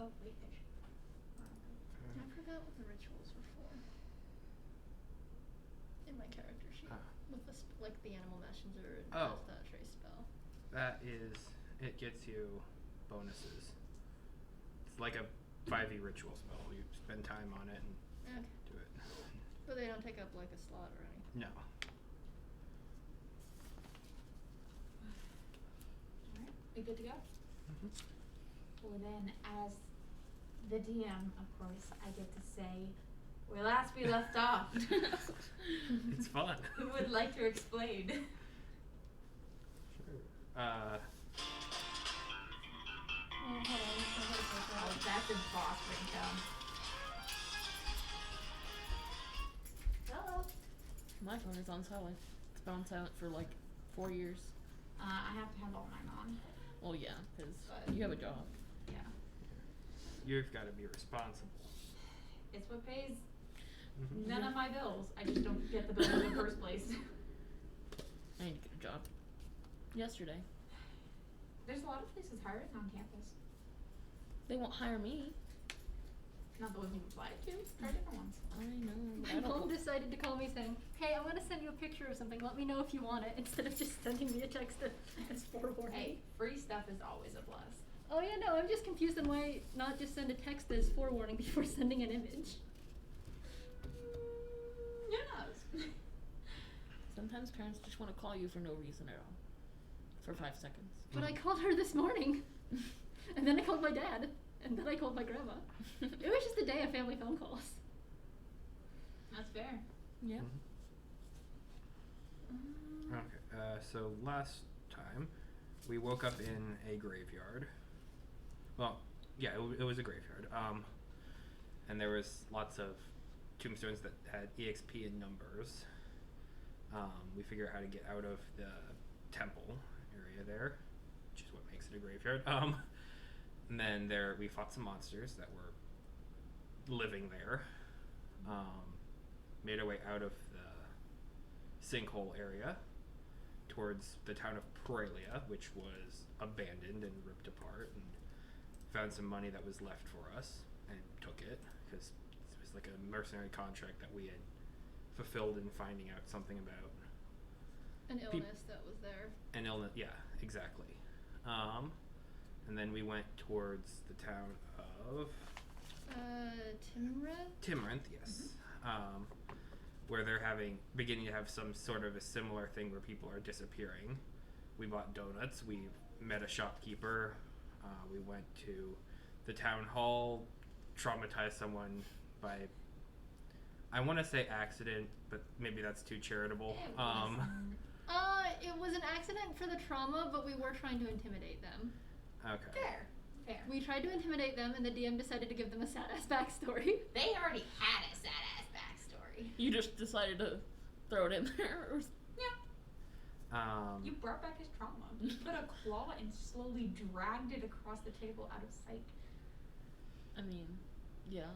Oh, wait, I forgot what the rituals were for. In my character sheet. With the like the animal messenger and that trace spell. That is, it gets you bonuses. It's like a 5e ritual spell. You spend time on it and do it. But they don't take up like a slot or anything. No. Alright, we good to go? Mm-hmm. Well then, as the DM, of course, I get to say where last we left off. It's fun. Who would like to explain? Sure. Oh, Oh, that's his boss ringtone. Hello. My phone is on silent. It's been on silent for like 4 years. I have to have all mine on. Well, yeah, because you have a job. Yeah. You've got to be responsible. It's what pays none of my bills. I just don't get the bill in the first place. I need to get a job. Yesterday. There's a lot of places hiring on campus. They won't hire me. Not the ones you applied to. Try different ones. I know. My mom decided to call me saying, hey, I'm going to send you a picture of something. Let me know if you want it. Instead of just sending me a text as forewarning. Hey, free stuff is always a plus. Oh yeah, no, I'm just confused on why not just send a text as forewarning before sending an image. Who knows? Sometimes parents just want to call you for no reason at all. For 5 seconds. But I called her this morning. And then I called my dad. And then I called my grandma. It was just a day of family phone calls. That's fair. Yeah. Mm-hmm. Okay, so last time we woke up in a graveyard. Well, yeah, it was a graveyard. And there was lots of tombstones that had EXP in numbers. We figured out how to get out of the temple area there, which is what makes it a graveyard. And then we fought some monsters that were living there. Made our way out of the sinkhole area towards the town of Praelia, which was abandoned and ripped apart, and found some money that was left for us and took it because it was like a mercenary contract that we had fulfilled in finding out something about an illness that was there. An illness, yeah, exactly. And then we went towards the town of Timrinth? Timrinth, yes. Where they're beginning to have some sort of a similar thing where people are disappearing. We bought donuts. We met a shopkeeper. We went to the town hall, traumatized someone by, I want to say accident, but maybe that's too charitable. It was an accident for the trauma, but we were trying to intimidate them. Okay. Fair. We tried to intimidate them, and the DM decided to give them a sad-ass backstory. They already had a sad-ass backstory. You just decided to throw it in there? Yeah. You brought back his trauma. You put a claw and slowly dragged it across the table out of sight. I mean, yeah.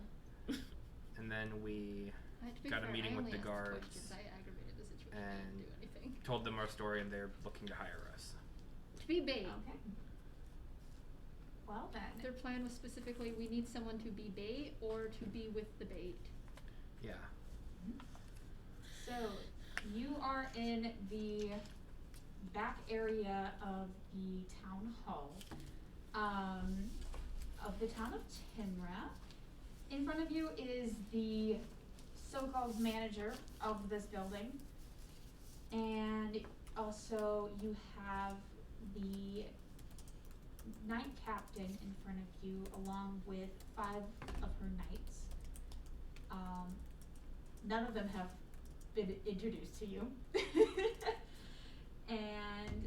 And then we got a meeting with the guards I aggravated the situation. and I didn't do anything. told them our story, and they're looking to hire us. To be bait. Okay. Well then. Their plan was specifically, we need someone to be bait or to be with the bait. Yeah. So, you are in the back area of the town hall of the town of Timra. In front of you is the so-called manager of this building, and also you have the knight captain in front of you along with 5 of her knights. None of them have been introduced to you. And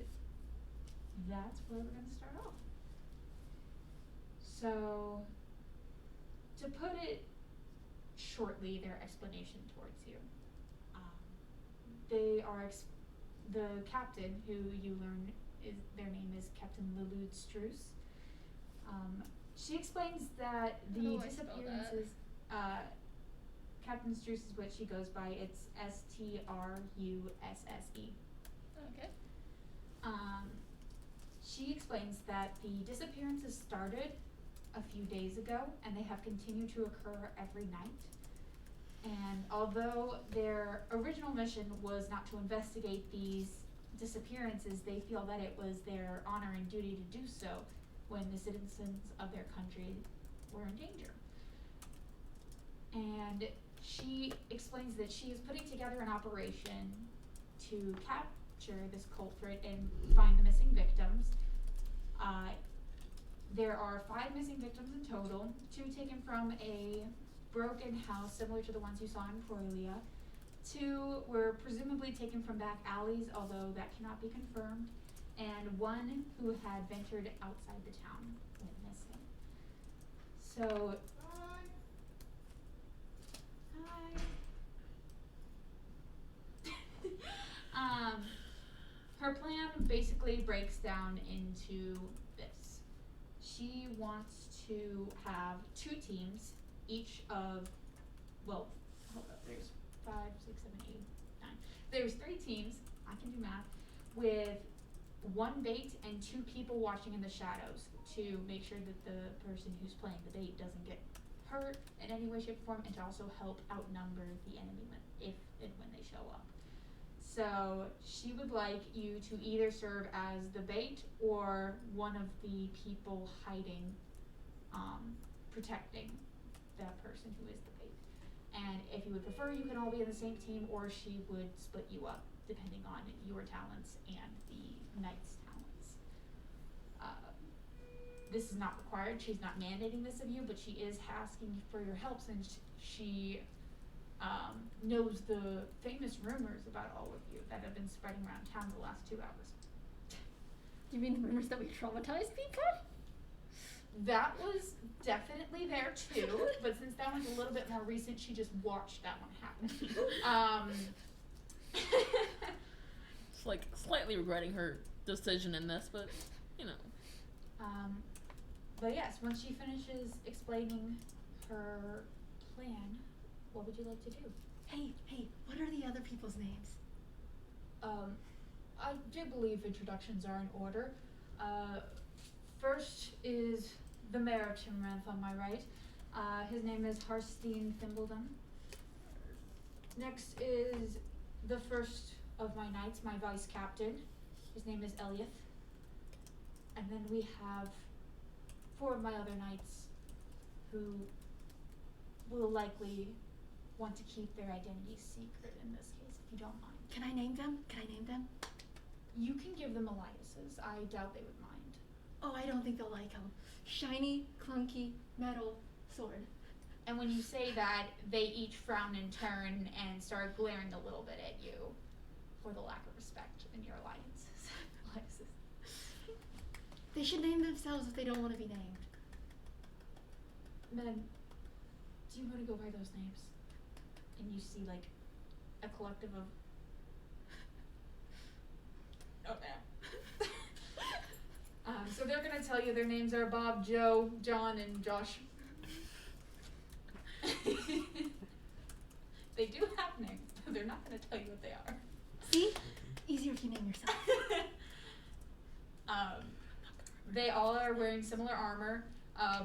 that's where we're going to start off. So, to put it shortly, their explanation towards you. They are the captain, who you learn their name is Captain Lilude Struce. She explains that the disappearances. Captain Struce is what she goes by. It's Strusse. Okay. She explains that the disappearances started a few days ago, and they have continued to occur every night. And although their original mission was not to investigate these disappearances, they feel that it was their honor and duty to do so when the citizens of their country were in danger. And she explains that she is putting together an operation to capture this culprit and find the missing victims. There are 5 missing victims in total, 2 taken from a broken house similar to the ones you saw in Prolia. 2 were presumably taken from back alleys, although that cannot be confirmed, and 1 who had ventured outside the town went missing. So, her plan basically breaks down into this. She wants to have 2 teams, each of, well, hold up, there's 5, 6, 7, 8, 9. There's 3 teams, I can do math, with 1 bait and 2 people watching in the shadows to make sure that the person who's playing the bait doesn't get hurt in any way, shape, or form, and to also help outnumber the enemy if and when they show up. So she would like you to either serve as the bait or one of the people hiding, protecting that person who is the bait. And if you would prefer, you can all be in the same team, or she would split you up depending on your talents and the knight's talents. This is not required. She's not mandating this of you, but she is asking for your help since she knows the famous rumors about all of you that have been spreading around town the last 2 hours. You mean the rumors that we traumatized people? That was definitely there too, but since that one's a little bit more recent, she just watched that one happen. It's like slightly regretting her decision in this, but you know. But yes, once she finishes explaining her plan, what would you like to do? Hey, what are the other people's names? I do believe introductions are in order. First is the mayor of Timranth on my right. His name is Harstein Thimbledon. Next is the first of my knights, my vice captain. His name is Eliath. And then we have 4 of my other knights who will likely want to keep their identities secret in this case, if you don't mind. Can I name them? You can give them aliases. I doubt they would mind. Oh, I don't think they'll like them. Shiny, clunky, metal, sword. And when you say that, they each frown in turn and start glaring a little bit at you for the lack of respect in your alliances. They should name themselves if they don't want to be named. Men, do you want to go by those names? And you see like a collective of so they're gonna tell you their names are Bob, Joe, John, and Josh. They do have names. They're not gonna tell you what they are. See? Easier if you name yourself. They all are wearing similar armor.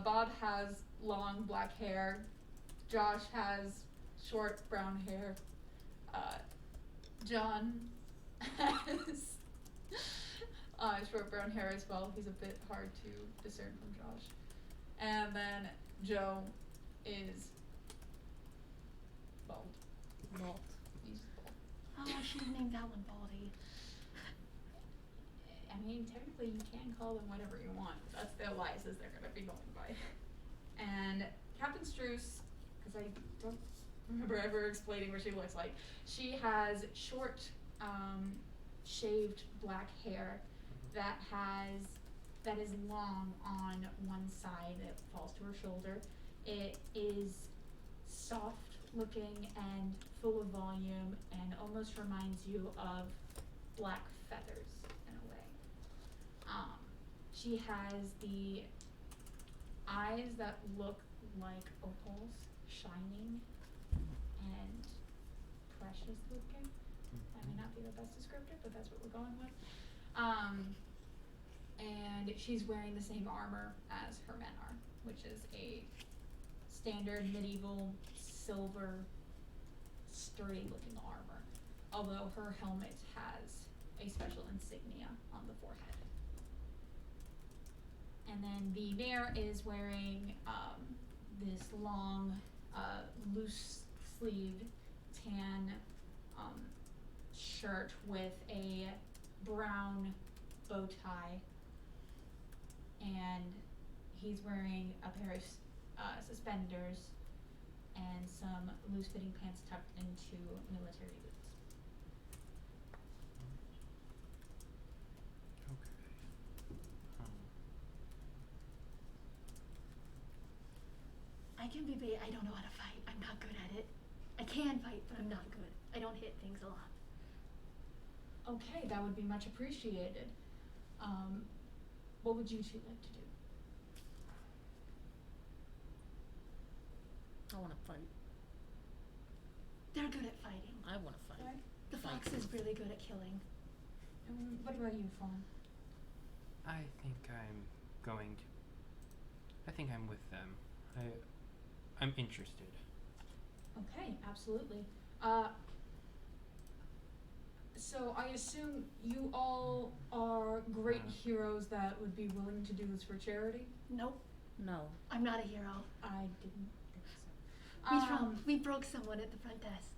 Bob has long black hair. Josh has short brown hair. John has short brown hair as well. He's a bit hard to discern from Josh. And then Joe is bald. Bald. He's bald. Oh, I should have named that one Baldy. I mean, technically you can call them whatever you want. That's the aliases they're going to be going by. And Captain Struce, because I don't remember ever explaining what she looks like, she has short, shaved black hair that is long on one side that falls to her shoulder. It is soft looking and full of volume and almost reminds you of black feathers in a way. She has the eyes that look like opals, shining and precious looking. That may not be the best descriptor, but that's what we're going with. And she's wearing the same armor as her men are. which is a standard medieval silver sturdy looking armor, although her helmet has a special insignia on the forehead. And then the mayor is wearing this long, loose-sleeved tan shirt with a brown bow tie, and he's wearing a pair of suspenders and some loose-fitting pants tucked into military boots. Okay. I can be bait. I don't know how to fight. I'm not good at it. I can fight, but I'm not good. I don't hit things a lot. Okay, that would be much appreciated. What would you two like to do? I want to fight. They're good at fighting. I want to fight. The fox is really good at killing. And what about you, Fawn? I think I'm with them. I'm interested. Okay, absolutely. So I assume you all are great heroes that would be willing to do this for charity? Nope, No. I'm not a hero. I didn't think so. We broke someone at the front desk.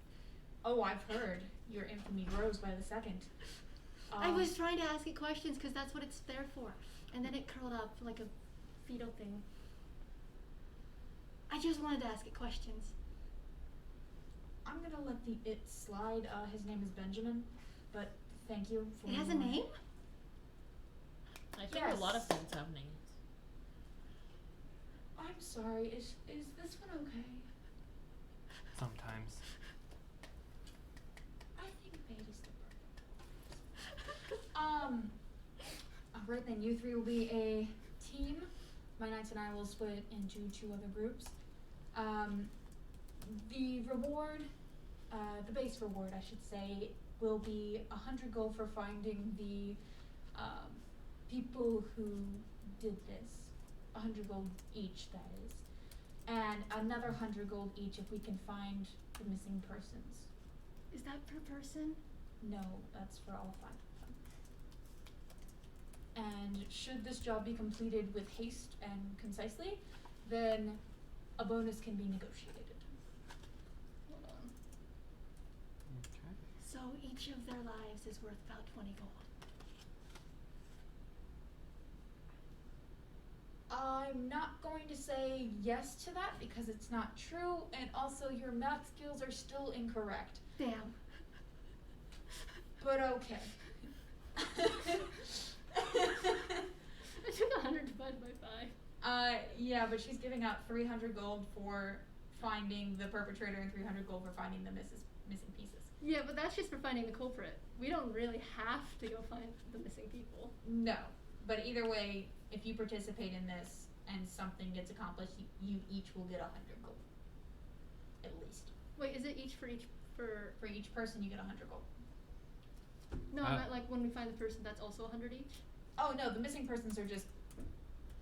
Oh, I've heard. Your infamy grows by the second. I was trying to ask it questions because that's what it's there for. And then it curled up like a fetal thing. I just wanted to ask it questions. I'm gonna let the it slide. His name is Benjamin, but thank you for It has a name? I think a lot of things have names. I'm sorry, is this one okay? Sometimes. I think Bait is the perfect one. Alright then, you three will be a team. My knights and I will split into 2 other groups. The reward, the base reward I should say, will be 100 gold for finding the people who did this. 100 gold each, that is. And another 100 gold each if we can find the missing persons. Is that per person? No, that's for all 5 of them. And should this job be completed with haste and concisely, then a bonus can be negotiated. Hold on. Okay. So each of their lives is worth about 20 gold. I'm not going to say yes to that because it's not true, and also your math skills are still incorrect. Damn. But okay. I took 100 divided by 5. Yeah, but she's giving out 300 gold for finding the perpetrator and 300 gold for finding the missing pieces. Yeah, but that's just for finding the culprit. We don't really have to go find the missing people. No, but either way, if you participate in this and something gets accomplished, you each will get 100 gold. At least. Wait, is it each for each For each person, you get 100 gold. No, I meant like when we find the person, that's also 100 each? Oh no, the missing persons are just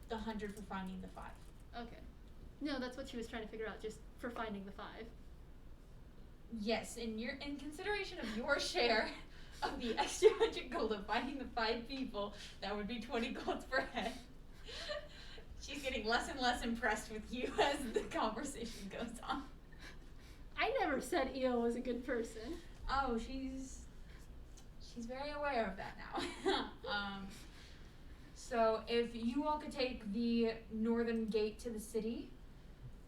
the 100 for finding the 5. Okay. No, that's what she was trying to figure out, just for finding the 5. Yes, in consideration of your share of the extra 100 gold of finding the 5 people, that would be 20 golds per head. She's getting less and less impressed with you as the conversation goes on. I never said Eo was a good person. Oh, she's very aware of that now. So if you all could take the northern gate to the city,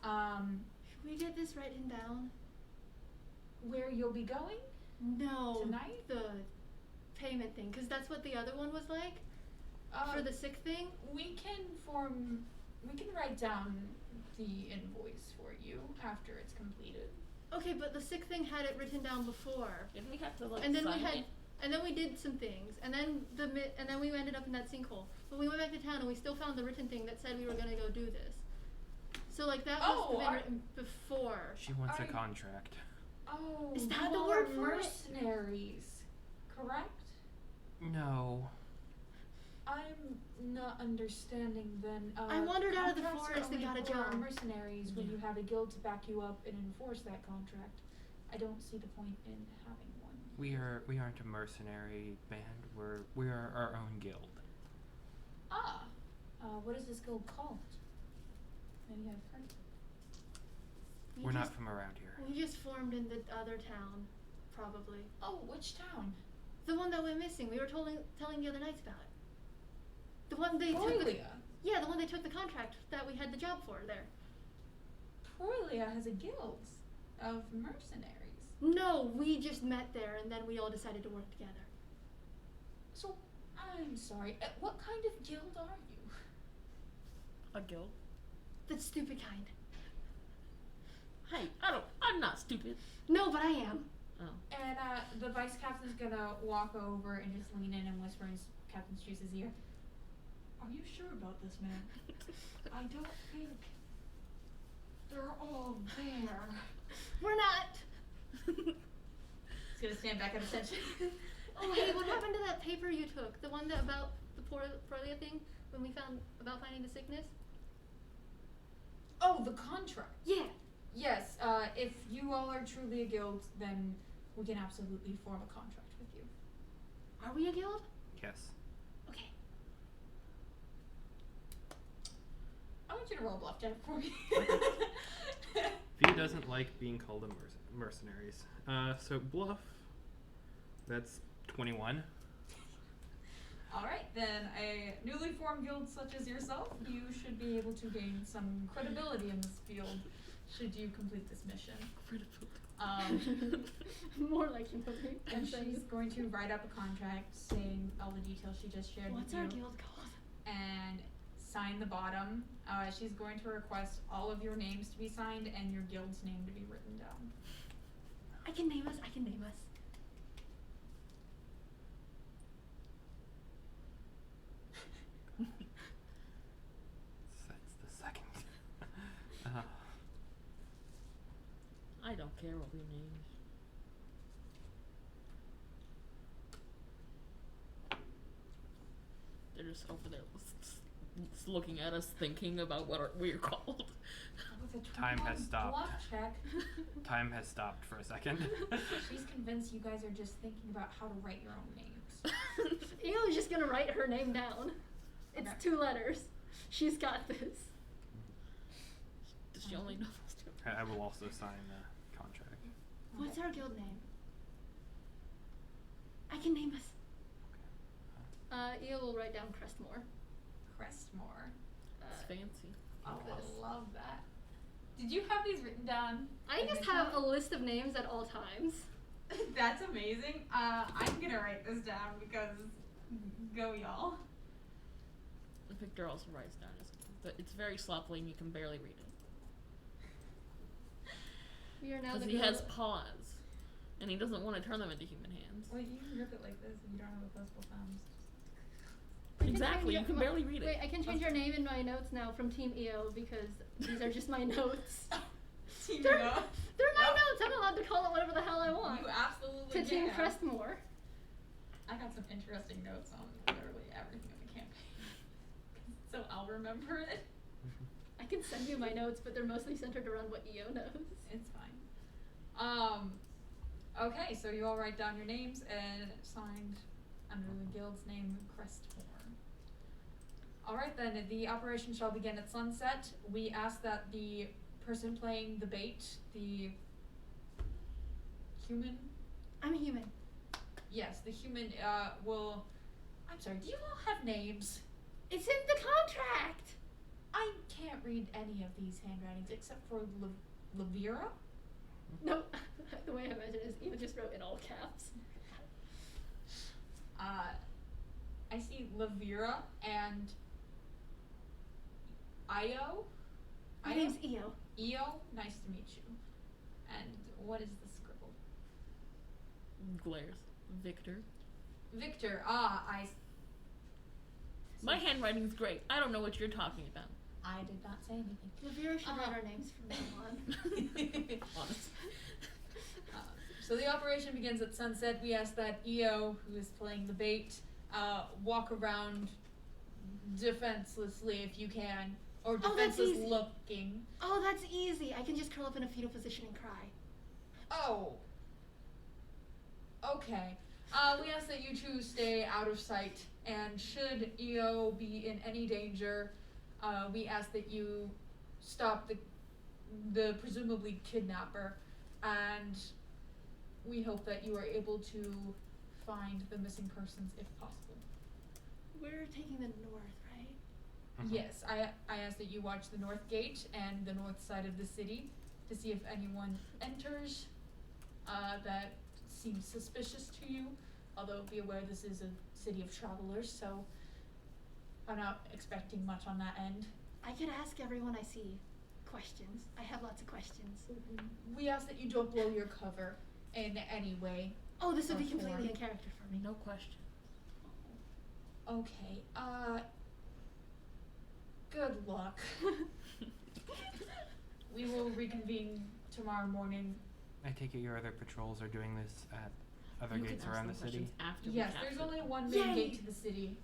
Should we get this written down? where you'll be going No. tonight? The payment thing, because that's what the other one was like? For the sick thing? We can write down the invoice for you after it's completed. Okay, but the sick thing had it written down before. Didn't we have to like And then we sign had, it? and then we did some things, and then we ended up in that sinkhole. But we went back to town and we still found the written thing that said we were gonna go do this. So like that must have been written before. She wants a I- contract. Oh, Is that you the all word are for it? mercenaries, correct? No. I'm not understanding then. I wandered out of the Contracts are forest and only got a for job. mercenaries when you have a guild to back you up and enforce that contract. I don't see the point in having one. We aren't a mercenary band. We are our own guild. Ah. What is this guild called? Maybe I've heard. We're not from around here. We just formed in the other town, probably. Oh, which town? The one that went missing. We were telling the other nights about it. The one they took. Yeah, the one they took the contract that we had the job for there. Troilia has a guild of mercenaries. No, we just met there and then we all decided to work together. So, I'm sorry. What kind of guild are you? A guild? The stupid kind. Hey, I'm not stupid. No, but I am. Oh. And the vice captain's gonna walk over and just lean in and whisper in Captain Juice's ear. Are you sure about this, man? I don't think they're all there. We're not. He's gonna stand back at attention. Oh, hey, what happened to that paper you took? The one that about the Prolia thing when we found about finding the sickness? Oh, the contract. Yeah. Yes, if you all are truly a guild, then we can absolutely form a contract with you. Are we a guild? Yes. Okay. I want you to roll bluff check for me. Via doesn't like being called a mercenaries. So bluff. That's 21. Alright, then a newly formed guild such as yourself, you should be able to gain some credibility in this field should you complete this mission. More like humility. And she's going to write up a contract saying all the details she just shared What's with our you. guild called? And sign the bottom. She's going to request all of your names to be signed and your guild's name to be written down. I can name us. That's the second. I don't care what we name. They're just over there looking at us thinking about what we're called. Time has stopped. Bluff check. Time has stopped for a second. She's convinced you guys are just thinking about how to write your own names. Eo's just gonna write her name down. It's Okay. 2 letters. She's got this. Does she only know those two? I will also sign the contract. What's our guild name? I can name us. Eo will write down Crestmore. Crestmore. It's fancy. Oh, This. I love that. Did you have these written down? I just have a list of names at all times. That's amazing. I'm gonna write this down because go y'all. Victor also writes down but it's very sloppily and you can barely read it. We are now Because the he guild. has paws. And he doesn't want to turn them into human hands. Well, you can grip it like this if you don't have opposable thumbs. I can Exactly, change you can my- barely read it. Wait, I can change your name in my notes now from Team EO because these are just my notes. Team They're, Ego. they're my Yep. notes. I'm allowed to call it whatever the hell I want. You absolutely To Team can. Crestmore. I got some interesting notes on literally everything in the campaign. So I'll remember it. I can send you my notes, but they're mostly centered around what EO knows. It's fine. Okay, so you all write down your names and signed under the guild's name, Crestmore. Alright then, the operation shall begin at sunset. We ask that the person playing the bait, the human? I'm a human. Yes, the human, will... I'm sorry, do you all have names? It's in the contract! I can't read any of these handwritings except for Levira? No, the way I imagine it is EO just wrote in all caps. I see Levira and Io. My name's EO. Io, nice to meet you. And what is the scribble? Glares. Victor. Victor, My handwriting's great. I don't know what you're talking about. I did not say anything. Lavira should write our names from now on. Honest. So the operation begins at sunset. We ask that Io, who is playing the bait, walk around defenselessly if you can. Or Oh, that's defenseless easy. looking. Oh, that's easy. I can just curl up in a fetal position and cry. Oh. Okay. We ask that you two stay out of sight, and should EO be in any danger, we ask that you stop the presumably kidnapper, and we hope that you are able to find the missing persons if possible. We're taking the north, right? Yes, I ask that you watch the north gate and the north side of the city to see if anyone enters that seems suspicious to you. Although be aware this is a city of travelers, so I'm not expecting much on that end. I could ask everyone I see questions. I have lots of questions. We ask that you don't blow your cover in any way. Oh, this would be Or completely form. in character for me. No question. Okay, good luck. We will reconvene tomorrow morning. I take it your other patrols are doing this at other You can gates ask around them the city? questions After Yes, we there's capture only them. one main Yay! gate to the city,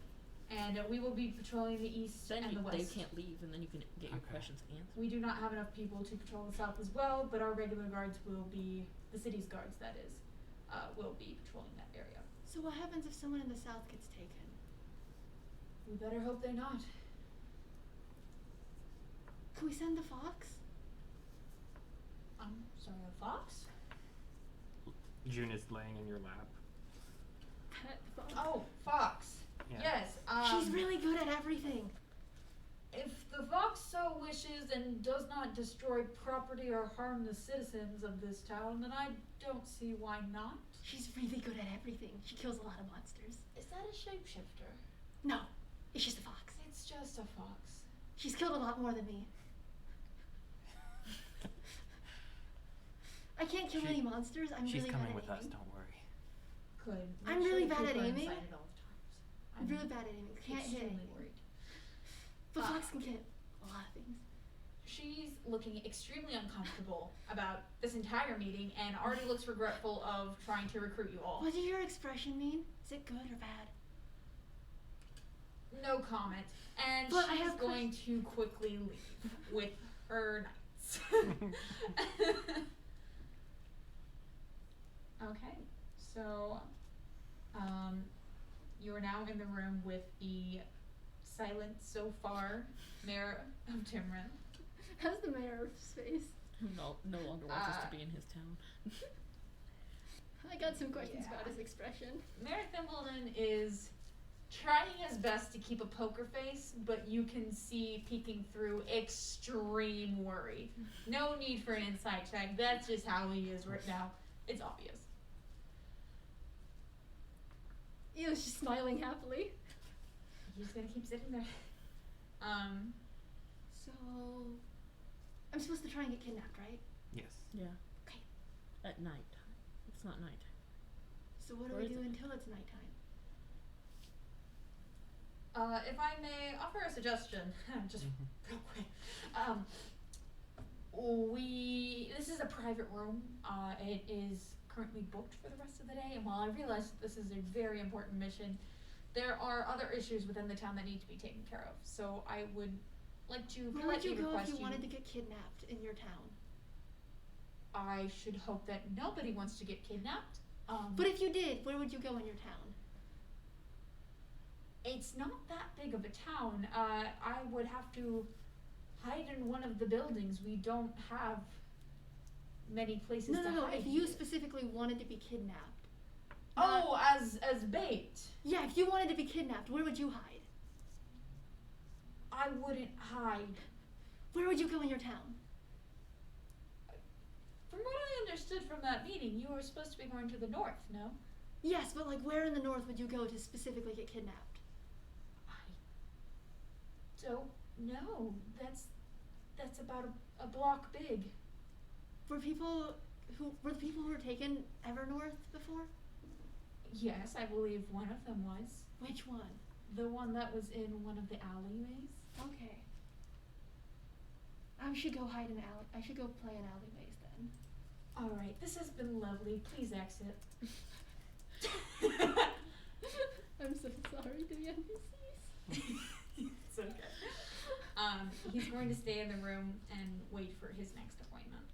and we will be patrolling the east Then and the they west. can't leave, and then you can get your Okay. questions answered. We do not have enough people to patrol the south as well, but our regular guards will be, the city's guards that is, will be patrolling that area. So what happens if someone in the south gets taken? We better hope they're not. Can we send the fox? I'm sorry, a fox? June is laying in your lap. Pet fox. Oh, fox. Yeah. Yes, She's really good at everything. if the fox so wishes and does not destroy property or harm the citizens of this town, then I don't see why not. She's really good at everything. She kills a lot of monsters. Is that a shapeshifter? No, it's just a fox. It's just a fox. She's killed a lot more than me. I can't kill any monsters. I'm She's really coming bad with at us, aiming. don't worry. Good. I'm really bad at Keep her aiming. inside at all times. I'm really bad at aiming. Can't hit extremely anything. worried. But fox can get a lot of things. She's looking extremely uncomfortable about this entire meeting and already looks regretful of trying to recruit you all. What does your expression mean? Is it good or bad? No comment. And But I she's have going to quickly leave with her knights. Okay, so you are now in the room with the silent so far mayor of Timrin. How's the mayor's face? Who no longer wants us to be in his town. I got some questions Yeah. about his expression. Mayor Thimbleton is trying his best to keep a poker face, but you can see peeking through extreme worry. No need for an inside check. That's just how he is right now. It's obvious. He was just smiling happily. He's just gonna keep sitting there. So, I'm supposed to try and get kidnapped, right? Yes. Yeah. Okay. At night time. It's not nighttime. So what do Or we is do it? until it's nighttime? If I may offer a suggestion, just real quick. This is a private room. It is currently booked for the rest of the day, and while I realize that this is a very important mission, there are other issues within the town that need to be taken care of. So I would like to Where would politely you go request if you wanted to get kidnapped in your town? I should hope that nobody wants to get kidnapped. But if you did, where would you go in your town? It's not that big of a town. I would have to hide in one of the buildings. We don't have many places No, to no, no. hide. If you specifically wanted to be kidnapped. Oh, as bait. Yeah, if you wanted to be kidnapped, where would you hide? I wouldn't hide. Where would you go in your town? From what I understood from that meeting, you were supposed to be going to the north, no? Yes, but like where in the north would you go to specifically get kidnapped? I don't know. That's about a block big. Were the people who were taken ever north before? Yes, I believe one of them was. Which one? The one that was in one of the alleyways. Okay. I should go hide in I should go play in alleyways then. All right, this has been lovely. Please exit. I'm so sorry to the NPCs. okay. He's going to stay in the room and wait for his next appointment.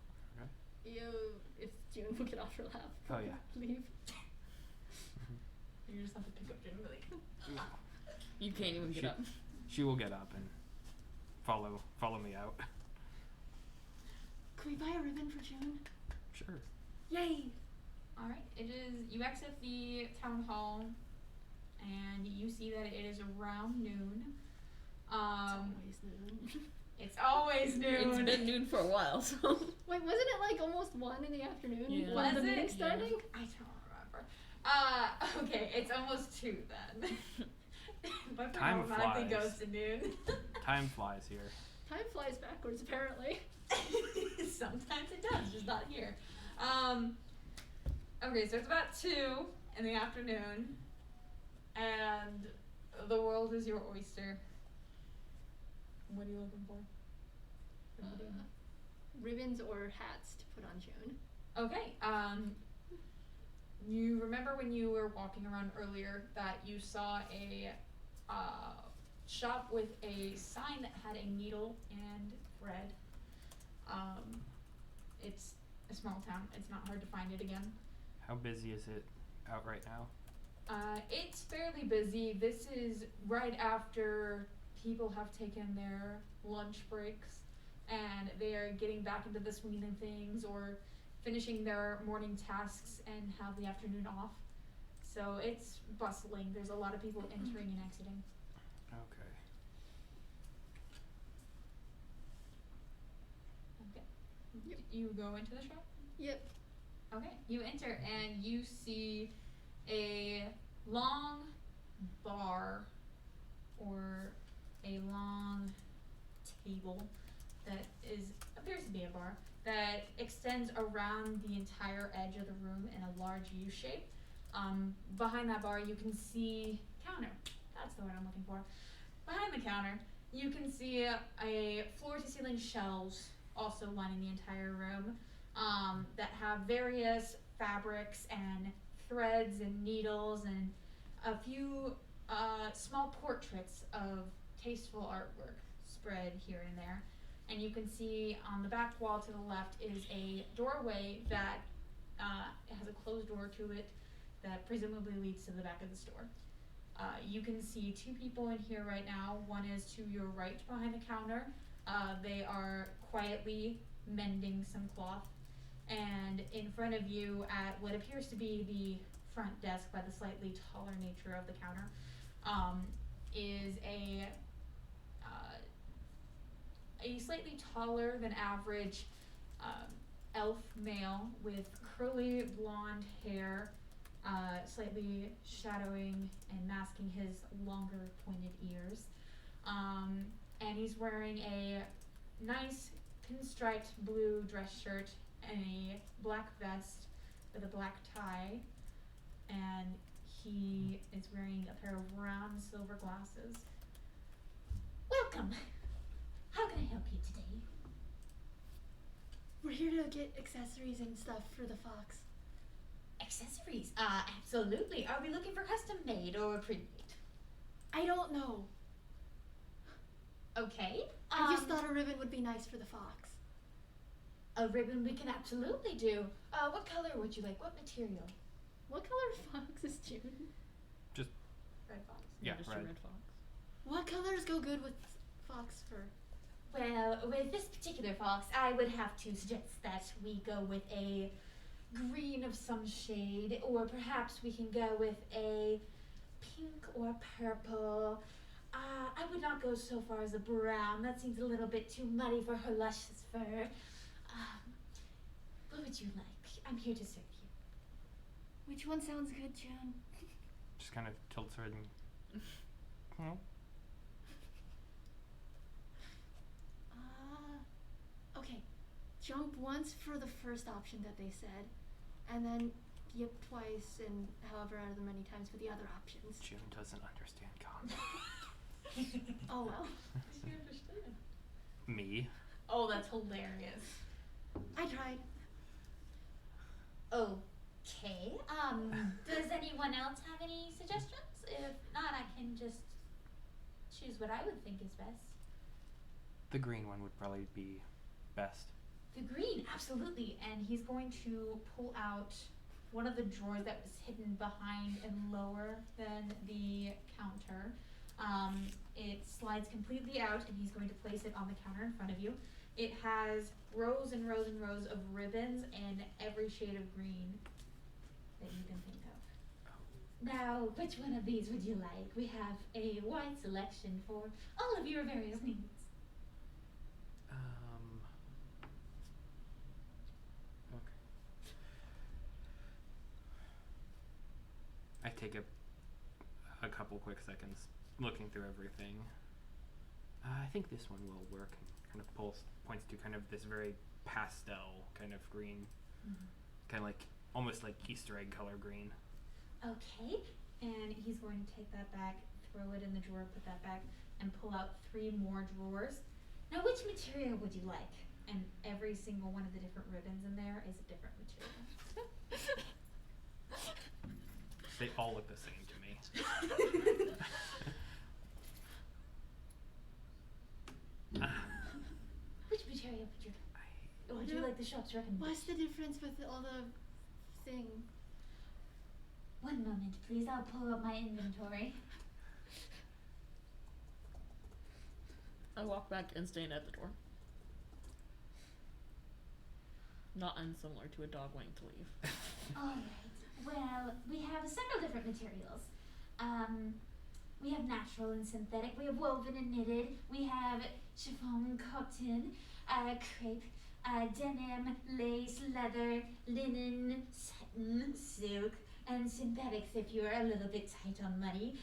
If June will get off her lap. Oh, yeah. Leave. You just have to pick up June and be like, You can't even get up. She will get up and follow me out. Can we buy a ribbon for June? Sure. Yay! alright, you exit the town hall and you see that it is around noon. It's always noon. It's always noon. It's been noon for a while, so. Wait, wasn't it like almost 1 in the afternoon Yeah. when the Was meeting it? starting? I don't remember. Okay, it's almost 2 then. My brain Time automatically flies. goes to noon. Time flies here. Time flies backwards, apparently. Sometimes it does, just not here. Okay, so it's about 2 in the afternoon, and the world is your oyster. What are you looking for? What are you doing? Ribbons or hats to put on June. Okay, you remember when you were walking around earlier that you saw a shop with a sign that had a needle and thread. It's a small town. It's not hard to find it again. How busy is it out right now? It's fairly busy. This is right after people have taken their lunch breaks and they are getting back into the swing of things or finishing their morning tasks and have the afternoon off. So it's bustling. There's a lot of people entering and exiting. Okay. Okay. Yep. You go into the shop? Yep. Okay. You enter and you see a long bar or a long table that appears to be a bar that extends around the entire edge of the room in a large U shape. Behind that bar you can see counter. That's the word I'm looking for. Behind the counter you can see a floor to ceiling shelves also lining the entire room that have various fabrics and threads and needles and a few small portraits of tasteful artwork spread here and there. And you can see on the back wall to the left is a doorway that has a closed door to it that presumably leads to the back of the store. You can see 2 people in here right now. One is to your right behind the counter. They are quietly mending some cloth. And in front of you at what appears to be the front desk by the slightly taller nature of the counter is a slightly taller than average elf male with curly blonde hair, slightly shadowing and masking his longer pointed ears. And he's wearing a nice pinstriped blue dress shirt and a black vest with a black tie. And he is wearing a pair of round silver glasses. Welcome! How can I help you today? We're here to get accessories and stuff for the fox. Accessories? Absolutely. Are we looking for custom made or pre-made? I don't know. Okay. I just thought a ribbon would be nice for the fox. A ribbon we can absolutely do. What color would you like? What material? What color fox is June? Just Red fox. yeah, Just right. a red fox. What colors go good with fox fur? Well, with this particular fox, I would have to suggest that we go with a green of some shade, or perhaps we can go with a pink or purple. I would not go so far as a brown. That seems a little bit too muddy for her luscious fur. What would you like? I'm here to serve you. Which one sounds good, June? Just kind of tilts her and Okay. Jump once for the first option that they said, and then yip twice and however many times for the other options. June doesn't understand comedy. Oh well. You understand? Me. Oh, that's hilarious. I tried. Okay. Does anyone else have any suggestions? If not, I can just choose what I would think is best. The green one would probably be best. The green, absolutely. And he's going to pull out one of the drawers that was hidden behind and lower than the counter. It slides completely out, and he's going to place it on the counter in front of you. It has rows and rows and rows of ribbons in every shade of green that you can think of. Now, which one of these would you like? We have a wide selection for all of your various needs. Okay. I take a couple quick seconds looking through everything. I think this one will work. Kind of points to kind of this very pastel kind of green, kind of like almost like Easter egg color green. Okay, and he's going to take that back, throw it in the drawer, put that back, and pull out 3 more drawers. Now, which material would you like? And every single one of the different ribbons in there is a different material. They all look the same to me. Which material would you like? Or would you like the shop's recommendation? What's the difference with all the thing? One moment, please. I'll pull up my inventory. I walk back and stand at the door. Not unsimilar to a dog wanting to leave. Alright. Well, we have several different materials. We have natural and synthetic. We have woven and knitted. We have chiffon, cotton, crepe, denim, lace, leather, linen, satin, silk, and synthetics if you're a little bit tight on money.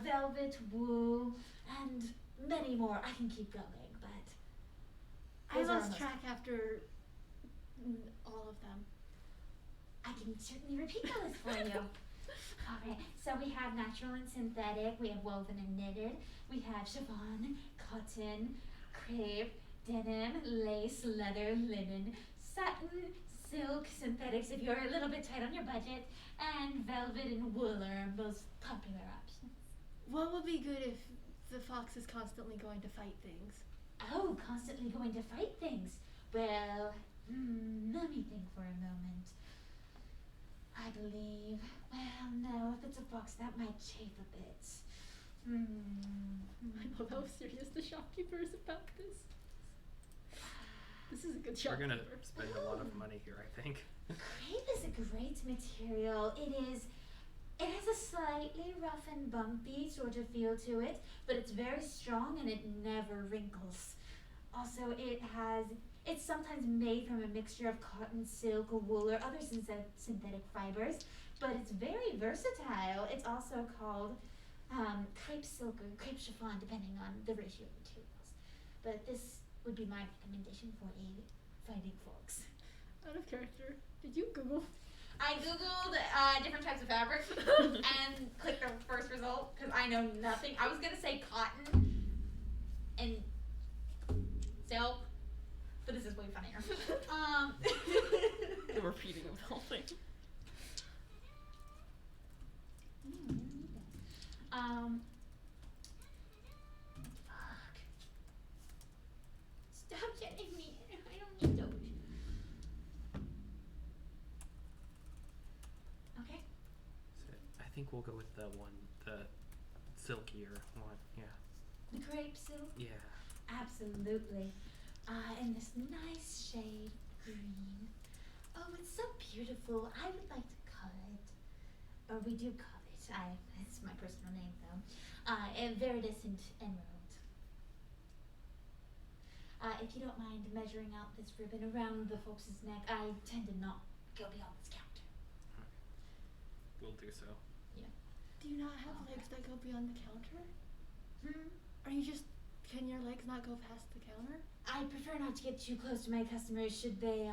Velvet, wool, and many more. I can keep going, but I lost track after all of them. I can certainly repeat the list for you. Alright, so we have natural and synthetic, we have woven and knitted, we have chiffon, cotton, crepe, denim, lace, leather, linen, satin, silk, synthetics if you're a little bit tight on your budget, and velvet and wool are our most popular options. What would be good if the fox is constantly going to fight things? Oh, constantly going to fight things. Well, let me think for a moment. I believe, well, no, if it's a fox, that might chafe a bit. I love how serious the shopkeeper is about this. This is a good shopkeeper. We're gonna spend a lot of money here, I think. Crepe is a great material. It has a slightly rough and bumpy sort of feel to it, but it's very strong and it never wrinkles. Also, it's sometimes made from a mixture of cotton, silk, wool, or other synthetic fibers, but it's very versatile. It's also called crepe silk or crepe chiffon, depending on the ratio of materials. But this would be my recommendation for a fighting fox. Out of character, did you Google? I googled different types of fabric and clicked the first result because I know nothing. I was gonna say cotton and silk, but this is way funnier. The repeating of the whole thing. Fuck. Stop getting me. I don't need those. Okay. So I think we'll go with the silkier one. Yeah. The crepe silk? Yeah. Absolutely. In this nice shade green. Oh, it's so beautiful. I would like to call it, or we do call it, it's my personal name though, Iridescent Emerald. If you don't mind measuring out this ribbon around the fox's neck, I tend to not go beyond this counter. We'll do so. Yeah. Do you not have legs that go beyond the counter? Can your legs not go past the counter? I prefer not to get too close to my customers should they,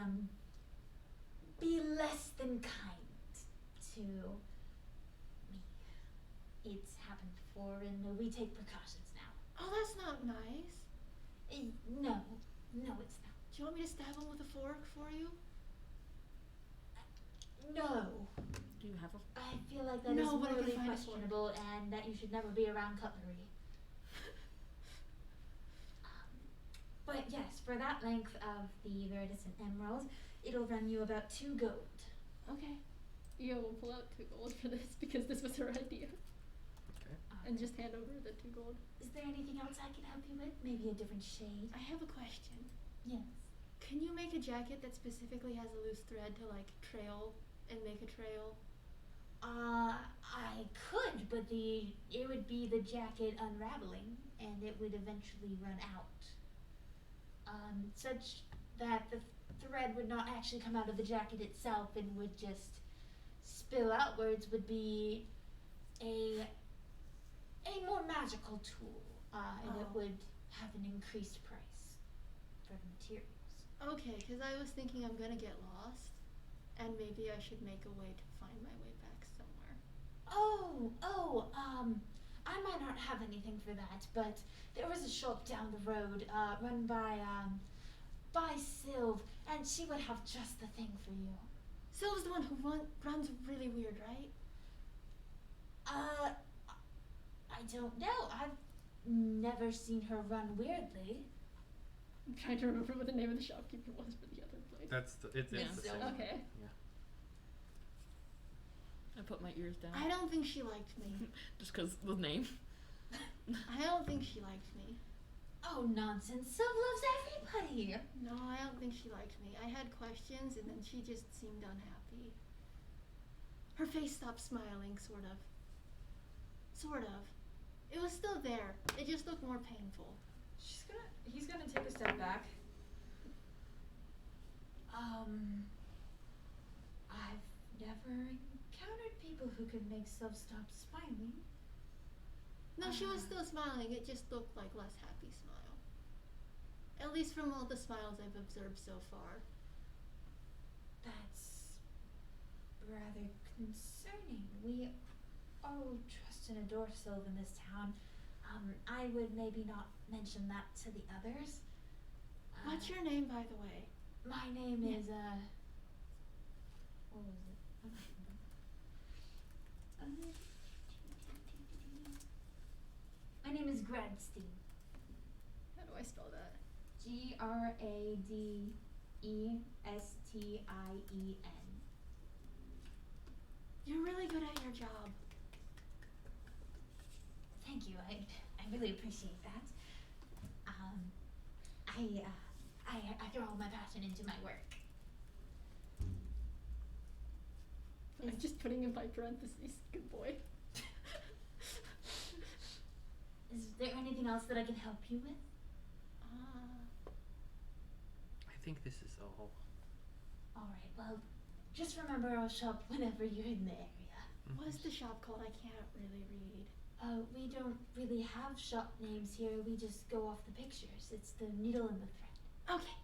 be less than kind to me. It's happened before and we take precautions now. Oh, that's not nice. No, it's not. Do you want me to stab him with a fork for you? No. Do you have a I feel like that is No, but I can morally find a fork. questionable and that you should never be around cutlery. But yes, for that length of the Viridescent Emerald, it'll run you about 2 gold. Okay. Yeah, we'll pull out 2 gold for this because this was her idea. Okay. And just hand over the 2 gold. Is there anything else I can help you with? Maybe a different shade? I have a question. Yes. Can you make a jacket that specifically has a loose thread to like trail and make a trail? I could, but it would be the jacket unraveling, and it would eventually run out. Such that the thread would not actually come out of the jacket itself and would just spill outwards would be a more magical tool, and it would have an increased price for the materials. Okay, because I was thinking I'm gonna get lost, and maybe I should make a way to find my way back somewhere. I might not have anything for that, but there was a shop down the road, run by Sylve, and she would have just the thing for you. Sylve's the one who runs really weird, right? I don't know. I've never seen her run weirdly. I'm trying to remember what the name of the shopkeeper was for the other place. It's Yeah. the same. Okay. Yeah. I put my ears down. I don't think she liked me. Just because the name. I don't think she liked me. Oh, nonsense. Sylve loves everybody. No, I don't think she liked me. I had questions and then she just seemed unhappy. Her face stopped smiling, sort of. Sort of. It was still there. It just looked more painful. He's gonna take a step back. I've never encountered people who could make Sylve stop smiling. No, she was still smiling. It just looked like less happy smile. At least from all the smiles I've observed so far. That's rather concerning. We all trust and adore Sylve in this town. I would maybe not mention that to the others. What's your name, by the way? My name Yeah. is, what was it? I don't remember. My name is Gradstein. How do I spell that? Gradestien. You're really good at your job. Thank you. I really appreciate that. I throw all my passion into my work. I'm just putting in my parentheses. Good boy. Is there anything else that I can help you with? I think this is all. Alright, well, just remember I'll shop whenever you're in the area. What's the shop called? I can't really read. We don't really have shop names here, we just go off the pictures. It's the needle and the thread. Okay.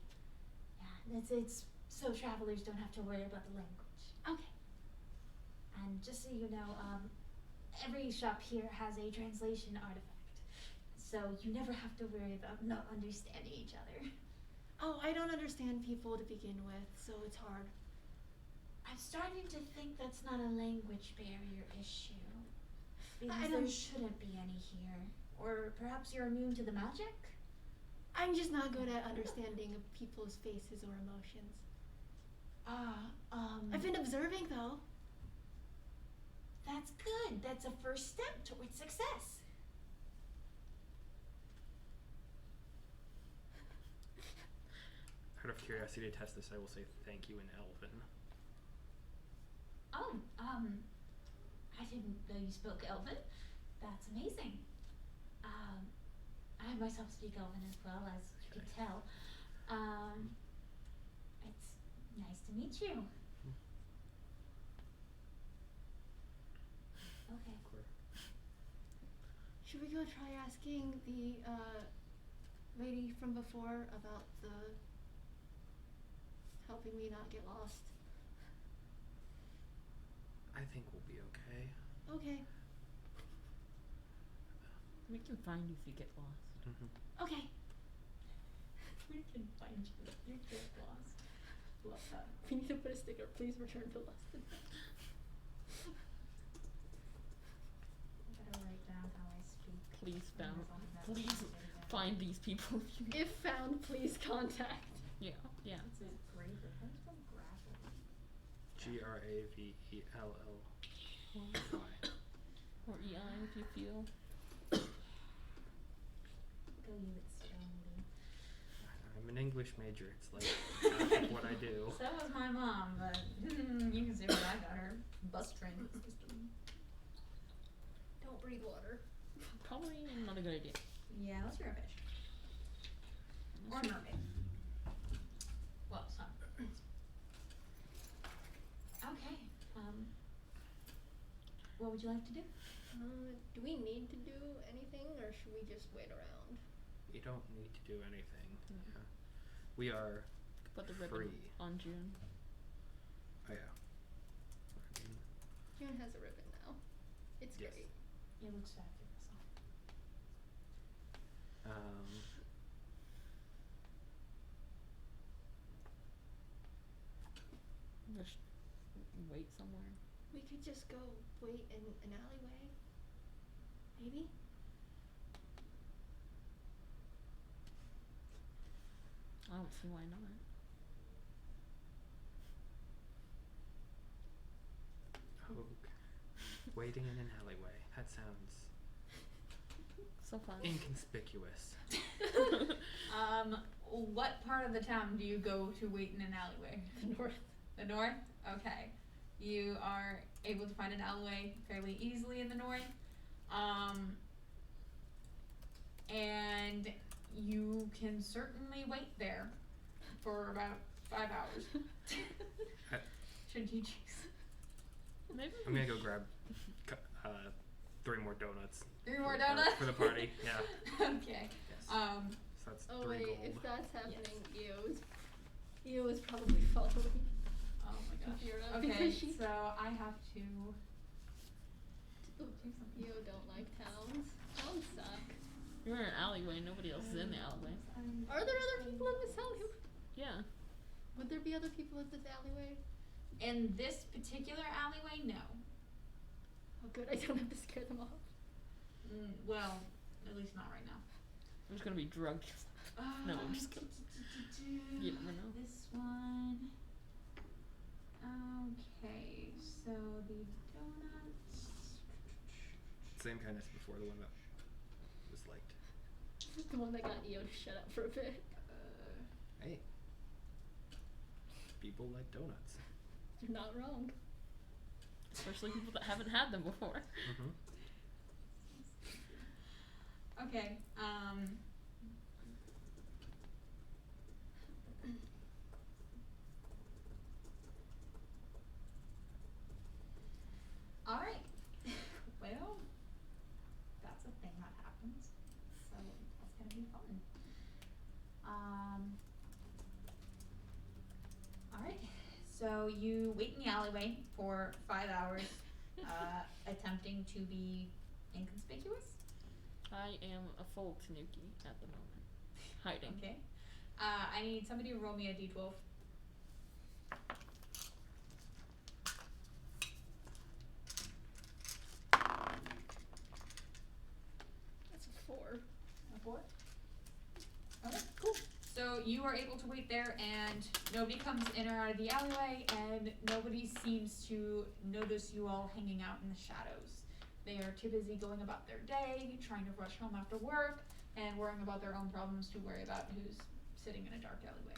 Yeah, it's so travelers don't have to worry about the language. Okay. And just so you know, every shop here has a translation artifact. So you never have to worry about not understanding each other. Oh, I don't understand people to begin with, so it's hard. I'm starting to think that's not a language barrier issue. Because I there don't- shouldn't be any here. Or perhaps you're immune to the magic? I'm just not good at understanding people's faces or emotions. I've been observing though. That's good. That's a first step towards success. Out of curiosity to test this, I will say thank you in Elven. Oh, I didn't know you spoke Elven. That's amazing. I myself speak Elven as well, as you can tell. It's nice to meet you. Okay. Should we go try asking the lady from before about the helping me not get lost? I think we'll be okay. Okay. We can find you if you get lost. Okay. We can find you if you get lost. Love that. We need to put a sticker. Please return to Luston. I gotta write down how I speak. Please when found. we're on that Please, page again. find these people. If found, please contact. Yeah. It says grave. It comes from gravel. GRAVELLY. Or EI if you feel. Believe it's stony. I'm an English major. It's like what I do. So was my mom, but you can see what I got her. Bus transit system. Don't breathe water. Probably not a good idea. Yeah, unless you're a fish. Or a mermaid. Well, it's not. Okay. What would you like to do? Do we need to do anything, or should we just wait around? You don't need to do anything. Mm. Yeah. We are Put the ribbon free. on June. Oh yeah. I mean, June has a ribbon now. It's Yes. great. It looks fabulous. Just wait somewhere. We could just go wait in an alleyway. Maybe? I don't see why not. okay. Waiting in an alleyway. That sounds So fun. inconspicuous. What part of the town do you go to wait in an alleyway? The north. The north? Okay. You are able to find an alleyway fairly easily in the north. And you can certainly wait there for about 5 hours. Should you choose? Maybe I'm gonna go grab 3 more donuts. 3 more donuts? For the party, yeah. Okay. Yes. So that's Oh 3 wait, gold. if that's happening, Io is probably following. Oh my gosh. Vera, Okay, because she- so I have to Ooh, do something. Io don't like towns. Towns suck. you're in an alleyway. Nobody else is in the alleyway. Are there other people in this alleyway? Yeah. Would there be other people in this alleyway? In this particular alleyway, no. Oh good, I don't have to scare them off. Well, at least not right now. There's gonna be drugs. No, I'm just kidding. You never know. This one. Okay, so the donuts. Same kind as before, the one that was liked. The one that got Io to shut up for a bit. Hey. People like donuts. You're not wrong. Especially people that haven't had them before. Mm-hmm. Okay, alright. Well, that's a thing that happens. So that's gonna be fun. Alright, so you wait in the alleyway for 5 hours, attempting to be inconspicuous. I am a full tanuki at the moment. Hiding. Okay. I need somebody to roll me a d12. That's a 4. A 4? Okay, cool. So you are able to wait there, and nobody comes in or out of the alleyway, and nobody seems to notice you all hanging out in the shadows. They are too busy going about their day, trying to rush home after work, and worrying about their own problems to worry about who's sitting in a dark alleyway.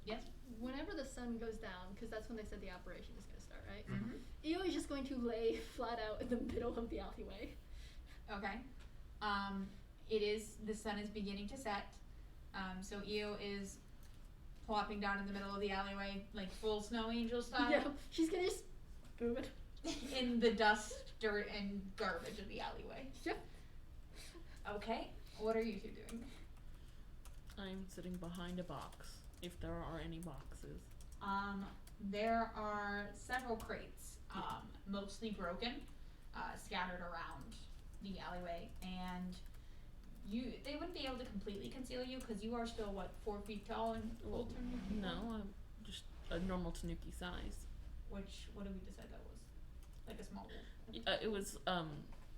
Yes? Whenever the sun goes down, because that's when they said the operation is going to start, right? Mm-hmm. Io is just going to lay flat out in the middle of the alleyway. Okay. The sun is beginning to set. So Io is plopping down in the middle of the alleyway, like full snow angel style. Yeah, she's going to just boom it. In the dust, dirt, and garbage of the alleyway. Yep. Okay. What are you two doing? I'm sitting behind a box, if there are any boxes. There are several crates, mostly broken, scattered around the alleyway, and they wouldn't be able to completely conceal you because you are still 4 feet tall and full tanuki? No, I'm just a normal tanuki size. What did we decide that was? Like a small wolf? It was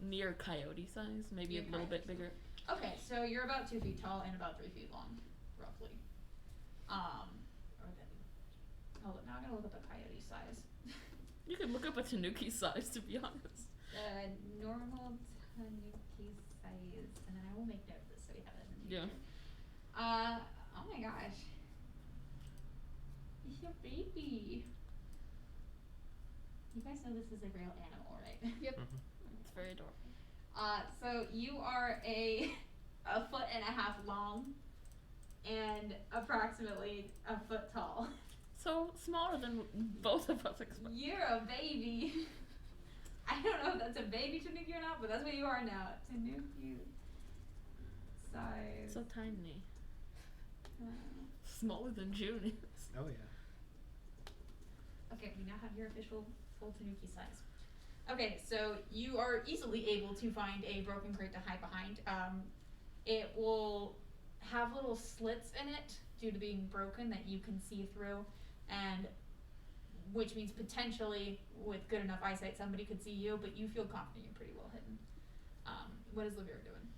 near coyote size, maybe Near a little bit coyote bigger. Okay, so you're about 2 feet tall and about 3 feet long, roughly. Or that. Hold on, now I gotta look up the coyote size. You could look up a tanuki size, to be honest. Normal tanuki size, and then I will make note of this so we have it in the Yeah. future. Oh my gosh. It's your baby. You guys know this is a real animal, right? Yep. It's very adorable. So you are a foot and a half long and approximately a foot tall. So smaller than both of us expected. You're a baby. I don't know if that's a baby tanuki or not, but that's what you are now. Tanuki size. So tiny. Uh, Smaller than June is. Oh yeah. Okay, we now have your official full tanuki size. Okay, so you are easily able to find a broken crate to hide behind. It will have little slits in it due to being broken that you can see through, and which means potentially with good enough eyesight somebody could see you, but you feel confident you're pretty well hidden. What is Livia doing?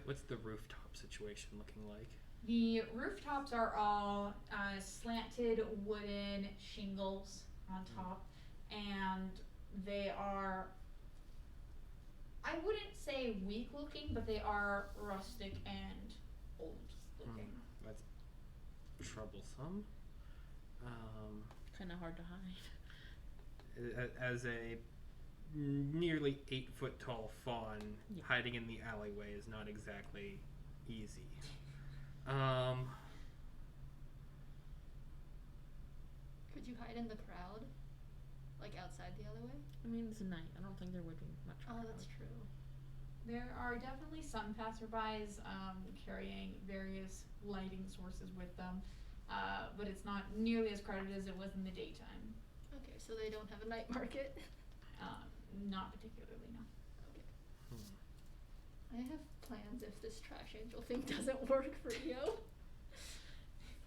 What's the rooftop situation looking like? The rooftops are all slanted wooden shingles on top, and they are, I wouldn't say weak looking, but they are rustic and old looking. That's troublesome. Kind of hard to hide. As a nearly 8-foot tall fawn, Yeah. hiding in the alleyway is not exactly easy. Could you hide in the crowd? Like outside the alleyway? I mean, it's night. I don't think there would be much. Oh, crowd. that's true. There are definitely some passerbys carrying various lighting sources with them, but it's not nearly as crowded as it was in the daytime. Okay, so they don't have a night market. Not particularly, no. I have plans if this trash angel thing doesn't work for EO.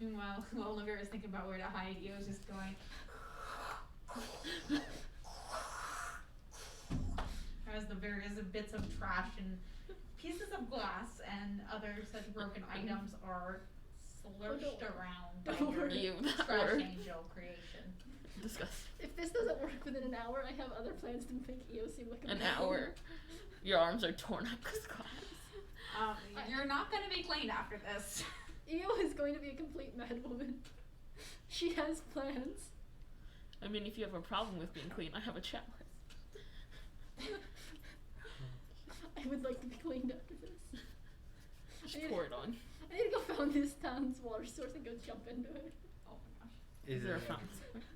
Meanwhile, while Olivia is thinking about where to hide, Io's just going. As the various bits of trash and pieces of glass and other such broken items are slurped around by Don't your worry. Ew, that trash word. angel creation. Disgusting. If this doesn't work within an hour, I have other plans to make EO seem like a An man. hour. Your arms are torn up because glass. You're not going to be cleaned after this. EO is going to be a complete mad woman. She has plans. I mean, if you have a problem with being clean, I have a checklist. I would like to be cleaned after this. Just pour it on. I need to go find this town's water source and go jump into it. Oh my gosh. Is there a fountain?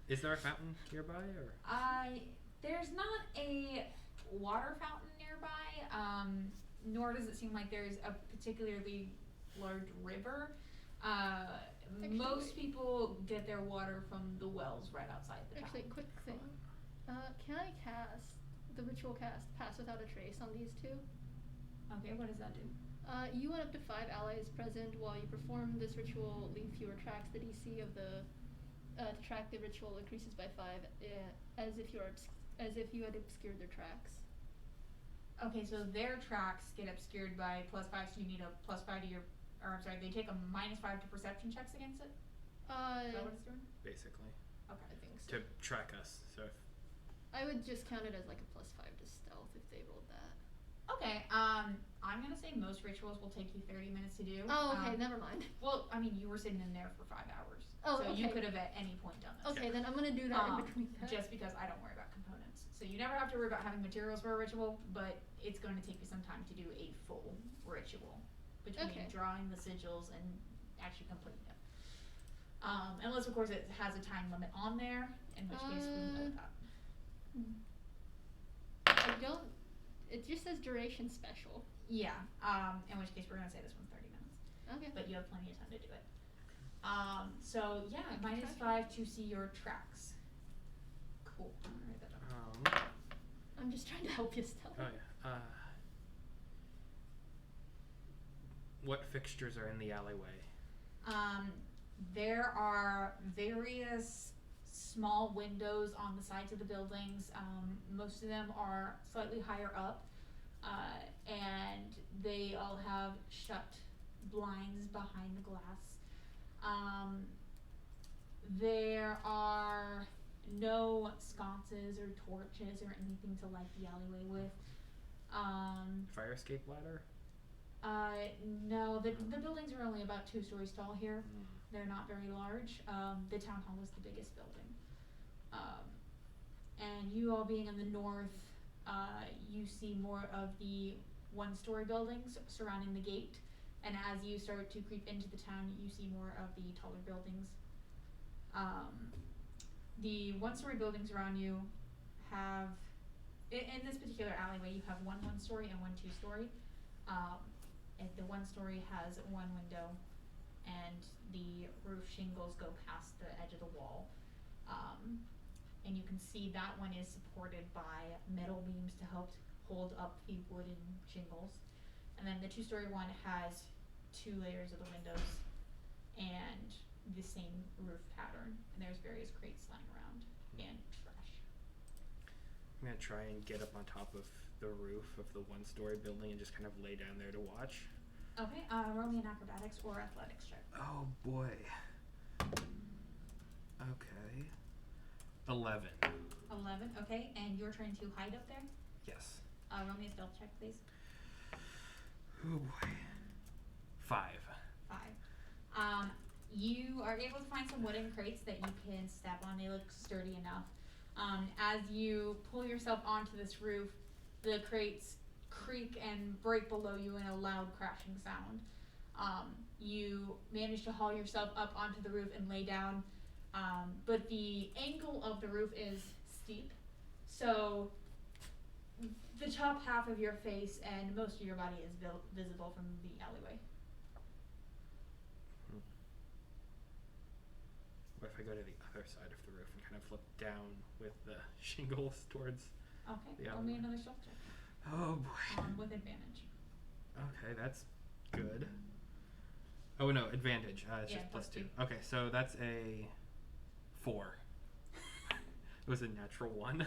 Is there a fountain nearby, or? There's not a water fountain nearby, nor does it seem like there's a particularly large river. Most people get their water from the wells right outside the town. Actually, quick thing. Can I cast the ritual cast Pass Without a Trace on these two? Okay, what does that do? You and up to 5 allies present while you perform this ritual leave fewer tracks. The DC of the to track the ritual increases by 5, as if you had obscured their tracks. Okay, so their tracks get obscured by +5, so you need a +5 to your, or I'm sorry, they take a -5 to perception checks against it? Is that what it's doing? Basically, Okay. I think so. to track us. So if I would just count it as like a +5 to stealth if they rolled that. Okay, I'm gonna say most rituals will take you 30 minutes to do. Oh, okay, never mind. Well, I mean, you were sitting in there for 5 hours. Oh, so you okay. could have at any point done this. Okay, then I'm gonna do that in Um, between that. Just because I don't worry about components. So you never have to worry about having materials for a ritual, but it's going to take you some time to do a full ritual between Okay. drawing the sigils and actually completing it. Unless of course it has a time limit on there, in which case we know that. I don't. It just says duration special. Yeah, in which case we're gonna say this one's 30 minutes. Okay. But you have plenty of time to do it. So yeah, I can -5 to see your tracks. Cool. I'm gonna write that down. I'm just trying to help you, Stella. Oh yeah. What fixtures are in the alleyway? There are various small windows on the sides of the buildings. Most of them are slightly higher up, and they all have shut blinds behind the glass. There are no sconces or torches or anything to light the alleyway with. Fire escape ladder? No, the buildings are only about 2 stories tall here. Mm. They're not very large. The town hall is the biggest building. And you all being in the north, you see more of the 1-story buildings surrounding the gate. And as you start to creep into the town, you see more of the taller buildings. The 1-story buildings around you have, in this particular alleyway, you have 1 1-story and 1 2-story. And the 1-story has 1 window, and the roof shingles go past the edge of the wall. And you can see that one is supported by metal beams to help hold up the wooden shingles. And then the 2-story one has 2 layers of the windows and the same roof pattern. And there's various crates lying around and trash. I'm gonna try and get up on top of the roof of the 1-story building and just kind of lay down there to watch. Okay, roll me an acrobatics or athletics check. Oh boy. Okay. 11. 11, okay, and you're trying to hide up there? Yes. Roll me a stealth check, please. Oh boy. 5. 5. You are able to find some wooden crates that you can step on. They look sturdy enough. As you pull yourself onto this roof, the crates creak and break below you in a loud crashing sound. You manage to haul yourself up onto the roof and lay down, but the angle of the roof is steep, so the top half of your face and most of your body is visible from the alleyway. What if I go to the other side of the roof and kind of flip down with the shingles towards Okay, the roll me alleyway? another stealth check. Oh boy. With advantage. Okay, that's good. Oh no, advantage. It's Yeah, just plus +2. 2. Okay, so that's a 4. It was a natural 1.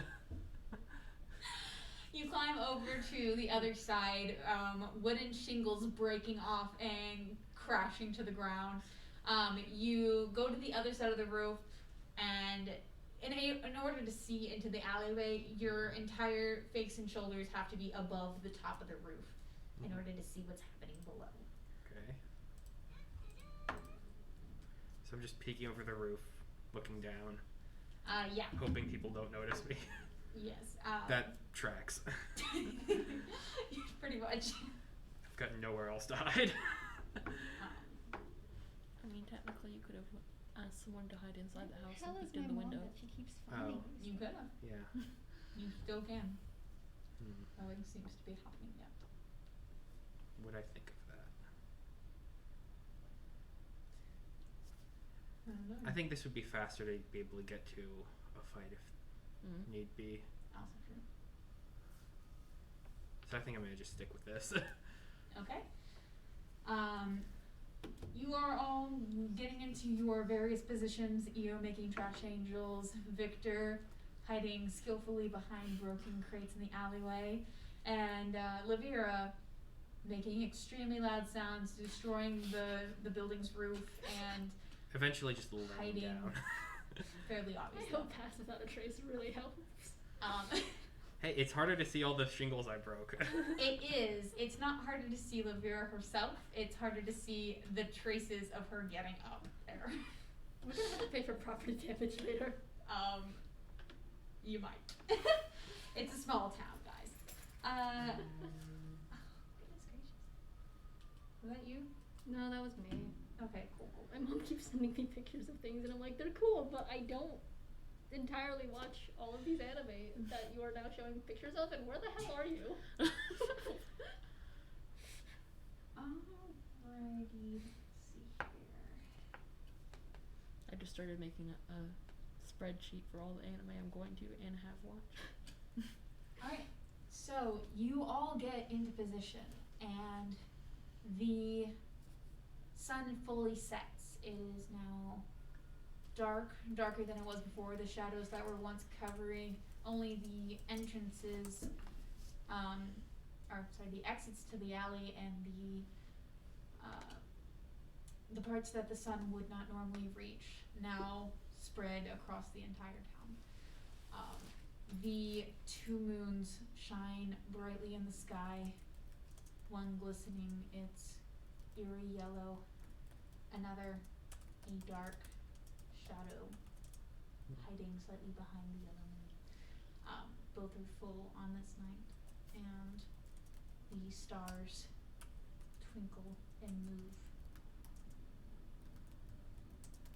You climb over to the other side, wooden shingles breaking off and crashing to the ground. You go to the other side of the roof, and in order to see into the alleyway, your entire face and shoulders have to be above the top of the roof in order to see what's happening below. Okay. So I'm just peeking over the roof, looking down, Yeah. hoping people don't notice me. Yes. That tracks. Pretty much. I've got nowhere else to hide. I mean, technically, you could have asked someone to hide inside the house Hell and is peeked my in the mom window. that she keeps finding these You could have. Yeah. You still can. Hmm. Nothing seems to be happening yet. What I think of that? I don't know. I think this would be faster to be able to get to a fight if Mm. need be. Also true. So I think I'm gonna just stick with this. Okay. You are all getting into your various positions. Io making trash angels, Victor hiding skillfully behind broken crates in the alleyway, and Lavira making extremely loud sounds, destroying the building's roof, and Eventually just laying Hiding. down. fairly I obviously. hope pass without a trace really helps. Hey, it's harder to see all the shingles I broke. It is. It's not harder to see Lavira herself. It's harder to see the traces of her getting up there. We're gonna have to pay for property damage later. You might. It's a small town, guys. Oh, goodness gracious. Was that you? No, that was me. Okay, cool. My mom keeps sending me pictures of things, and I'm like, they're cool, but I don't entirely watch all of these anime that you are now showing pictures of, and where the hell are you? Alrighty, let's see here. I just started making a spreadsheet for all the anime I'm going to and have watched. Alright, so you all get into position, and the sun fully sets. It is now darker than it was before. The shadows that were once covering only the entrances, the exits to the alley and the parts that the sun would not normally reach now spread across the entire town. The two moons shine brightly in the sky, one glistening its eerie yellow, another a dark shadow hiding slightly behind the yellow moon. Both are full on this night, and the stars twinkle and move.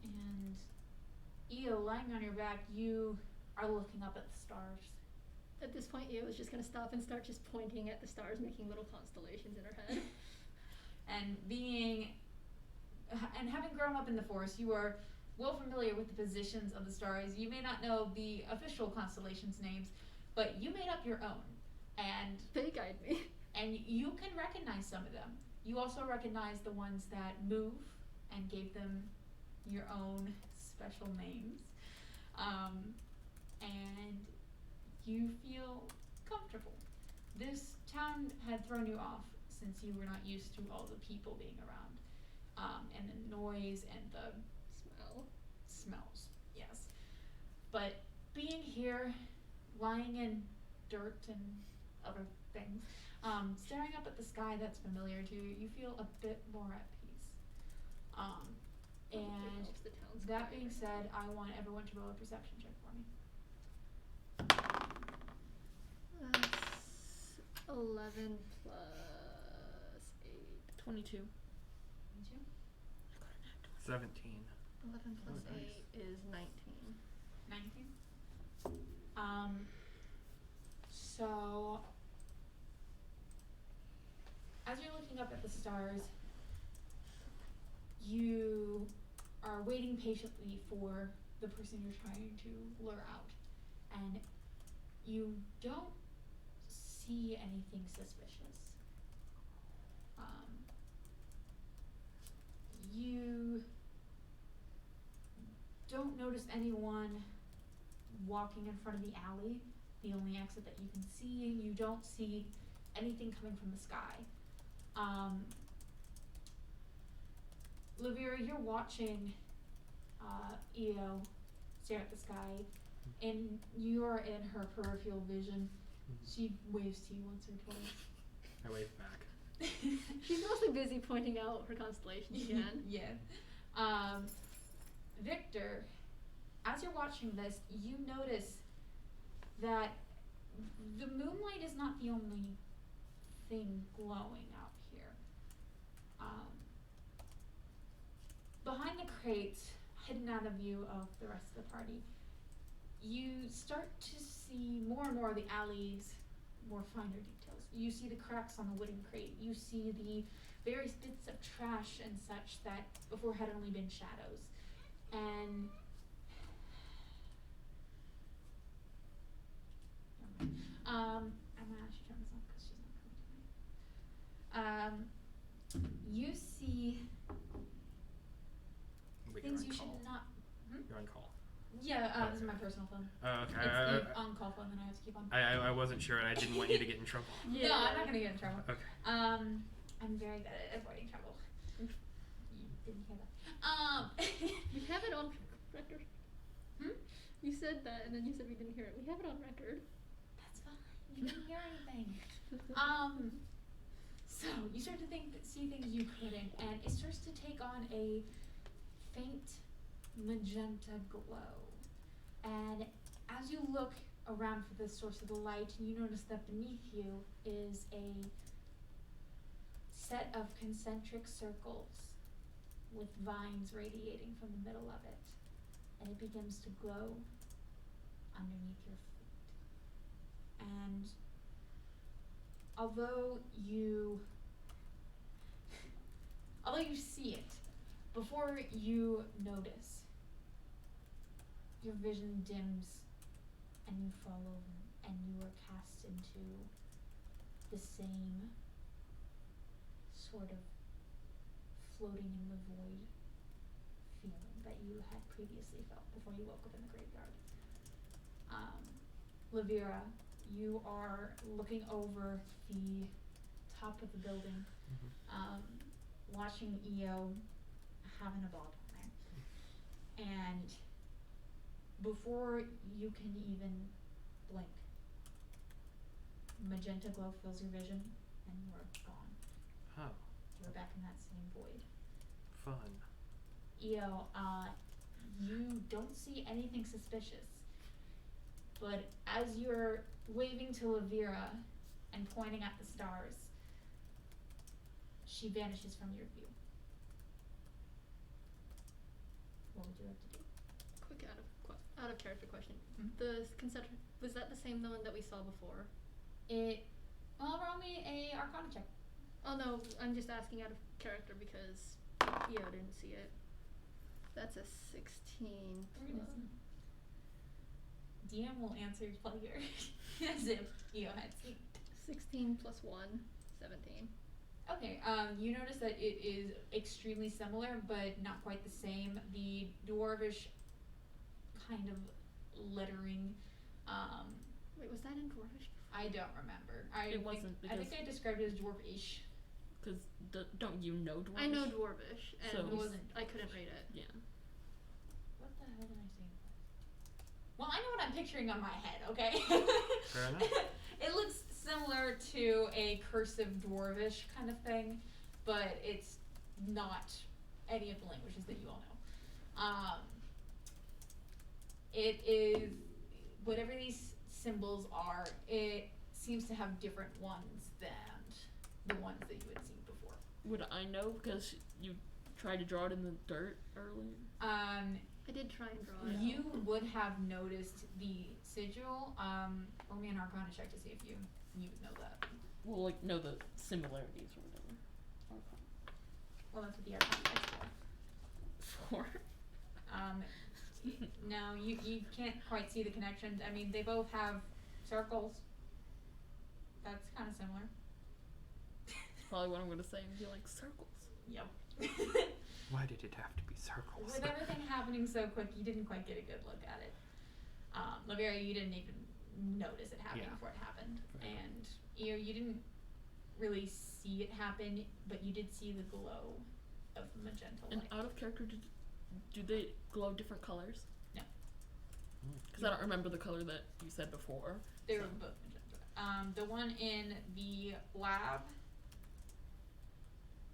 And Io, lying on your back, you are looking up at the stars. At this point, Io was just gonna stop and start just pointing at the stars, making little constellations in her head. And having grown up in the forest, you are well familiar with the positions of the stars. You may not know the official constellations' names, but you made up your own. And They guide me. And you can recognize some of them. You also recognize the ones that move and gave them your own special names. And you feel comfortable. This town had thrown you off since you were not used to all the people being around, and the noise and the smells, yes. But being here, lying in dirt and other things, staring up at the sky that's familiar to you, you feel a bit more at peace. And that being said, I want everyone to roll a perception check for me. That's 11 plus 8. 22. 17. 11 plus Oh, nice. 8 is 19. 19? So as you're looking up at the stars, you are waiting patiently for the person you're trying to lure out, and you don't see anything suspicious. You don't notice anyone walking in front of the alley, the only exit that you can see. You don't see anything coming from the sky. Lavira, you're watching Io stare at the sky, and you are in her peripheral vision. She waves to you once or twice. I wave back. She's mostly busy pointing out her constellations again. Yeah. Victor, as you're watching this, you notice that the moonlight is not the only thing glowing out here. Behind the crates, hidden out of view of the rest of the party, you start to see more and more of the alley's more finer details. You see the cracks on the wooden crate. You see the various bits of trash and such that before had only been shadows. And I'm gonna actually turn this off because she's not coming tonight. You see Wait, things you're you on should call. not. You're on call. Yeah, Oh, this is my okay. personal phone. Oh, okay. It's the on-call phone that I have to keep on. I wasn't sure, and I didn't want you to get in trouble. Yeah. No, I'm not gonna get in trouble. Okay. I'm very good at avoiding trouble. You didn't hear that. We have it on record. Hmm? You said that, and then you said we didn't hear it. We have it on record. That's fine. You didn't hear anything. So you start to see things you couldn't, and it starts to take on a faint magenta glow. And as you look around for the source of the light, you notice that beneath you is a set of concentric circles with vines radiating from the middle of it, and it begins to glow underneath your feet. And although you see it, before you notice, your vision dims and you fall over, and you are cast into the same sort of floating in the void feeling. that you had previously felt before you woke up in the graveyard. Lavira, you are looking over the top of the building, watching Io having a ball down there. And before you can even blink, magenta glow fills your vision, and you are gone. Oh, You're back in that same void. fun. Io, you don't see anything suspicious, but as you're waving to Lavira and pointing at the stars, she vanishes from your view. What would you like to do? Quick out of character question. Mhm. The concentric, was that the same one that we saw before? Roll me a Arcana check. Oh no, I'm just asking out of character because Io didn't see it. That's a 16. DM will answer your pleasure as if Io had seen. 16 plus 1, 17. Okay, you notice that it is extremely similar, but not quite the same. The dwarvish kind of lettering, Wait, was that in Dwarvish? I don't remember. It wasn't I think because- I described it as dwarvish. Because don't you know Dwarvish? I know Dwarvish, and So- It wasn't I couldn't read it. Yeah. What the hell did I say? Well, I know what I'm picturing on my head, okay? Fair enough. It looks similar to a cursive dwarvish kind of thing, but it's not any of the languages that you all know. It is, whatever these symbols are, it seems to have different ones than the ones that you had seen before. Would I know because you tried to draw it in the dirt earlier? I did try and draw it. You would have noticed the sigil. Roll me an Arcana check to see if you would know that. Well, like know the similarities or whatever. Well, that's what the Arcana check's for. 4. No, you can't quite see the connections. I mean, they both have circles. That's kind of similar. Probably what I'm gonna say and be like circles. Yep. Why did it have to be circles? With everything happening so quick, you didn't quite get a good look at it. Lavera, you didn't even notice it happening Yeah. before it happened. Right. And you didn't really see it happen, but you did see the glow of the magenta And light. out of character, do they glow different colors? No. Because I don't remember the color that you said before. They were so- both magenta. The one in the lab,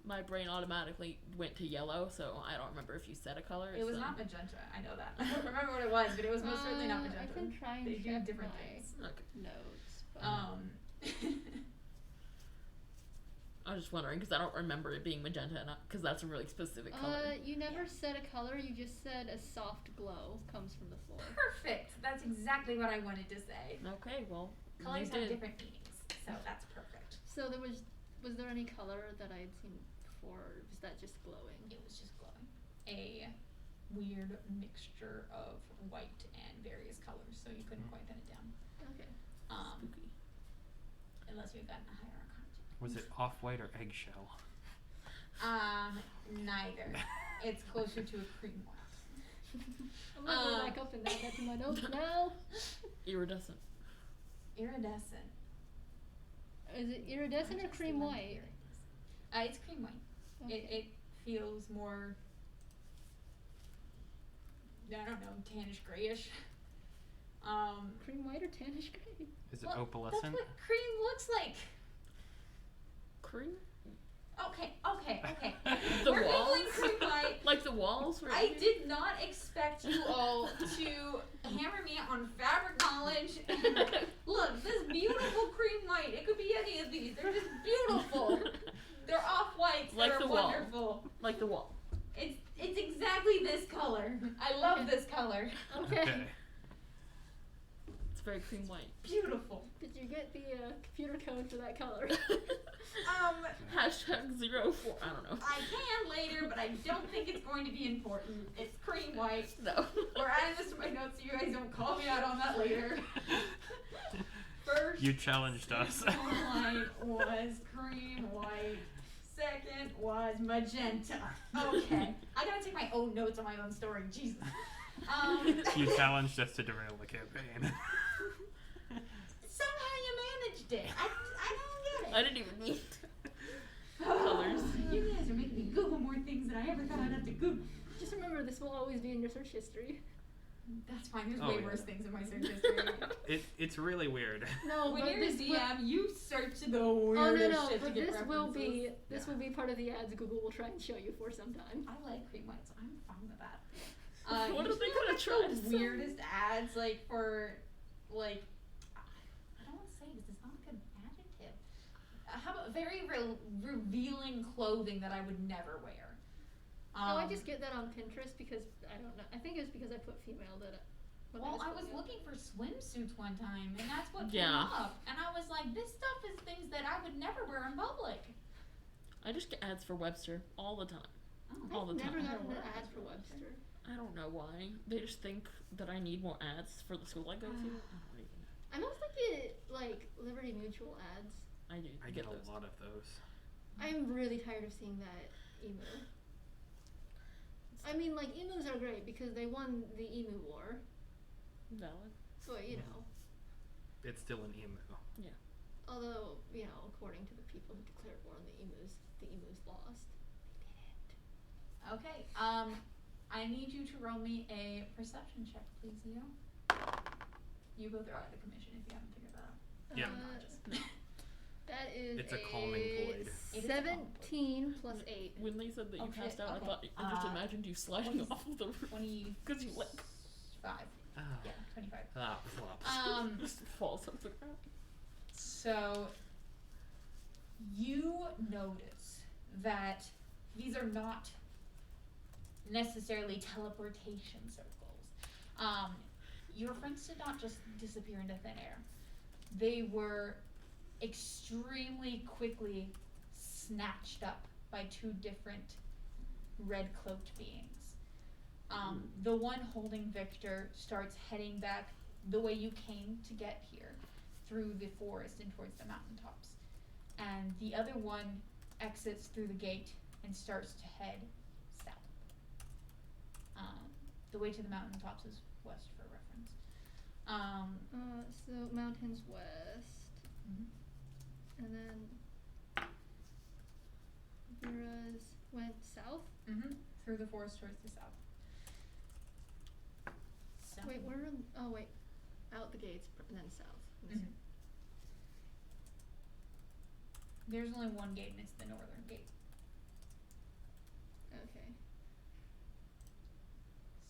My brain automatically went to yellow, so I don't remember if you said a color. it was so. not magenta. I know that. I don't remember what it was, but it was most certainly not magenta. I can try and They do check different my things. Okay. notes. But I was just wondering because I don't remember it being magenta, because that's a really specific color. you never said a color. You just said a soft glow comes from the floor. Perfect. That's exactly what I wanted to say. Okay, well, Colors you have did. different meanings, so that's perfect. So was there any color that I had seen before, or was that just glowing? It was just glowing. A weird mixture of white and various colors, so you couldn't quite pin it down. Okay. Spooky. Unless you've gotten a higher arcana check. Was it off-white or eggshell? Neither. It's closer to a cream white. I'm gonna go back up and add that to my notes now. Iridescent. Iridescent. Is it iridescent or cream white? It's cream white. Okay. It feels more, I don't know, tannish grayish. Cream white or tannish gray? Is it Well, opalescent? That's what cream looks like. Cream? Okay. The We're walls? googling cream white. Like the walls? Right I here? did not expect you all to hammer me on fabric knowledge. Look, this beautiful cream white. It could be any of these. They're just beautiful. They're off whites. Like They're the wall. wonderful. Like the wall. It's exactly this color. I love this color. Okay. It's very cream white. Beautiful. Did you get the computer code for that color? Hashtag 04. I don't know. I can later, but I don't think it's going to be important. It's cream white. No. We're adding this to my notes so you guys don't call me out on that later. First You challenged us. light was cream white. second was magenta. Okay. I gotta take my own notes on my own story. Jesus. You challenged us to derail the campaign. Somehow you managed it. I don't get it. I didn't even need colors. You guys are making me Google more things than I ever thought I'd have to Google. Just remember, this will always be in your search history. That's fine. There's Oh, way yeah. worse things in my search history. It's really weird. No, When but you're a this will- DM, you search the Oh weirdest no, shit to but get this will be references. will be part of the ads Google will try and show you for some time. I like cream whites. I'm fine with that. What you are they know, gonna like, try the to sell? weirdest ads, like for, like, I don't want to say this. It's not a good adjective. How about very revealing clothing that I would never wear? Oh, I just get that on Pinterest because I don't know. I think it's because I put female that. When Well, I was scrolling. looking for swimsuits one time, and that's what Yeah. came up. And I was like, this stuff is things that I would never wear in public. I just get ads for Webster all the time. Oh. all the I've never time. gotten an ad for Webster. I don't know why. They just think that I need more ads for the school I go to. I don't even know. I mostly get like Liberty Mutual ads. I do. I get those. a lot of those. I'm really tired of seeing that emu. I mean, like emus are great because they won the emu war, Valid. but you know, It's still an emu. although you know, according to the people who declared war on the emus lost. They didn't. Okay, I need you to roll me a perception check, please, Leo. You go through the commission if you haven't figured that out. Yeah. That is It's a calming void. It is a calming 17 plus 8. When they said that you Okay, passed out, okay. I thought I just imagined you sliding 20 off of the roof 25. because you like Yeah, 25. Flops. just falls off the ground. So you notice that these are not necessarily teleportation circles. Your friends did not just disappear into thin air. They were extremely quickly snatched up by two different red cloaked beings. The one holding Victor starts heading back the way you came to get here, through the forest and towards the mountaintops. And the other one exits through the gate and starts to head south. The way to the mountaintops is west for reference. So mountains west, and then Vera's went south. Through the forest towards the south. So, Wait, wait, out the gates and then south. Mhm. There's only one gate and it's the northern gate. Okay.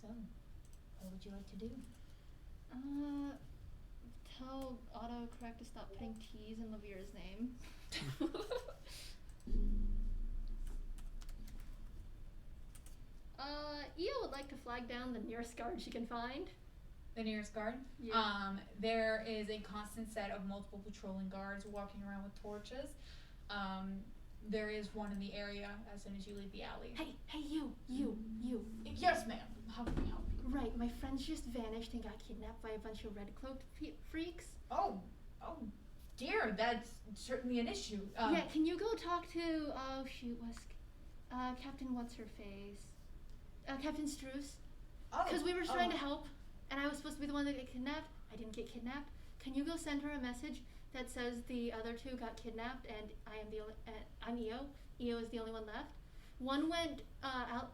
So, what would you like to do? Tell autocorrect to stop putting T's in Lavier's name. Io would like to flag down the nearest guard she can find. The nearest guard? Yeah. There is a constant set of multiple patrolling guards walking around with torches. There is one in the area as soon as you leave the alley. Hey, you. Yes, ma'am. How can I help you? Right, my friends just vanished and got kidnapped by a bunch of red cloaked freaks. Oh dear, that's certainly an issue. Yeah, can you go talk to, Captain What's-Her-Face? Captain Struce? Because we were trying to help, and I was supposed to be the one that got kidnapped. I didn't get kidnapped. Can you go send her a message that says the other two got kidnapped and I'm Io. Io is the only one left. One went out.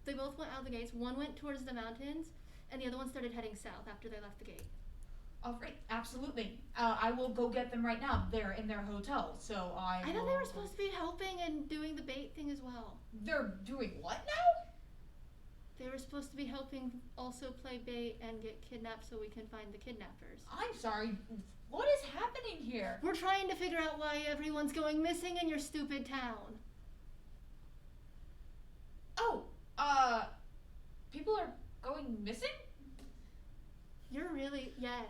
They both went out the gates. One went towards the mountains, and the other one started heading south after they left the gate. All right, absolutely. I will go get them right now. They're in their hotel, so I thought they were supposed to be helping and doing the bait thing as well. They're doing what now? They were supposed to be helping also play bait and get kidnapped so we can find the kidnappers. I'm sorry. What is happening here? We're trying to figure out why everyone's going missing in your stupid town. Oh, people are going missing? Yes.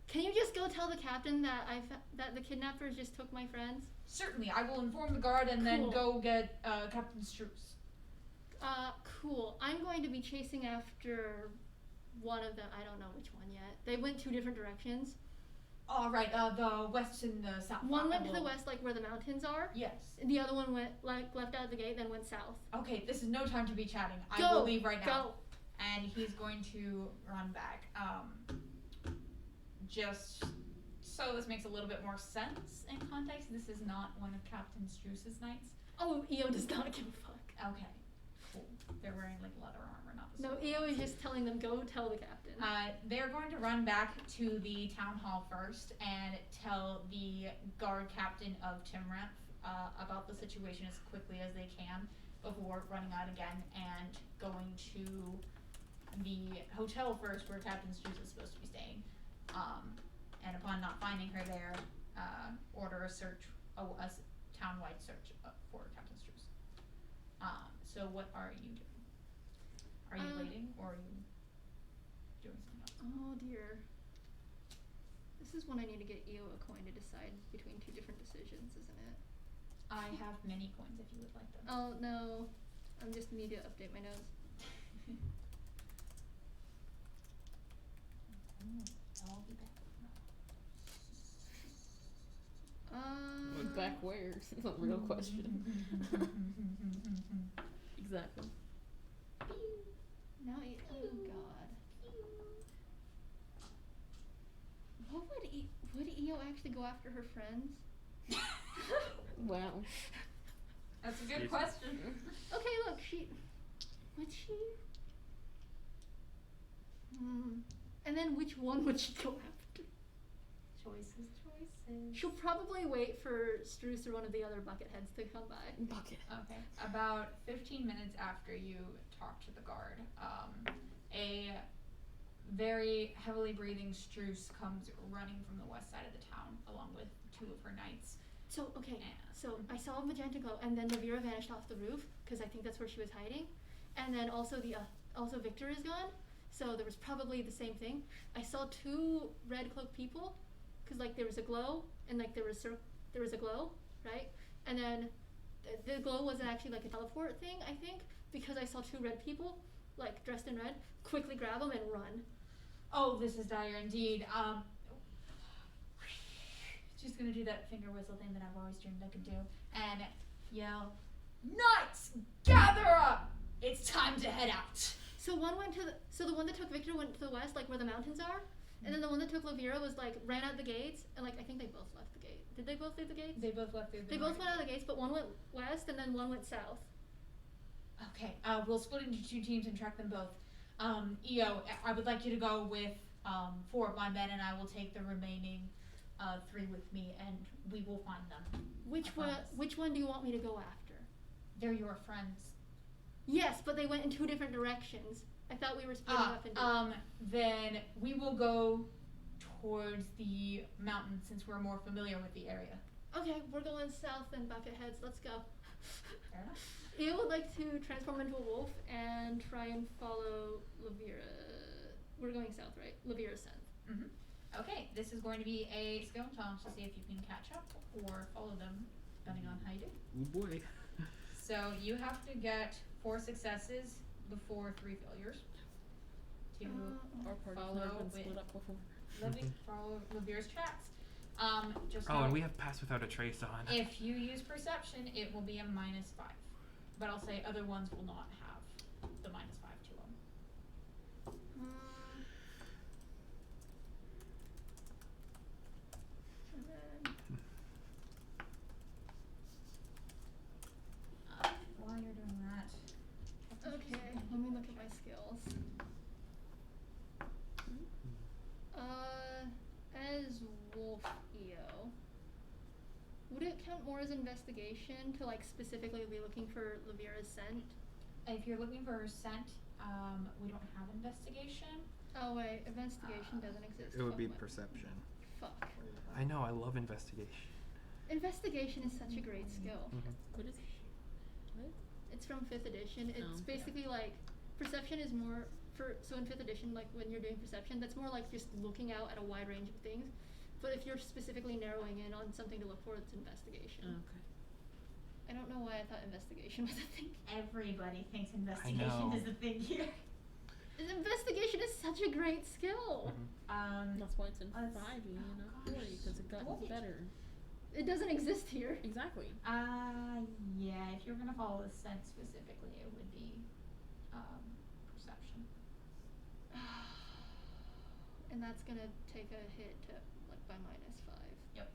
Can you just go tell the captain that that the kidnappers just took my friends? Certainly, I will inform the guard and then Cool. go get Captain Struce. Cool. I'm going to be chasing after one of them. I don't know which one yet. They went two different directions. All right. The west and the south. One went to the west, like where the mountains are. Yes. And the other one went like left out of the gate, then went south. Okay, this is no time to be chatting. I Go, will leave right now. Go. And he's going to run back. Just so this makes a little bit more sense in context, this is not one of Captain Struce's knights. Oh, EO does not give a fuck. Okay, cool. They're wearing like leather armor, not the No, sword. EO is just telling them, go tell the captain. They're going to run back to the town hall first and tell the guard captain of Timranth about the situation as quickly as they can before running out again and going to the hotel first where Captain Struce is supposed to be staying. And upon not finding her there, order a search, a town-wide search for Captain Struce. So what are you doing? Are you waiting or are you doing something else? Oh dear. This is when I need to get EO a coin to decide between two different decisions, isn't it? I have many coins if you would like them. Oh no, I just need to update my notes. I'll be back. Back where? It's a real question. Exactly. Now, oh god. What would EO actually go after her friends? Wow. That's a good question. Okay, look, would she? And then which one would she go after? Choices. She'll probably wait for Struce or one of the other bucketheads to come by. Bucket. Okay. About 15 minutes after you talk to the guard, a very heavily breathing Struce comes running from the west side of the town along with two of her knights. So, okay, so I saw Magenta go, and then Levira vanished off the roof, because I think that's where she was hiding. And then also also Victor is gone, so there was probably the same thing. I saw two red cloaked people, because like there was a glow, and like there was a glow, right? And then the glow wasn't actually like a teleport thing, I think, because I saw two red people, like dressed in red, quickly grab them and run. Oh, this is dire indeed. Just gonna do that finger whistle thing that I've always dreamed I could do, and yell, "Knights, gather up! It's time to head out." So one went to the one that took Victor went to the west, like where the mountains are, and then the one that took Levira was like ran out the gates, and like I think they both left the gate. Did they both leave the gates? They both left through the They both went out of the gates, but one went west and then one went south. Okay, we'll split into two teams and track them both. EO, I would like you to go with 4 of my men, and I will take the remaining 3 with me, and we will find them. Which one do you want me to go after? They're your friends. Yes, but they went in 2 different directions. I thought we were splitting up into. Then we will go towards the mountains since we're more familiar with the area. Okay, we're going south and bucketheads. Let's go. Fair enough. You would like to transform into a wolf and try and follow Levira. We're going south, right? Levira's south. Mm-hmm. Okay, this is going to be a skill challenge to see if you can catch up or follow them, depending on how you do. Oh boy. So you have to get 4 successes before 3 failures to Our party's follow never been with split up before. follow Levira's tracks. Just Oh, know and we have Pass Without a Trace on. if you use perception, it will be a -5. But I'll say other ones will not have the -5 to them. And then While you're doing that. okay, let me look at my skills. As Wolf EO, would it count more as investigation to like specifically be looking for Levira's scent? If you're looking for her scent, we don't have investigation. Oh wait, investigation doesn't exist. It would be Fuck my- perception. Fuck. I know, I love investigation. Investigation is such a great skill. What is it? What? It's from 5th edition. It's Oh. basically like perception is more so in 5th edition, like when you're doing perception, that's more like just looking out at a wide range of things. But if you're specifically narrowing in on something to look for, it's investigation. Okay. I don't know why I thought investigation was a thing. Everybody thinks know. investigation is the thing here. Investigation is such a great skill. That's why it's in Let's- 5e and not oh 40, because it got gosh. better. It doesn't exist here. Exactly. Yeah, if you're gonna follow the sense specifically, it would be, perception. And that's gonna take a hit to, like, by -5. Yep.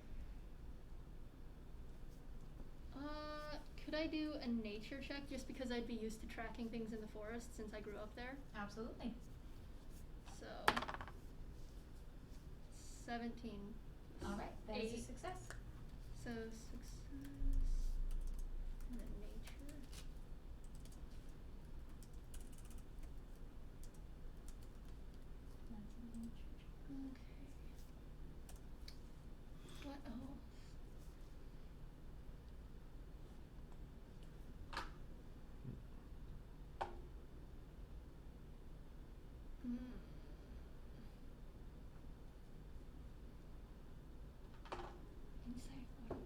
Could I do a nature check just because I'd be used to tracking things in the forest since I grew up there? Absolutely. So 17. Alright, that is a 8. success. So success and then nature. That's a nature check. Okay. What else? Insight, what am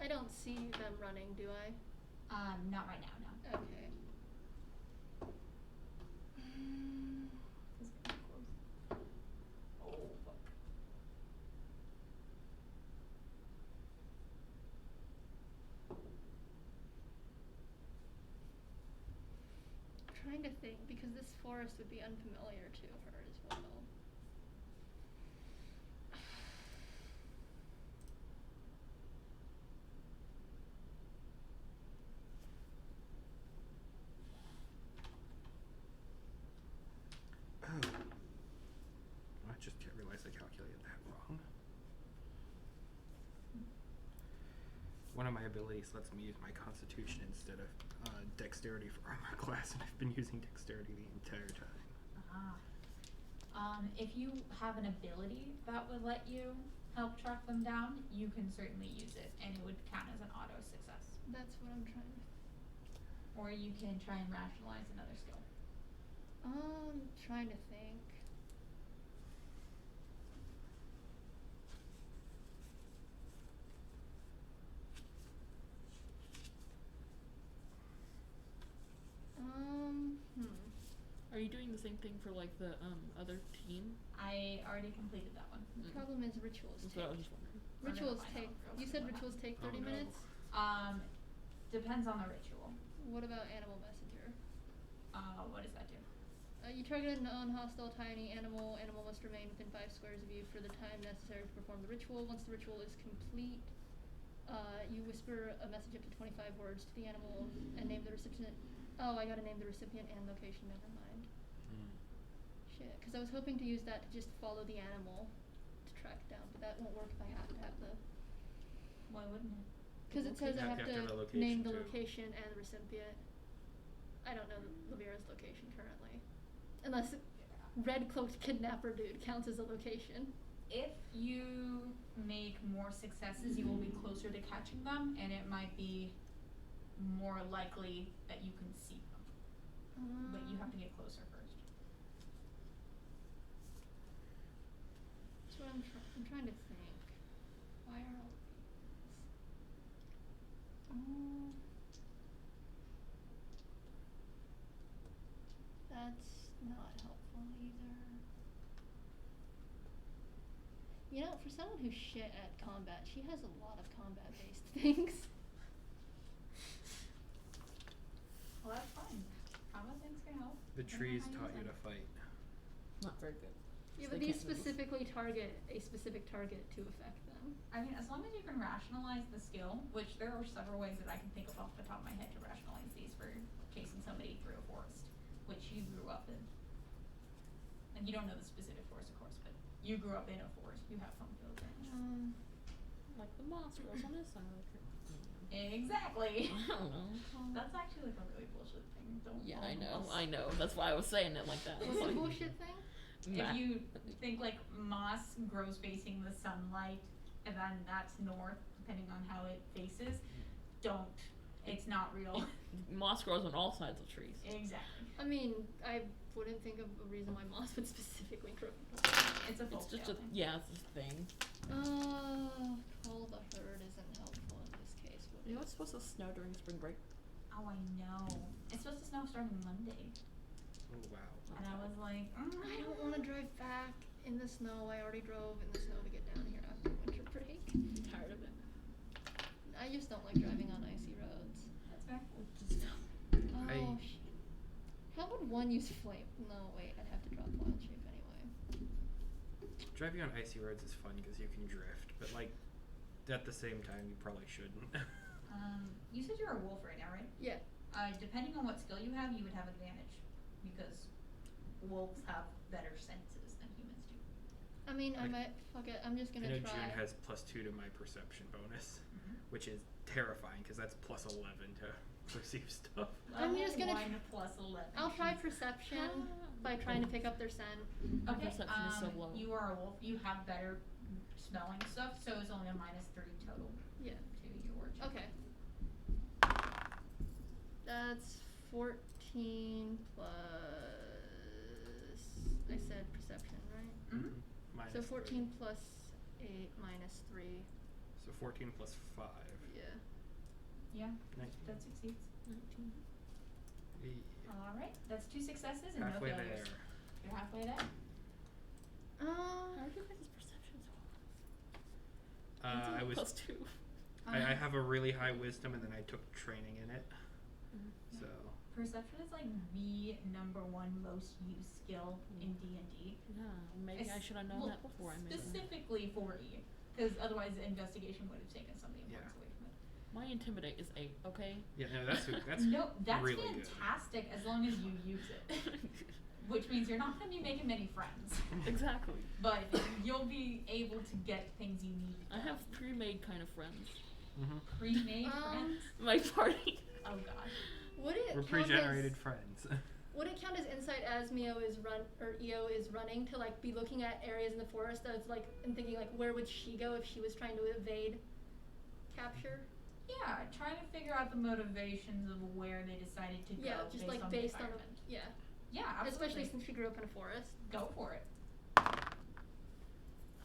I don't see them running, do I? Not right now, no. Okay. This is gonna be close. Oh, fuck. Trying to think because this forest would be unfamiliar to her as well. I just realized I calculated that wrong. One of my abilities lets me use my constitution instead of dexterity for armor class, and I've been using dexterity the entire time. If you have an ability that would let you help track them down, you can certainly use it, and it would count as an auto success. That's what I'm trying to. Or you can try and rationalize another skill. Trying to think. Are you doing the same thing for like the other team? I already completed that one. The problem is rituals That's take. what I was just wondering. We're gonna Rituals find take. out real You soon said what rituals take 30 Oh, no. minutes. Depends on the ritual. What about animal messenger? What does that do? You target a non-hostile tiny animal. Animal must remain within 5 squares of you for the time necessary to perform the ritual. Once the ritual is complete, you whisper a message up to 25 words to the animal and name the recipient. Oh, I gotta name the recipient and location. Never mind. Shit, because I was hoping to use that to just follow the animal to track it down, but that won't work if I have to have the. Why wouldn't it? Because it says I have You have to have to the location name the too. location and the recipient. I don't know Lavera's location currently, unless red cloaked kidnapper dude counts as a location. If you make more successes, you will be closer to catching them, and it might be more likely that you can see them. But you have to get closer first. That's what I'm trying to think. Why are all these? That's not helpful either. You know, for someone who's shit at combat, she has a lot of combat-based things. Well, that's fine. Combat things can help. The depending on trees how taught use you them. to fight. Not very good. Yeah, So but they these can't move. specifically target a specific target to affect them. I mean, as long as you can rationalize the skill, which there are several ways that I can think of off the top of my head to rationalize these for chasing somebody through a forest, which you grew up in. And you don't know the specific forest, of course, but you grew up in a forest. You have some field range. Like the monster was on this side of the tree. Exactly. I don't know. That's actually like a really bullshit thing. Don't Yeah, fall I for know. this. I know. That's why I was saying it like that. It's What's the like, bullshit thing? If you think like moss grows facing the sunlight and then that's north, depending on how it faces, don't. It's not real. moss grows on all sides of trees. Exactly. I mean, I wouldn't think of a reason why moss would specifically grow. It's a full It's just scale a thing. yeah, it's just a thing. Call the herd isn't helpful in this case, would it? You know it's supposed to snow during spring break? Oh, I know. It's supposed to snow starting Monday. Oh wow. And I was like, I don't want to drive back in the snow. I already drove in the snow to get down here after winter break. I'm tired of it. I just don't like driving on icy roads. That's fair. Oh, I- how would one use flame? No, wait, I'd have to drop wild shape anyway. Driving on icy roads is fun because you can drift, but like at the same time you probably shouldn't. You said you're a wolf right now, right? Yeah. Depending on what skill you have, you would have advantage because wolves have better senses than humans do. I mean, I Like- might, fuck it, I'm just I gonna know try. June has +2 to my perception bonus, Mhm. which is terrifying because that's +11 to perceive stuff. I'm just gonna Level 1 plus 11. I'll try perception by trying to pick up their scent. Okay, Perception is so low. you are a wolf. You have better smelling stuff, so it's only a -3 total Yeah. to your check. Okay. That's 14 plus. I said perception, right? Mhm. Minus So 3. 14 plus 8 minus 3. So 14 plus 5. Yeah. Yeah, 19. that succeeds. 19. Alright, that's 2 successes and Halfway no failures. there. You're halfway there. How are you guys' perceptions? I was. +2. I have a really high wisdom, and then I took training in it. Mhm. So Perception is like the #1 most used skill in D&D. Yeah, maybe I should have known that before I made it. Specifically for E, because otherwise the investigation would have taken some of the Yeah. importance away from it. My intimidate is 8, okay? yeah, no, that's No, that's really fantastic as long as you use it. Which means you're not going to be making many friends. Exactly. But you'll be able to get things you need. I have pre-made kind of friends. Mm-hmm. Pre-made friends. My party. Oh god. Would it We're count pre-generated as, friends. would it count as insight as EO is running to like be looking at areas in the forest that's like and thinking like where would she go if she was trying to evade capture? Yeah, trying to figure out the motivations of where they decided to go. Yeah, just like on based the on environment. yeah. Yeah, absolutely. Especially since she grew up in a forest. Go for it.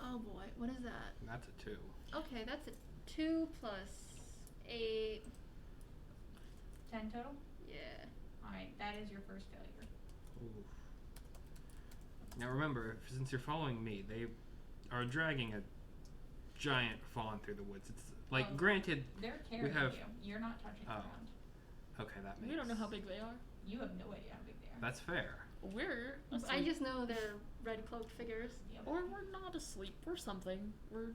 Oh boy, what is that? That's a 2. Okay, that's a 2 plus 8. 10 total? Yeah. Alright, that is your first failure. Ooh. Now remember, since you're following me, they are dragging a giant fawn through the woods. It's like, Oh. granted, They're carrying have- you. You're not touching the Oh. ground. okay, that makes. We don't know how big they are. You have no idea how big they are. That's fair. We're asleep. I just know they're red cloaked figures. Yep. Or we're not asleep. We're something. We're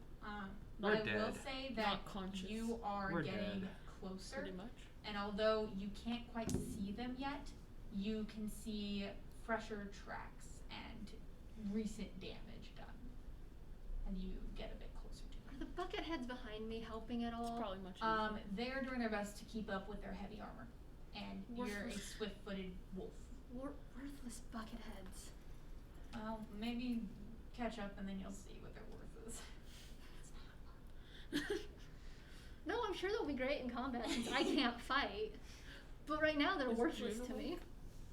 We're I will dead. say that Not conscious. you are We're getting dead. closer, pretty much. and although you can't quite see them yet, you can see fresher tracks and recent damage done. And you get a bit closer to Are them. the bucket heads behind me helping at It's all? probably much easier. They're doing their best to keep up with their heavy armor, and you're a Worthless. swift-footed wolf. Worthless bucket heads. Well, maybe catch up and then you'll see what their worth is. It's not. No, I'm sure they'll be great in combat since I can't fight. But right now they're Is worthless June to me.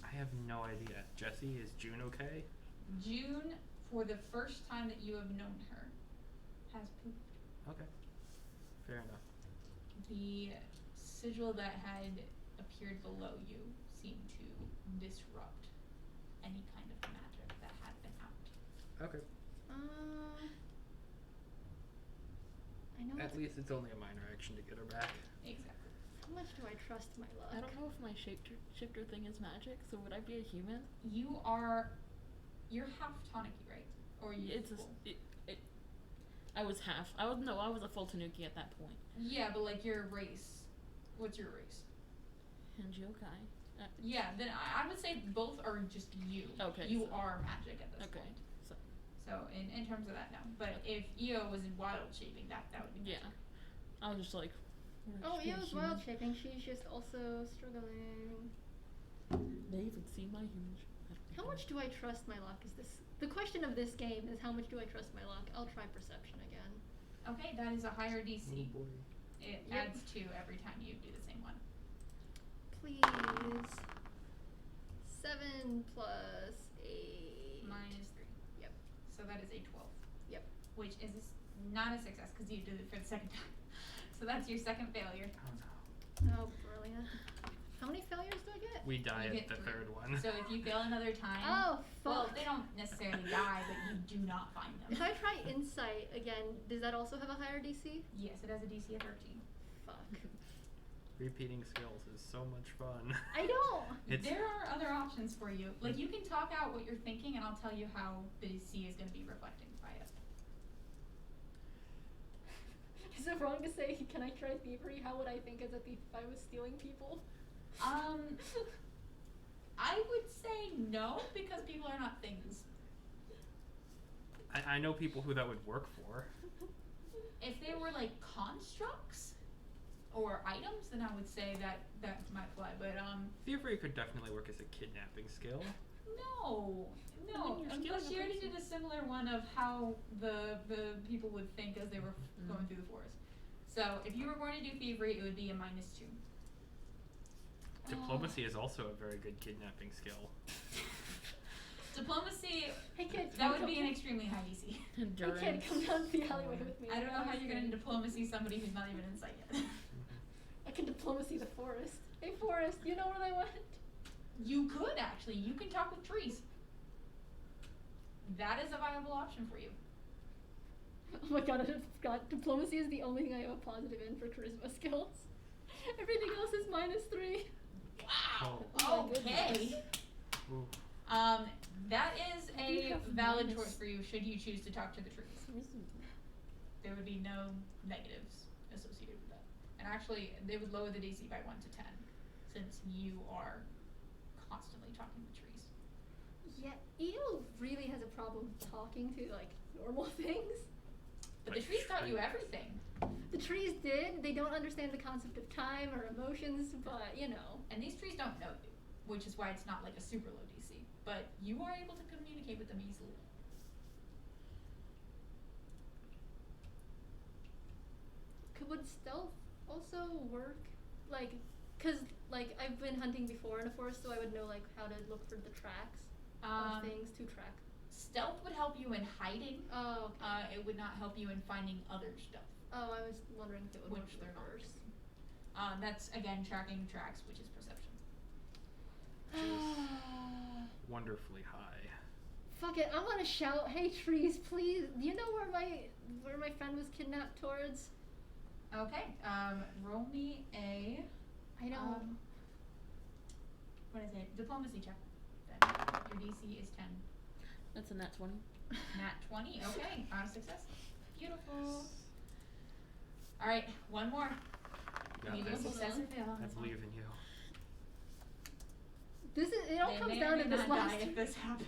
I have no idea. Jesse, is June okay? June, for the first time that you have known her, has pooped. Okay. Fair enough. The sigil that had appeared below you seemed to disrupt any kind of magic that had been out. Okay. I know At it's, least it's only a minor action to get her back. Exactly. how much do I trust my luck? I don't know if my shifter thing is magic, so would I be a human? You're half Tanuki, right? Or you It's a, full? I was half. I was a full Tanuki at that point. Yeah, but like your race. What's your race? Hinjiokai. Yeah, then I would say both are just you. Okay, You so- are magic at this Okay, point. so So in terms of that, no. But if Io was in wild shaping, that would be yeah, magic. I was just like. would I Oh, just be a Eo's human? wild shaping. She's just also struggling. They even see my human. How much do I trust my luck? Is this the question of this game? Is how much do I trust my luck? I'll try perception again. Okay, that is a higher DC. Oh boy. It Yep. adds 2 every time you do the same one. Please. 7 plus 8. -3. Yep. So that is a 12. Yep. Which is not a success because you did it for the second time. So that's your second failure. Oh no. Oh, brilliant. How many failures do I get? We die You at get the 3. third one. So if you fail another time, Oh, well, fuck. they don't necessarily die, but you do not find them. If I try insight again, does that also have a higher DC? Yes, it has a DC of 13. Fuck. Repeating skills is so much fun. I don't. It's There are other options for you. Like, you can talk out what you're thinking, and I'll tell you how the DC is going to be reflecting by it. Is it wrong to say, can I try thievery? How would I think as a thief if I was stealing people? I would say no, because people are not things. I know people who that would work for. If they were, like, constructs or items, then I would say that might fly. But, Thievery could definitely work as a kidnapping skill. no. I mean, you're stealing Plus, a she already person. did a similar one of how the people would think as they were going through the forest. So, if you were going to do thievery, it would be a -2. Diplomacy is also a very good kidnapping skill. Diplomacy, Hey kid, that would be an extremely high DC. Hey Endurance. kid, come down the alleyway with me. I don't know how you're going to diplomacy somebody who's not even in sight yet. I can diplomacy the forest. Hey forest, you know where I went? You could, actually. You can talk with trees. That is a viable option for you. Oh my god, I forgot. Diplomacy is the only thing I have a positive in for charisma skills. Everything else is -3. Wow. Oh my Okay. goodness. Ooh. That is How do you a have valid minus- choice for you should you choose to talk to the trees. There would be no negatives associated with that. And actually, they would lower the DC by 1 to 10, since you are constantly talking to trees. Yeah, Eel really has a problem talking to like normal things. But the Like trees taught you trees. everything. The trees did. They don't understand the concept of time or emotions, but you know. And these trees don't know you, which is why it's not like a super low DC. But you are able to communicate with them easily. Would stealth also work? Like, cause like I've been hunting before in a forest, so I would know like how to look for the tracks of things to track. Stealth would help you in hiding. Oh, okay. It would not help you in finding other stuff. Oh, I was wondering if it would Which work they're not reverse. That's again tracking tracks, which is perception. Wonderfully high. Fuck it, I'm gonna shout, "Hey trees, please! Do you know where my friend was kidnapped towards?" Okay. Roll me a I know. what is it? Diplomacy check. Then your DC is 10. That's a nat 20. Nat 20. Okay. Success. Beautiful. All right. One more. Yeah, You need I, a success or fail on I this one. believe in you. It all They comes may down or to may this not last. die if this happens.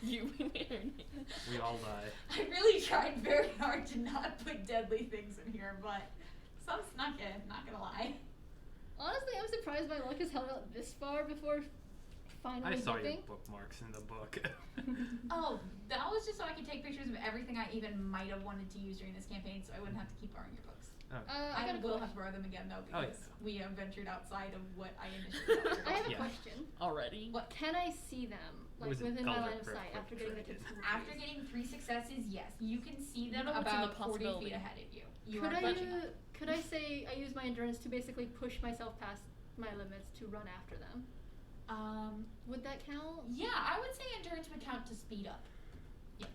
You We all die. I really tried very hard to not put deadly things in here, but some snuck in, not gonna lie. Honestly, I'm surprised my luck has held out this far before finally I saw dipping. your bookmarks in the book. Oh, that was just so I could take pictures of everything I even might have wanted to use during this campaign, so I wouldn't have to keep borrowing your books. I I got a will question. have to borrow them again though, Oh, because yeah. we have ventured outside of what I initially thought. I have a Yeah. question. already. What? Can I see them It like was within my intelligent line of for a sight quick after getting the dragon. tips from the After trees? getting 3 successes, yes, you can see them You know what's in the about 40 possibility. feet ahead of you. You Could are catching up. could I say I use my endurance to basically push myself past my limits to run after them? Would that count? Yeah, I would say endurance would count to speed up. Yes.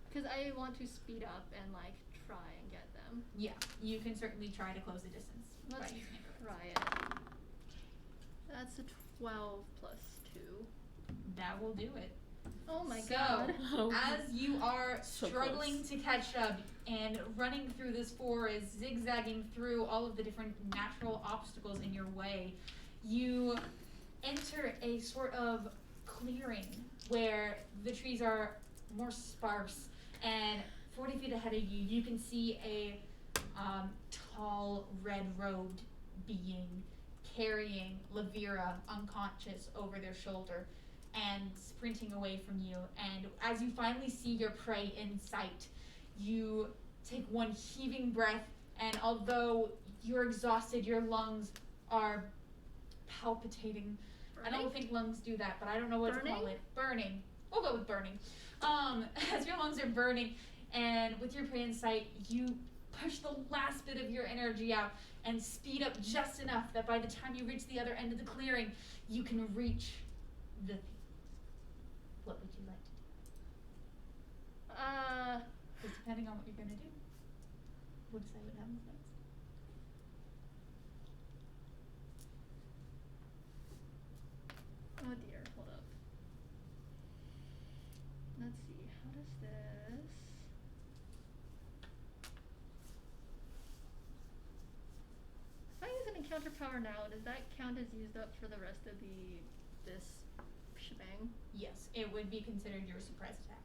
Because I want to speed up and like try and get them. Yeah, you can certainly try to close the distance. Let's by using endurance. try it. That's a 12 plus 2. That will do it. Oh my So, god. Oh. As you are So struggling close. to catch up and running through this forest, zigzagging through all of the different natural obstacles in your way, you enter a sort of clearing where the trees are more sparse, and 40 feet ahead of you, you can see a tall, red-robed being carrying Lavira unconscious over their shoulder and sprinting away from you. And as you finally see your prey in sight, you take one heaving breath, and although you're exhausted, your lungs are palpitating. I don't think lungs do that, but I don't know what to call Burning? it. Burning. We'll go with burning. As your lungs are burning, and with your prey in sight, you push the last bit of your energy out and speed up just enough that by the time you reach the other end of the clearing, you can reach the thief. What would you like to do? Just depending on what you're gonna do. We'll decide what happens next. Oh dear, hold up. Let's see, how does this... If I use an encounter power now, does that count as used up for the rest of this shebang? Yes, it would be considered your surprise attack.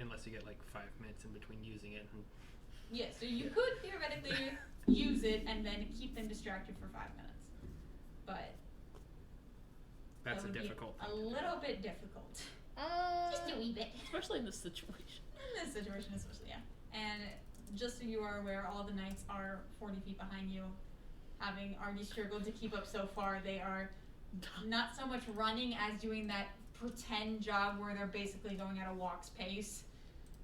Unless you get like 5 minutes in between using it. And Yes, so you could theoretically use it and then keep them distracted for 5 minutes. But that's that a would be difficult a thing. little bit difficult. Just a wee bit. Especially in this situation. In this situation especially, yeah. And just so you are aware, all the knights are 40 feet behind you. Having already struggled to keep up so far, they are not so much running as doing that pretend jog where they're basically going at a walk's pace,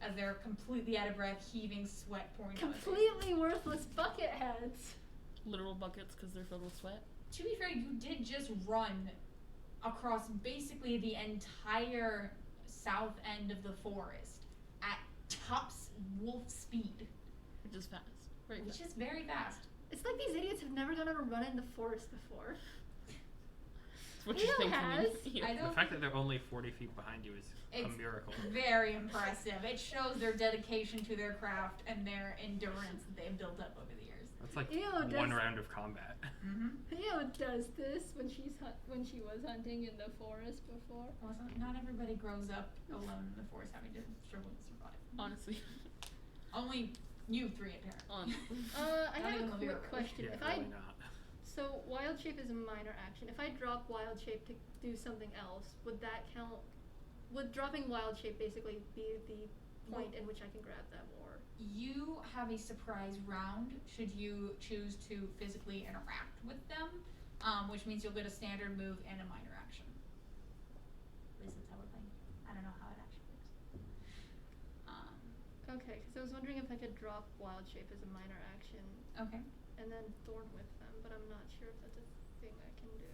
as they're completely out of breath, heaving sweat pouring down their face. Completely worthless bucket heads. Literal buckets because they're filled with sweat. To be fair, you did just run across basically the entire south end of the forest at top wolf speed, Which is fast. Very which fast. is very fast. It's like these idiots have never gone on a run in the forest before. What Leo you think has. I The don't fact that they're only 40 feet behind you is a It's miracle. very impressive. It shows their dedication to their craft and their endurance that they've built up over the years. That's like Ew, one does- round of combat. Mm-hmm. Leo does this when she was hunting in the forest before. Also, not everybody grows up alone in the forest having to struggle to survive. Honestly. Only you three, apparently. Honestly. I Not have even a Olivia, quick really. question. Yeah, If really not. So wild shape is a minor action. If I drop wild shape to do something else, would that count? Would dropping wild shape basically be the point in which I can grab them, or? You have a surprise round should you choose to physically interact with them, which means you'll get a standard move and a minor action. At least that's how we're playing. I don't know how it actually works. Okay, because I was wondering if I could drop wild shape as a minor action Okay. and then thorn whip them, but I'm not sure if that's a thing I can do.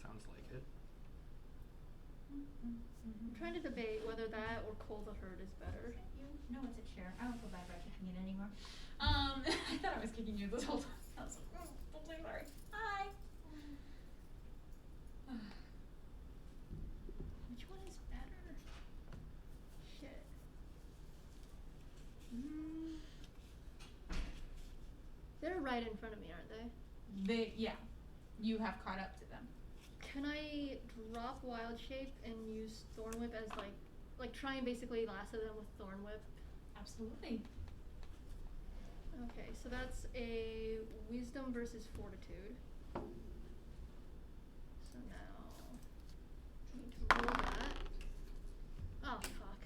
Sounds like it. I'm trying to debate whether that or Cold the Herd is better. No, it's a chair. I don't feel bad about kicking it anymore. I thought I was kicking you this whole time. I was like, I'm so sorry. Hi. Which one is better? Shit. They're right in front of me, aren't they? Yeah, you have caught up to them. Can I drop Wild Shape and use Thorn Whip as like try and basically lasso them with Thorn Whip? Absolutely. Okay, so that's a Wisdom versus Fortitude. So now I need to roll that. Oh fuck.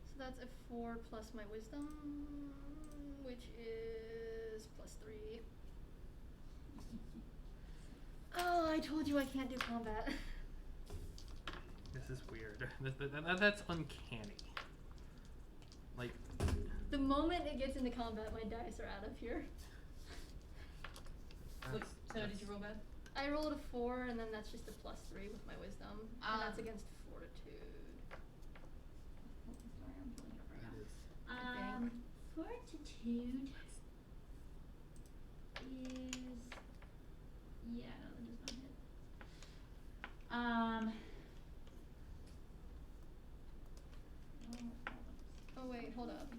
So that's a 4 plus my Wisdom, which is +3. Oh, I told you I can't do combat. This is weird. That's uncanny. Like, The moment it gets into combat, my dice are out of here. Wait, so that's did you roll bad? I rolled a 4, and then that's just a +3 with my Wisdom, and that's against Fortitude. Sorry, I'm pulling it up right that is I think. Fortitude is, yeah, no, that does not hit. Oh wait, hold up.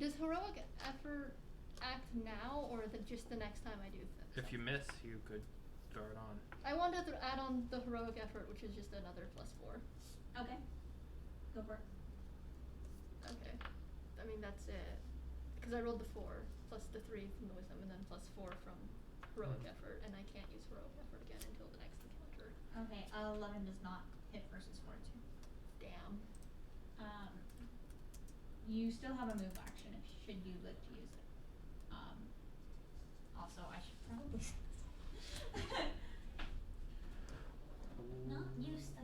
Does heroic effort act now, or just the next time I do things? If you miss, you could throw it on. I want to add on the heroic effort, which is just another +4. Okay. Go for it. Okay. I mean, that's it. Because I rolled the 4, plus the 3 from the Wisdom, and then +4 from heroic effort, and I can't use heroic effort again until the next encounter. Okay, 11 does not hit versus Fortitude. Damn. You still have a move action if should you live to use it. Also, I should probably say this.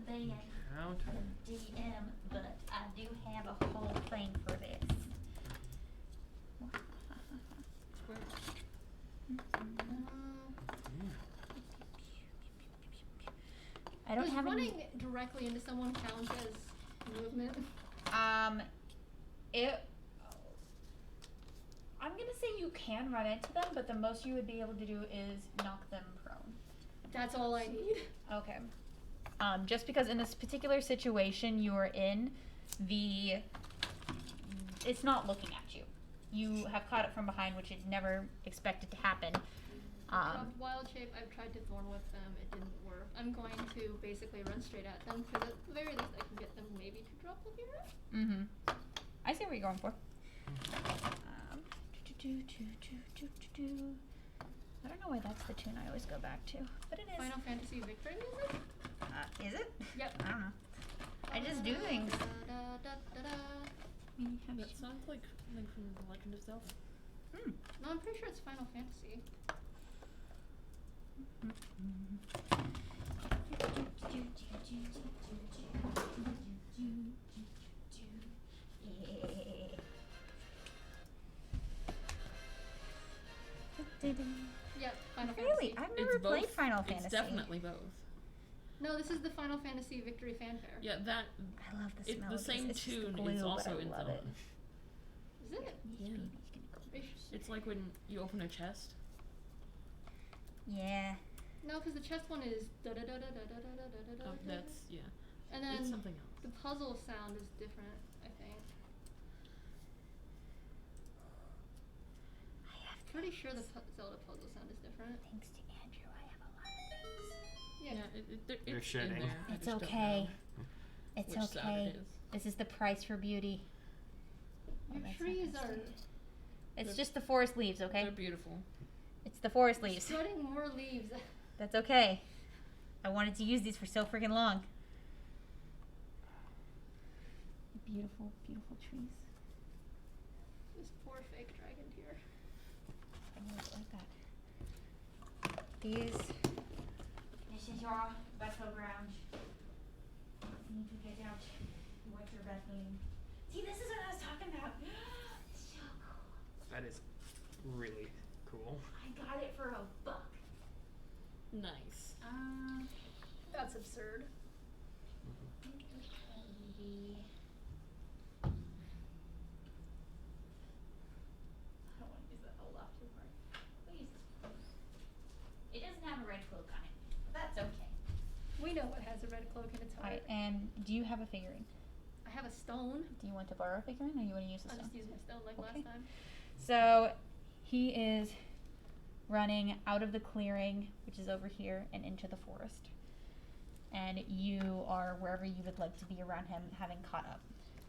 they Encounter. DM, but I do have a whole thing for this. I don't Does have running any. directly into someone count as movement? I'm gonna say you can run into them, but the most you would be able to do is knock them prone. That's all I need. Okay. Just because in this particular situation you are in, it's not looking at you. You have caught it from behind, which it never expected to happen. Wild shape, I've tried to thorn whip them, it didn't work. I'm going to basically run straight at them, because at the very least I can get them maybe to drop the mirror. Mm-hmm. I see what you're going for. I don't know why that's the tune I always go back to, but it is. Final Fantasy Victory music? Is it? Yep. I don't know. I just do things. That sounds like something from The Legend of Zelda. No, I'm pretty sure it's Final Fantasy. Yep, Final Really? Fantasy. I've never played both. Final Fantasy. It's definitely both. No, this is the Final Fantasy Victory fanfare. Yeah, that. I love the smell The of same this. It's just the tune glue, is but also I in love Zelda. it. Is it? Yeah. It's like when you open a chest. Yeah. No, because the chest one is da da da da da da da da da da. Oh, that's yeah. And then It's something else. the puzzle sound is different, I think. Pretty sure the Zelda puzzle sound is different. Thanks to Andrew, I have a lot of things. Yeah. You're It's shitting. in there. I It's just don't okay. know It's which sound okay. it is. This is the price for beauty. Your that's not trees gonna are stay. It's They're- just the forest leaves, okay? They're beautiful. It's the forest leaves. spreading more leaves. That's okay. I wanted to use these for so freaking long. Beautiful, beautiful trees. This poor fake dragon deer. I know it like that. This is your battleground. You need to get out. What you're battling. See, this is what I was talking about. So cool. That is really cool. I got it for $1. Nice. That's absurd. I don't want to use that whole laugh too hard. Please. It doesn't have a red cloak on it, but that's okay. We know what has a red cloak in its heart. Alright, and do you have a figurine? I have a stone. Do you want to borrow a figurine or you want to use the I'll stone? just use my stone like Okay. last time. So he is running out of the clearing, which is over here, and into the forest. And you are wherever you would like to be around him, having caught up.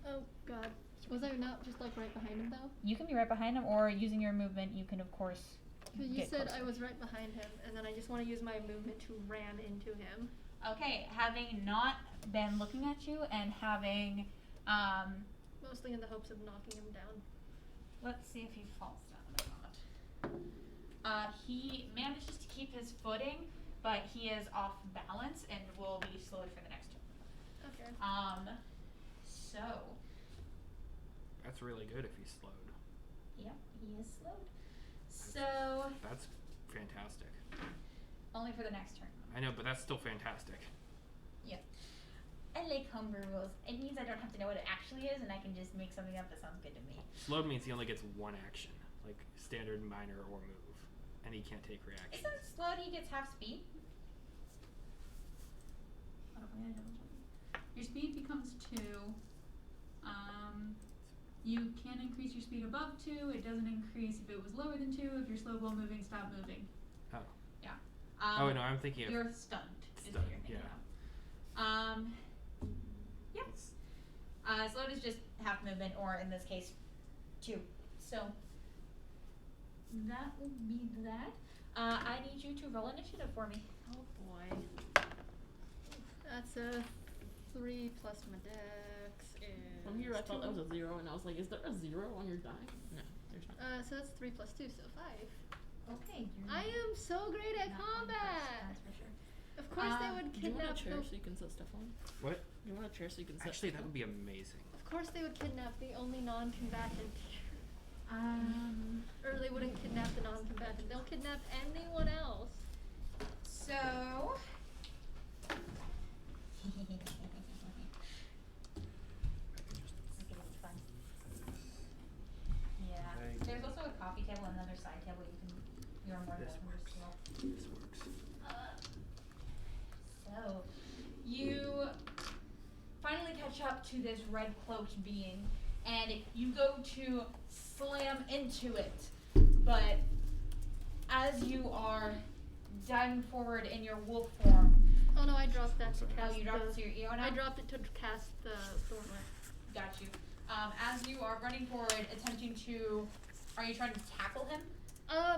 Oh god. Was I not just like right behind him though? You can be right behind him, or using your movement, you can of course Because you get said closer. I was right behind him, and then I just want to use my movement to ram into him. Okay, having not been looking at you and having, Mostly in the hopes of knocking him down. let's see if he falls down or not. He manages to keep his footing, but he is off balance and will be slowed for the next turn. Okay. So, That's really good if he's slowed. yep, he is slowed. So, That's fantastic. only for the next turn. I know, but that's still fantastic. Yep. I like homebrew rules. It means I don't have to know what it actually is, and I can just make something up that sounds good to me. Slowed means he only gets one action, like standard, minor, or move, and he can't take reactions. Isn't slowed he gets half speed? Your speed becomes 2. You can increase your speed above 2. It doesn't increase if it was lower than 2. If you're slow while moving, stop moving. Oh. Yeah. Oh no, I'm thinking of. You're stunned. Is what Stunned, you're thinking yeah. of. Yep. Slowed is just half movement, or in this case, 2. So that will be that. I need you to roll initiative for me. Oh boy. That's a 3 plus my dex is. From here I thought that 2. was a 0, and I was like, is there a 0 on your die? No, there's not. So that's 3 plus 2, so 5. Okay. I am so great at combat! That's for sure. Of course they would Do you want a kidnap chair the. so you can set stuff on? What? You want a chair so you can set Actually, stuff that on? would be amazing. Of course they would kidnap the only non-combatant. Or they wouldn't kidnap the non-combatant. They'll kidnap anyone else. So. Look at each one. Yeah. Right. There's also a coffee table and another side table you're more than This welcome to works. steal. This works. So, you finally catch up to this red cloaked being, and you go to slam into it, but as you are diving forward in your wolf form, Oh no, I dropped that to Sorry. cast you dropped the. it to your EO now? I dropped it to cast the Thornlet. Got you. As you are running forward, attempting to, are you trying to tackle him?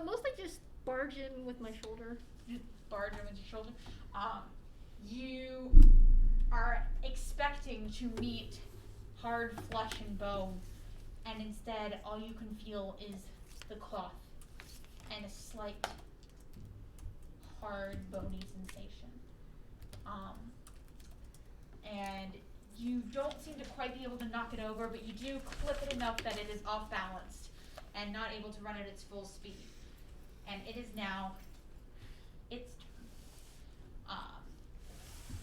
Mostly just barge in with my shoulder. Just barge him with your shoulder. You are expecting to meet hard flesh and bone, and instead all you can feel is the cloth and a slight hard bony sensation. And you don't seem to quite be able to knock it over, but you do clip it enough that it is off balanced and not able to run at its full speed. And it is now its turn.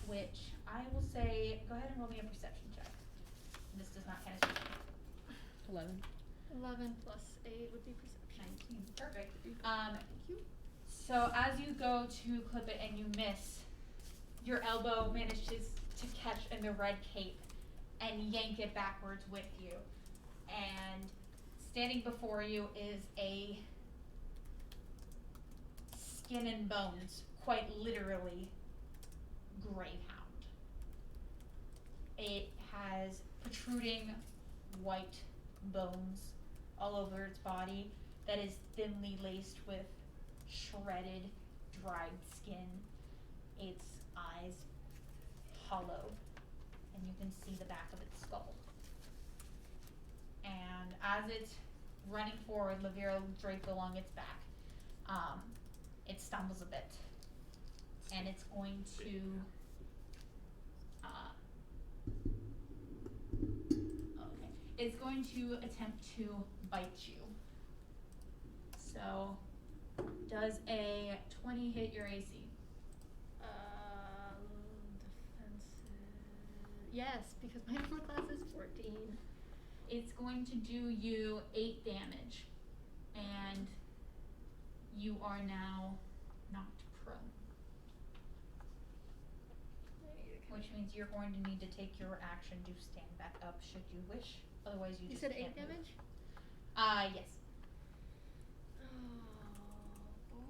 Which I will say, go ahead and roll me a perception check. This does not count as perception. 11. 11 plus 8 would be perception. 19. Perfect. Thank you. So as you go to clip it and you miss, your elbow manages to catch in the red cape and yank it backwards with you. And standing before you is a skin and bones, quite literally, greyhound. It has protruding white bones all over its body that is thinly laced with shredded, dried skin. Its eyes hollow, and you can see the back of its skull. And as it's running forward, Lavira draped along its back, it stumbles a bit, and it's going to okay. It's going to attempt to bite you. So, does a 20 hit your AC? Defensive. Yes, because my armor class is 14. It's going to do you 8 damage, and you are now knocked prone, which means you're going to need to take your action to stand back up should you wish. Otherwise, you just said can't 8 move. damage? Yes. Oh boy.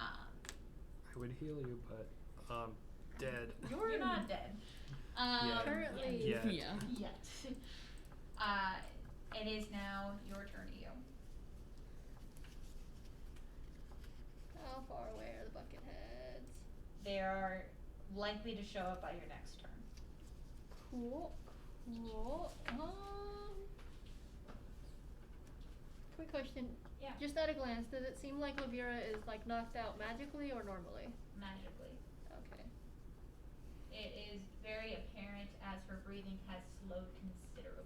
I would heal you, but dead. You're not dead. Yeah. Currently. Yeah. Yeah. Yet. It is now your turn, Eo. How far away are the bucket heads? They are likely to show up by your next turn. Cool. Cool. Quick question. Yeah. Just at a glance, does it seem like Lavira is like knocked out magically or normally? Magically. Okay. It is very apparent as her breathing has slowed considerably.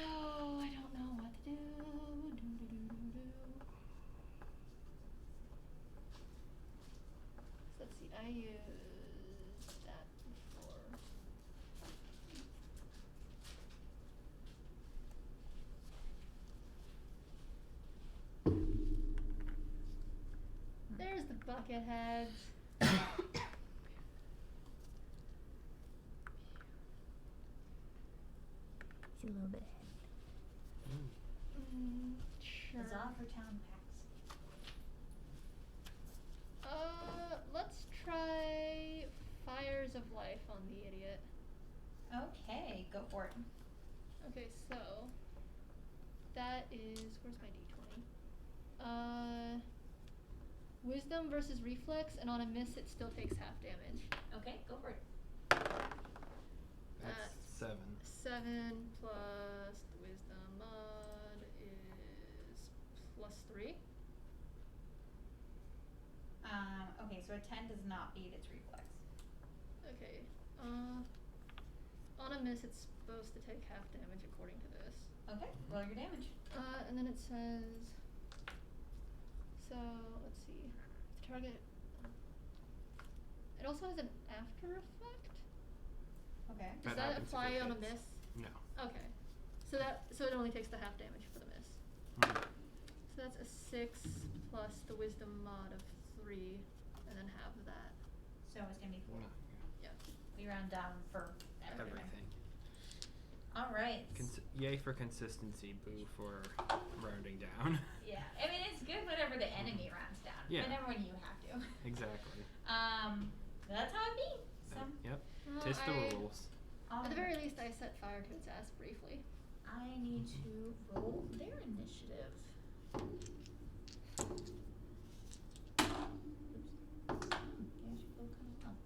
Oh, I don't know what to do. So let's see, I used that before. There's the bucket heads. He's a little bit Sure. Huzzah for town packs. Let's try Fires of Life on the idiot. Okay, go for it. Okay, so that is, where's my d20? Wisdom versus reflex, and on a miss it still takes half damage. Okay, go for it. That's 7. 7 plus the wisdom mod is +3. Okay, so a 10 does not beat its reflex. Okay. On a miss, it's supposed to take half damage according to this. Okay, roll your damage. And then it says. So let's see. The target. It also has an after effect. Okay. Does That that happens if apply it on a hits. miss? No. Okay. So it only takes the half damage for the miss. Mhm. So that's a 6 plus the wisdom mod of 3, and then half of that. So it's gonna be 4. No, Yeah. We round down for everything. everything. Alright. Yay for consistency, boo for rounding down. Yeah, I mean, it's good whenever the enemy rounds down. Yeah. But never when you have to. Exactly. That's how it be. Yep. Well, Tis the rules. At the very least, I set fire to its ass briefly. I need to roll their initiative. Oops. Yeah, I should roll kind of well.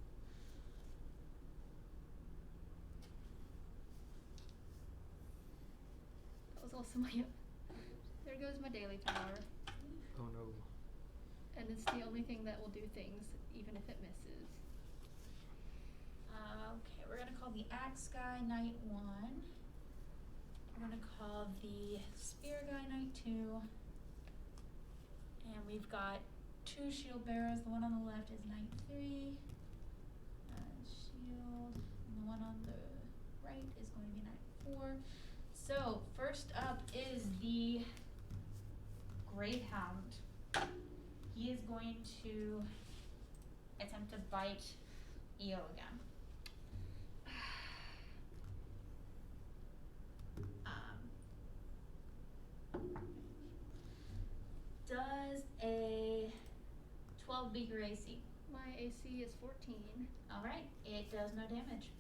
That was also my. There goes my daily power. Oh no. And it's the only thing that will do things, even if it misses. Okay, we're gonna call the axe guy Knight 1. We're gonna call the spear guy Knight 2. And we've got 2 shield bearers. The one on the left is Knight 3. Shield. And the one on the right is going to be Knight 4. So, first up is the Gravehound. He is going to attempt to bite Eo again. Does a 12 beat your AC? My AC is 14. Alright, it does no damage.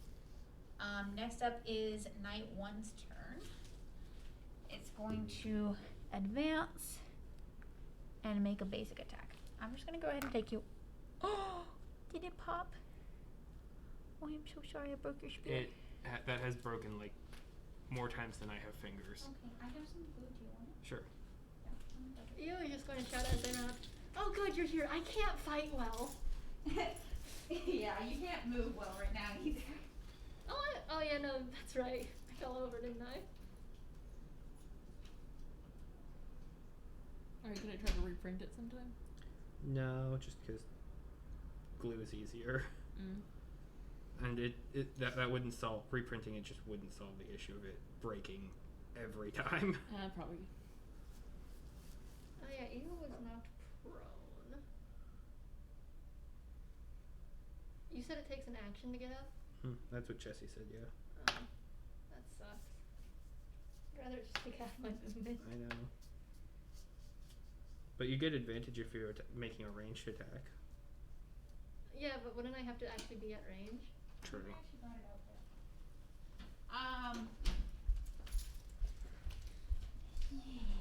Next up is Knight 1's turn. It's going to advance and make a basic attack. I'm just gonna go ahead and take you. Oh, did it pop? Oh, I'm so sorry, I broke your spear. That has broken like more times than I have fingers. Okay, I have some food. Do you want it? Sure. You are just going to shout as they run up. Oh, good, you're here. I can't fight well. Yeah, you can't move well right now either. Oh yeah, no, that's right. I fell over, didn't I? Are you gonna try to reprint it sometime? No, just because glue is easier. And that wouldn't solve reprinting. It just wouldn't solve the issue of it breaking every time. Probably. Oh yeah, Eo was knocked prone. You said it takes an action to get up? That's what Jesse said. Yeah. Oh, that sucks. I'd rather just take half my movement. I know. But you get advantage if you're making a ranged attack. Yeah, but wouldn't I have to actually be at range? True. I actually got it out there. Yeah.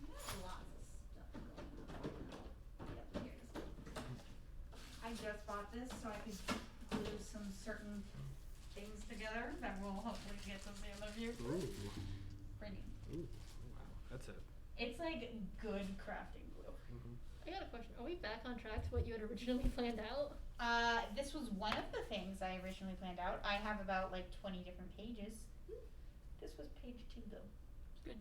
There's lots of stuff going on. Yep, here it is. I just bought this so I could glue some certain things together that will hopefully get some of you. Ooh. Printing. Ooh. Wow. That's a. It's like good crafting glue. I got a question. Are we back on track to what you had originally planned out? This was one of the things I originally planned out. I have about like 20 different pages. This was page 2 though. Good.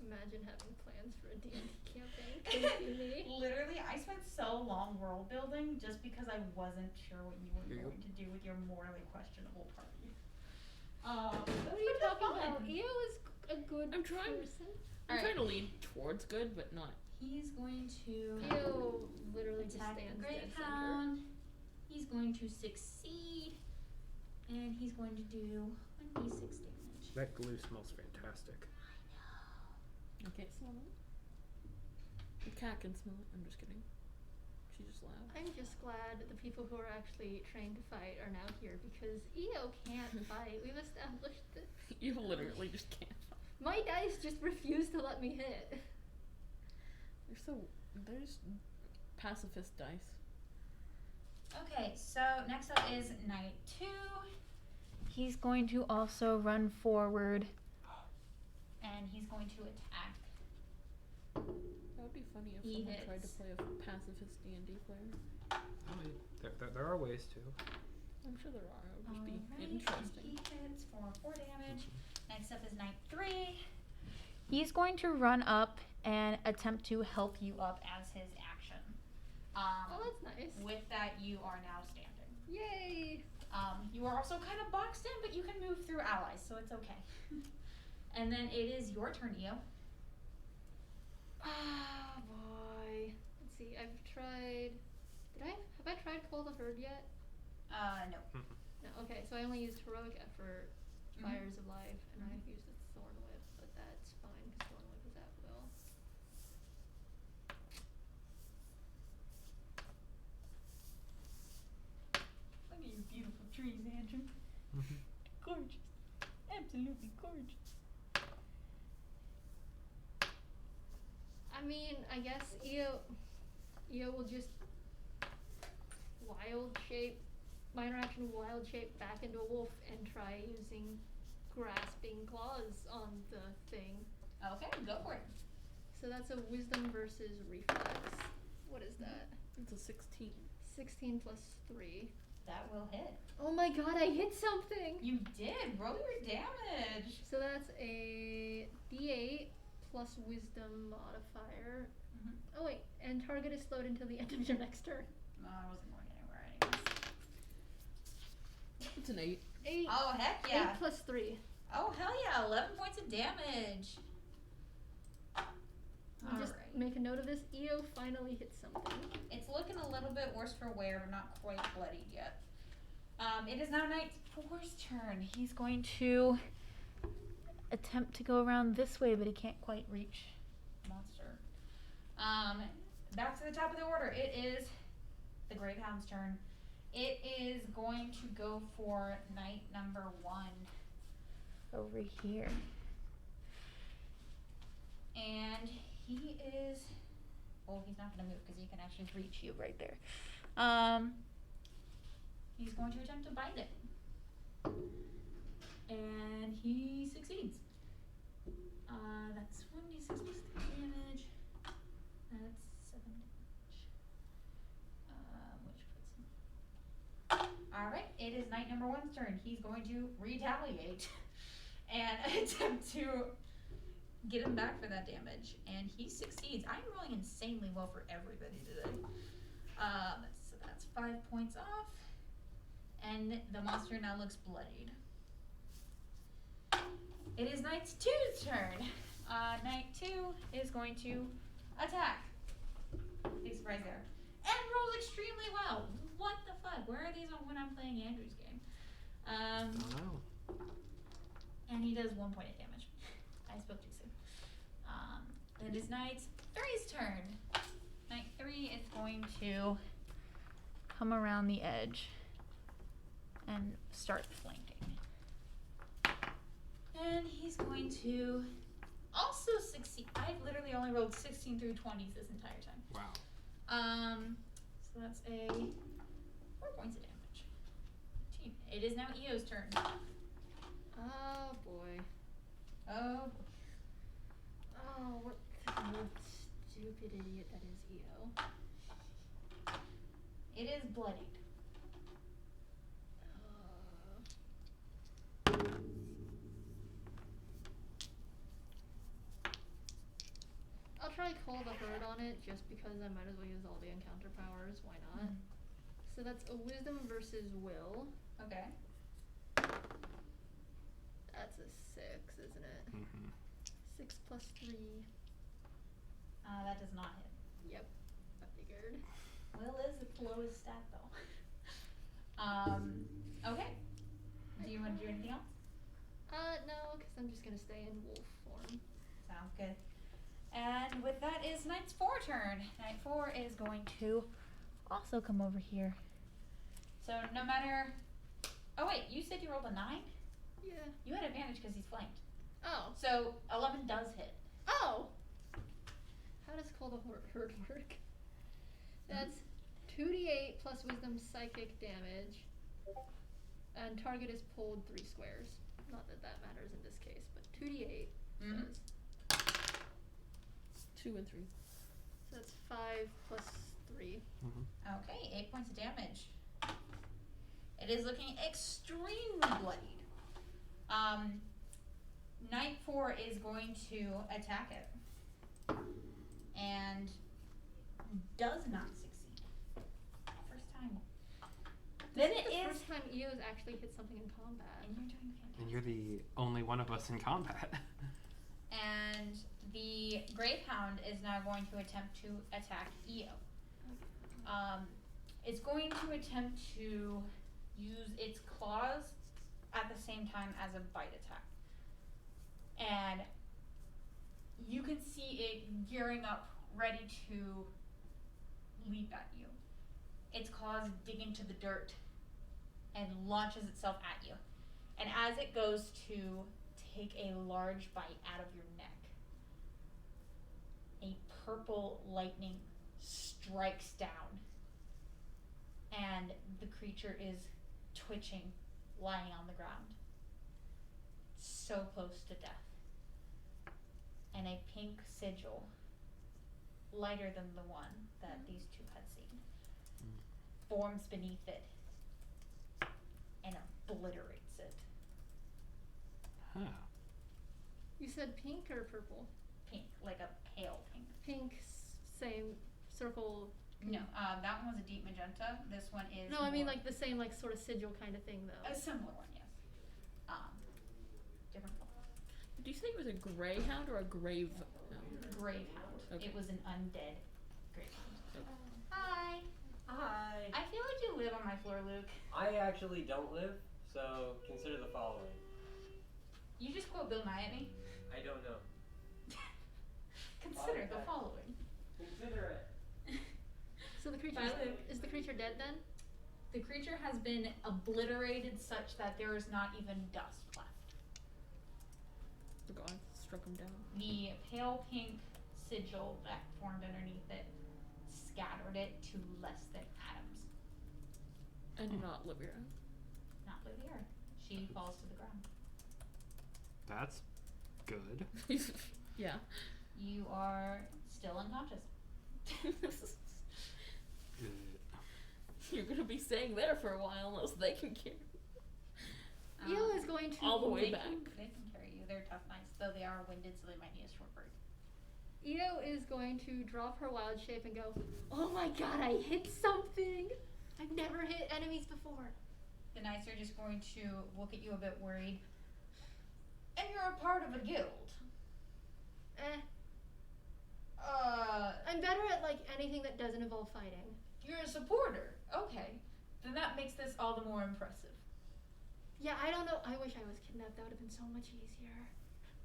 Imagine having plans for a D&D campaign. Couldn't be me. Literally, I spent so long world building just because I wasn't sure what you were Here you going to do with your morally questionable party. What are you talking about? Eo is a good I'm trying- person. I'm Alright. trying to lean towards good, but not. He's going to Eo literally just attack the stands dead center. Greyhound. He's going to succeed. And he's going to do 1d6 damage. That glue smells fantastic. I can't smell it. The cat can smell it. I'm just kidding. She's just loud. I'm just glad that the people who are actually trained to fight are now here because Eo can't fight. We've established this. You literally just can't. My dice just refuse to let me hit. They're just pacifist dice. Okay, so next up is Knight 2. He's going to also run forward. And he's going to attack. That would be funny if He someone tried to hits. play a pacifist D&D player. There are ways to. I'm sure there are. It would just be Alright, interesting. He hits for 4 damage. Next up is Knight 3. He's going to run up and attempt to help you up as his action. Oh, that's nice. With that, you are now standing. Yay! You are also kind of boxed in, but you can move through allies, so it's okay. And then it is your turn, Io. Oh boy. Let's see. I've tried. Have I tried Call the Herd yet? No. No. Okay. So I only used Heroic Effort, Mhm. Fires of Life, and Mhm. I've used the Thorn Whip, but that's fine because Thorn Whip is at will. Look at your beautiful trees, Andrew. Gorgeous. Absolutely gorgeous. I mean, I guess Io will just wild shape, minor action wild shape back into a wolf and try using grasping claws on the thing. Okay, go for it. So that's a wisdom versus reflex. What is that? It's a 16. 16 plus 3. That will hit. Oh my god, I hit something! You did. Roll your damage. So that's a d8 plus wisdom modifier. Mhm. Oh wait, and target is slowed until the end of your next turn. No, I wasn't going anywhere anyways. It's an 8. 8. Oh, heck yeah. 8 plus 3. Oh, hell yeah. 11 points of damage. And just Alright. make a note of this. Io finally hit something. It's looking a little bit worse for wear, but not quite bloodied yet. It is now Knight 4's turn. He's going to attempt to go around this way, but he can't quite reach the monster. Back to the top of the order. It is the Greyhound's turn. It is going to go for Knight number 1 over here. And he is, oh, he's not gonna move because he can actually reach you right there. He's going to attempt to bite it. And he succeeds. That's 1d6 plus 3 damage. That's 7 damage. Which puts him. Alright, it is Knight number 1's turn. He's going to retaliate and attempt to get him back for that damage. And he succeeds. I'm rolling insanely well for everybody today. So that's 5 points off. And the monster now looks bloodied. It is Knight 2's turn. Knight 2 is going to attack. Big surprise there. And rolls extremely well. What the fuck? Where are these on when I'm playing Andrew's game? I don't know. And he does 1 point of damage. I spoke too soon. It is Knight 3's turn. Knight 3 is going to come around the edge and start flanking. And he's going to also succeed. I've literally only rolled 16 through 20s this entire time. Wow. So that's a 4 points of damage. 15. It is now Io's turn. Oh boy. Oh, Oh, what the stupid idiot that is Io. it is bloodied. I'll try Call the Herd on it just because I might as well use all the encounter powers. Why not? So that's a wisdom versus will. Okay. That's a 6, isn't it? Mm-hmm. 6 plus 3. That does not hit. Yep. I figured. Will is the lowest stat though. Okay. Do you want to do anything else? No, because I'm just gonna stay in wolf form. Sounds good. And with that is Knight's 4 turn. Knight 4 is going to also come over here. So no matter. Oh wait, you said you rolled a 9? Yeah. You had advantage because he's flanked. Oh. So 11 does hit. Oh! How does Call the Herd work? That's 2d8 plus wisdom psychic damage, and target is pulled 3 squares. Not that that matters in this case, but 2d8 Mhm. says. 2 and 3. So that's 5 plus 3. Okay, 8 points of damage. It is looking extremely bloodied. Night 4 is going to attack it. And does not succeed. First time. Then This it is the is. first time Eo's actually hit something in combat. And you're doing fantastic. And you're the only one of us in combat. And the Gravehound is now going to attempt to attack Eo. It's going to attempt to use its claws at the same time as a bite attack. And you can see it gearing up, ready to leap at you. Its claws dig into the dirt and launches itself at you. And as it goes to take a large bite out of your neck, a purple lightning strikes down, and the creature is twitching, lying on the ground, so close to death. And a pink sigil, lighter than the one that these two had seen, forms beneath it and obliterates it. Huh. You said pink or purple? Pink, like a pale pink. Pink, same circle. No, that one was a deep magenta. This one is No, I mean more- like the same, like sort of sigil kind of thing though. a similar one, yes. Different color. Did you say it was a greyhound or a grave? Gravehound. Okay. It was an undead gravehound. Okay. Hi. Hi. I feel like you live on my floor, Luke. I actually don't live, so consider the following. You just quote Bill Nye at me. I don't know. Consider the Okay. following. Consider it. So the creature Bye, Luke. is the creature dead then? The creature has been obliterated such that there is not even dust left. The god struck him down. The pale pink sigil that formed underneath it scattered it to less than atoms. And not Livia. Not Livia. She falls to the ground. That's good. Yeah. You are still unconscious. You're gonna be staying there for a while unless they can carry. Eo is going to all the way They back. can carry you. They're tough mice, though they are winded, so they might need a short break. Eo is going to drop her wild shape and go, "Oh my god, I hit something! I've never hit enemies before." The knights are just going to look at you a bit worried. And you're a part of a guild. I'm better at like anything that doesn't involve fighting. You're a supporter. Okay. Then that makes this all the more impressive. Yeah, I don't know. I wish I was kidnapped. That would have been so much easier.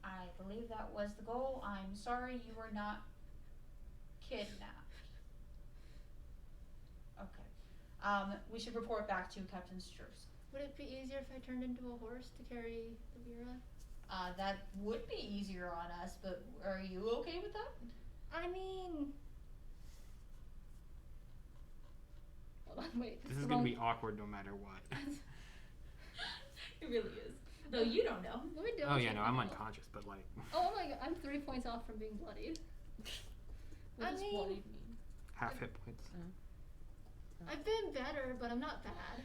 I believe that was the goal. I'm sorry you were not kidnapped. Okay. We should report back to Captain Sturz. Would it be easier if I turned into a horse to carry the Vera? That would be easier on us, but are you okay with that? I mean, hold on, wait. This is gonna be awkward no matter what. It really is. No, you don't know. Let me Oh yeah, double-check no, my I'm health. unconscious, but like Oh my god, I'm 3 points off from being bloodied. What I does mean- bloodied mean? half hit points. I've been better, but I'm not bad.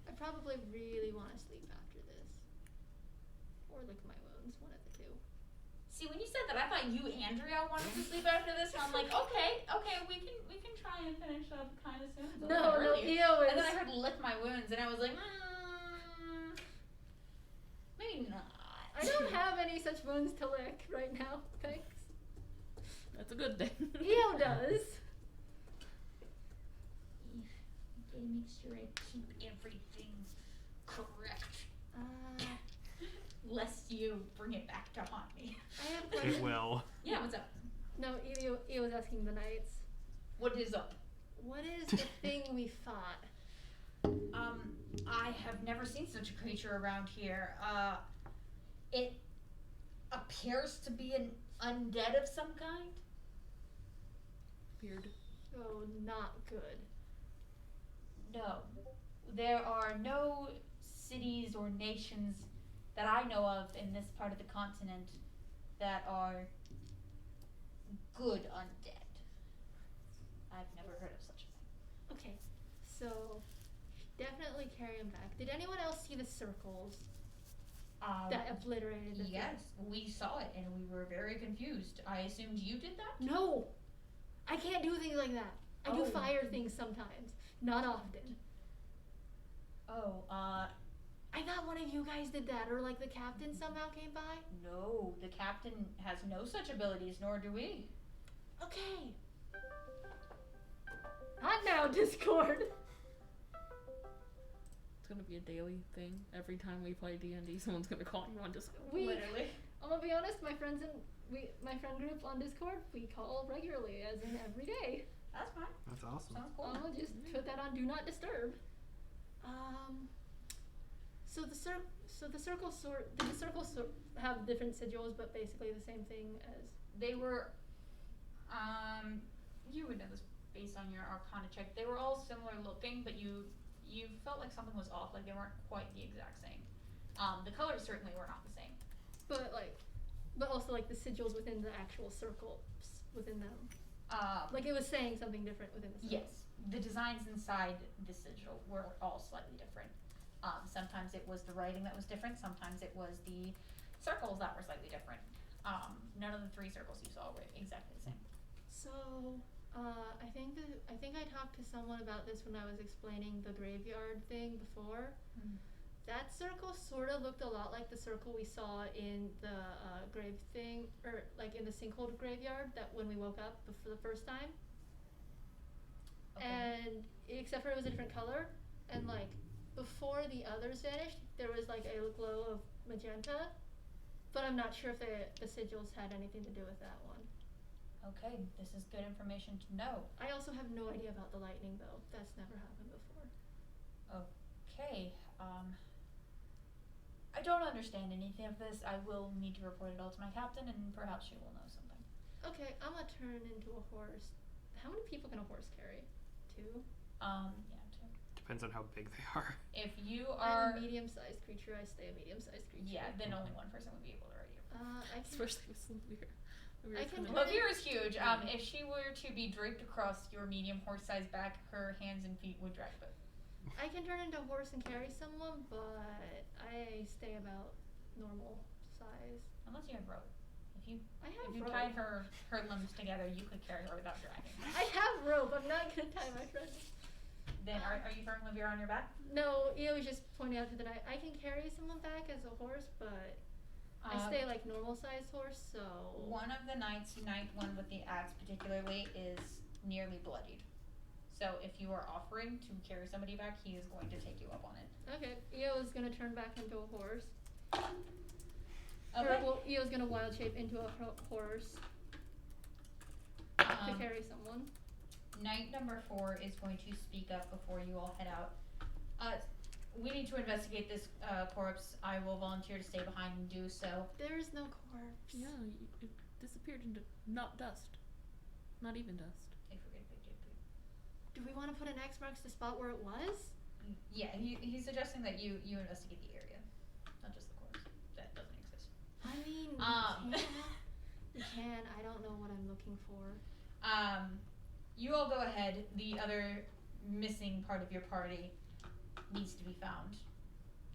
I probably really want to sleep after this. Or lick my wounds, one of the two. See, when you said that, I thought you, Andrea, wanted to sleep after this, and I'm like, okay, we can try and finish up kind of soon. It's a little No, early. Eo is... And then I heard lick my wounds, and I was like, maybe not. I don't have any such wounds to lick right now, thanks. That's a good thing. Eo does. Gotta make sure I keep everything correct, lest you bring it back to haunt me. I have a It question. will. Yeah, what's up? No, Eo was asking the knights. What is up? What is the thing we fought? I have never seen such a creature around here. It appears to be an undead of some kind? Weird. Oh, not good. No. There are no cities or nations that I know of in this part of the continent that are good undead. I've never heard of such a thing. Okay, so definitely carry him back. Did anyone else see the circles that obliterated the thing? Yes, we saw it and we were very confused. I assumed you did that? No! I can't do things like that. I do Oh. fire things sometimes. Not often. Oh, I thought one of you guys did that, or like the captain somehow came by. no, the captain has no such abilities, nor do we. Okay. Not now, Discord. It's gonna be a daily thing. Every time we play D&D, someone's gonna call you on Discord. Literally. I'm gonna be honest, my friend group on Discord, we call regularly, as in every day. That's fine. That's awesome. Sounds cool. I'll just put that on Do Not Disturb. So the circles have different sigils, but basically the same thing as. They were, you would know this based on your Arcana check. They were all similar looking, but you felt like something was off, like they weren't quite the exact same. The colors certainly were not the same. But also like the sigils within the actual circles within them. Like it was saying something different within the circle. Yes, the designs inside the sigil were all slightly different. Sometimes it was the writing that was different, sometimes it was the circles that were slightly different. None of the 3 circles you saw were exactly the same. So, I think I talked to someone about this when I was explaining the graveyard thing before. That circle sort of looked a lot like the circle we saw in the grave thing, or like in the sinkhole graveyard that when we woke up for the first time. Okay. And except for it was a different color, and like before the others vanished, there was like a glow of magenta, but I'm not sure if the sigils had anything to do with that one. Okay, this is good information to know. I also have no idea about the lightning though. That's never happened before. Okay, I don't understand anything of this. I will need to report it all to my captain, and perhaps she will know something. Okay, I'm gonna turn into a horse. How many people can a horse carry? 2? Yeah, 2. Depends on how big they are. If you I'm are, a medium-sized creature. I stay a medium-sized creature. yeah, then only one person would be able to ride you. I can. Especially with Sylvia. I can Kinda- turn Lavir is huge. If she were to be draped across your medium horse-sized back, her hands and feet would drag it. I can turn into a horse and carry someone, but I stay about normal size. Unless you have rope. If you I have if you rope. tied her limbs together, you could carry her without dragging. I have rope. I'm not gonna tie my friend. Then are you throwing Lavir on your back? No, it was just pointing out to the night. I can carry someone back as a horse, but I stay like normal sized horse. So One of the knights, Knight 1 with the axe particularly, is nearly bloodied. So if you are offering to carry somebody back, he is going to take you up on it. okay, Io is gonna turn back into a horse. Okay. Or, well, Io's gonna wild shape into a horse to carry someone. Knight number 4 is going to speak up before you all head out. We need to investigate this corpse. I will volunteer to stay behind and do so. There is no corpse. Yeah, it disappeared into not dust. Not even dust. Do we want to put an X marks the spot where it was? Yeah, he's suggesting that you investigate the area, not just the corpse. That doesn't exist. I mean, we can. I don't know what I'm looking for. You all go ahead. The other missing part of your party needs to be found.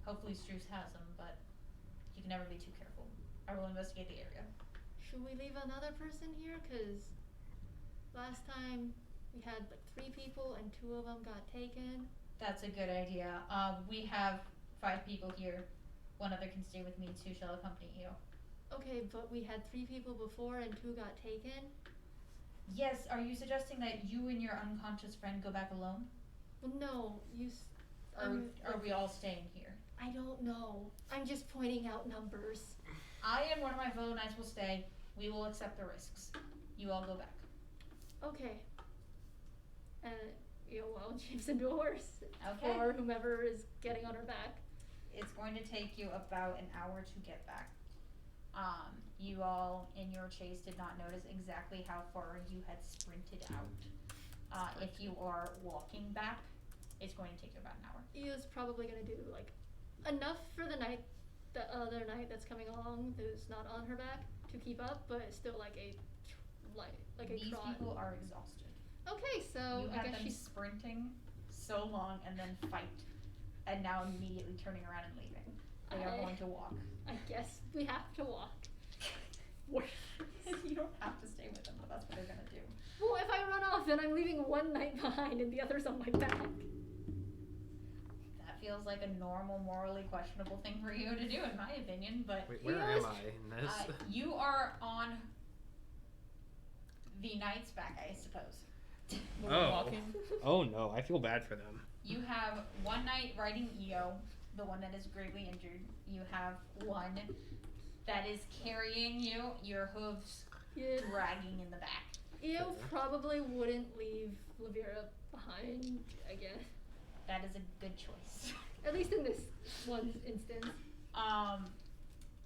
Hopefully Struce has them, but you can never be too careful. I will investigate the area. Should we leave another person here? 'Cause last time we had like 3 people and 2 of them got taken. That's a good idea. We have 5 people here. 1 other can stay with me, 2 shall accompany you. Okay, but we had 3 people before and 2 got taken. Yes, are you suggesting that you and your unconscious friend go back alone? Well, no, Or are we all staying here? I don't know. I'm just pointing out numbers. I and one of my fellow knights will stay. We will accept the risks. You all go back. Okay. Wild shapes into a horse. Okay. Or whomever is getting on her back. It's going to take you about an hour to get back. You all in your chase did not notice exactly how far you had sprinted out. If you are walking back, it's going to take you about an hour. Eo's probably gonna do like enough for the other knight that's coming along who's not on her back to keep up, but it's still like a These trot. people are exhausted. Okay, so You I had guess them she's sprinting so long and then fight, and now immediately turning around and leaving. They are going to walk. I guess we have to walk. You don't have to stay with them, but that's what they're gonna do. Well, if I run off, then I'm leaving one knight behind and the other's on my back. That feels like a normal, morally questionable thing for you to do, in my opinion. But Wait, where Yes. am I in this? you are on the knight's back, I suppose. We're Oh. walking. Oh no, I feel bad for them. You have one knight riding Eo, the one that is gravely injured. You have one that is carrying you, your hooves Yeah. dragging in the back. Eo probably wouldn't leave Lavira behind, I guess. That is a good choice. At least in this one instance.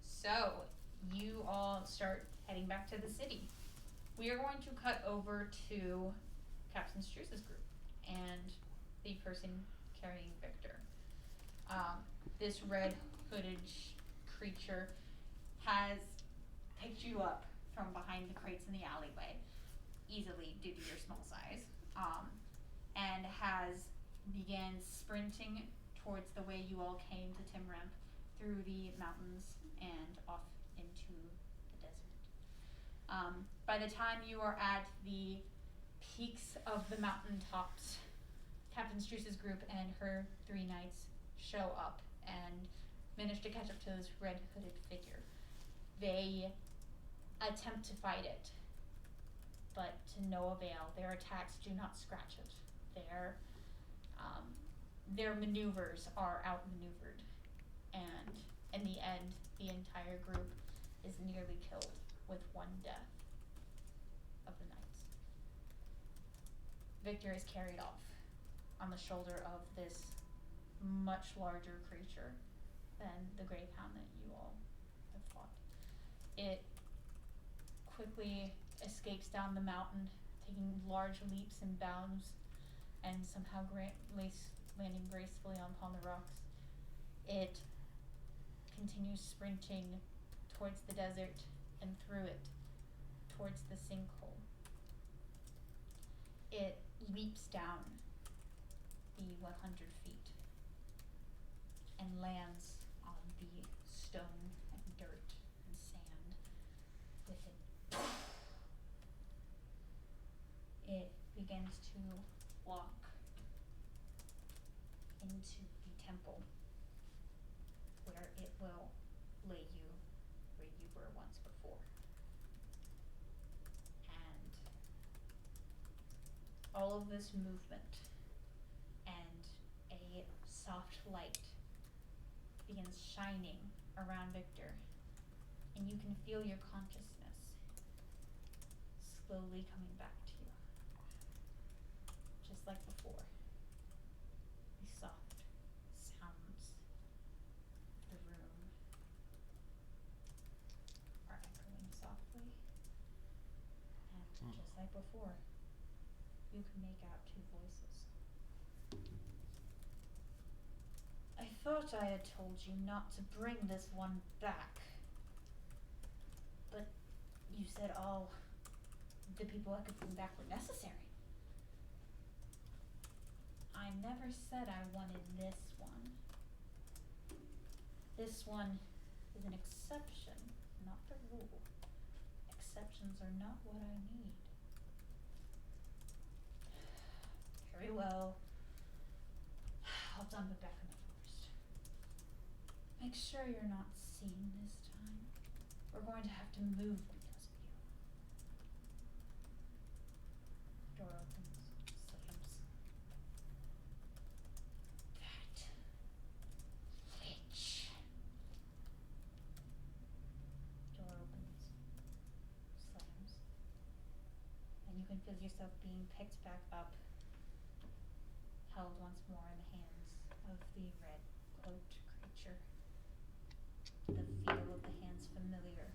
So you all start heading back to the city. We are going to cut over to Captain Struce's group and the person carrying Victor. This red hooded creature has picked you up from behind the crates in the alleyway, easily due to your small size, and has began sprinting towards the way you all came to Timramp, through the mountains and off into the desert. By the time you are at the peaks of the mountaintops, Captain Struce's group and her 3 knights show up and manage to catch up to this red hooded figure. They attempt to fight it, but to no avail. Their attacks do not scratch it. Their maneuvers are outmaneuvered, and in the end, the entire group is nearly killed with one death of the knights. Victor is carried off on the shoulder of this much larger creature than the Gravehound that you all have fought. It quickly escapes down the mountain, taking large leaps and bounds, and somehow landing gracefully upon the rocks. It continues sprinting towards the desert and through it, towards the sinkhole. It leaps down the 100 feet and lands on the stone and dirt and sand with it. It begins to walk into the temple, where it will lay you where you were once before. And all of this movement and a soft light begins shining around Victor, and you can feel your consciousness slowly coming back to you, just like before. The soft sounds of the room are echoing softly, and just like before, you can make out 2 voices. I thought I had told you not to bring this one back, but you said all the people I could bring back were necessary. I never said I wanted this one. This one is an exception, not the rule. Exceptions are not what I need. Very well. I'll dump it back in the forest. Make sure you're not seen this time. We're going to have to move because of you. Door opens, slams. That witch. Door opens, slams. And you can feel yourself being picked back up, held once more in the hands of the red cloaked creature. The feel of the hands familiar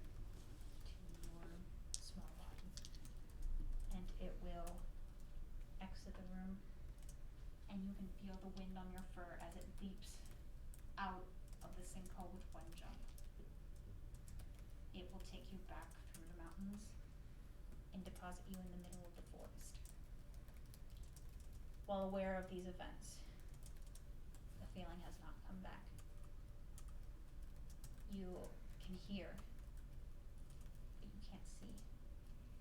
it will exit the room, and you can feel the wind on your fur as it leaps out of the sinkhole with one jump. It will take you back through the mountains and deposit you in the middle of the forest. While aware of these events, the feeling has not come back. You can hear, but you can't see.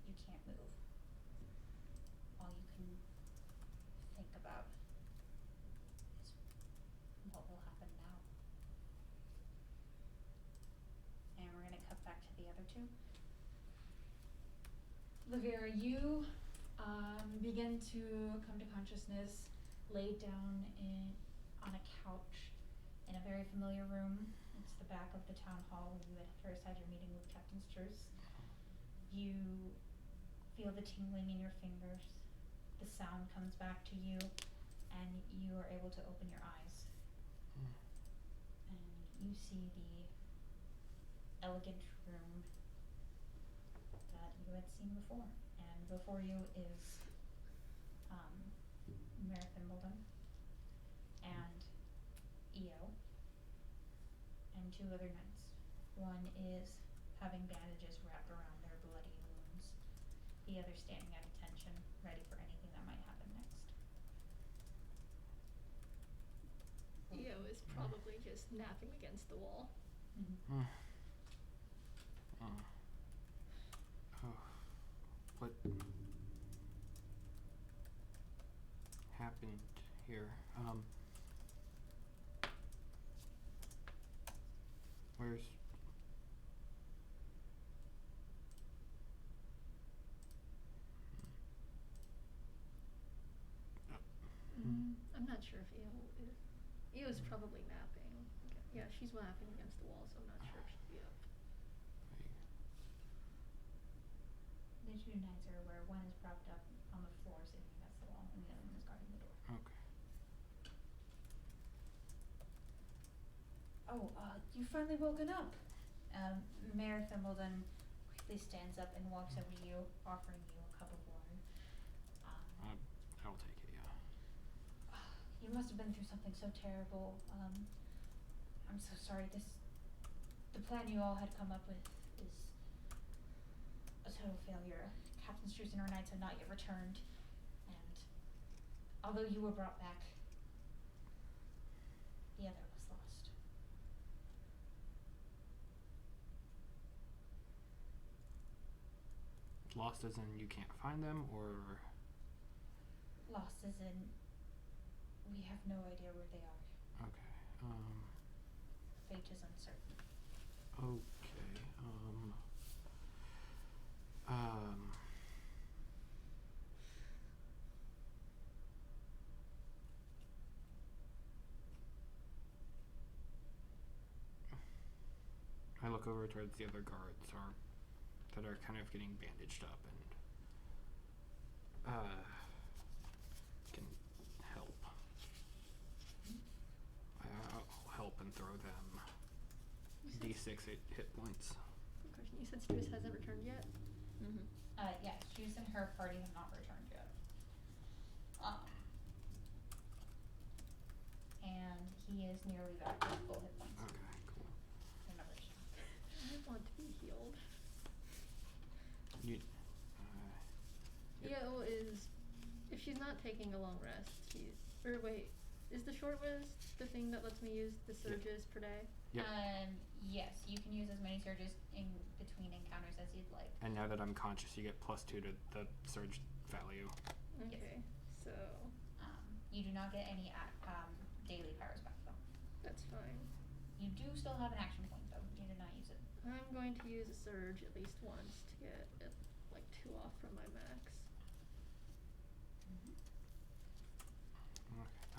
You can't move. All you can think about is what will happen now. And we're gonna cut back to the other two. Olivia, you begin to come to consciousness, laid down on a couch in a very familiar room. It's the back of the town hall where you had first had your meeting with Captain Struce. You feel the tingling in your fingers. The sound comes back to you, and you are able to open your eyes. And you see the elegant room that you had seen before. And before you is Mayor Thimbledon and Eo and two other knights. One is having bandages wrapped around their bloody wounds. The other standing at attention, ready for anything that might happen next. Eo is probably just napping against the wall. Oh. What happened here? Where's I'm not sure if Eo's probably napping. Okay. Yeah, she's napping against the wall, so I'm not sure if she'd be up. The two knights are aware. One is propped up on the floor sitting against the wall, and the other one is guarding the door. Okay. Oh, you finally woken up. Mayor Thimbledon quickly stands up and walks over to you, offering you a cup of water. I'll take it, yeah. You must have been through something so terrible. I'm so sorry. The plan you all had come up with is a total failure. Captain Struce and her knights have not yet returned, and although you were brought back, the other was lost. Lost as in you can't find them, or Lost as in we have no idea where they are. okay. Fate is uncertain. Okay. I look over towards the other guards that are kind of getting bandaged up and can help. I'll help and throw them D6 hit points. Good question. You said Struce hasn't returned yet? Mm-hmm. Yeah, Struce and her party have not returned yet. And he is nearly back to full hit points. Okay, cool. Another shot. I want to be healed. You, Eo is, if she's not taking a long rest, is the short rest the thing that lets me use the surges per day? Yep. Yes, you can use as many surges in between encounters as you'd like. And now that I'm conscious, you get +2 to the surge value. Okay, so You do not get any daily powers back though. that's fine. You do still have an action point though. You did not use it. I'm going to use a surge at least once to get like 2 off from my max. Okay.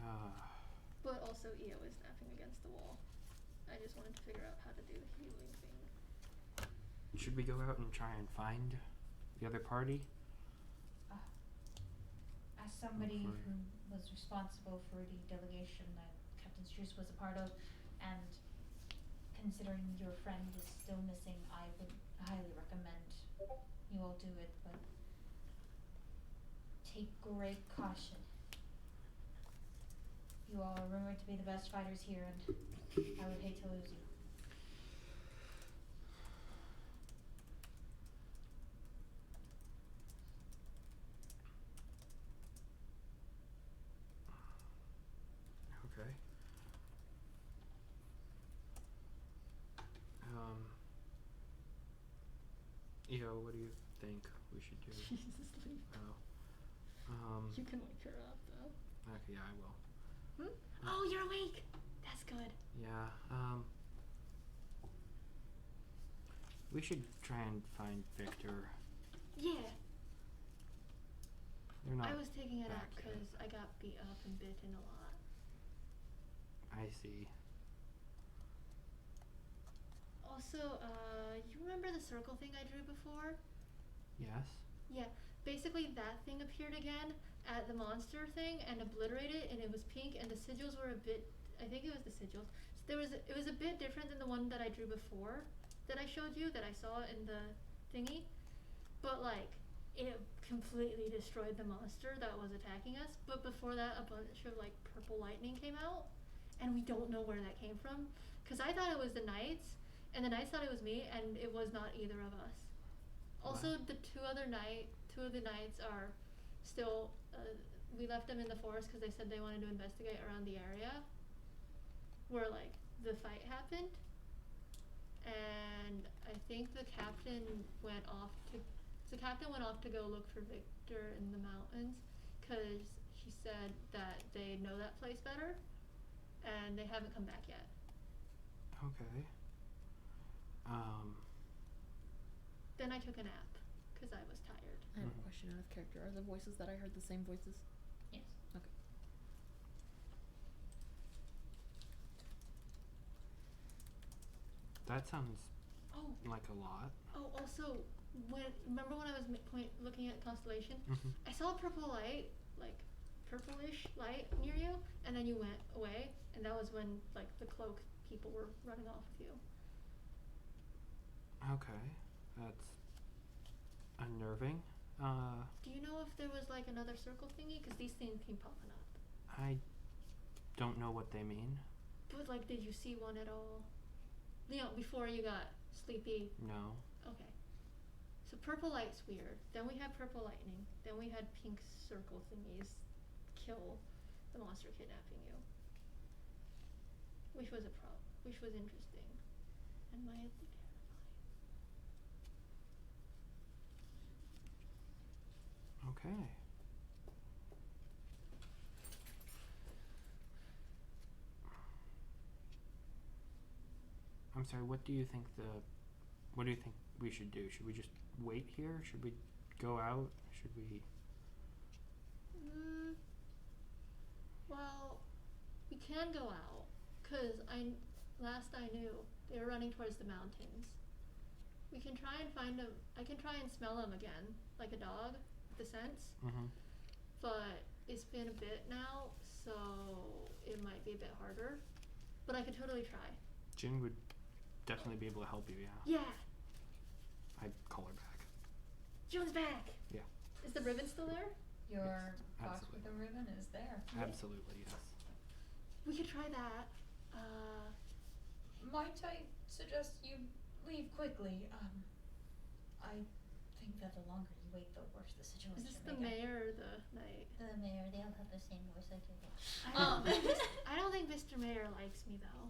But also Eo is napping against the wall. I just wanted to figure out how to do the healing thing. Should we go out and try and find the other party? As somebody Hopefully. who was responsible for the delegation that Captain Struce was a part of, and considering your friend is still missing, I would highly recommend you all do it, but take great caution. You all are rumored to be the best fighters here, and I would hate to lose you. Okay. Eo, what do you think we should do? She's asleep. Oh. You can wake her up though. Okay, yeah, I will. Oh, you're awake. That's good. Yeah, we should try and find Victor. Yeah. They're not I was taking a nap back yet. because I got beat up and bitten a lot. I see. Also, you remember the circle thing I drew before? Yes? Yeah. Basically, that thing appeared again at the monster thing and obliterated, and it was pink, and the sigils were a bit. I think it was the sigils. So it was a bit different than the one that I drew before, that I showed you, that I saw in the thingy. But like, it completely destroyed the monster that was attacking us. But before that, a bunch of like purple lightning came out, and we don't know where that came from. Cause I thought it was the knights, and the knights thought it was me, and it was not either of us. Also, the two of the knights are still. We left them in the forest because they said they wanted to investigate around the area where like the fight happened, and I think the captain went off to go look for Victor in the mountains because he said that they know that place better, and they haven't come back yet. Okay. Then I took a nap because I was tired. I have a question out of character. Are the voices that I heard the same voices? Yes. Okay. That sounds Oh, like a lot. Also, remember when I was looking at constellation? Mm-hmm. I saw a purple light, like purplish light near you, and then you went away, and that was when like the cloak people were running off with you. Okay. That's unnerving. Do you know if there was like another circle thingy? Because these things keep popping up. I don't know what they mean. But like, did you see one at all? You know, before you got sleepy. No. Okay. So purple light's weird. Then we had purple lightning. Then we had pink circle thingies kill the monster kidnapping you. Which was interesting. And mildly terrifying. Okay. I'm sorry, what do you think we should do? Should we just wait here? Should we go out? Should we... Well, we can go out. Cause last I knew, they were running towards the mountains. We can try and find them. I can try and smell them again, like a dog, the scents. Mm-hmm. But it's been a bit now, so it might be a bit harder. But I could totally try. Jin would definitely be able to help you, yeah. Yeah, I'd call her back. June's back. Yeah. Is the ribbon still there? Your Yes, box with the ribbon is there. Absolutely, yes. We could try that. Might I suggest you leave quickly? I think that the longer you wait, the worse the situation Is this may the get. mayor or the knight? The mayor, they all have the same voice, I take it. I don't think Mr. Mayor likes me though.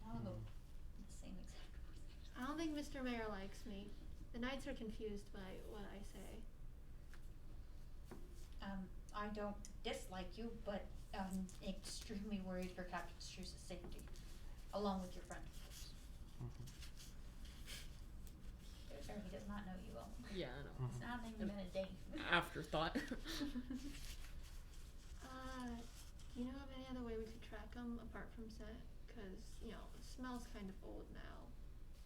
I'll go the same exact voice. I don't think Mr. Mayor likes me. The knights are confused by what I say. I don't dislike you, but I'm extremely worried for Captain Struce's safety, along with your friend, of course. Mm-hmm. Or he does not know you well. Yeah, I know. It's not even been a day. Afterthought. Do you know of any other way we could track them apart from scent? Because, you know, it smells kind of old now.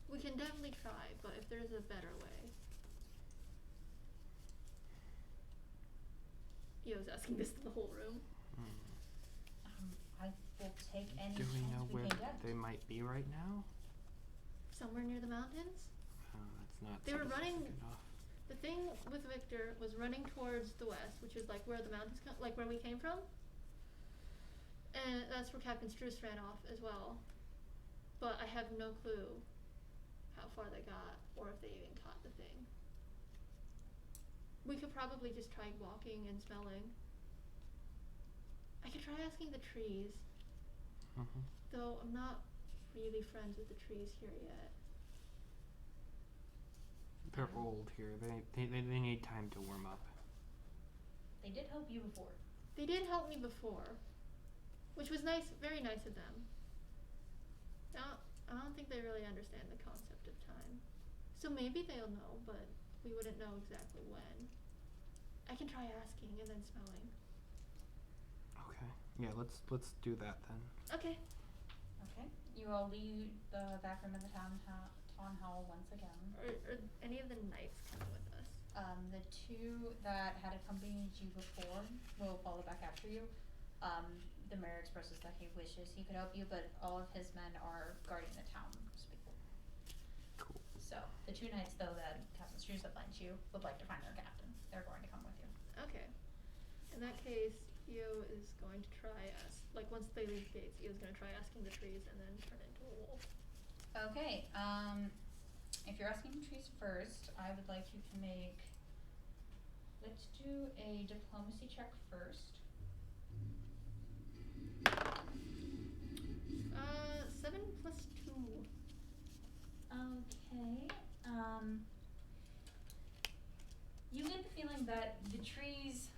We can definitely try, but if there's a better way. Yo's asking this to the whole room. I will take any Do we chance know we where can get. they might be right now? Somewhere near the mountains? That's not They were running- specific enough. The thing with Victor was running towards the west, which is like where the mountains come, like where we came from. And that's where Captain Struce ran off as well. But I have no clue how far they got or if they even caught the thing. We could probably just try walking and smelling. I could try asking the trees, though I'm not really friends with the trees here yet. They're old here. They need time to warm up. They did help you before. They did help me before, which was nice, very nice of them. Now, I don't think they really understand the concept of time. So maybe they'll know, but we wouldn't know exactly when. I can try asking and then smelling. Okay. Yeah, let's do that then. Okay. Okay. You all leave the back room of the town hall once again. Are any of the knights coming with us? The two that had accompanied you before will follow back after you. The mayor expresses that he wishes he could help you, but all of his men are guarding the town. Cool. So, the two knights, though, that Captain Struce had lent you would like to find their captain. They're going to come with you. Okay. In that case, Io is going to try like once they leave the gates, Io's going to try asking the trees and then turn into a wolf. Okay, if you're asking the trees first, I would like you to make, let's do a diplomacy check first. 7 plus 2. Okay, you get the feeling that the trees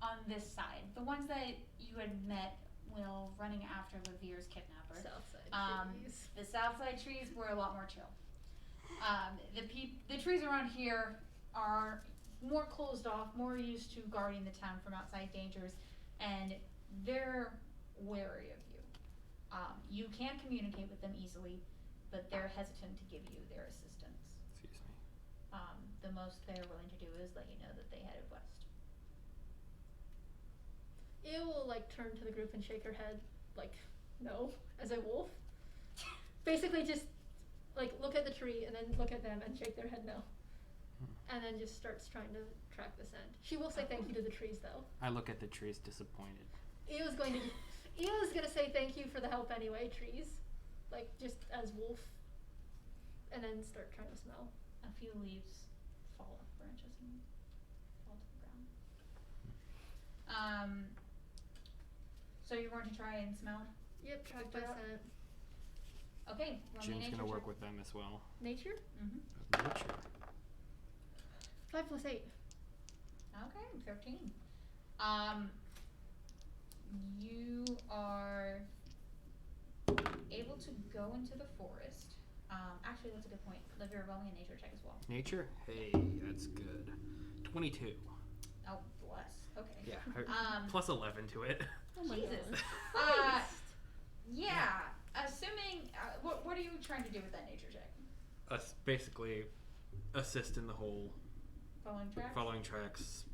on this side, the ones that you had met while running after Levere's kidnapper, Southside trees. the south side trees were a lot more chill. The trees around here are more closed off, more used to guarding the town from outside dangers, and they're wary of you. You can communicate with them easily, but they're hesitant to give you their assistance. Excuse me. The most they're willing to do is let you know that they headed west. Io will like turn to the group and shake her head, like no, as a wolf. Basically, just like look at the tree and then look at them and shake their head no, and then just starts trying to track the scent. She will say thank you to the trees though. I look at the trees disappointed. Io's gonna say thank you for the help anyway, trees, like just as wolf, and then start trying to smell. A few leaves fall off branches and fall to the ground. So you're going to try and smell? Yep, track by Pick it up. scent. Okay, roll me a June's nature gonna work check. with them as well. Nature? Mm-hmm. Nature. 5 plus 8. Okay, 13. You are able to go into the forest. Actually, that's a good point. Olivia, roll me a nature check as well. Nature? Hey, that's good. 22. Oh, bless. Okay. Yeah. Plus 11 to it. Oh my Jesus. god. Yeah. Assuming, what are you trying to do with that nature check? Basically, assist in the whole Following tracks? tracks,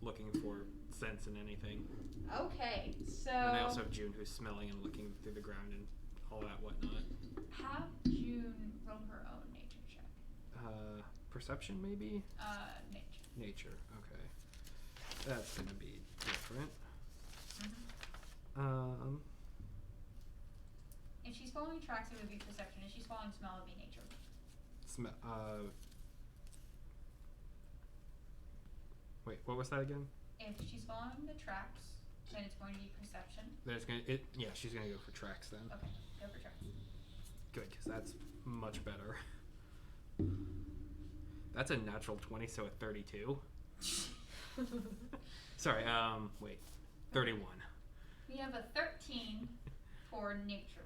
looking for scents and anything. Okay, so And I also have June who's smelling and looking through the ground and all that whatnot. have June roll her own nature check. Perception maybe? Nature. Nature, okay. That's gonna be different. Mm-hmm. If she's following tracks, it would be perception. If she's following smell, it would be nature. Wait, what was that again? If she's following the tracks, then it's going to be perception. She's gonna go for tracks then. Okay, go for tracks. Good, because that's much better. That's a natural 20, so a 32. Sorry, wait. 31. We have a 13 for nature,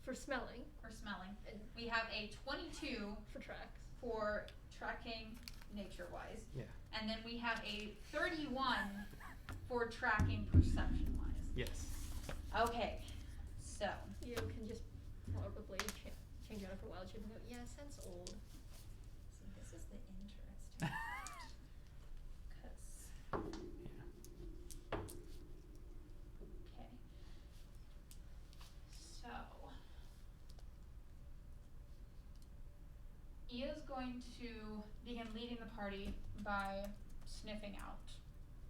For smelling. for smelling. We have a 22 For tracks. for tracking nature-wise. Yeah. And then we have a 31 for tracking perception-wise. Yes. Okay, so You can just probably change it up for a while. She'll go, yeah, scent's old. see, this is the interesting part. 'Cause okay. So Ia's going to begin leading the party by sniffing out,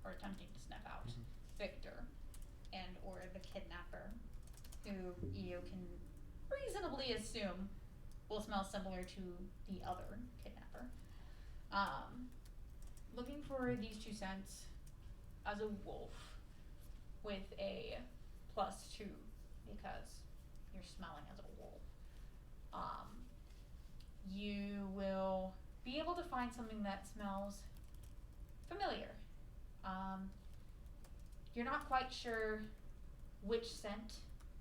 or attempting to sniff out, Victor and or the kidnapper, who you can reasonably assume will smell similar to the other kidnapper. Looking for these two scents as a wolf with a +2 because you're smelling as a wolf. You will be able to find something that smells familiar. You're not quite sure which scent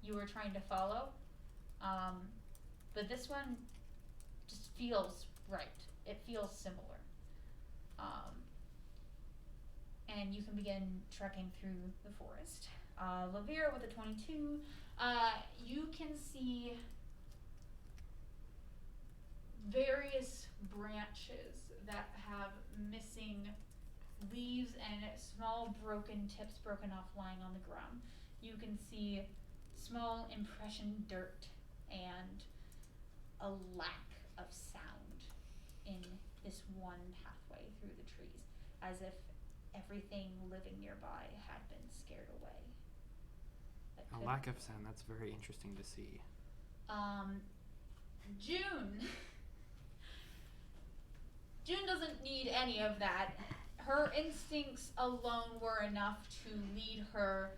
you were trying to follow, but this one just feels right. It feels similar. And you can begin trekking through the forest. Lavira with a 22, you can see various branches that have missing leaves and small broken tips broken off lying on the ground. You can see small impression dirt and a lack of sound in this one pathway through the trees, as if everything living nearby had been scared away. A lack of sound, that's very interesting to see. June doesn't need any of that. Her instincts alone were enough to lead her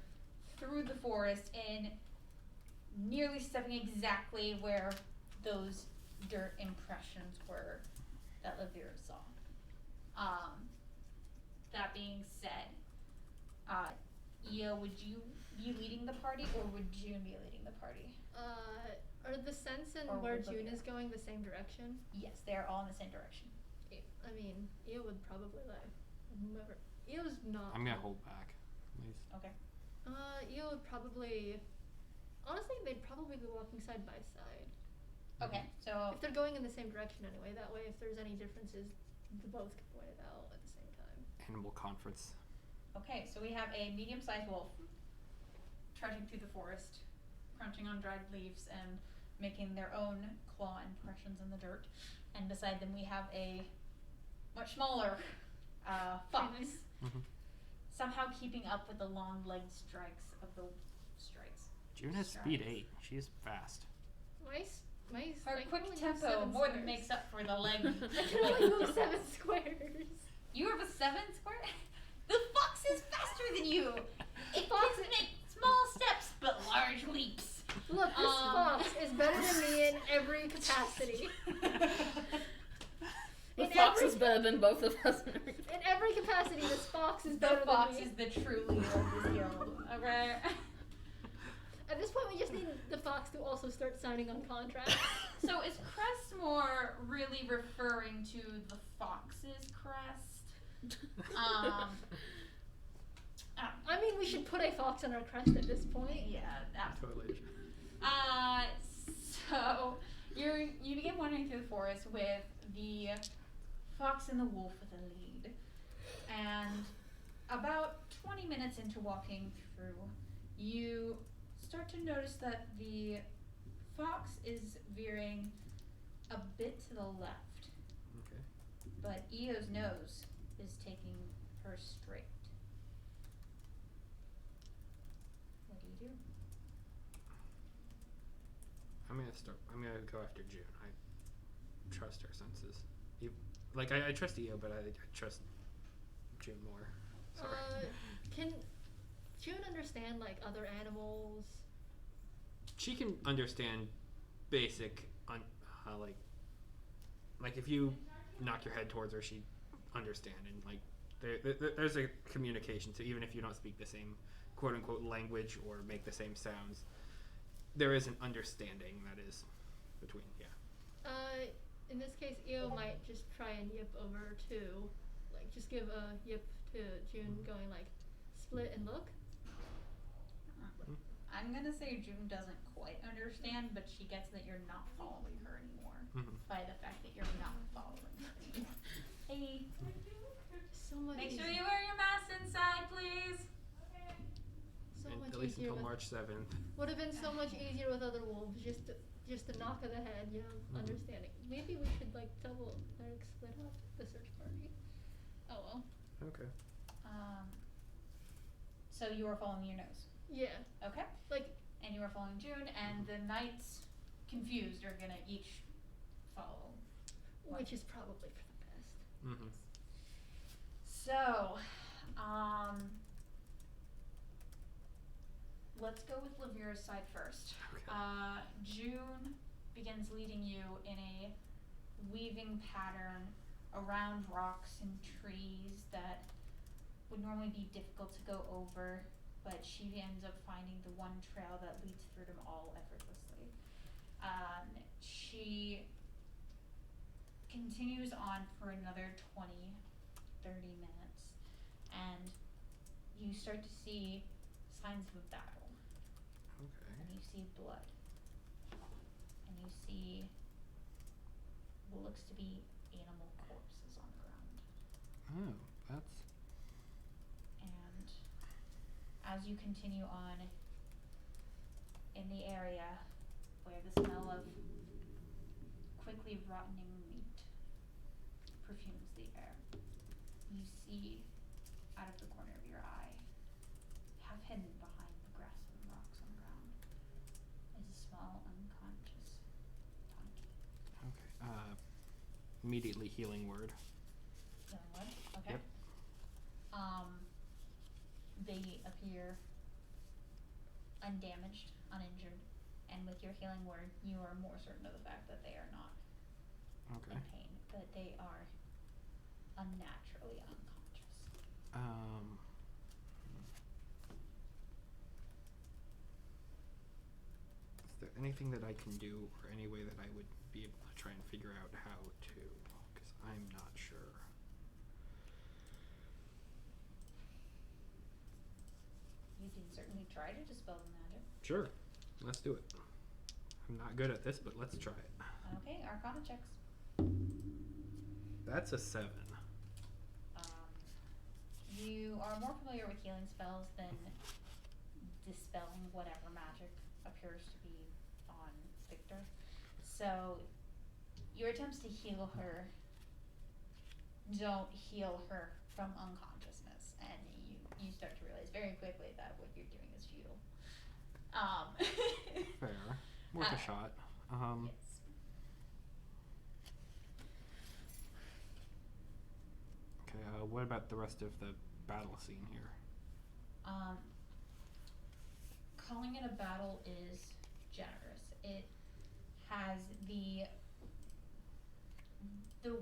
through the forest in nearly stepping exactly where those dirt impressions were that Lavira saw. That being said, Io, would you be leading the party or would June be leading the party? Are the sense and Or where would June Lavira? is going the same direction? Yes, they're all in the same direction. I mean, Io would probably like whoever. Io's not. I'm gonna hold back, at least. Okay. Io would probably. Honestly, they'd probably be walking side by side. Okay, so If they're going in the same direction anyway, that way if there's any differences, the both can point it out at the same time. Animal conference. okay, so we have a medium-sized wolf trudging through the forest, crunching on dried leaves and making their own claw impressions in the dirt. And beside them we have a much smaller fox, somehow keeping up with the long leg strikes of the strikes. June has speed 8. She's fast. Her I can quick only move tempo 7 more than squares. makes up for the leg. I can only move 7 squares. You have a 7 square? The fox is faster than you! It fox can make small steps but large leaps. Look, this fox is better than me in every capacity. The In fox every- is better than both of us. In every capacity, this fox is The better fox than me. is the true leader of this guild, okay? At this point, we just need the fox to also start signing on contracts. So is Crestmore really referring to the fox's crest? I mean, we should put a fox on our crest at this point. Yeah, absolutely. Totally. So you begin wandering through the forest with the fox and the wolf with the lead, and about 20 minutes into walking through, you start to notice that the fox is veering a bit to the left, Okay. but Io's nose is taking her straight. What do you do? I'm gonna go after June. I trust her senses. I trust Io, but I trust June more. Sorry. Can June understand like other animals? She can understand basic, like if you knock your head towards her, she understand, and like there's a communication. So even if you don't speak the same quote unquote language or make the same sounds, there is an understanding that is between. Yeah. In this case, Io might just try and yip over to, like, just give a yip to June, going like, split and look. I'm gonna say June doesn't quite understand, but she gets that you're not following her anymore by the fact that you're not following her anymore. Hey, So much. make sure easier. you wear your mask inside, please. So And much at least easier until with, March 7th. would have been so much easier with other wolves. Just just a knock of the head, you know, Mhm. understanding. Maybe we should like double, like split up the search party. Oh well. Okay. So you are following your nose. Yeah. Okay. Like, And you are following June, and the knights, confused, are gonna each follow. which is probably for the best. Mm-hmm. So, let's go with Lavera's side first. Okay. June begins leading you in a weaving pattern around rocks and trees that would normally be difficult to go over, but she ends up finding the one trail that leads through them all effortlessly. She continues on for another 20, 30 minutes, and you start to see signs of a battle. Okay. And you see blood. And you see what looks to be animal corpses on the ground. Oh, that's. And as you continue on in the area where the smell of quickly rotting meat perfumes the air, you see out of the corner of your eye, half hidden behind the grass and rocks on the ground, is a small unconscious donkey. Okay. Immediately healing word. Healing wood? Okay. Yep. They appear undamaged, uninjured, and with your healing word, you are more certain of the fact that they are not Okay. in pain, that they are unnaturally unconscious. Is there anything that I can do, or any way that I would be able to try and figure out how to? Because I'm not sure. You can certainly try to dispel the magic. Sure. Let's do it. I'm not good at this, but let's try it. Okay, Arcana checks. That's a 7. You are more familiar with healing spells than dispelling whatever magic appears to be on Victor. So your attempts to heal her don't heal her from unconsciousness, and you start to realize very quickly that what you're doing is futile. Fair. Worth a shot. Yes. Okay, what about the rest of the battle scene here? Calling it a battle is generous. It has the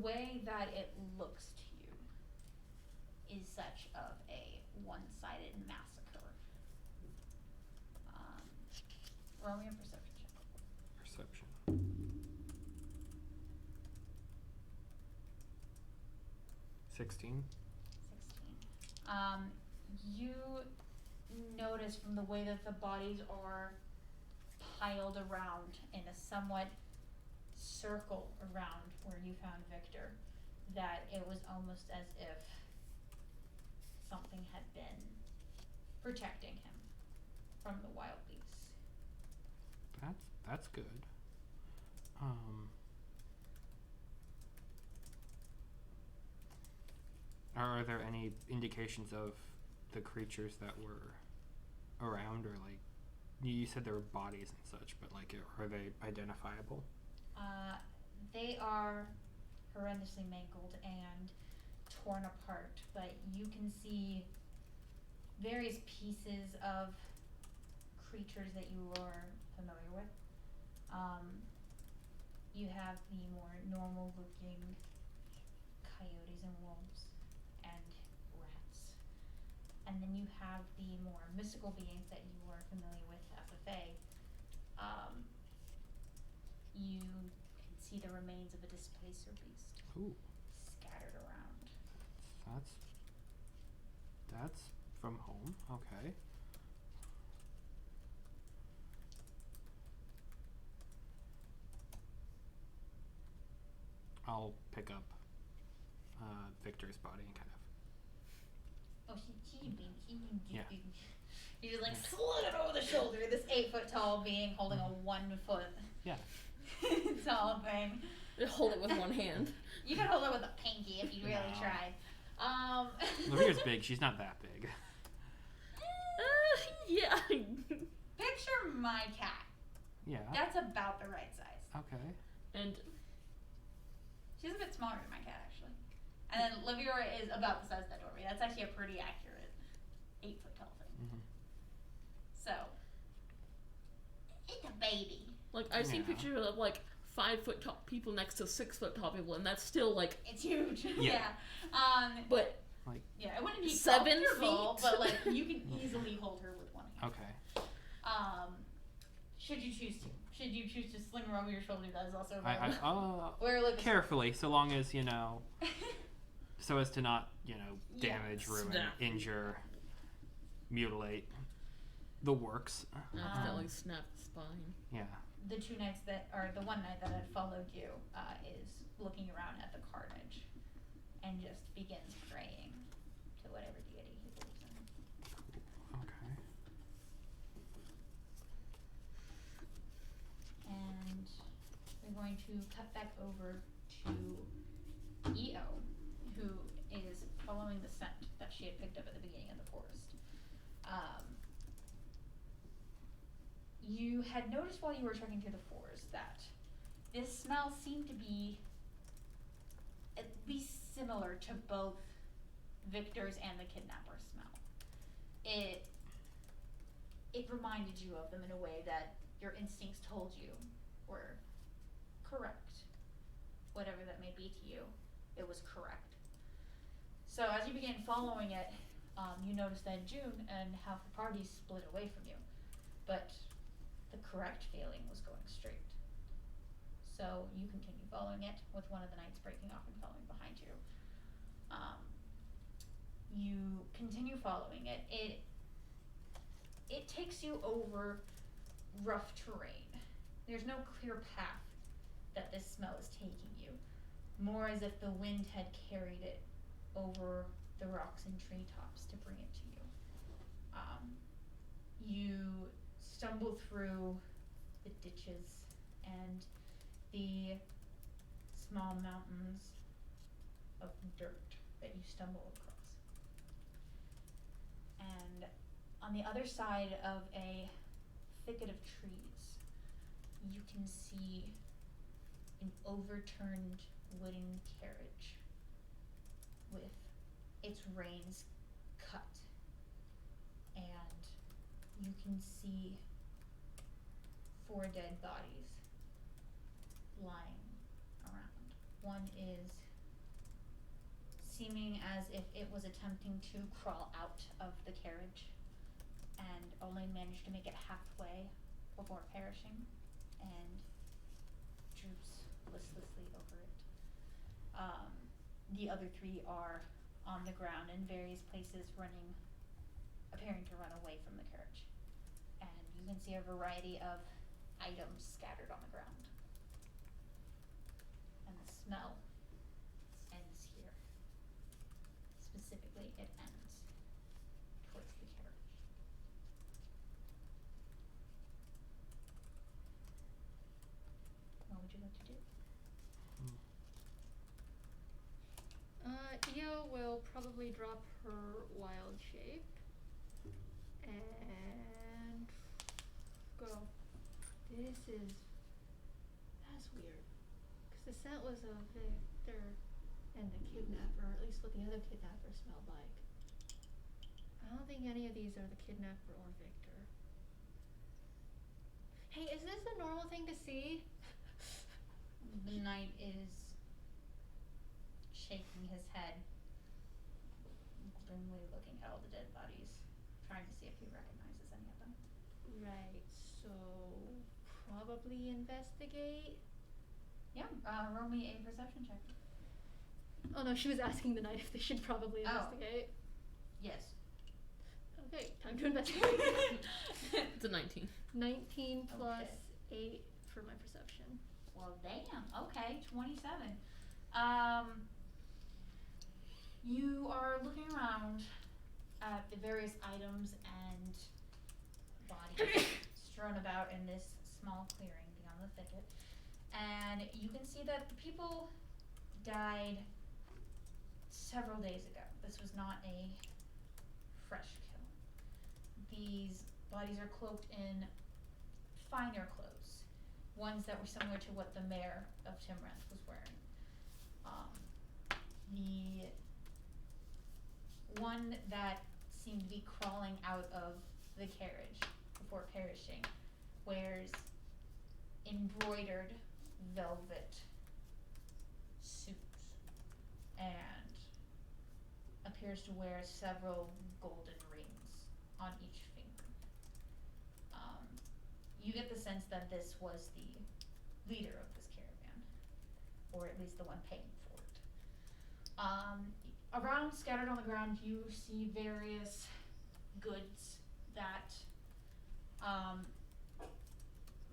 way that it looks to you is such of a one-sided massacre. Roll me a perception check. Perception. 16. 16. You notice from the way that the bodies are piled around in a somewhat circle around where you found Victor, that it was almost as if something had been protecting him from the wild beasts. That's good. Are there any indications of the creatures that were around, or like you said there were bodies and such, but like are they identifiable? They are horrendously mangled and torn apart, but you can see various pieces of creatures that you are familiar with. You have the more normal looking coyotes and wolves and rats. And then you have the more mystical beings that you are familiar with as the Fae. You can see the remains of a displacer beast. Ooh. Scattered around. That's from home. Okay. I'll pick up Victor's body and kind of. Oh, Yeah. You just like slid it over the shoulder. This 8 foot tall being holding a 1 foot Yeah. It's all a thing. Hold it with one hand. You could hold it with a pinky if you really No. tried. Olivia's big. She's not that big. Yeah. Picture my cat. Yeah. That's about the right size. Okay. And She's a bit smaller than my cat, actually. And then Liviora is about the size of that doorway. That's actually a pretty accurate 8 foot tall thing. Mhm. So, it's a baby. like I've seen Yeah. pictures of like 5 foot tall people next to 6 foot tall people, and that's still like. It's huge. Yeah. But Yeah, it wouldn't be 7 comfortable, feet? but like you can easily hold her with one hand. Okay. Should you choose to? Should you choose to sling her over your shoulder? That is also I available. Or like carefully, so long as so as to not Yeah. damage, ruin, Snap. injure, mutilate the works. Accidentally snap the spine. Yeah. the 2 nights that, or the 1 night that had followed you, is looking around at the carnage and just begins praying to whatever deity he believes in. Okay. And we're going to cut back over to EO, who is following the scent that she had picked up at the beginning of the forest. You had noticed while you were trekking through the forest that this smell seemed to be at least similar to both Victor's and the kidnapper's smell. It reminded you of them in a way that your instincts told you were correct. Whatever that may be to you, it was correct. So as you began following it, you noticed that June and half the party split away from you. But the correct feeling was going straight. So you continue following it, with one of the knights breaking off and following behind you. You continue following it. It takes you over rough terrain. There's no clear path that this smell is taking you. More as if the wind had carried it over the rocks and treetops to bring it to you. You stumble through the ditches and the small mountains of dirt that you stumble across. And on the other side of a thicket of trees, you can see an overturned wooden carriage with its reins cut, and you can see 4 dead bodies lying around. One is seeming as if it was attempting to crawl out of the carriage and only managed to make it halfway before perishing, and droops listlessly over it. The other 3 are on the ground in various places, appearing to run away from the carriage. And you can see a variety of items scattered on the ground. And the smell ends here. Specifically, it ends towards the carriage. What would you like to do? Io will probably drop her wild shape and go. That's weird. Because the scent was of Victor and the kidnapper, or at least what the other kidnapper smelled like. I don't think any of these are the kidnapper or Victor. Hey, is this a normal thing to see? The knight is shaking his head, grimly looking at all the dead bodies, trying to see if he recognizes any of them. Right, so probably investigate. Yeah, roll me a perception check. Oh no, she was asking the knight if they should probably Oh. investigate. Yes. Okay, time to investigate. It's a 19. 19 plus Okay. 8 for my perception. Well, damn. Okay, 27. You are looking around at the various items and bodies strewn about in this small clearing beyond around the thicket, and you can see that the people died several days ago. This was not a fresh kill. These bodies are cloaked in finer clothes, ones that were similar to what the mayor of Timranth was wearing. The one that seemed to be crawling out of the carriage before perishing wears embroidered velvet suits and appears to wear several golden rings on each finger. You get the sense that this was the leader of this caravan, or at least the one paying for it. Around, scattered on the ground, you see various goods that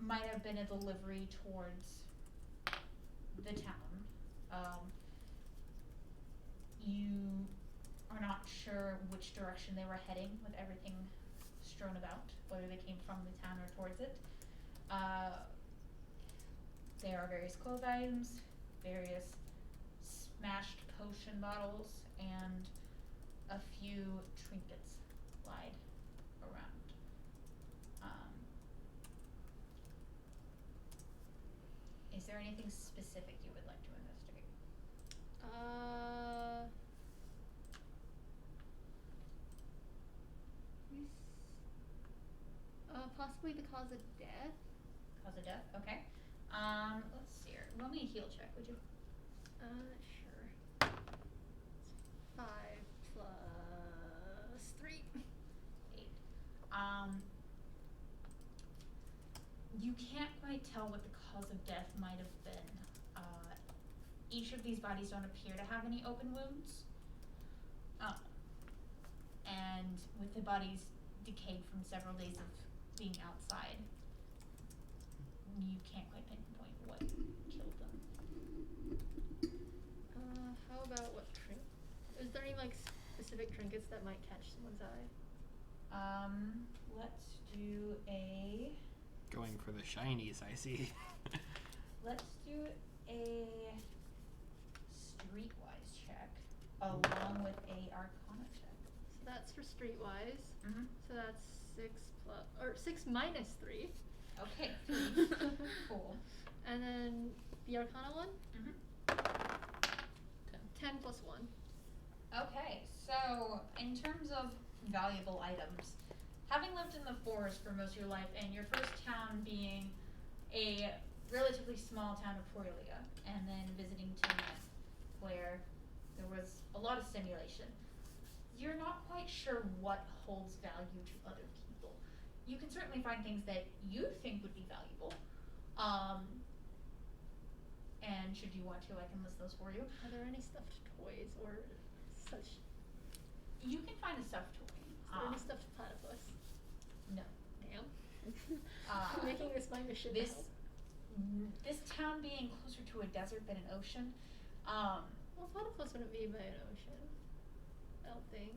might have been a delivery towards the town. You are not sure which direction they were heading with everything strewn about, whether they came from the town or towards it. There are various clothes items, various smashed potion bottles, and a few trinkets lied around. Is there anything specific you would like to investigate? Possibly the cause of death. Cause of death, okay. Let's see here. Roll me a heal check, would you? Sure. 5 plus 3. 8. You can't quite tell what the cause of death might have been. Each of these bodies don't appear to have any open wounds. And with the bodies decayed from several days of being outside, you can't quite pinpoint what killed them. How about what is there any specific trinkets that might catch someone's eye? Let's do a Going for the shinies, I see. let's do a streetwise check along with a arcana check. So that's for streetwise. Mm-hmm. So that's 6 minus 3. Okay, 3. Cool. And then the Arcana one? Mm-hmm. 10 plus 1. Okay, so in terms of valuable items, having lived in the forest for most of your life, and your first town being a relatively small town of Porlia, and then visiting Timranth, where there was a lot of simulation, you're not quite sure what holds value to other people. You can certainly find things that you think would be valuable. And should you want to, I can list those for you. Are there any stuffed toys or such? You can find a stuffed toy. Is there any stuffed platypus? No. Damn. Uh, Making this my mission This now. this town being closer to a desert than an ocean, Well, platypus wouldn't be by an ocean. I don't think.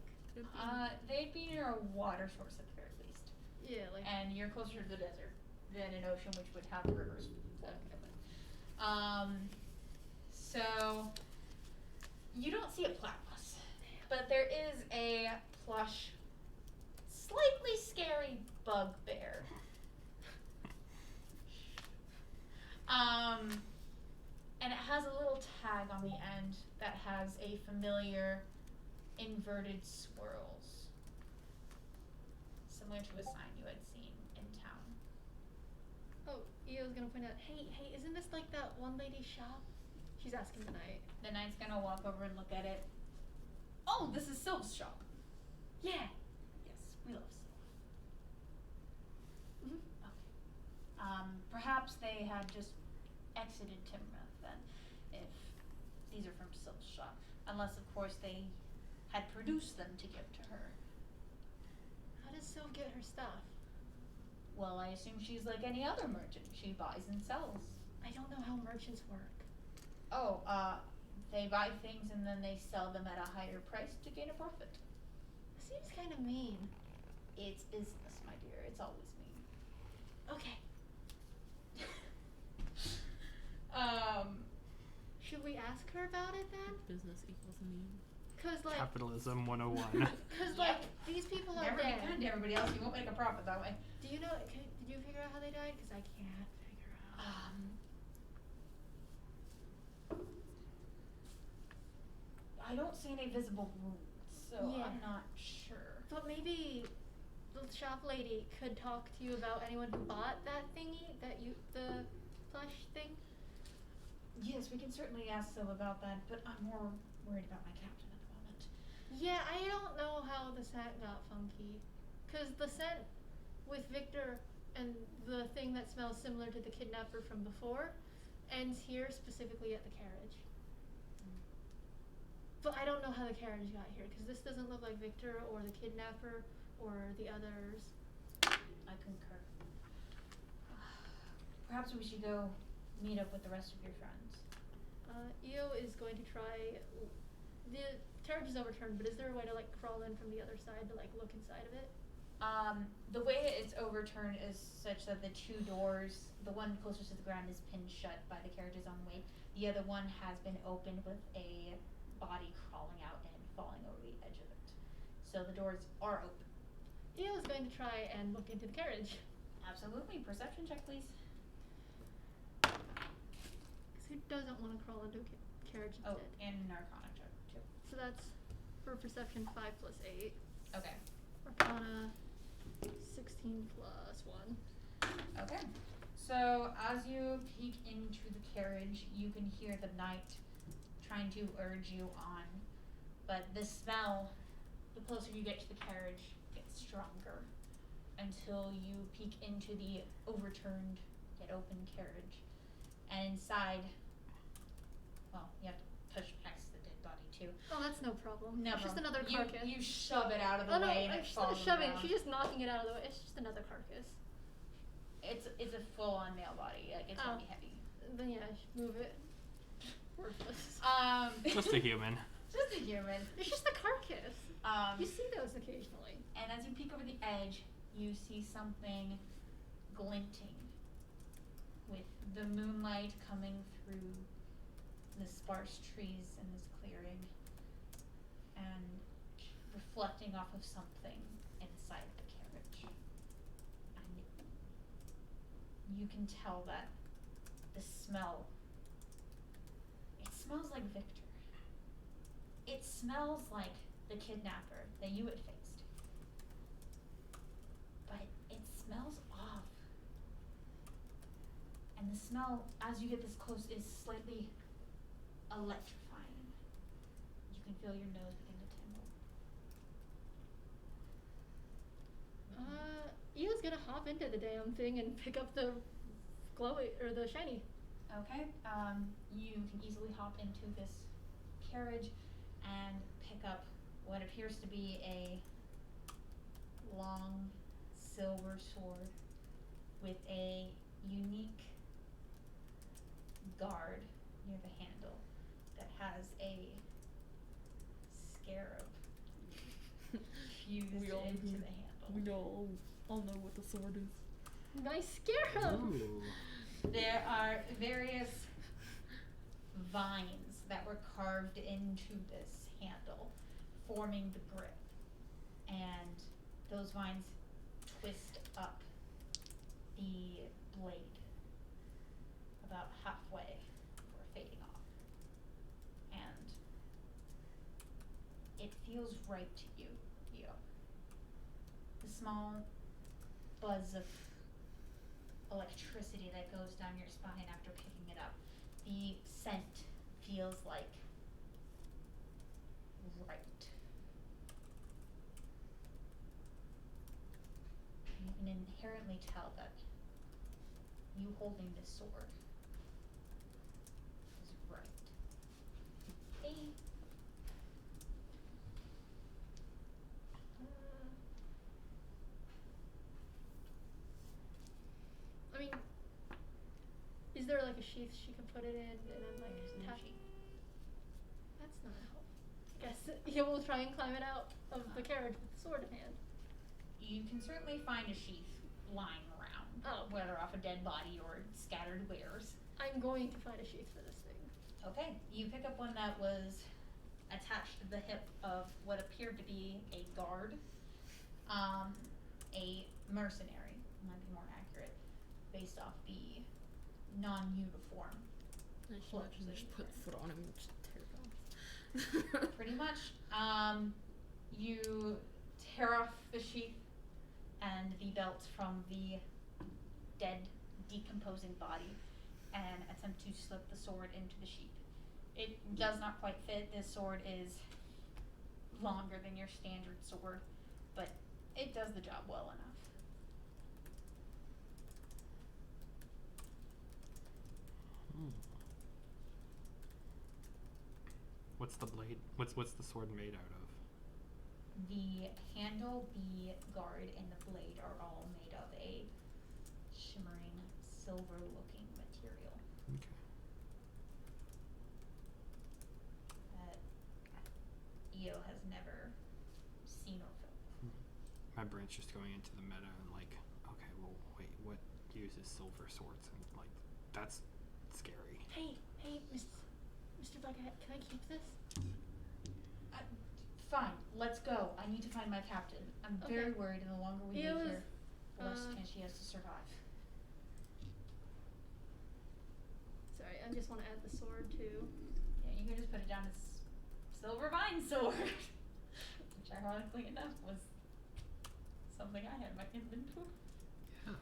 they'd be near a water source at the very least. Yeah, And you're closer to the desert than an ocean, which would have rivers. So you don't see a platypus, but there is a plush, slightly scary bugbear. And it has a little tag on the end that has a familiar inverted swirls, similar to a sign you had seen in town. Oh, Io's gonna point out, hey, isn't this like that one lady's shop? She's asking the knight. The knight's gonna walk over and look at it. Oh, this is Sylph's shop. Yeah. Yes, we love Sylph. Mm-hmm. Okay. Perhaps they had just exited Timranth then, if these are from Sylph's shop. Unless, of course, they had produced them to give to her. How does Sylph get her stuff? Well, I assume she's like any other merchant. She buys and sells. I don't know how merchants work. Oh, they buy things and then they sell them at a higher price to gain a profit. It seems kind of mean. It's business, my dear. It's always mean. Okay. ask her about it then? Business equals need. Cause like, Capitalism 101. cause like these people are Never be dead. kind to everybody else. You won't make a profit that way. Do you know? Did you figure out how they died? Cause I can't figure out. I don't see any visible wounds, so Yeah. I'm not sure. But maybe the shop lady could talk to you about anyone who bought that thingy, the plush thing. Yes, we can certainly ask Syl about that, but I'm more worried about my captain at the moment. Yeah, I don't know how the scent got funky. Cause the scent with Victor and the thing that smells similar to the kidnapper from before ends here, specifically at the carriage. But I don't know how the carriage got here, cause this doesn't look like Victor or the kidnapper or the others. I concur. Perhaps we should go meet up with the rest of your friends. Io is going to try. The carriage is overturned, but is there a way to like crawl in from the other side to like look inside of it? The way it's overturned is such that the two doors, the one closest to the ground is pinned shut by the carriage's own weight. The other one has been opened with a body crawling out and falling over the edge of it. So the doors are open. Io is going to try and look into the carriage. Absolutely. Perception check, please. Cause who doesn't want to crawl into a carriage Oh, instead? and Arcana check, too. So that's for perception 5 plus 8. Okay. Arcana 16 plus 1. Okay. So as you peek into the carriage, you can hear the night trying to urge you on. But the smell, the closer you get to the carriage, gets stronger until you peek into the overturned yet open carriage. And inside, well, you have to touch next to the dead body too. Oh, that's no problem. No It's just problem. another carcass. You shove it out of the oh no, way and it she's falls not on the shoving. ground. She's just knocking it out of the way. It's just another carcass. It's a full-on male body. Like, it's gonna be heavy. Then yeah, move it. Worthless. Just a human. Just a human. It's just a carcass. Um, You see those occasionally. and as you peek over the edge, you see something glinting with the moonlight coming through the sparse trees in this clearing and reflecting off of something inside the carriage. And you can tell that the smell, it smells like Victor. It smells like the kidnapper that you had faced. But it smells off. And the smell, as you get this close, is slightly electrifying. You can feel your nose begin to tingle. Eo's gonna hop into the damn thing and pick up the glowy or the shiny. Okay, you can easily hop into this carriage and pick up what appears to be a long silver sword with a unique guard near the handle that has a scarab fused We all into do. the handle. We all know what the sword is. Nice scarab. Ooh. There are various vines that were carved into this handle, forming the grip. And those vines twist up the blade about halfway before fading off. And it feels right to you, Io. The small buzz of electricity that goes down your spine after picking it up. The scent feels like right. You can inherently tell that you holding this sword is right. Hey. I mean, is there like a sheath she could put it in and then like There's no tap- sheath. That's not helpful. I guess he will try and climb it out of the carriage with the sword in hand. You can certainly find a sheath lying around, Oh. whether off a dead body or scattered wares. I'm going to find a sheath for this thing. Okay, you pick up one that was attached to the hip of what appeared to be a guard, a mercenary, might be more accurate, based off the non-uniform. I should clothes imagine that just he's put wearing. foot on him and just tear it off. Pretty much. You tear off the sheath and the belt from the dead, decomposing body and attempt to slip the sword into the sheath. It does not quite fit. This sword is longer than your standard sword, but it does the job well enough. What's the blade? What's the sword made out of? The handle, the guard, and the blade are all made of a shimmering silver-looking material Okay. that Io has never seen or felt. My brain's just going into the meta and like, okay, well, wait, what uses silver swords? And like, that's scary. Hey, Mr. Buckethead, can I keep this? Fine, let's go. I need to find my captain. I'm very worried, and the longer we It leave was, here, the less chance she has to survive. Sorry, I just want to add the sword too. Yeah, you can just put it down as Silver Vine Sword, which ironically enough was something I had in my inventory Yeah.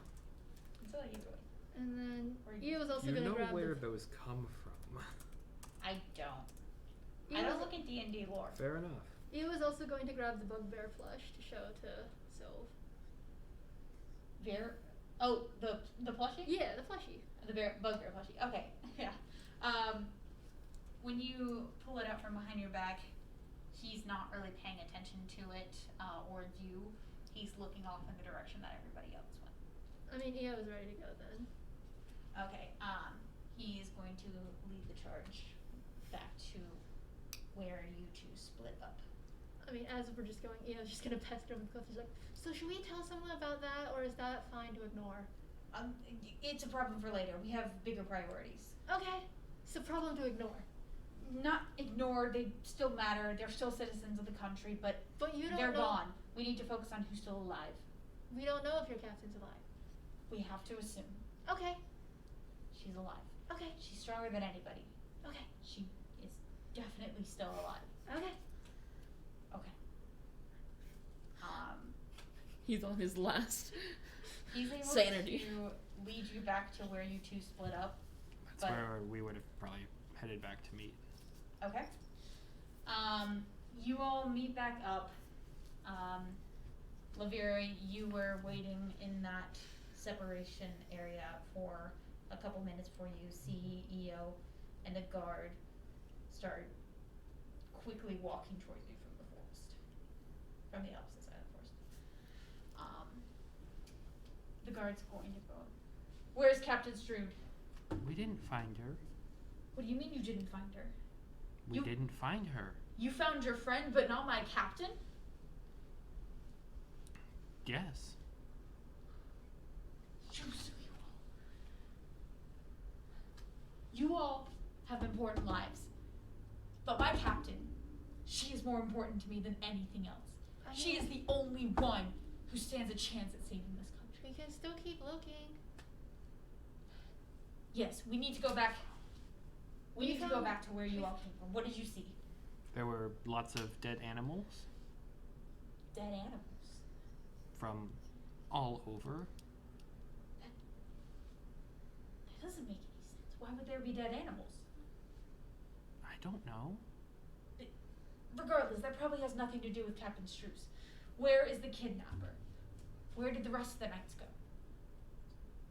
until you do it. And then Or you- Io was also You gonna know grab where the. those come from. I don't. Io I don't was- look at D&D lore. Fair enough. Io was also going to grab the bugbear plush to show to Sylve. Oh, the plushie? Yeah, the plushie. The bugbear plushie. Okay, yeah. When you pull it out from behind your back, he's not really paying attention to it or you. He's looking off in the direction that everybody else went. I mean, Io was ready to go then. Okay. He's going to lead the charge back to where you two split up. I mean, as we're just going, Io's just gonna pester him because he's like, so should we tell someone about that, or is that fine to ignore? It's a problem for later. We have bigger priorities. Okay, it's a problem to ignore. Not ignored. They still matter. They're still citizens of the country, but You don't they're know. gone. We need to focus on who's still alive. We don't know if your captain's alive. We have to assume Okay, she's alive. okay, She's stronger than anybody. okay, She is definitely still alive. okay. Okay. He's on his last He's able sanity. to lead you back to where you two split up. That's But- where we would have probably headed back to meet. Okay. You all meet back up. Lavira, you were waiting in that separation area for a couple minutes before you see Io and a guard start quickly walking towards you from the forest. From the opposite side of the forest. The guard's going to go. Where's Captain Strood? We didn't find her. What do you mean you didn't find her? We You- didn't find her. You found your friend, but not my captain? Yes. You all have important lives. But my captain, she is more important to me than anything else. She is the only one who stands a chance at saving this country. We can still keep looking. Yes, we need to go back. We We need to go found- back to where you all came from. What did you see? There were lots of dead animals Dead animals. from all over. That doesn't make any sense. Why would there be dead animals? I don't know. Regardless, that probably has nothing to do with Captain Struce. Where is the kidnapper? Where did the rest of the knights go?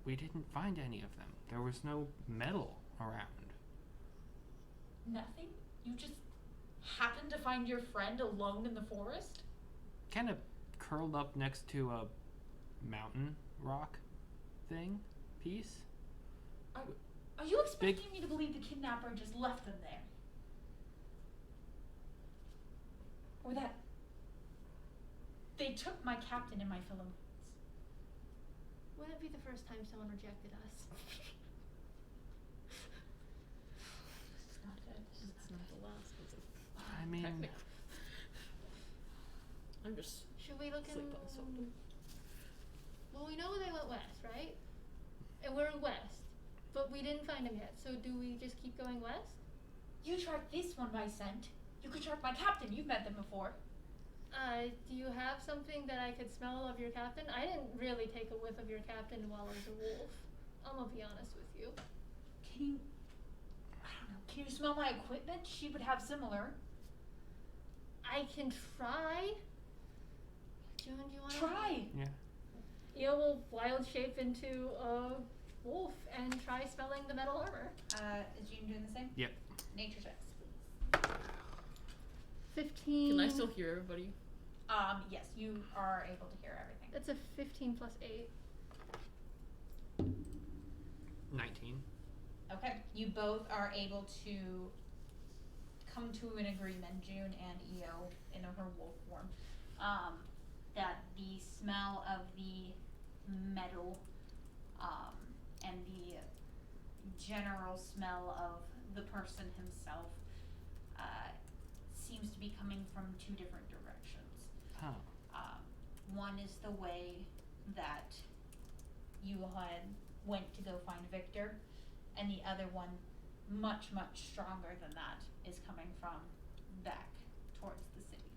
We didn't find any of them. There was no metal around. Nothing? You just happened to find your friend alone in the forest? Kind of curled up next to a mountain rock thing piece. Are you expecting me to believe the kidnapper just left them there? Or that they took my captain and my fellow knights? Wouldn't it be the first time someone rejected us? This is not good. It's not the last. It's I mean, technically. I'm just Should we look in? sleep on something. Well, we know they went west, right? And we're west, but we didn't find them yet. So do we just keep going west? You track this one by scent. You could track my captain. You've met them before. Do you have something that I could smell of your captain? I didn't really take a whiff of your captain while I was a wolf. I'm gonna be honest with you. Can you? I don't know. Can you smell my equipment? She would have similar. I can try. June, do you want to Try. yeah. Eel will wild shape into a wolf and try smelling the metal armor. Is June doing the same? Yep. Nature checks, please. 15. Can I still hear everybody? Yes, you are able to hear everything. That's a 15 plus 8. 19. Okay, you both are able to come to an agreement, June and Eo, in her wolf form, that the smell of the metal, and the general smell of the person himself, seems to be coming from two different directions. Huh. One is the way that you had went to go find Victor, and the other one, much, much stronger than that, is coming from back towards the city.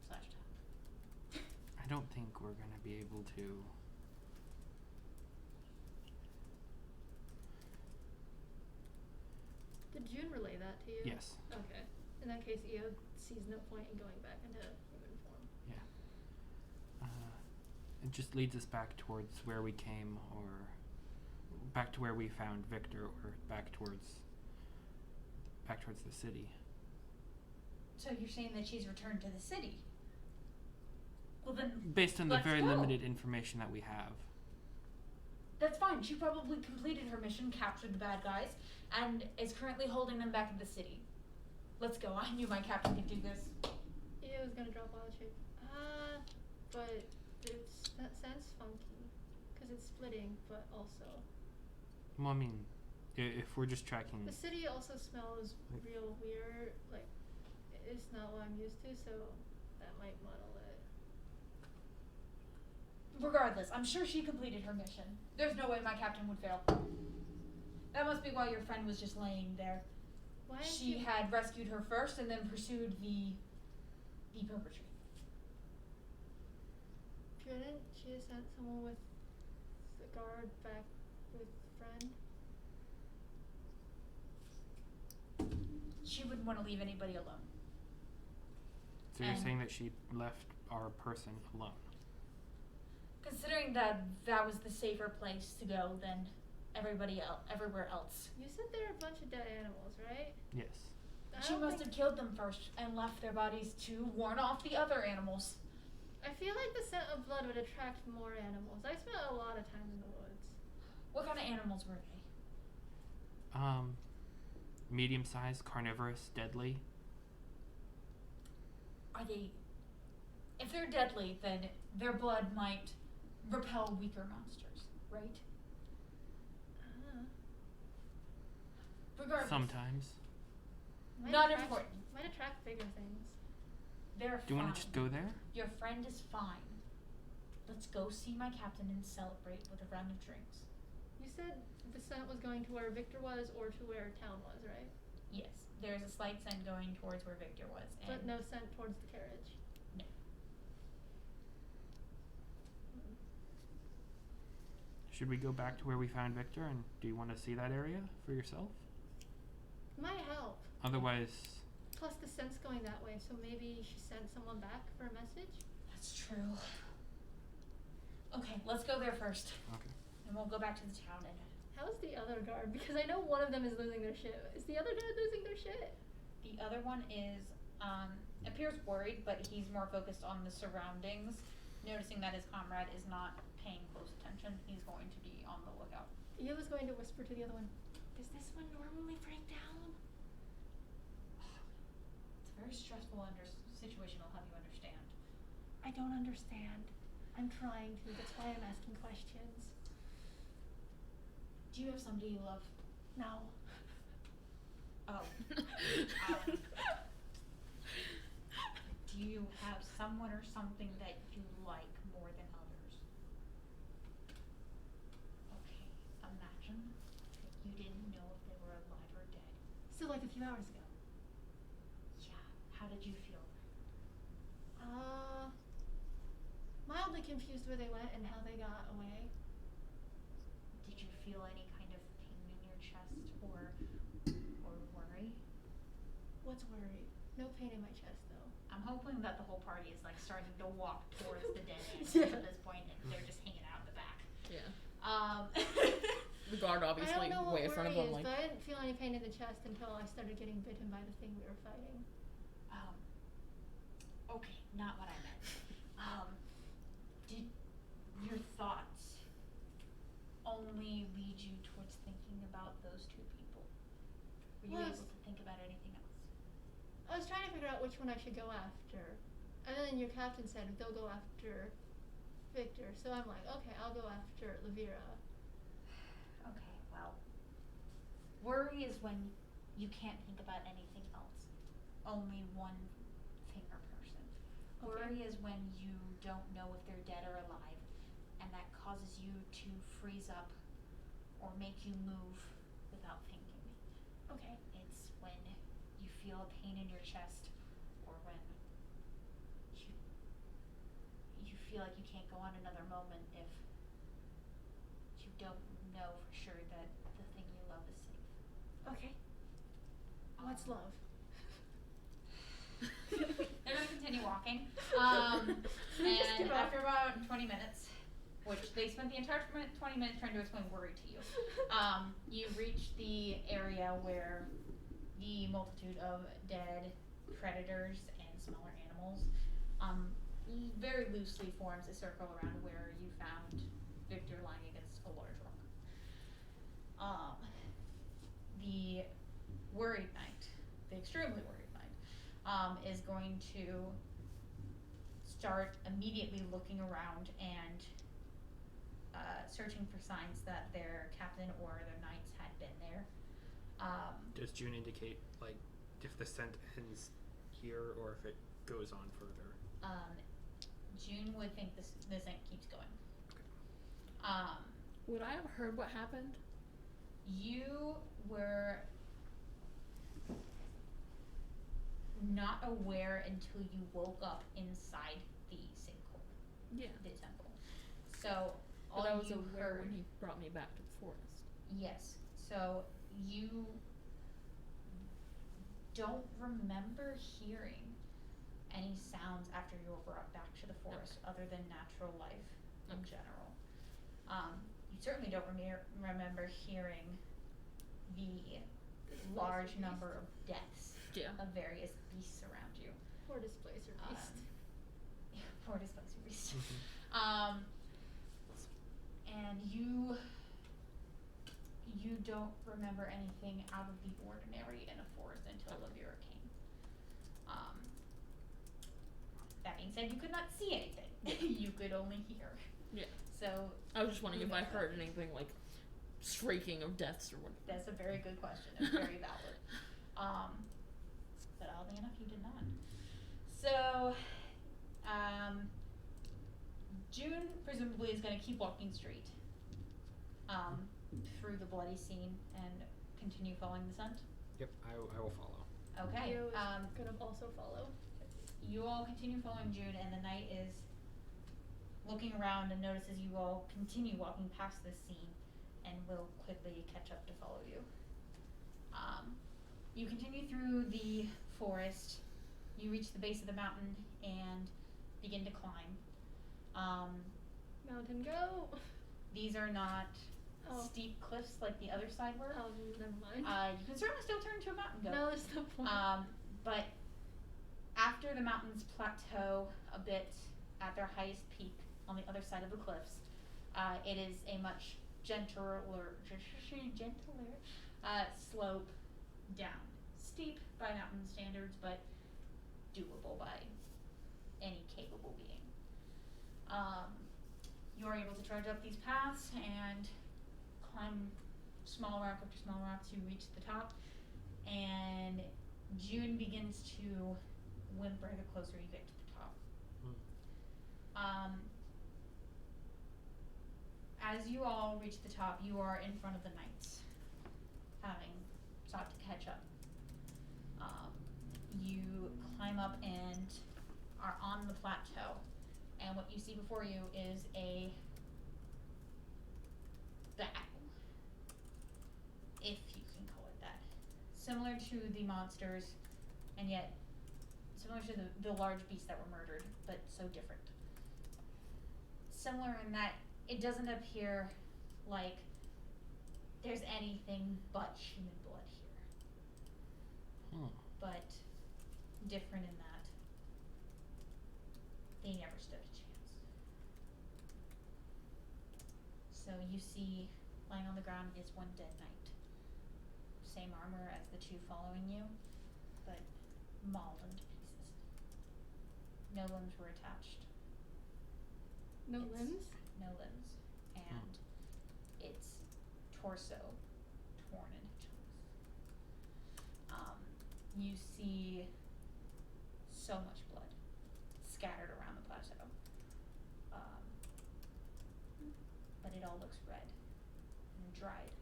Slash town. I don't think we're gonna be able to. Did June relay that to you? Yes. Okay. In that case, Eo sees no point in going back into human form. It just leads us back towards where we came, or back to where we found Victor, or back towards the city. So you're saying that she's returned to the city? Well then, Based on the let's very go. limited information that we have. That's fine. She probably completed her mission, captured the bad guys, and is currently holding them back in the city. Let's go. I knew my captain could do this. Eo's gonna drop wild shape. But that sounds funky. Because it's splitting, but also. Well, I mean, if we're just tracking. The city also smells real weird. Like, it's not what I'm used to, so that might muddle it. Regardless, I'm sure she completed her mission. There's no way my captain would fail. That must be why your friend was just laying there. Why aren't She you... had rescued her first and then pursued the perpetrator. Shouldn't she have sent someone with the guard back with friend? She wouldn't want to leave anybody alone. So you're and- saying that she left our person alone? Considering that that was the safer place to go than everywhere else. You said there are a bunch of dead animals, right? Yes. I She don't must think- have killed them first and left their bodies to warn off the other animals. I feel like the scent of blood would attract more animals. I spent a lot of time in the woods. What kind of animals were they? Medium-sized, carnivorous, deadly. Are they... If they're deadly, then their blood might repel weaker monsters, right? Regardless. Sometimes. Might Not attract- important. Might attract bigger things. They're Do you want fine. to just go there? Your friend is fine. Let's go see my captain and celebrate with a round of drinks. You said the scent was going to where Victor was or to where town was, right? Yes, there's a slight scent going towards where Victor was. And But no scent towards the carriage. No. Should we go back to where we found Victor, and do you want to see that area for yourself? Might help. Otherwise, Plus the scent's going that way, so maybe she sent someone back for a message? That's true. Okay, let's go there first. okay. And we'll go back to the town and... How's the other guard? Because I know one of them is losing their shit. Is the other guard losing their shit? The other one is, appears worried, but he's more focused on the surroundings. Noticing that his comrade is not paying close attention, he's going to be on the lookout. Eo was going to whisper to the other one, does this one normally break down? It's a very stressful situation, I'll have you understand. I don't understand. I'm trying to. That's why I'm asking questions. Do you have somebody you love? No. Oh. Do you have someone or something that you like more than others? Okay, imagine that you didn't know if they were alive or dead. So like a few hours ago. Yeah, how did you feel? Mildly confused where they went and how they got away. Did you feel any kind of pain in your chest or worry? What's worry? No pain in my chest though. I'm hoping that the whole party is like starting to walk towards the dead end Yeah. at this point, and they're just hanging out in the back. Yeah. The The guard I obviously don't know way in what front worry of them, is, like. but I didn't feel any pain in the chest until I started getting bitten by the thing we were fighting. Okay, not what I meant. Did your thoughts only lead you towards thinking about those two people? Were you Well, able to think about anything else? I was trying to figure out which one I should go after. And then your captain said they'll go after Victor, so I'm like, okay, I'll go after Levira. Okay, well, worry is when you can't think about anything else. Only one thing or person. Okay. Worry is when you don't know if they're dead or alive, and that causes you to freeze up or make you move without thinking. Okay. It's when you feel a pain in your chest, or when you feel like you can't go on another moment if you don't know for sure that the thing you love is safe. Okay. What's love? They're gonna continue walking. Just give And up. after about 20 minutes, which they spent the entire 20 minutes trying to explain worry to you, you reach the area where the multitude of dead predators and smaller animals very loosely forms a circle around where you found Victor lying against a large rock. The worried knight, the extremely worried knight, is going to start immediately looking around and searching for signs that their captain or their knights had been there. Does June indicate like if the scent ends here or if it goes on further? June would think the scent keeps going. Okay. Would I have heard what happened? You were not aware until you woke up inside the sinkhole, Yeah. the temple. So all But I was you aware heard, when he brought me back to the forest. yes. So you don't remember hearing any sounds after you were brought back to the forest other than natural life in Okay. general. You certainly don't remember hearing the large number of deaths Yeah. of various beasts around you. Poor displacer beast. Poor displacer beast. Mm-hmm. And you don't remember anything out of the ordinary in a forest until Levira came. That being said, you could not see anything. You could only hear. Yeah. So I was just wondering if I Yeah. heard anything like shrieking of deaths or what. that's a very good question. It's very valid. But oddly enough, you did not. So, June presumably is going to keep walking straight through the bloody scene and continue following the scent. Yep, I will follow. Okay. Leo is gonna also follow. You all continue following June, and the knight is looking around and notices you all continue walking past this scene and will quickly catch up to follow you. You continue through the forest. You reach the base of the mountain and begin to climb. Mountain go. These are not Oh. steep cliffs like the other side were. Never mind. You can certainly still turn into a mountain goat. No, there's no point. But after the mountains plateau a bit at their highest peak on the other side of the cliffs, it is a much gentler slope down. Steep by mountain standards, but doable by any capable being. You are able to trudge up these paths and climb small rock after small rock to reach the top, and June begins to whimper the closer you get to the top. As you all reach the top, you are in front of the knights, having sought to catch up. You climb up and are on the plateau, and what you see before you is a battle, if you can call it that. Similar to the monsters, and yet similar to the large beasts that were murdered, but so different. Similar in that it doesn't appear like there's anything but human blood here. But different in that they never stood a chance. So you see, lying on the ground is one dead knight. Same armor as the two following you, but mauled into pieces. No limbs were attached. No limbs? No limbs. And its torso torn into chunks. You see so much blood scattered around the plateau. But it all looks red and dried.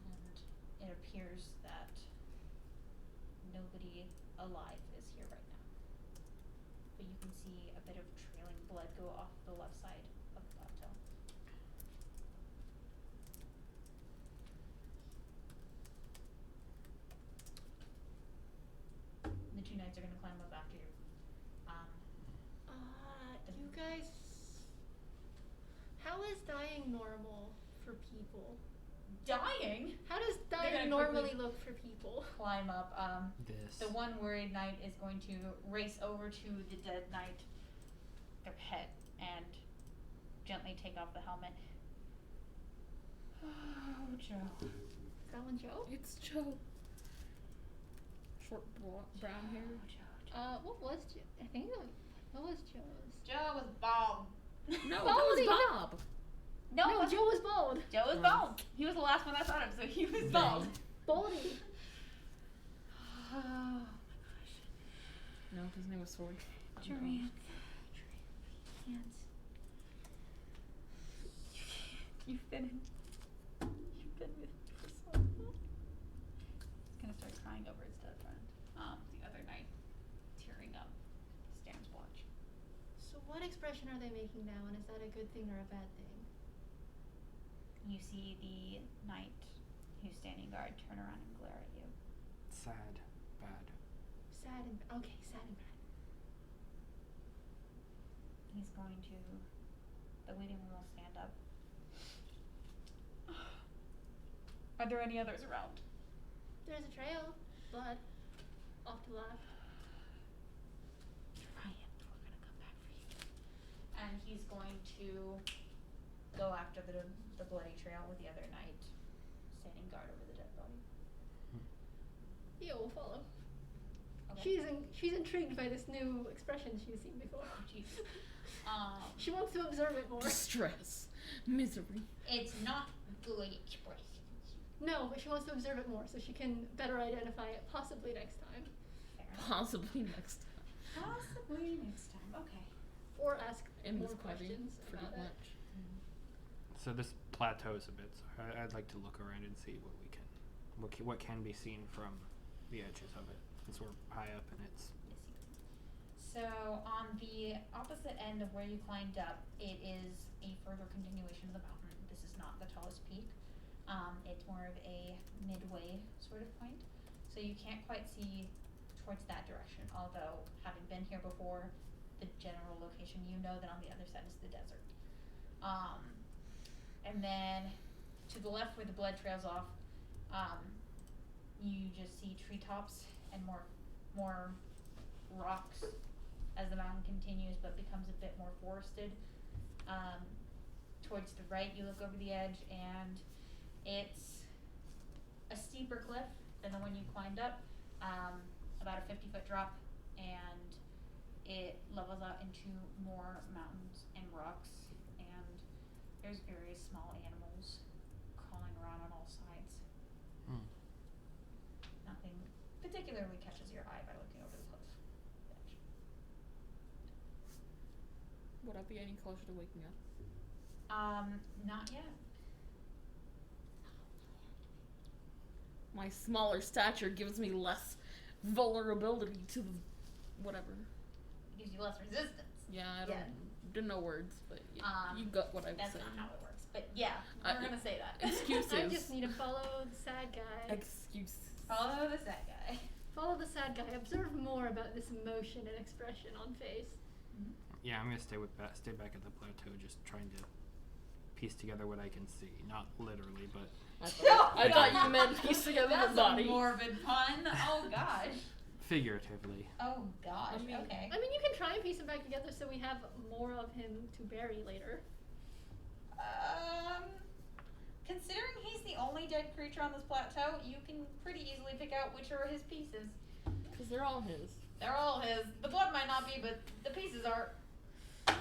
And it appears that nobody alive is here right now. But you can see a bit of trailing blood go off the left side of the plateau. The two knights are gonna climb up after you. You guys, how is dying normal for people? Dying? How does They're dying gonna normally quickly look for people? climb up. This. The one worried knight is going to race over to the dead knight, their head, and gently take off the helmet. Oh, Joe. Is that one Joe? It's Joe. Short brown hair. What was Joe? I think what was Joe's? Joe was bald. No, Baldy, that was Bob. No, Joe was bald. Joe was bald. He was the last one I thought of, so he was bald. Baldy. Oh my No, his name was Sword. gosh. Durant. You've been with me for so long. It's gonna start crying over its dead friend. The other night, tearing up, stands watch. So what expression are they making now, and is that a good thing or a bad thing? You see the knight who's standing guard turn around and glare at you. Sad. Bad. Sad and okay, sad and bad. He's going to. The waiting room will stand up. Are there any others around? There's a trail, blood, off to the left. Ryan, we're gonna come back for you. And he's going to go after the bloody trail with the other knight standing guard over the dead body. Yeah, we'll follow. Okay. She's intrigued by this new expression she's seen before. Oh, jeez. She wants to observe it more. Distress. Misery. It's not good expressions. No, but she wants to observe it more so she can better identify it possibly next time. Fair enough. Possibly next time. Possibly next time. Okay. Or ask In more this party, questions pretty about it. much. So this plateaus a bit. So I'd like to look around and see what can be seen from the edges of it, since we're high up and it's. So on the opposite end of where you climbed up, it is a further continuation of the mountain. This is not the tallest peak. It's more of a midway sort of point. So you can't quite see towards that direction, although having been here before, the general location, you know that on the other side is the desert. And then to the left where the blood trails off, you just see treetops and more rocks as the mountain continues but becomes a bit more forested. Towards the right you look over the edge and it's a steeper cliff than the one you climbed up, about a 50-foot drop, and it levels out into more mountains and rocks, and there's various small animals crawling around on all sides. particularly catches your eye by looking over the cliff edge. Would I be any closer to waking up? Not yet. My smaller stature gives me less vulnerability to whatever. It gives you less resistance. Yeah, I don't know words, but yeah, you got what I was That's saying. not how it works. But yeah, we're gonna say that. Excuses. I just need to follow the sad guy. Excuses. Follow the sad guy. Follow the sad guy. Observe more about this emotion and expression on face. Yeah, I'm gonna stay back at the plateau, just trying to piece together what I can see. Not literally, but I thought you meant piece together That's the body. a morbid pun. Oh gosh. figuratively. Oh gosh. I mean, Okay. I mean, you can try and piece it back together so we have more of him to bury later. Considering he's the only dead creature on this plateau, you can pretty easily pick out which are his pieces. Because they're all his. They're all his. The blood might not be, but the pieces are.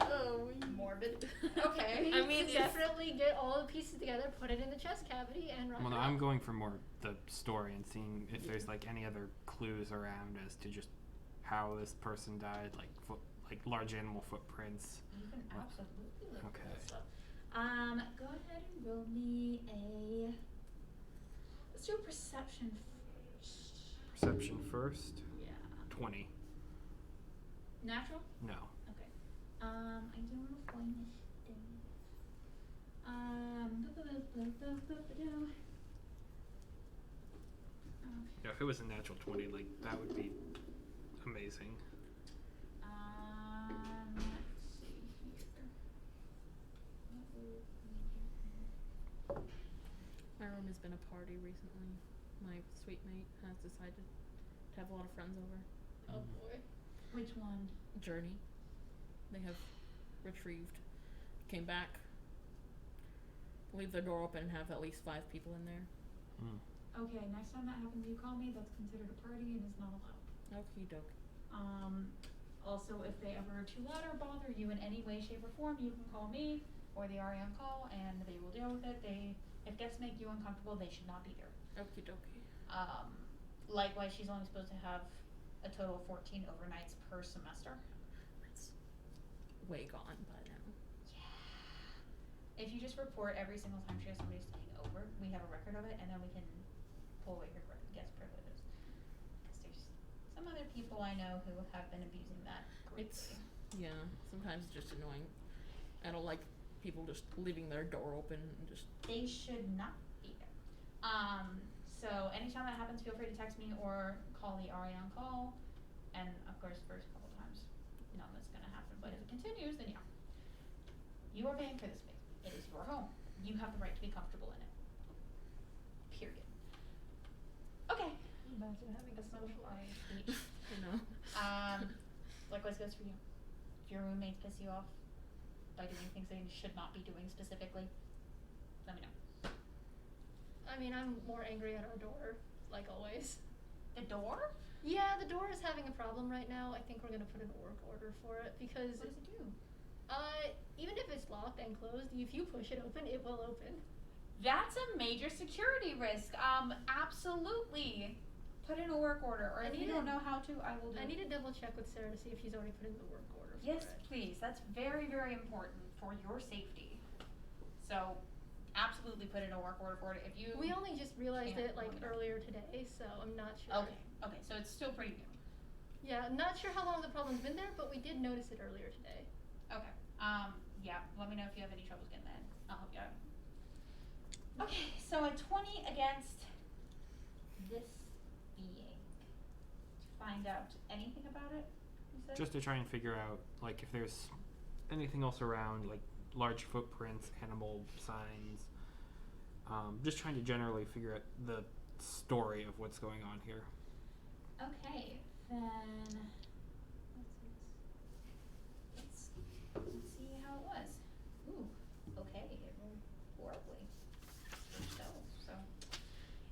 Oh, Morbid. Okay. We I mean, can definitely get all the pieces together, put it in the chest cavity, and rock Well, no, it I'm out. going for more the story and seeing if there's like any other clues around as to just how this person died, like large animal footprints. You can absolutely look Okay. this up. Go ahead and roll me a. Let's do a perception first. Perception first. Yeah. 20. Natural? No. Okay. I do want to find this thing. Yeah, if it was a natural 20, like that would be amazing. Let's see here. My room has been a party recently. My sweet mate has decided to have a lot of friends over. Oh boy. Which one? Journey. They have retrieved, came back, leave their door open and have at least 5 people in there. Mm. Okay, next time that happens, you call me. That's considered a party and is not allowed. Okie doke. Also, if they ever are too loud or bother you in any way, shape, or form, you can call me or the RE on call, and they will deal with it. If guests make you uncomfortable, they should not be there. Okie dokie. Likewise, she's only supposed to have a total of 14 overnights per semester. That's way gone by now. Yeah. If you just report every single time she has somebody staying over, we have a record of it, and then we can pull away your guest privileges. Because there's some other people I know who have been abusing that greatly. Yeah, sometimes it's just annoying. I don't like people just leaving their door open and just. They should not be there. So anytime that happens, feel free to text me or call the RE on call. And of course, first couple times, none that's gonna happen. But if it continues, then yeah. You are paying for this space. It is your home. You have the right to be comfortable in it. Period. Okay. Imagine having a social Speech. You know. Likewise goes for you. If your roommates piss you off by doing things they should not be doing specifically, let me know. I mean, I'm more angry at our door, like always. The door? Yeah, the door is having a problem right now. I think we're gonna put in a work order for it because What does it do? even if it's locked and closed, if you push it open, it will open. That's a major security risk. Absolutely. Put in a work order, or I if you need don't to- know how to, I will do I it. need to double check with Sarah to see if she's already put in the work order for Yes, it. please. That's very, very important for your safety. So, absolutely put in a work order for it. If you We only just realized can't, it like let me know. earlier today, so I'm not sure. Okay, so it's still pretty new. Yeah, I'm not sure how long the problem's been there, but we did notice it earlier today. Okay. Yeah, let me know if you have any troubles getting that in. I'll help you out. Okay, so a 20 against this being. To find out anything about it, you said? Just to try and figure out like if there's anything else around, like large footprints, animal signs. Just trying to generally figure out the story of what's going on here. Okay, then let's see how it was. Ooh, okay, it rolled horribly. So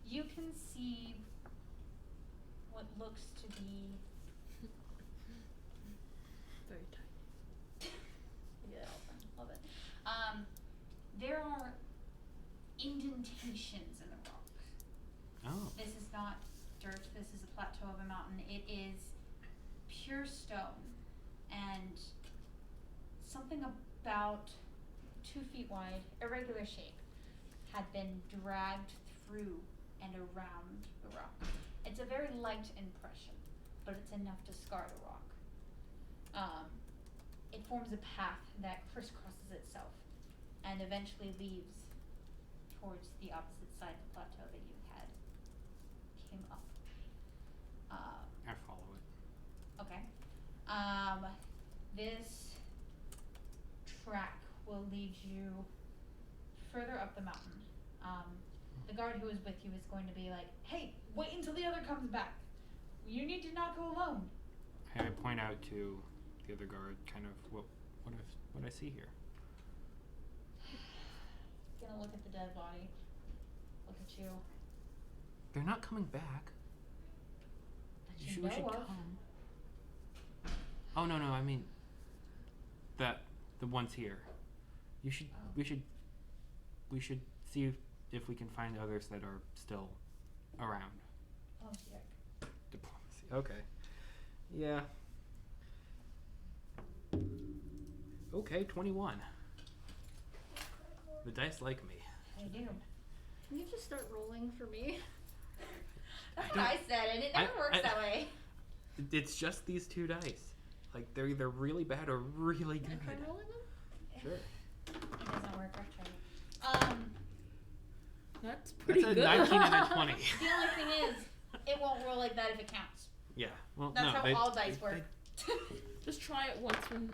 you can see what looks to be Very tiny. yeah, love it. There are indentations in the rock. Oh. This is not dirt. This is a plateau of a mountain. It is pure stone, and something about 2 feet wide, irregular shape, had been dragged through and around the rock. It's a very light impression, but it's enough to scar the rock. It forms a path that crisscrosses itself and eventually leads towards the opposite side of the plateau that you had came up. I follow it. Okay. This track will lead you further up the mountain. The guard who is with you is going to be like, hey, wait until the other comes back. You need to not go alone. I point out to the other guard, kind of, what I see here. Gonna look at the dead body. Look at you. They're not coming back. That We you should know of. come. Oh no, I mean the ones here. We should see if we can find others that are still around. Oh, yuck. Diplomacy. Okay. Yeah. Okay, 21. The dice like me. I do. Can you just start rolling for me? That's what I said, and it never works that way. It's just these 2 dice. Like, they're either really bad or really good. Can I try rolling them? Sure. It does not work. I've tried. That's pretty That's a good. 19 and a 20. The only thing is, it won't roll like that if it counts. Yeah. Well, That's no, how all dice work. Just try it once when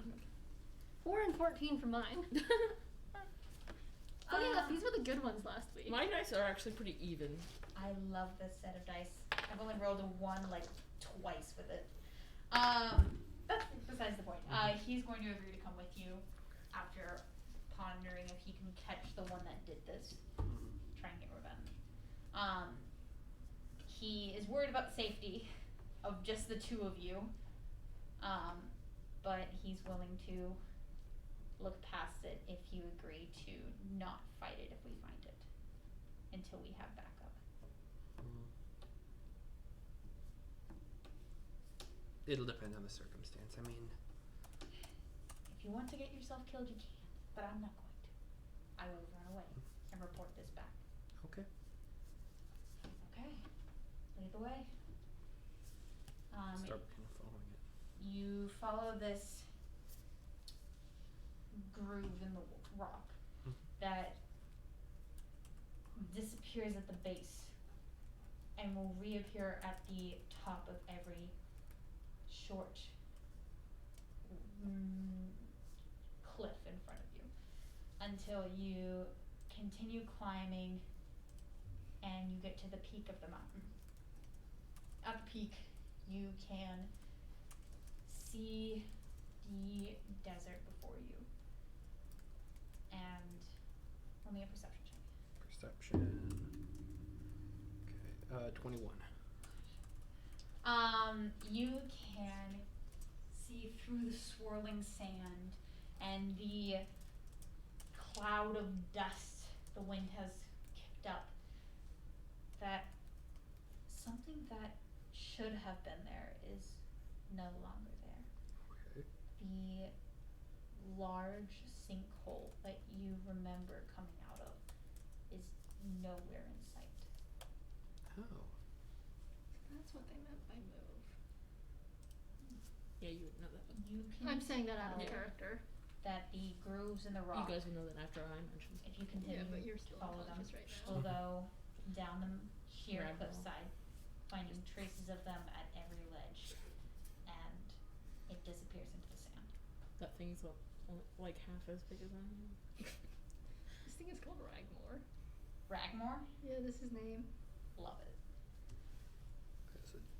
4 and 14 for mine. Funny enough, these were the good ones last week. my dice are actually pretty even. I love this set of dice. I've only rolled a 1 like twice with it. That's besides the point. He's going to agree to come with you after pondering if he can catch the one that did this. Try and get revenge. He is worried about the safety of just the 2 of you. But he's willing to look past it if you agree to not fight it if we find it until we have backup. It'll depend on the circumstance. I mean, If you want to get yourself killed, you can, but I'm not going to. I will run away and report this back. okay. Okay. Lead the way. Start kind of following it. You follow this groove in the rock Mhm. that disappears at the base and will reappear at the top of every short cliff in front of you until you continue climbing and you get to the peak of the mountain. At the peak, you can see the desert before you. And roll me a perception check. Perception. Okay. 21. You can see through the swirling sand and the cloud of dust the wind has kicked up that something that should have been there is no longer there. Okay. The large sinkhole that you remember coming out of is nowhere in sight. Oh. That's what they meant by move. Yeah, you would know that. You can I'm saying that out of tell character. that the grooves in the You rock, guys would know that after I mentioned. if you continue Yeah, but you're to still follow them, unconscious right now. will go down the sheer Rabbit hole. cliffside, finding traces of them at every ledge, and it disappears into the sand. That thing's like half as big as I am. This thing is called Ragmore. Ragmore, Yeah, this is his name. love it.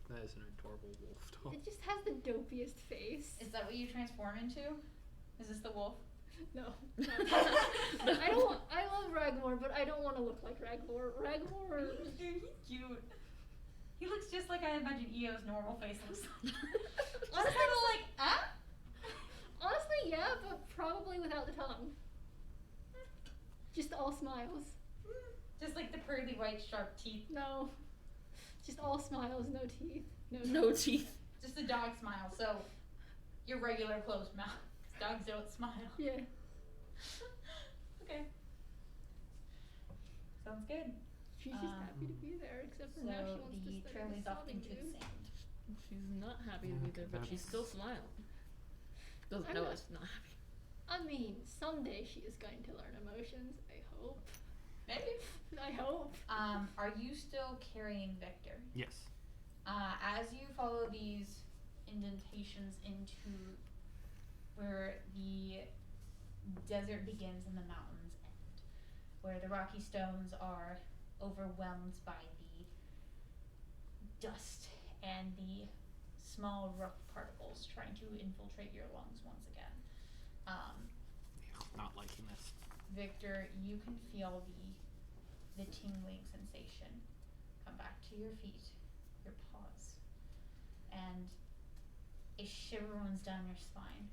That is an adorable wolf doll. It just has the dopiest face. Is that what you transform into? Is this the wolf? No. I don't want, I love Ragmore, but I don't want to look like Ragmore. Ragmore. Dude, he's cute. He looks just like I imagine EO's normal face looks like. Just kind of like, ah? Honestly, yeah, but probably without the tongue. Just all smiles. Just like the pearly white sharp teeth. No. Just all smiles, no teeth. No teeth. Just a dog smile, so your regular closed mouth. 'Cause dogs don't smile. Yeah. Okay. Sounds good. She's just happy to be there, except for So now she wants to the study trail the leads off sobbing into the dude. sand. She's not happy to be there, but she's still smiling. Doesn't I'm know not- it's not happy. I mean, someday she is going to learn emotions, I hope. Maybe. I hope. Are you still carrying Victor? Yes. As you follow these indentations into where the desert begins and the mountains end, where the rocky stones are overwhelmed by the dust and the small rock particles trying to infiltrate your lungs once again. Not liking this. Victor, you can feel the tingling sensation come back to your feet, your paws, and a shiver runs down your spine,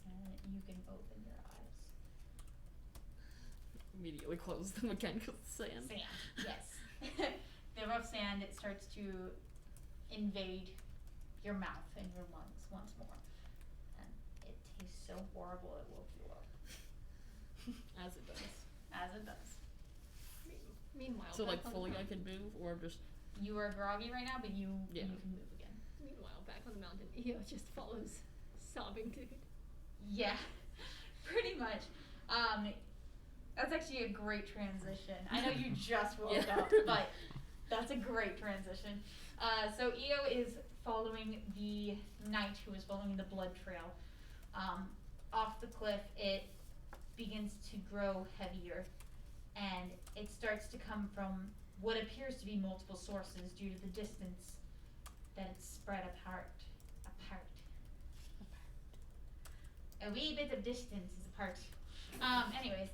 and you can open your eyes. Immediately close them again because it's sand. Sand, yes. The rough sand, it starts to invade your mouth and your lungs once more, and it tastes so horrible it woke you up, As it does. as it does. Meanwhile, So like back on fully the I can move or just You are groggy right now, but you Yeah. you can move again. Meanwhile, back on the mountain, Io just follows sobbing dude. Yeah, pretty much. That's actually a great transition. I know you just woke Yeah. up, but that's a great transition. So Io is following the knight who is following the blood trail. Off the cliff, it begins to grow heavier, and it starts to come from what appears to be multiple sources due to the distance that it's spread apart. A wee bit of distance is apart. Anyways,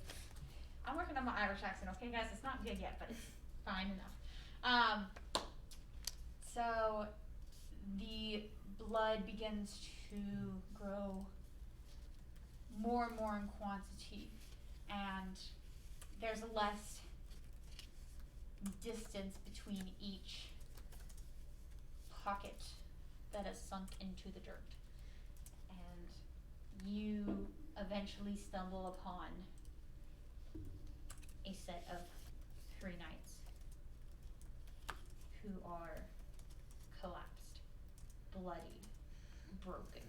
I'm working on my Irish accent, okay guys? It's not good yet, but it's fine enough. So the blood begins to grow more and more in quantity, and there's less distance between each pocket that has sunk into the dirt. And you eventually stumble upon a set of 3 knights who are collapsed, bloodied, broken,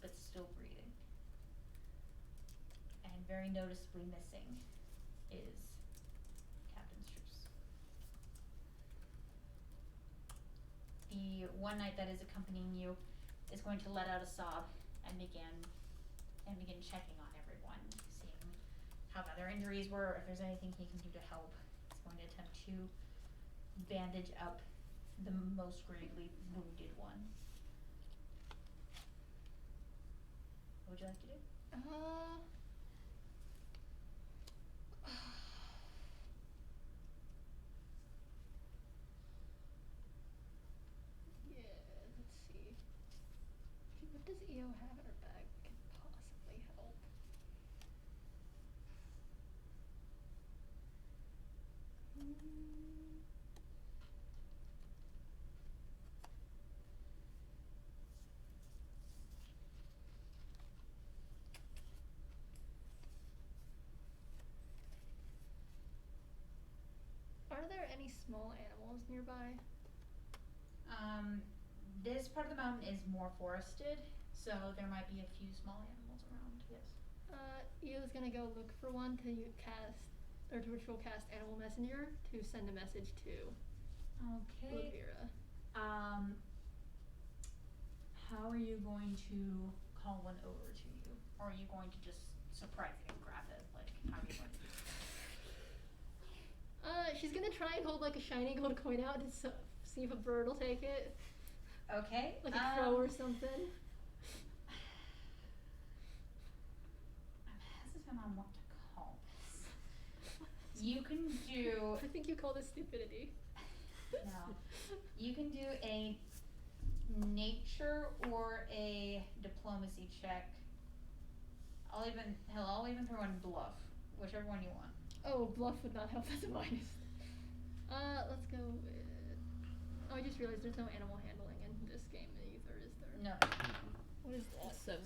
but still breathing. And very noticeably missing is Captain Struce. The one knight that is accompanying you is going to let out a sob and begin checking on everyone, seeing how bad their injuries were, if there's anything he can do to help. He's going to attempt to bandage up the most gravely wounded one. What would you like to do? Yeah, let's see. What does Io have in her bag that can possibly help? Are there any small animals nearby? This part of the mountain is more forested, so there might be a few small animals around, yes. Io's gonna go look for one to ritual cast Animal Messenger to send a message to Okay. Olivia. How are you going to call one over to you? Or are you going to just surprise it and grab it? Like, how are you going to do it? She's gonna try and hold like a shiny gold coin out to see if a bird will take it. Okay. Like a crow or something. I'm hesitant on what to call this. You can do I think you call this stupidity. no. You can do a nature or a diplomacy check. I'll even throw in bluff, whichever one you want. Oh, bluff would not help as a minus. Let's go with Oh, I just realized there's no animal handling in this game either, is there? No. What is that? 7.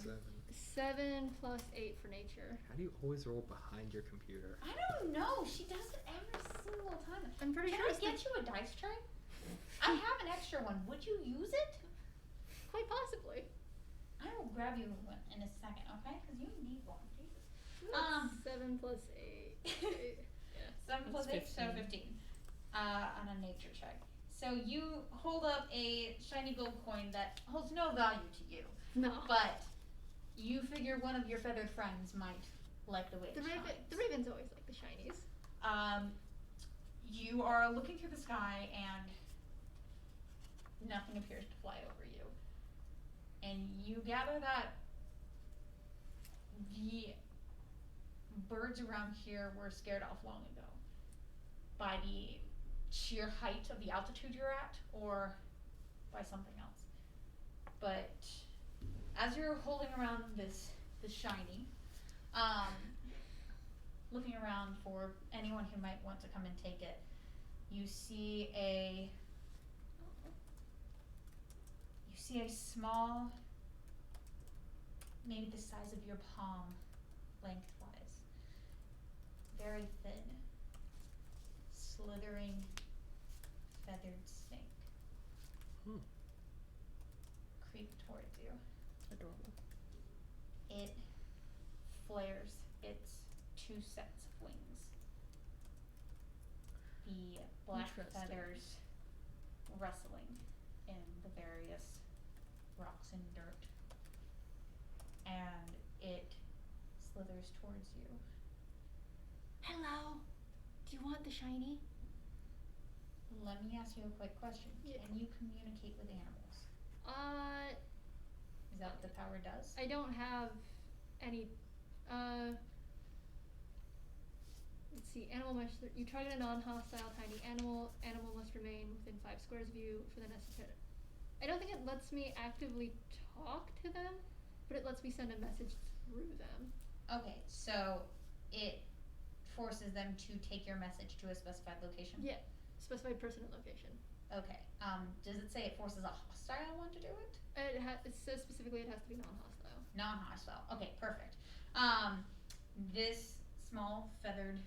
7 plus 8 for nature. How do you always roll behind your computer? I don't know. She does it every single time. I'm pretty Can sure I it's get you a dice tray? I have an extra one. Would you use it? quite possibly. I will grab you one in a second, okay? Because you need one. Jesus. 7 plus 8. Yeah. 7 plus That's 8, so 15. On a nature check. So you hold up a shiny gold coin that holds no value to you, No. but you figure one of your feathered friends might like the way it shines. The ravens always like the shinies. You are looking through the sky and nothing appears to fly over you. And you gather that the birds around here were scared off long ago by the sheer height of the altitude you're at or by something else. But as you're holding around this shiny, looking around for anyone who might want to come and take it, you see a small, maybe the size of your palm lengthwise, very thin, slithering, feathered snake creep towards you. Adorable. It flares its 2 sets of wings. The black Interesting. feathers rustling in the various rocks and dirt. And it slithers towards you. Hello. Do you want the shiny? Let me ask you a quick question. Yeah. Can you communicate with animals? Is that what the power does? I don't have any. Let's see. Animal must. You target a non-hostile tiny animal. Animal must remain within 5 squares of you for the necessary. I don't think it lets me actively talk to them, but it lets me send a message through them. Okay, so it forces them to take your message to a specified location? Yeah. Specified person and location. Okay. Does it say it forces a hostile one to do it? It says specifically it has to be non-hostile. Non-hostile. Okay, perfect. This small feathered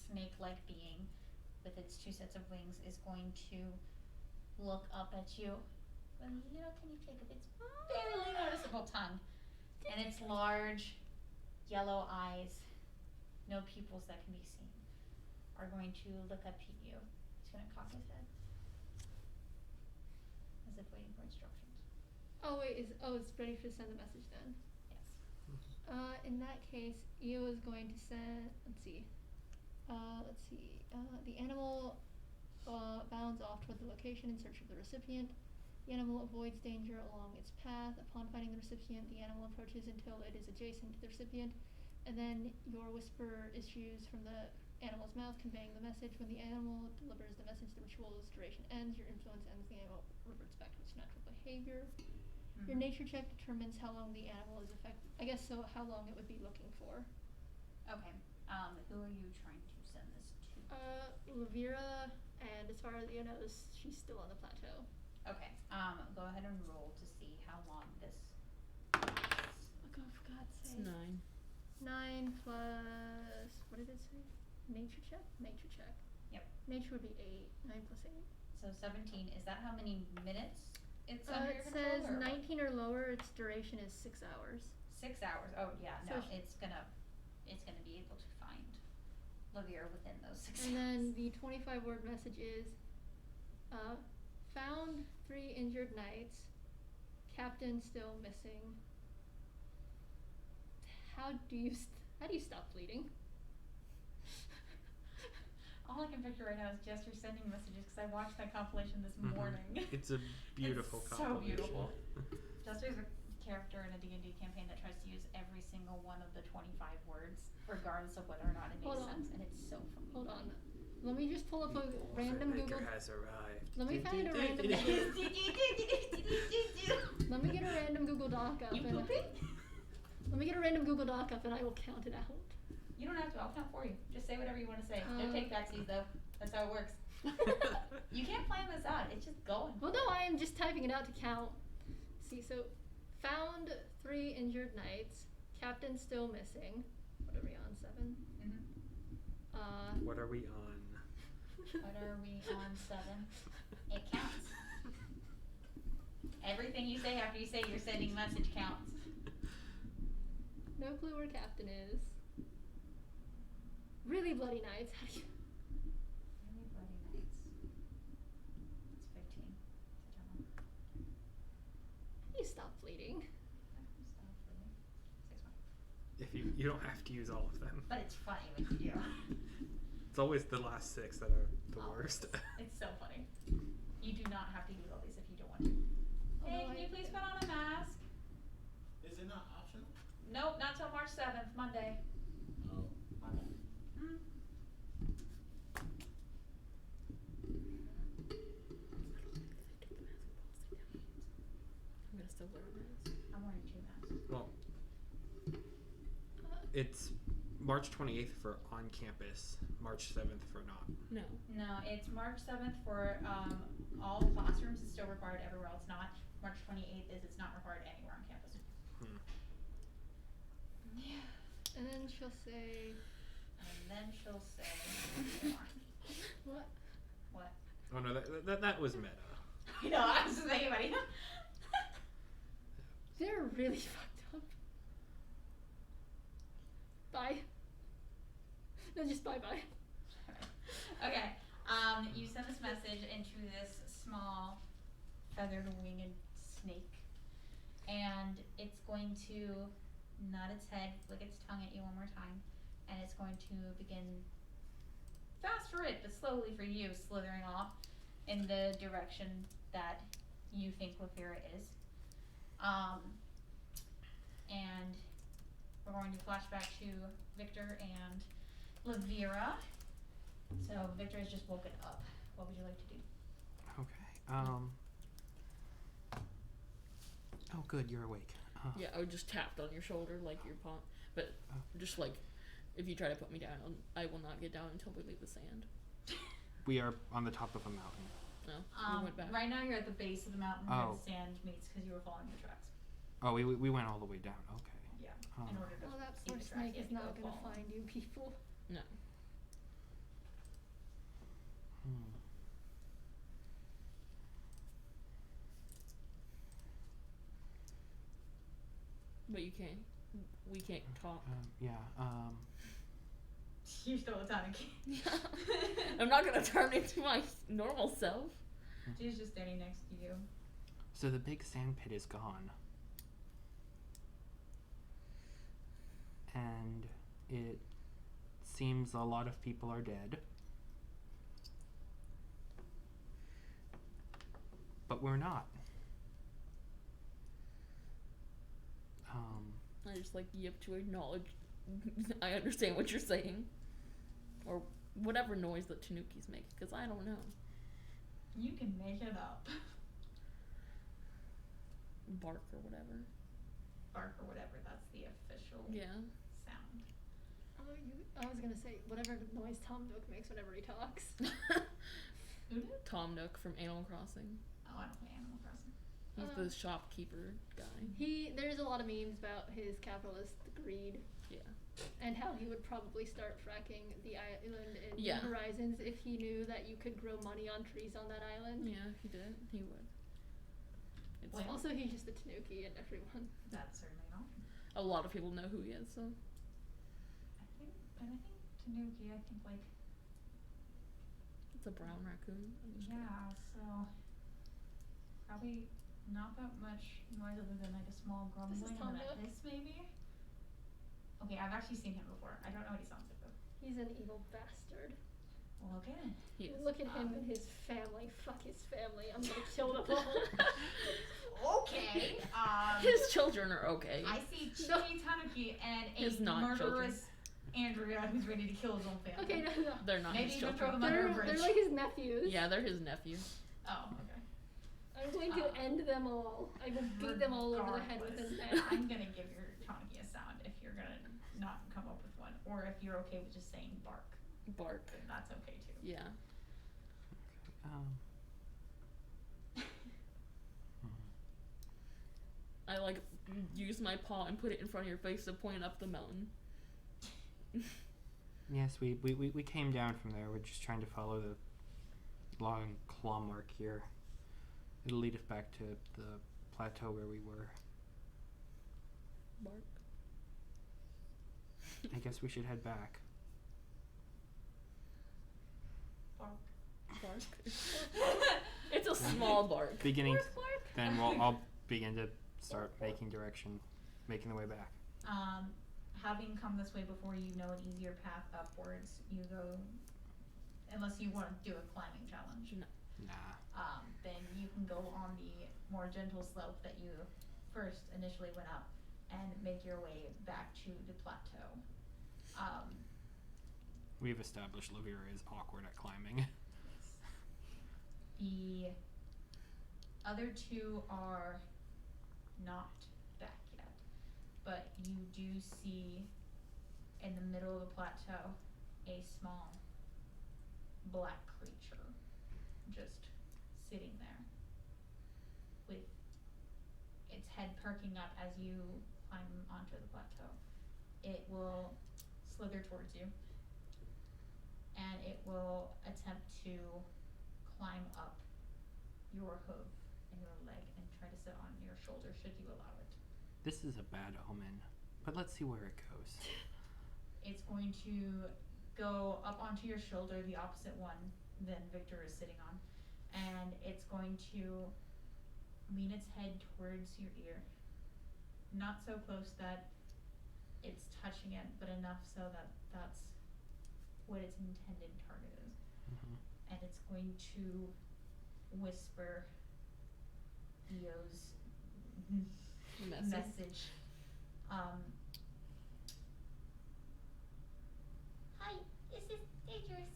snake-like being with its 2 sets of wings is going to look up at you with a little tiny tick of its barely noticeable tongue and its large yellow eyes, no pupils that can be seen, are going to look up at you. It's going to cock his head as if waiting for instructions. Oh wait, it's ready to send the message then. Yes. In that case, Eo is going to send. Let's see. The animal bounds off toward the location in search of the recipient. The animal avoids danger along its path. Upon finding the recipient, the animal approaches until it is adjacent to the recipient, and then your whisper issues from the animal's mouth, conveying the message. When the animal delivers the message, the ritual's duration ends. Your influence ends. The animal reverts back to its natural behavior. Your nature check determines how long the animal is affected. I guess so. How long it would be looking for. Okay. Who are you trying to send this to? Lavira, and as far as Eo knows, she's still on the plateau. Okay. Go ahead and roll to see how long this. Oh God, for God's It's sake. 9. 9 plus, what did it say? Nature check? Nature check. Yep. Nature would be 8. 9 plus 8. So 17. Is that how many minutes it's under your It control? says or what? 19 or lower, its duration is 6 hours. 6 hours. Oh yeah, So no, sh- it's gonna be able to find Lavira within those 6 And then hours. the 25-word message is, found 3 injured knights, captain still missing. How do you stop bleeding? All I can picture right now is Jester sending messages because I watched that compilation this Mhm. morning. It's a beautiful It's so compilation. beautiful. Jester's a character in a D&D campaign that tries to use every single one of the 25 words, regardless of whether or not it makes Hold on. sense, and it's so funny. Hold on. Let me just pull up a random Google. has arrived. Let me find a random Google. Let me get a random Google Doc up. You and pooping? Let me get a random Google Doc up and I will count it out. You don't have to. I'll count for you. Just say whatever you want to say. No Uh, take backsies though. That's how it works. You can't plan this out. It's just going. Well, no, I am just typing it out to count. See, so found 3 injured knights. Captain still missing. What are we on? 7? Mm-hmm. What are we on? What are we on 7? It counts. Everything you say after you say your sending message counts. No clue where Captain is. Really bloody knights. How do you... Really bloody nights. It's 15. How do you stop bleeding? Stop bleeding. 6 1. If you don't have to use all of them. But it's funny when you do. It's always the last 6 that are the Oh, worst. It's so funny. You do not have to use all these if you don't want to. Hey, Although can you please put on a mask? Is it not optional? Nope, not till March 7th, Monday. Oh. Monday. Mm. I'm gonna still wear a mask. I'm wearing 2 masks. Well, it's March 28th for on campus, March 7th for not. No. No, it's March 7th for all classrooms. It's still required everywhere else not. March 28th is it's not required anywhere on campus. And then she'll say... And then she'll say more. What? What? Oh no, that was meta. I know, I was just thinking about it. They're really fucked up. Bye. No, just bye-bye. Okay. You send this message into this small feathered winged snake, and it's going to nod its head, flick its tongue at you one more time, and it's going to begin, fast for it, but slowly for you, slithering off in the direction that you think Lafira is. And we're going to flash back to Victor and Lavira. So Victor has just woken up. What would you like to do? Okay. Oh, good, you're awake. Yeah, I would just tapped on your shoulder like your palm, but just like if you try to put me down, I will not get down until we leave the sand. We are on the top of a mountain. No, we went back. Right now you're at the base of the mountain where the sand meets because you were following the tracks. Oh, we went all the way down. Okay. Yeah. In order to Well, that see poor the tracks, snake you is have to not go gonna follow. find you people. No. But you can't. We can't talk. Yeah. You're still a tonic. I'm not gonna turn into my normal self. She's just standing next to you. So the big sand pit is gone. And it seems a lot of people are dead. But we're not. I just like you have to acknowledge I understand what you're saying. Or whatever noise that Tanukis make, because I don't know. You can make it up. Bark or whatever. Bark or whatever, that's the official sound. Oh, I was gonna say whatever noise Tom Nook makes whenever he talks. Who did? Tom Nook from Animal Crossing. Oh, I don't play Animal Crossing. He's the shopkeeper guy. There's a lot of memes about his capitalist greed. Yeah. And how he would probably start fracking the island in Yeah. New Horizons if he knew that you could grow money on trees on that island. Yeah, if he did, he would. It's Well, Also, he's just a Tanuki and everyone. That's certainly an option. a lot of people know who he is, so. I think Tanuki, I think like, It's a brown raccoon. I'm just yeah, so probably not that much noise other than like a small grumbling Tom and a Nook? hiss maybe. Okay, I've actually seen him before. I don't know what he sounds like though. He's an evil bastard. Well, look at him. He is. Look at him and his family. Fuck his family. I'm gonna kill them all. Okay. His children are okay. I see No. Chidi Tanuki and His a not murderous Andrea who's ready to kill his own family. Okay, no. They're not Maybe his even throw children. them under a bridge. They're like his nephews. Yeah, they're his nephew. Oh, okay. I'm going to end them all. I will beat them all over the head with a Regardless, net. I'm gonna give your Tanuki a sound if you're gonna not come up with one, or if you're okay with just saying bark, Bark. then that's okay too. Yeah. I like use my paw and put it in front of your face to point up the mountain. Yes, we came down from there. We're just trying to follow the long claw mark here. It'll lead us back to the plateau where we were. Bark. I guess we should head back. Bark. Bark. It's a small bark. Beginning. Then I'll begin to start making the way back. Having come this way before, you know an easier path upwards. You go, unless you want to do a climbing challenge. No. Nah. Then you can go on the more gentle slope that you first initially went up and make your way back to the plateau. We've established Livira is awkward at climbing. The other two are not back yet, but you do see in the middle of the plateau a small black creature just sitting there with its head perking up as you climb onto the plateau. It will slither towards you and it will attempt to climb up your hoof and your leg and try to sit on your shoulder should you allow it. This is a bad omen, but let's see where it goes. It's going to go up onto your shoulder, the opposite one than Victor is sitting on, and it's going to lean its head towards your ear. Not so close that it's touching it, but enough so that that's what its intended target is. Mm-hmm. And it's going to whisper Eo's message. Hi, this is dangerous.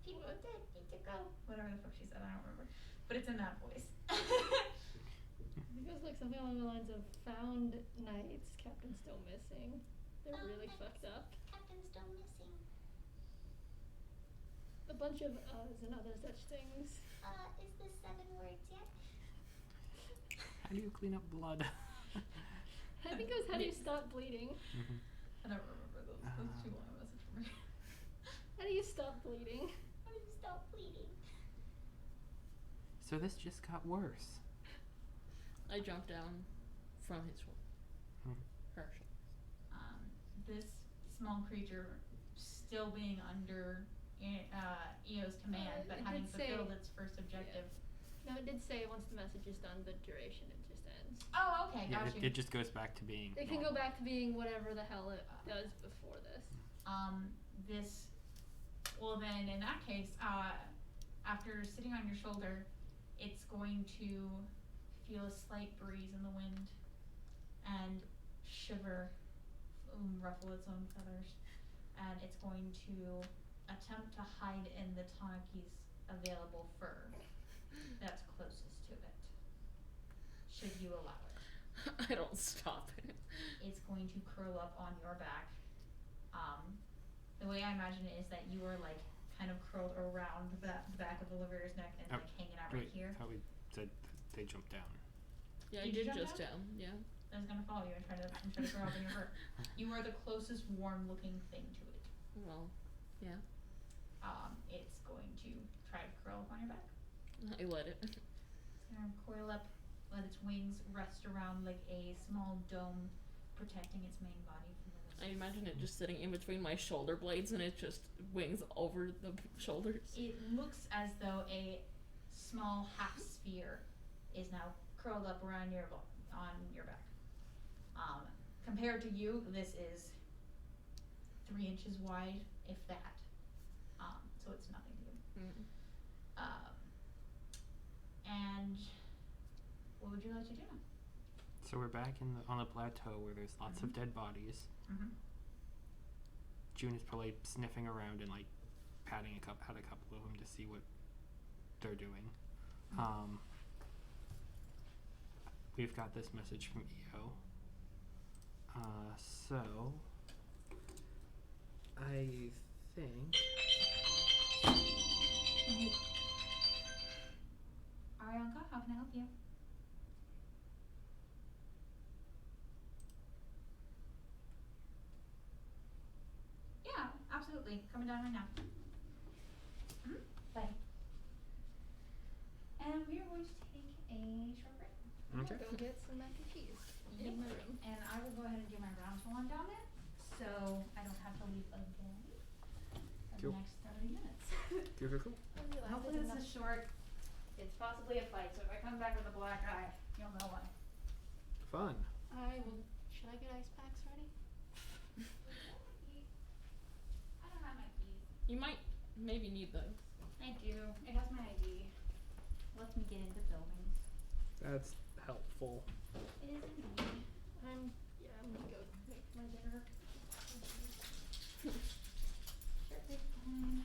People dead need to go. Whatever the fuck she said, I don't remember. But it's in that voice. It goes like something along the lines of found knights, captain still missing. They're really fucked up. Captain's still missing. A bunch of uhs and other such things. Is this 7 words yet? How do you clean up blood? I think it was how do you stop bleeding? Mm-hmm. I don't remember those. That's too long a message for me. How do you stop bleeding? How do you stop bleeding? So this just got worse. I jumped down from his shoulder. Mm-hmm. Her shoulder. This small creature still being under Eo's command, but it having did say- fulfilled its first objective. No, it did say once the message is done, the duration it just ends. Oh, okay, Yeah, got you. it just goes back to being. It can go back to being whatever the hell it does before this. Well then, in that case, after sitting on your shoulder, it's going to feel a slight breeze in the wind and shiver, ruffle its own feathers, and it's going to attempt to hide in the Tanaki's available fur that's closest to it, should you allow it. I don't stop it. It's going to curl up on your back. The way I imagine it is that you are like kind of curled around the back of Olivier's neck and like hanging out right here. How we said they jumped down. Yeah, Did I you did jump just down. Yeah. I was gonna follow you and try to curl up in your fur. You are the closest warm looking thing to it. Well, yeah. It's going to try to curl up on your back. I let it. It's gonna coil up, let its wings rest around like a small dome protecting its main body from the I imagine it just sitting in between my shoulder blades and it just wings over the shoulders. It looks as though a small half sphere is now curled up around on your back. Compared to you, this is 3 inches wide, if that. So it's nothing to you. And what would you like to do now? So we're back on the plateau where there's lots of dead bodies. Mm-hmm. June is probably sniffing around and like patting at a couple of them to see what they're doing. We've got this message from EO. So I think with you. Yeah, absolutely. Coming down right now. Bye. And we are going to take a short break. I'm Okay. gonna go get some mac and cheese in my room. And I will go ahead and do my rounds while I'm down there, so I don't have to leave again for Cool. the next 30 minutes. Cool. Hopefully this is short. It's possibly a fight, so if I come back with a black eye, you'll know why. Fun. Should I get ice packs ready? I don't have my keys. You might maybe need those. I do. It has my ID. Lets me get into buildings. That's helpful. It is indeed. I'm gonna go make my dinner. Sure, take time.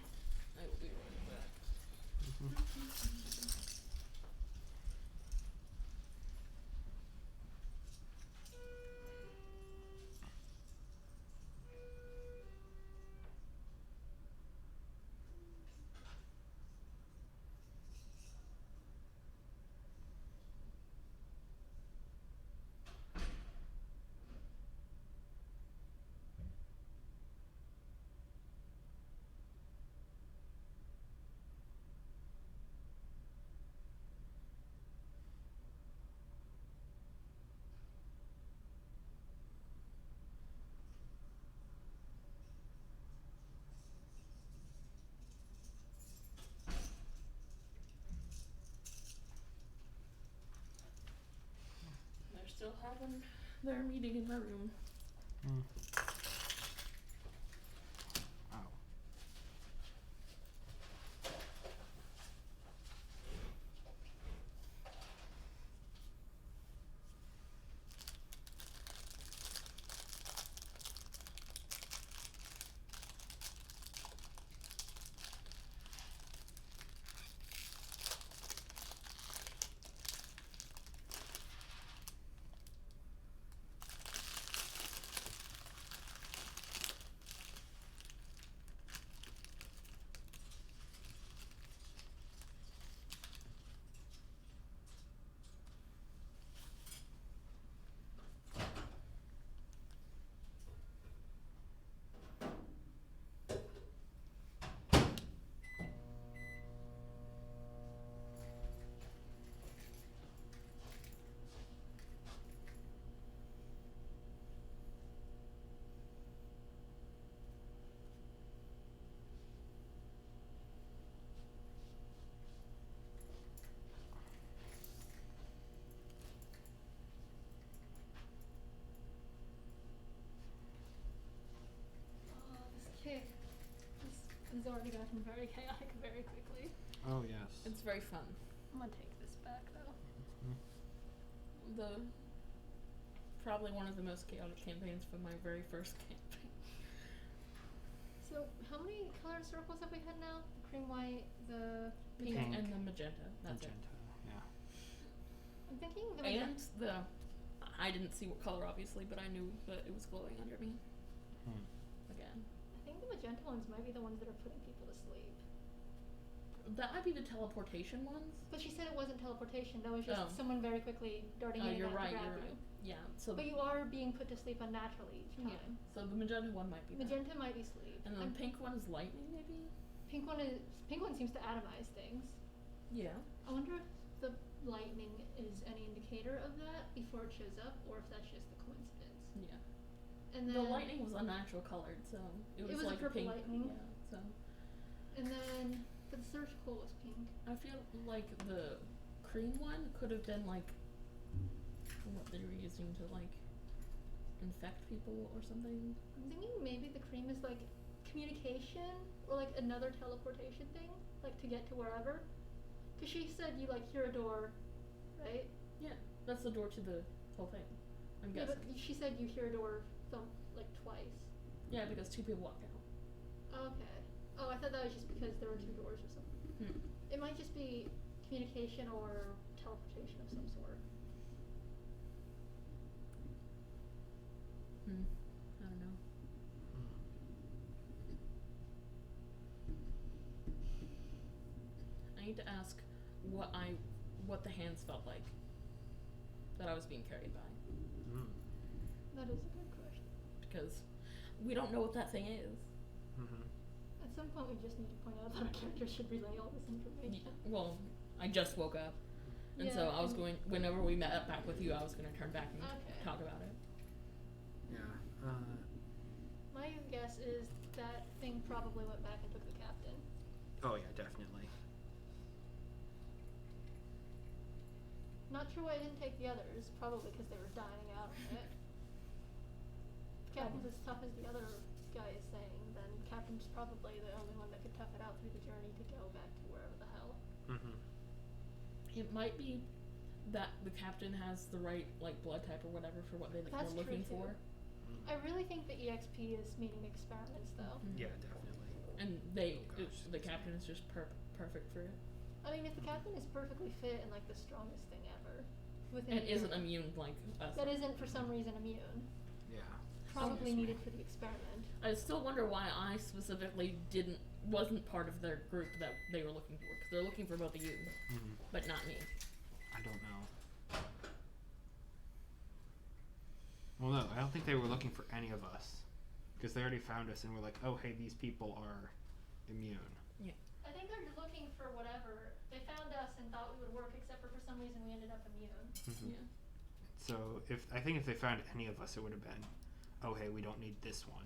I will be right back. They're still having their meeting in my room. Ow. This has already gotten very chaotic very quickly. Oh yes. It's very fun. I'm gonna take this back though. Probably one of the most chaotic campaigns from my very first campaign. So how many colored circles have we had now? The cream white, the Pink, Pink. and the magenta. That's Magenta. Yeah. I'm thinking the it. And I didn't see what color obviously, but I knew that it was glowing under me. Again. I think the magenta ones might be the ones that are putting people to sleep. That might be the teleportation ones. But she said it wasn't teleportation. That was just Oh. someone very quickly darting in and You're out right, to grab you're you. right. Yeah, so But you are being put to sleep unnaturally each time. yeah. So the magenta one might be that. Magenta might be sleep. And then the pink one is lightning maybe? Pink one seems to atomize things. Yeah. I wonder if the lightning is any indicator of that before it shows up, or if that's just the coincidence. Yeah. And then The lightning was unnatural colored, so it was was a like purple pink. lightning. Yeah, so And then the surgical was pink. I feel like the cream one could have been like what they were using to like infect people or something. I'm thinking maybe the cream is like communication or like another teleportation thing, like to get to wherever. Cause she said you like hear a door, right? Yeah, that's the door to the whole thing. I'm Yeah, guessing. but she said you hear a door thump like twice. Yeah, because two people walked out. Okay. Oh, I thought that was just because there were two doors or something. It might just be communication or teleportation of some sort. I don't know. I need to ask what I what the hands felt like that I was being carried by. Mm. That is a good question. Because we don't know what that thing is. Mm-hmm. At some point, we just need to point out that our character should relay all this information. Well, I just woke up. And so I was going, whenever we met up back with you, I was going to turn back and talk about it. Yeah. My guess is that thing probably went back and took the captain. Oh yeah, definitely. Not sure why I didn't take the others. Probably because they were dying out of it. If Captain's as tough as the other guy is saying, then Captain's probably the only one that could tough it out through the journey to go back to wherever the hell. Mm-hmm. It might be that the captain has the right, like, blood type or whatever for what they That's were looking true, too. for. I really think the EXP is meaning experiments, though. Yeah, definitely. And the captain is just perfect for it. I mean, if the captain is perfectly fit and like the strongest thing ever, And within a isn't year, immune like us. that isn't for some reason immune. Yeah. Probably needed for the experiment. I still wonder why I specifically wasn't part of their group that they were looking for. Because they're looking for both of you, Mm-hmm. but not me. I don't know. Well, no, I don't think they were looking for any of us. Because they already found us and were like, oh, hey, these people are immune. I think they're looking for whatever. They found us and thought we would work, except for some reason we ended up immune. Mm-hmm. Yeah. So, I think if they found any of us, it would have been, oh, hey, we don't need this one.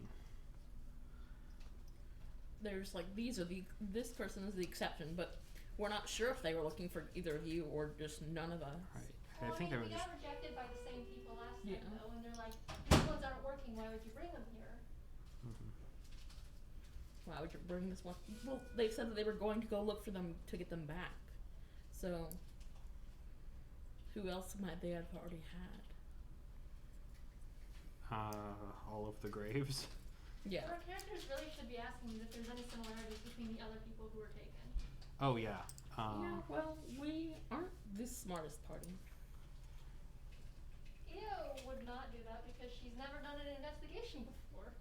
There's like this person is the exception, but we're not sure if they were looking for either of you or just none of us. Right. Well, I think they were we just. got rejected by the same people last Yeah. time, though, and they're like, these ones aren't working, why would you bring them here? Mm-hmm. Why would you bring this one? Well, they said that they were going to go look for them to get them back. So, who else might they have already had? All of the graves. Yeah. Our characters really should be asking if there's any similarities between the other people who were taken. Oh, yeah. Yeah, well, we aren't the smartest party. Io would not do that because she's never done an investigation before.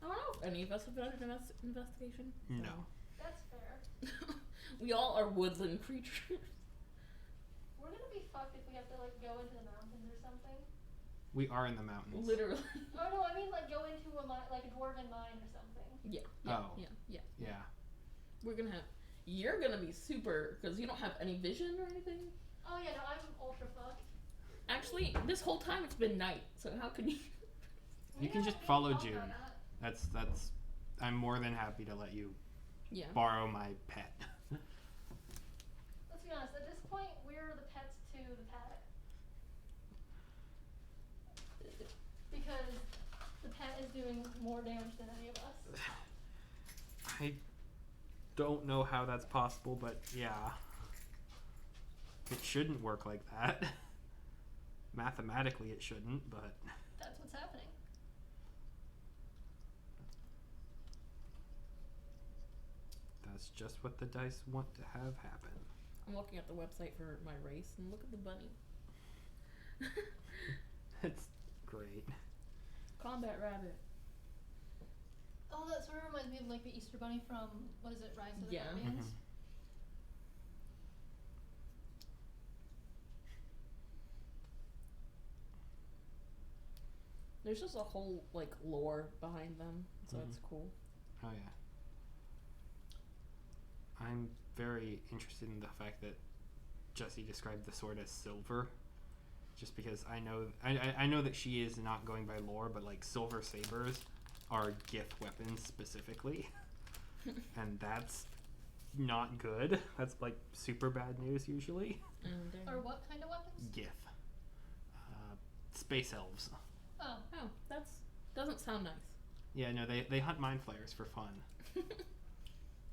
I don't know if any of us have done an investigation. No. That's fair. We all are woodland creatures. We're gonna be fucked if we have to like go into the mountains or something. We are in the mountains. Literally. Oh no, I mean like go into a like a dwarven mine or something. Yeah. Oh. Yeah. Yeah. You're gonna be super, because you don't have any vision or anything. Oh yeah, no, I'm ultra fucked. Actually, this whole time it's been night, so how can you? You can just follow June. That's. I'm more than happy to let you Yeah. borrow my pet. Let's be honest, at this point we're the pets to the pet. Because the pet is doing more damage than any of us. I don't know how that's possible, but yeah. It shouldn't work like that. Mathematically it shouldn't, but That's what's happening. that's just what the dice want to have happen. I'm looking at the website for my race, and look at the bunny. It's great. Combat rabbit. Oh, that sort of reminds me of like the Easter Bunny from, what is it, Rise of the Yeah. Guardians? Mhm. There's just a whole like lore behind them, so it's cool. Oh yeah. I'm very interested in the fact that Jessie described the sword as silver, just because I know that she is not going by lore, but like silver sabers are gift weapons specifically, and that's not good. That's like super bad news usually. And Or what kind of weapons? Gith. Space elves. Oh. oh, that's doesn't sound nice. Yeah, no, they hunt mind flayers for fun.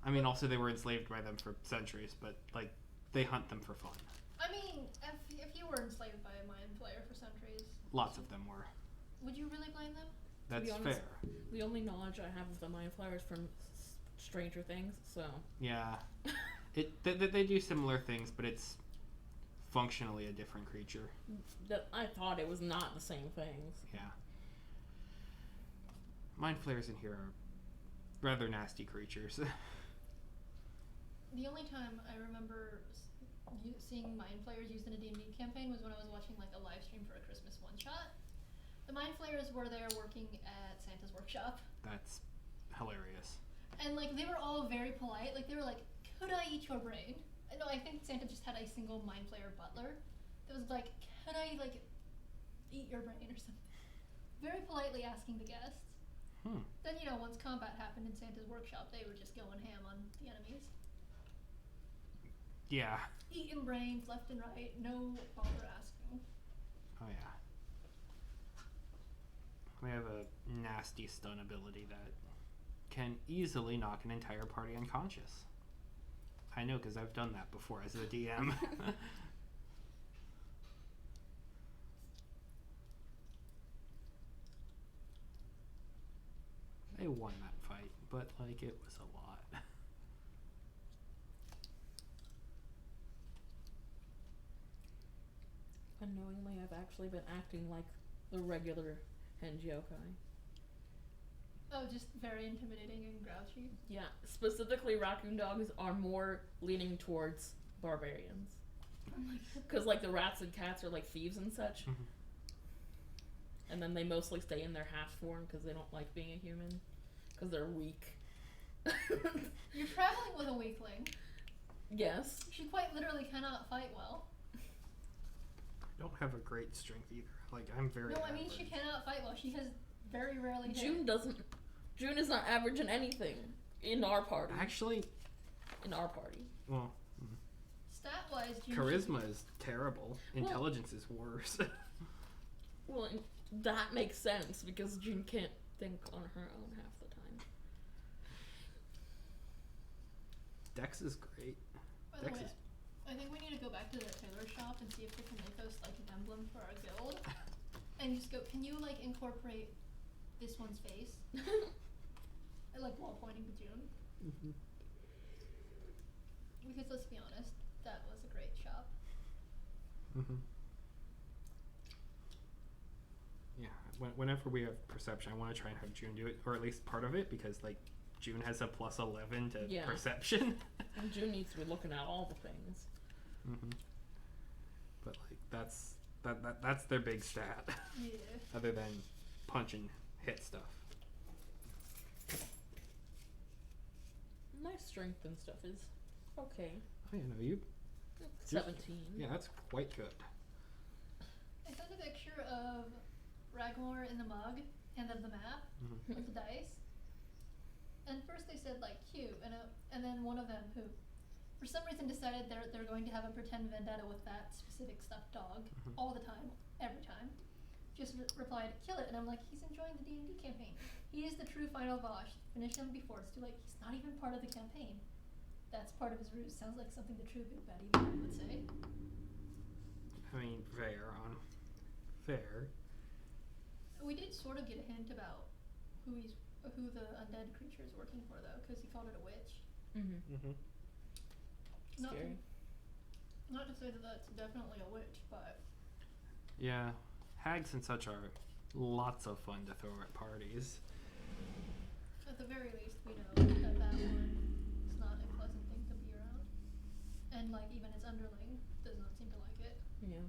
I mean, also they were enslaved by them for centuries, but like they hunt them for fun. I mean, if you were enslaved by a mind flayer for centuries, Lots of them were. would you really blame them? That's be honest, fair. The only knowledge I have of the mind flayer is from Stranger Things, so. Yeah, they do similar things, but it's functionally a different creature. That I thought it was not the same things. Yeah. Mind flayers in here are rather nasty creatures. The only time I remember seeing mind flayers used in a D&D campaign was when I was watching like a live stream for a Christmas one shot. The mind flayers were there working at Santa's workshop. That's hilarious. And like they were all very polite. Like they were like, "Could I eat your brain?" No, I think Santa just had a single mind flayer butler that was like, "Could I like eat your brain or something?" Very politely asking the guests. Then once combat happened in Santa's workshop, they were just going ham on the enemies. Yeah. Eating brains left and right, no bother asking. Oh yeah. We have a nasty stun ability that can easily knock an entire party unconscious. I know because I've done that before as a DM. I won that fight, but like it was a lot. Unknowingly, I've actually been acting like the regular Henjiokai. Oh, just very intimidating and grouchy. Yeah, specifically raccoon dogs are more leaning towards barbarians. Oh my god. Because like the rats and cats are like thieves and such. Mhm. And then they mostly stay in their half form because they don't like being a human. Because they're weak. You're traveling with a weakling. Yes. She quite literally cannot fight well. I don't have a great strength either. Like I'm very No, I mean average. she cannot fight well. She has very rarely hit. June is not average in anything in our party. Actually, in our party. well, Stat-wise, June charisma is terrible. Intelligence is worse. Well, that makes sense because June can't think on her own half the time. Dex is great. By the way, I think we need to go back to the tailor shop and see if they can make us like an emblem for our guild. And just go, can you like incorporate this one's face? I like while pointing to June. Mm-hmm. Because let's be honest, that was a great shop. Mm-hmm. Yeah, whenever we have perception, I want to try and have June do it, or at least part of it, because like June has a plus 11 to perception. And June needs to be looking at all the things. Mm-hmm. But like that's their big stat. Yeah. Other than punch and hit stuff. My strength and stuff is okay. Oh yeah, no, you. 17. Yeah, that's quite good. I sent a picture of Ragmore in the mug and of the map with the dice. And first they said like cute, and then one of them who, for some reason, decided they're going to have a pretend vendetta with that specific stuffed dog all the time, every time. Just replied, "Kill it," and I'm like, he's enjoying the D&D campaign. He is the true final boss. Finish him before it's too late. He's not even part of the campaign. That's part of his ruse. Sounds like something the true big baddie would say. I mean, fair. We did sort of get a hint about who the undead creature is working for, though, because he called it a witch. Mm-hmm. Scary. Not to say that that's definitely a witch, but Yeah, hags and such are lots of fun to throw at parties. at the very least, we know that one is not a pleasant thing to be around, and like even its underling does not seem to like it. Yeah.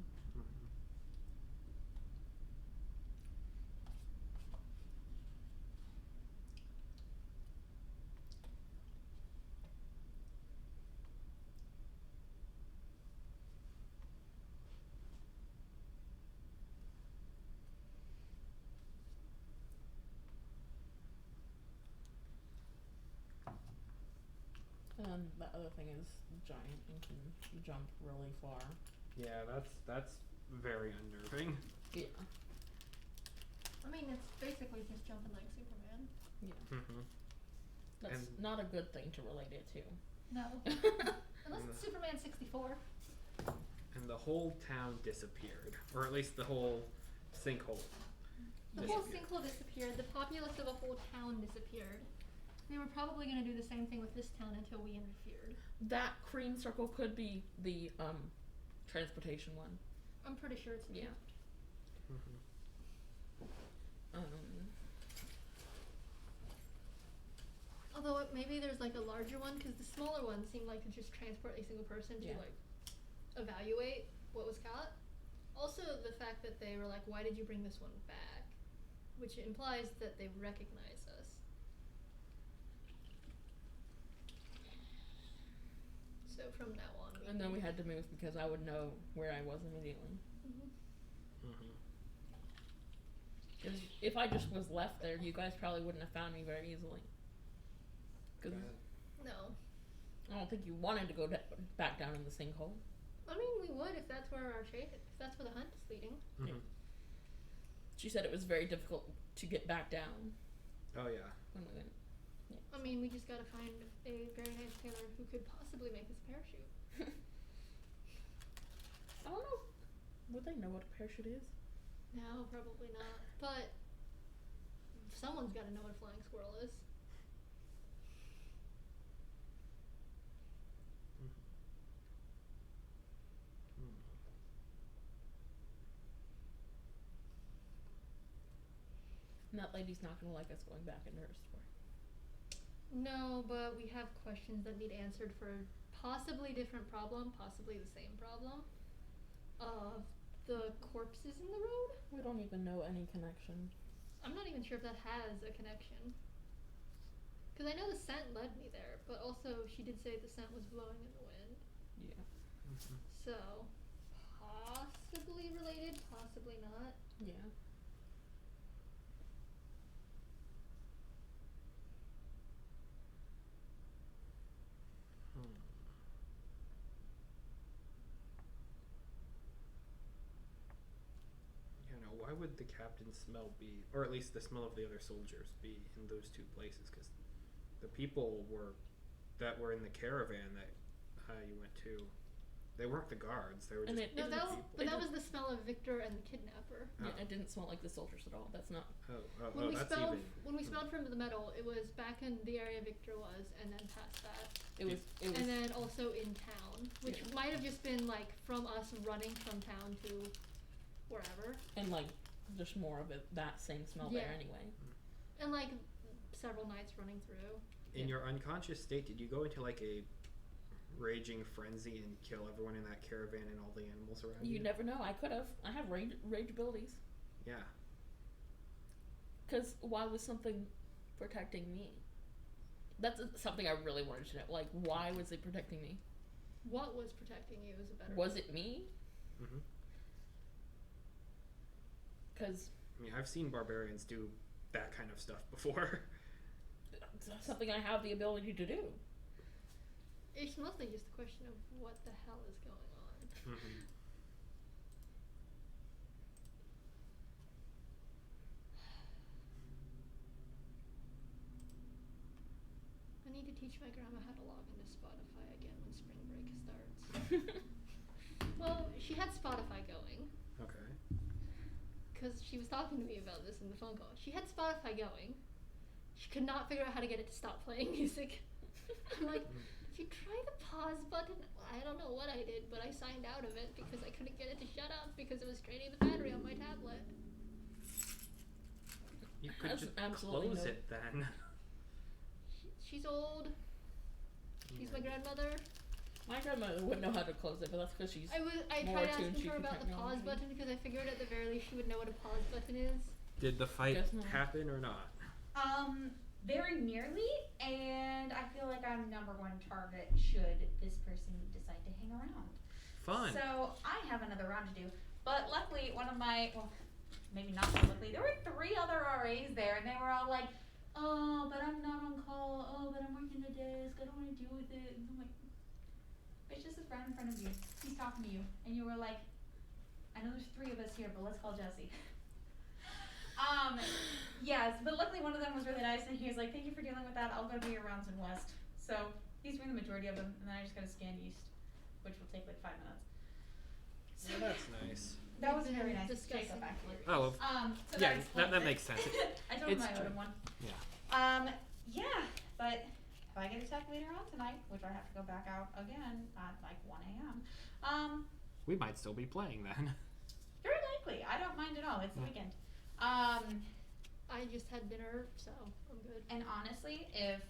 And the other thing is giant and can jump really far. Yeah, that's very unnerving. Yeah. I mean, it's basically just jumping like Superman. Yeah. Mm-hmm. That's And- not a good thing to relate it to. No, unless it's Superman 64. And the whole town disappeared, or at least the whole sinkhole. The whole sinkhole disappeared. The populace of a whole town disappeared. They were probably going to do the same thing with this town until we interfered. That cream circle could be the transportation one. I'm pretty sure it's Yeah. Although maybe there's like a larger one, because the smaller ones seem like to just transport a single person to Yeah. like evaluate what was caught. Also, the fact that they were like, why did you bring this one back? Which implies that they recognize us. So from now on, And then we had to move because I would know where I was immediately. Mm-hmm. Because if I just was left there, you guys probably wouldn't have found me very easily. Because No. I don't think you wanted to go back down in the sinkhole. I mean, we would if that's where our chase, if that's where the hunt is leading. Mm-hmm. She said it was very difficult to get back down Oh yeah. when we went. Yeah. I mean, we just gotta find a very nice tailor who could possibly make us a parachute. I don't know. Would they know what a parachute is? No, probably not. But someone's gotta know what a flying squirrel is. And that lady's not gonna like us going back into her store. No, but we have questions that need answered for possibly different problem, possibly the same problem. Of the corpses in the road? We don't even know any connection. I'm not even sure if that has a connection. Cause I know the scent led me there, but also she did say the scent was blowing in the wind. Yeah. Mm-hmm. So, possibly related, possibly not. Yeah. You know, why would the captain's smell be, or at least the smell of the other soldiers, be in those two places? Because the people that were in the caravan that you went to, they weren't the guards. They were And just No, that was, people. but that was the smell of Victor and the kidnapper. Oh. Yeah, it didn't smell like the soldiers at all. That's not. When we that's spelled even. when we spelled from the metal, it was back in the area Victor was, and then past that, It was. and then also in town, which Yeah. might have just been like from us running from town to wherever, And like, there's more of it. That same smell there Yeah. anyway. and like several nights running through. In your unconscious state, did you go into like a raging frenzy and kill everyone in that caravan and all the animals around you? You never know. I could have. I have rage abilities. Yeah. Because why was something protecting me? That's something I really wanted to know. Like, why was it protecting me? What was protecting you is a better. Was it me? Mm-hmm. Because I mean, I've seen barbarians do that kind of stuff before. it's something I have the ability to do. It's mostly just a question of what the hell is going on. Mm-hmm. I need to teach my grandma how to log into Spotify again when spring break starts. Well, she had Spotify going. Okay. Because she was talking to me about this in the phone call. She had Spotify going. She could not figure out how to get it to stop playing music. I'm like, did you try the pause button? I don't know what I did, but I signed out of it because I couldn't get it to shut up because it was draining the battery on my tablet. You could That's just absolutely close no- it then. She's old. She's my grandmother. My grandmother wouldn't know how to close it, but that's because she's. I More tried attuned asking to her about the pause technology. button because I figured at the very least she would know what a pause button is. Did the fight Guess not. happen or not? Very nearly, and I feel like I'm number one target should this person decide to hang around. Fun. So I have another round to do, but luckily one of my, well, maybe not so luckily, there were 3 other RAs there, and they were all like, oh, but I'm not on call, oh, but I'm working the desk, I don't want to deal with it, and I'm like, bitch, this is right in front of you, he's talking to you, and you were like, I know there's 3 of us here, but let's call Jesse. Yes, but luckily one of them was really nice, and he was like, thank you for dealing with that, I'll go do your rounds in West. So, he's doing the majority of them, and then I just gotta scan East, which will take like 5 minutes. So, Well, that's nice. that was We've very been nice. discussing Jacob, actually. theories. Oh, well, So yeah, explains that it. makes sense. I told him It's I owed true. him one. Yeah. Yeah, but if I get attacked later on tonight, which I have to go back out again at like 1 a.m., We might still be playing then. very likely. I don't mind at all. It's the Yeah. weekend. I just had dinner, so I'm good. And honestly, if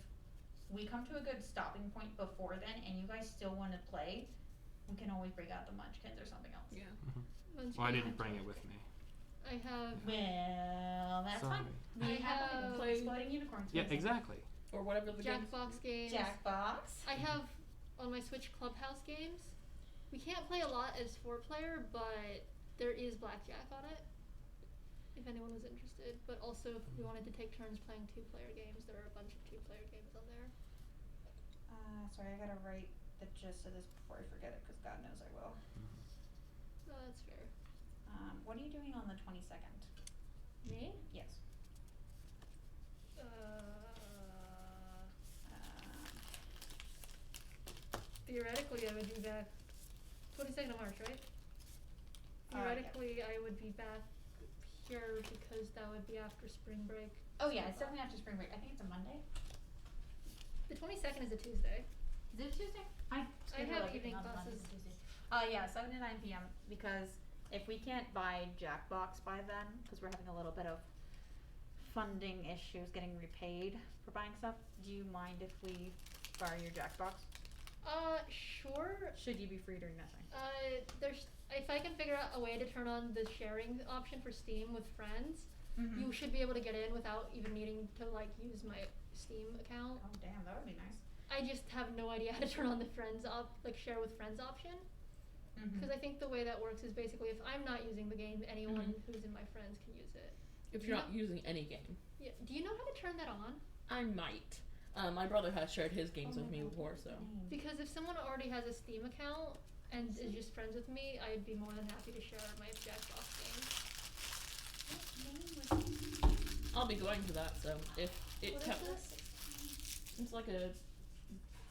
we come to a good stopping point before then and you guys still want to play, we can always break out the munchkins or something else. Yeah. Munchkin Well, I didn't and bring it chocolate. with me. I have. Well, that's Sorry. fine. We I have have- an exploding unicorns. Yeah, exactly. Or whatever the games. Jackbox games. Jackbox. I have on my Switch Clubhouse games. We can't play a lot as 4-player, but there is blackjack on it. If anyone was interested, but also if we wanted to take turns playing 2-player games, there are a bunch of 2-player games on there. Sorry, I gotta write the gist of this before I forget it, because God knows I will. No, that's fair. What are you doing on the 22nd? Me? Yes. Theoretically, I would be back 22nd of March, right? Theoretically, I would be back here because that would be after spring break. Oh yeah, it's definitely after spring break. I think it's a Monday. The 22nd is a Tuesday. Is it Tuesday? I have evening classes. Yeah, 7 to 9 p.m. Because if we can't buy Jackbox by then, because we're having a little bit of funding issues getting repaid for buying stuff, do you mind if we borrow your Jackbox? Sure. Should you be free during that time? There's if I can figure out a way to turn on the sharing option for Steam with friends, you should be able to get in without even needing to like use my Steam account. Oh damn, that would be nice. I just have no idea how to turn on the friends share with friends option. Because I think the way that works is basically if I'm not using the game, anyone who's in my friends can use it. If you're not using any game. Yeah. Do you know how to turn that on? I might. My brother has shared his games with me before, so. Because if someone already has a Steam account and is just friends with me, I'd be more than happy to share my Jackbox games. I'll be going to that, so if it What is counts. this? It's like it's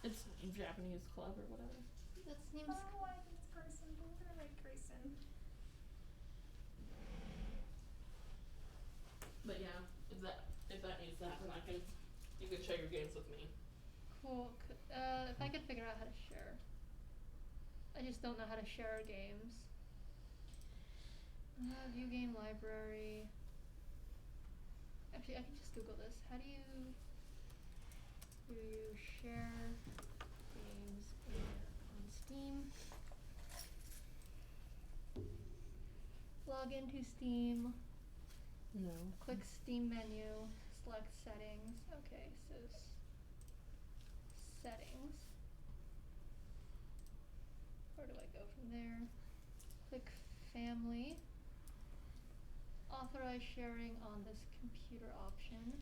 a Japanese club or whatever. That seems. Oh, I think it's Grayson. We're gonna make Grayson. But yeah, if that needs to happen, you can share your games with me. Cool. If I could figure out how to share. I just don't know how to share games. View game library. Actually, I can just Google this. How do you share games on Steam? Log into Steam. No. Click Steam menu. Select settings. Okay, so settings. Where do I go from there? Click family. Authorize sharing on this computer option.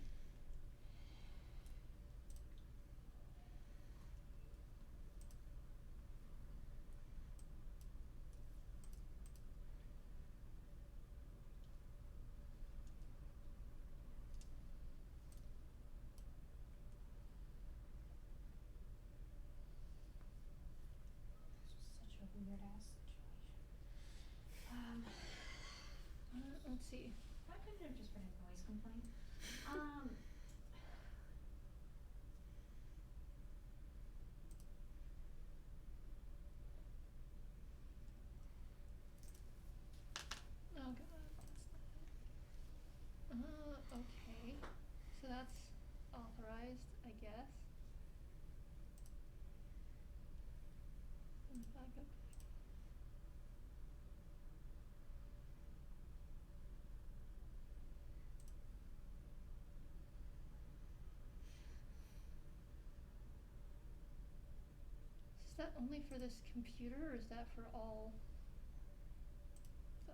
Such a weird ass situation. Let's see. Why couldn't it have just been a noise complaint? Oh god, that's not it. Okay. So that's authorized, I guess. Backup. Is that only for this computer or is that for all? Though.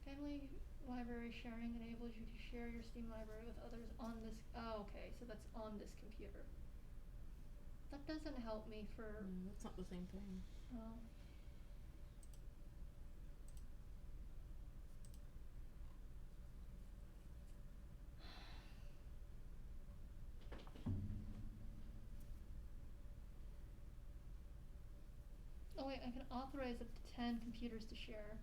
Family library sharing enables you to share your Steam library with others on this. Oh, okay, so that's on this computer. That doesn't help me for. That's not the same thing. Oh. Oh wait, I can authorize up to 10 computers to share.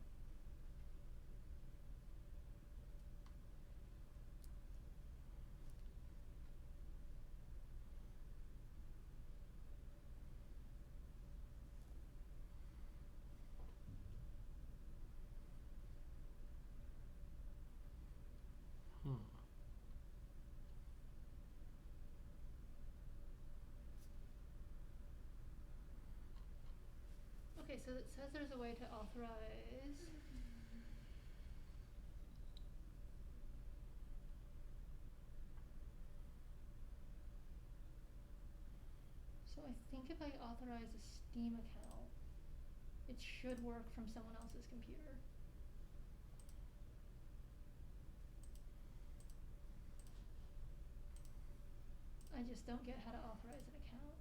Okay, so it says there's a way to authorize. So I think if I authorize a Steam account, it should work from someone else's computer. I just don't get how to authorize an account.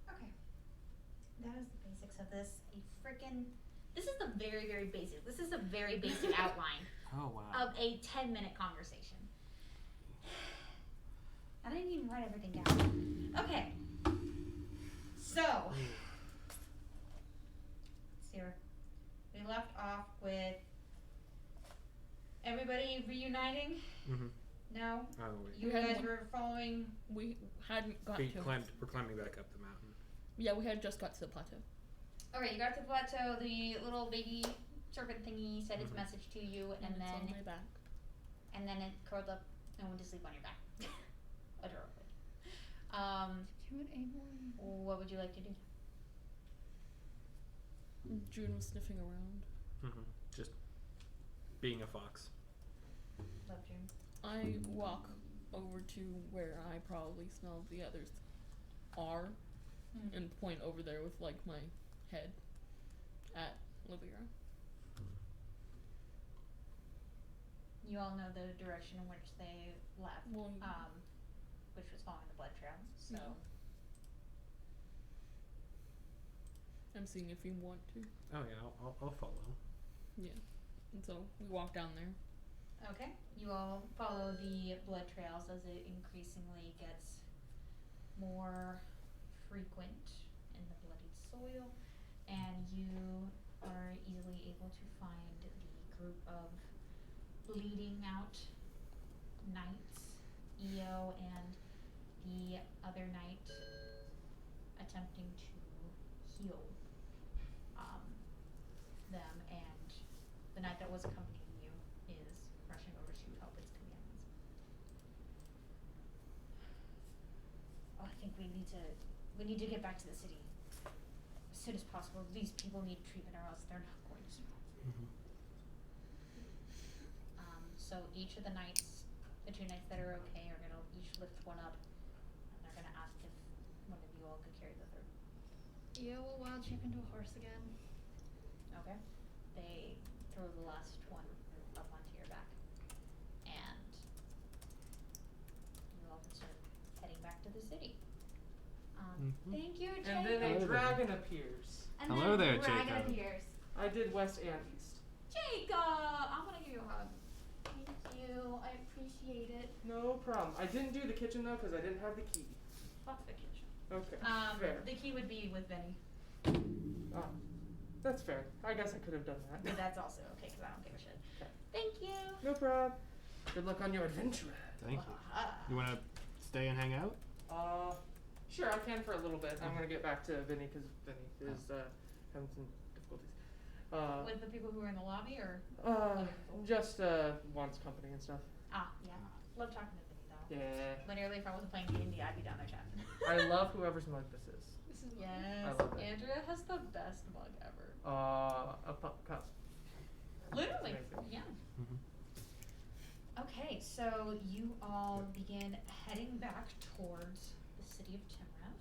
Okay. That is the basics of this. This is the very, very basic. This is a very basic outline Oh wow. of a 10-minute conversation. I didn't even write everything down. Okay. So, let's see here. We left off with everybody reuniting. Mm-hmm. No? Oh wait. You We had guys one- were following. We hadn't got We to. we're climbing back up the mountain. Yeah, we had just got to the plateau. Okay, you got to the plateau. The little baby serpent thingy said its Mhm. message to you, and it's on then my back. it curled up and went to sleep on your back. Adorably. Do an A1. What would you like to do? June was sniffing around. Mm-hmm. Just being a fox. Love June. I walk over to where I probably smell the others are and point over there with like my head at Olivielle. You all know the direction in which they left, Well, which was following the blood trail. So Mhm. I'm seeing if you want to. Oh yeah, I'll follow. Yeah. And so we walk down there. okay, you all follow the blood trails as it increasingly gets more frequent in the bloodied soil, and you are easily able to find the group of bleeding out knights, Eo and the other knight attempting to heal them, and the knight that was accompanying you is rushing over to help its companions. Oh, I think we need to get back to the city as soon as possible. These people need treatment or else they're not going to survive. Mm-hmm. So each of the knights, the two knights that are okay, are gonna each lift one up, and they're gonna ask if one of you all could carry the third. Yeah, we'll wild shape into a horse again. Okay. They throw the last one up onto your back, and you all can start heading back to the city. Mhm. Thank you, Jacob. And then a Hello there. dragon appears. And Hello then there, a dragon Jacob. appears. I did west and east. Jacob, I'm gonna give you a hug. Thank you. I appreciate it. No problem. I didn't do the kitchen though because I didn't have the key. Fuck the kitchen. Okay. Fair. The key would be with Benny, Oh, that's fair. I guess I could have done that. but that's also okay because I don't give a shit. Okay. Thank you. No problem. Good luck on your adventure. Thank you. You wanna stay and hang out? Sure, I can for a little bit. I'm gonna get back to Vinny because Vinny is having some difficulties. With the people who were in the lobby, or Just wants company and stuff. yeah, love talking to Benny though. Yeah. Literally, if I wasn't playing D&D, I'd be down there chatting. I love whoever's mug this is. This Max's mug. Yes, I love it. Andrea has the best mug ever. A cup. Literally, Amazing. yeah. Mhm. Okay, so you all begin heading back towards the city of Timrath.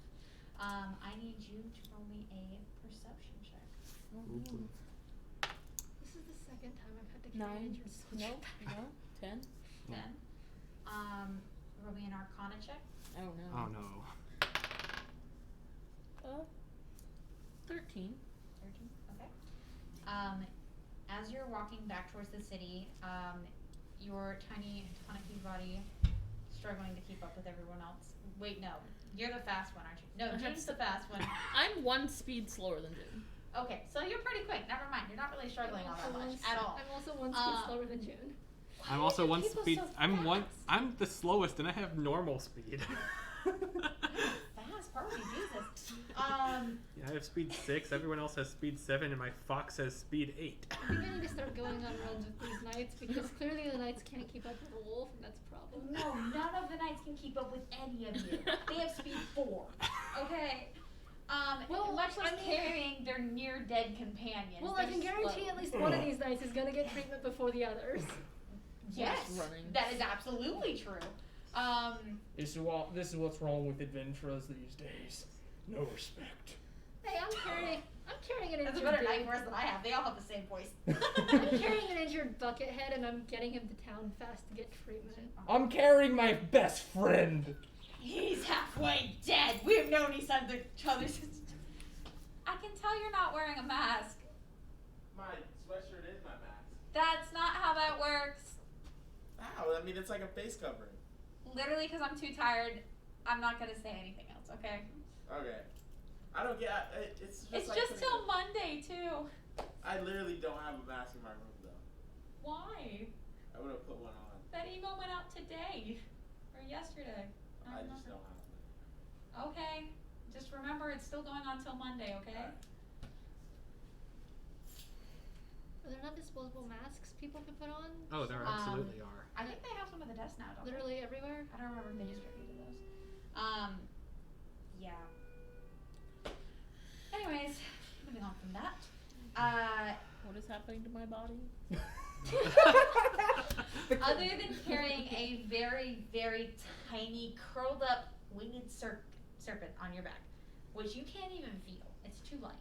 I need you to roll me a perception check. Ooh. This is the second time I've had to carry 9. injured soldier No, back. no, 10. 10. Roll me an Arcana check. Oh no. Oh no. 13. 13. Okay. As you're walking back towards the city, your tiny Tanaki body struggling to keep up with everyone else. Wait, no. You're the fast one, aren't you? No, June's the fast one. I'm 1 speed slower than June. Okay, so you're pretty quick. Never mind. You're not really struggling all that much at all. I'm also one speed slower than June. I'm also one people speed. so I'm fast? the slowest, and I have normal speed. Fast, probably Jesus. Yeah, I have speed 6. Everyone else has speed 7, and my fox has speed 8. I think I need to start going on runs with these knights because clearly the knights can't keep up with a wolf, and that's a problem. No, none of the knights can keep up with any of you. They have speed 4. Okay. Well, much less I mean- carrying their near dead companions. Well, I They're can guarantee slow. at least one of these knights is gonna get treatment before the others. Yes, running. that is absolutely true. This is what's wrong with adventurers these days. No respect. Hey, I'm carrying an That's a injured better night dude. voice than I have. They all have the same voice. I'm carrying an injured buckethead, and I'm getting him to town fast to get treatment. I'm carrying my best friend. He's halfway dead. We've known each other since. I can tell you're not wearing a mask. My sweatshirt is my mask. That's not how that works. How? I mean, it's like a face covering. Literally, because I'm too tired, I'm not gonna say anything else. Okay. Okay. I don't get it's just It's like just putting till Monday too. I literally don't have a mask in my room though. Why? I would have put one on. That email went out today or yesterday. I just don't have one. Okay. Just remember, it's still going on till Monday. Okay. Alright. Are there not disposable masks people can put on? Oh, there absolutely are. I think they have some at the desk now, don't Literally everywhere? they? I don't remember if they distributed those. Yeah. Anyways, moving on from that. What is happening to my body? Other than carrying a very, very tiny, curled up, winged serpent on your back, which you can't even feel, it's too light.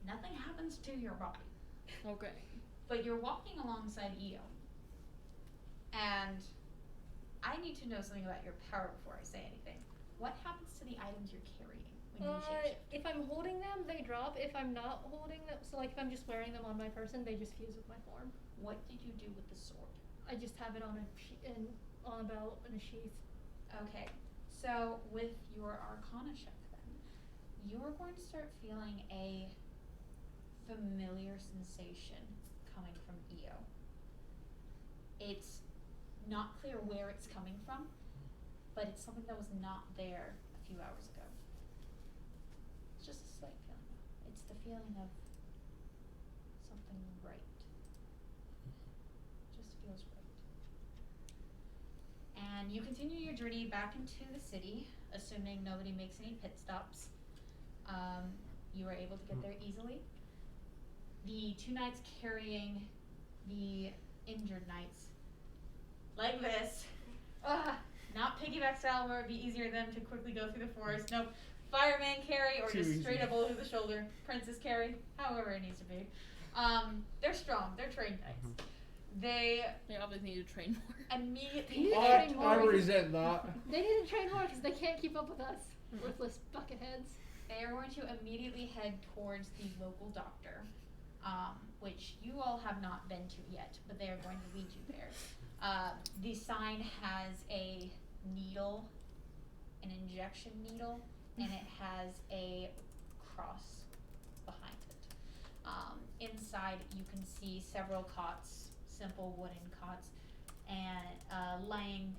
Nothing happens to your body. Okay. But you're walking alongside Io. And I need to know something about your power before I say anything. What happens to the items you're carrying when you shapeshift? If I'm holding them, they drop. If I'm not holding them, so like if I'm just wearing them on my person, they just fuse with my form. What did you do with the sword? I just have it on on a belt in a sheath. Okay, so with your Arcana check then, you are going to start feeling a familiar sensation coming from Io. It's not clear where it's coming from, but it's something that was not there a few hours ago. It's just a slight feeling. It's the feeling of something right. Just feels right. And you continue your journey back into the city, assuming nobody makes any pit stops. You are able to get there easily. The 2 knights carrying the injured knights, like this, not piggyback style where it'd be easier than to quickly go through the forest. Nope, fireman carry or Too just easy. straight up over the shoulder, princess carry, however it needs to be. They're strong, they're trained knights. They They obviously need to train more. immediately You head train I more. resent that. They need to train more because they can't keep up with us. Worthless bucketheads. They are going to immediately head towards the local doctor, which you all have not been to yet, but they are going to lead you there. The sign has a needle, an injection needle, and it has a cross behind it. Inside, you can see several cots, simple wooden cots, and laying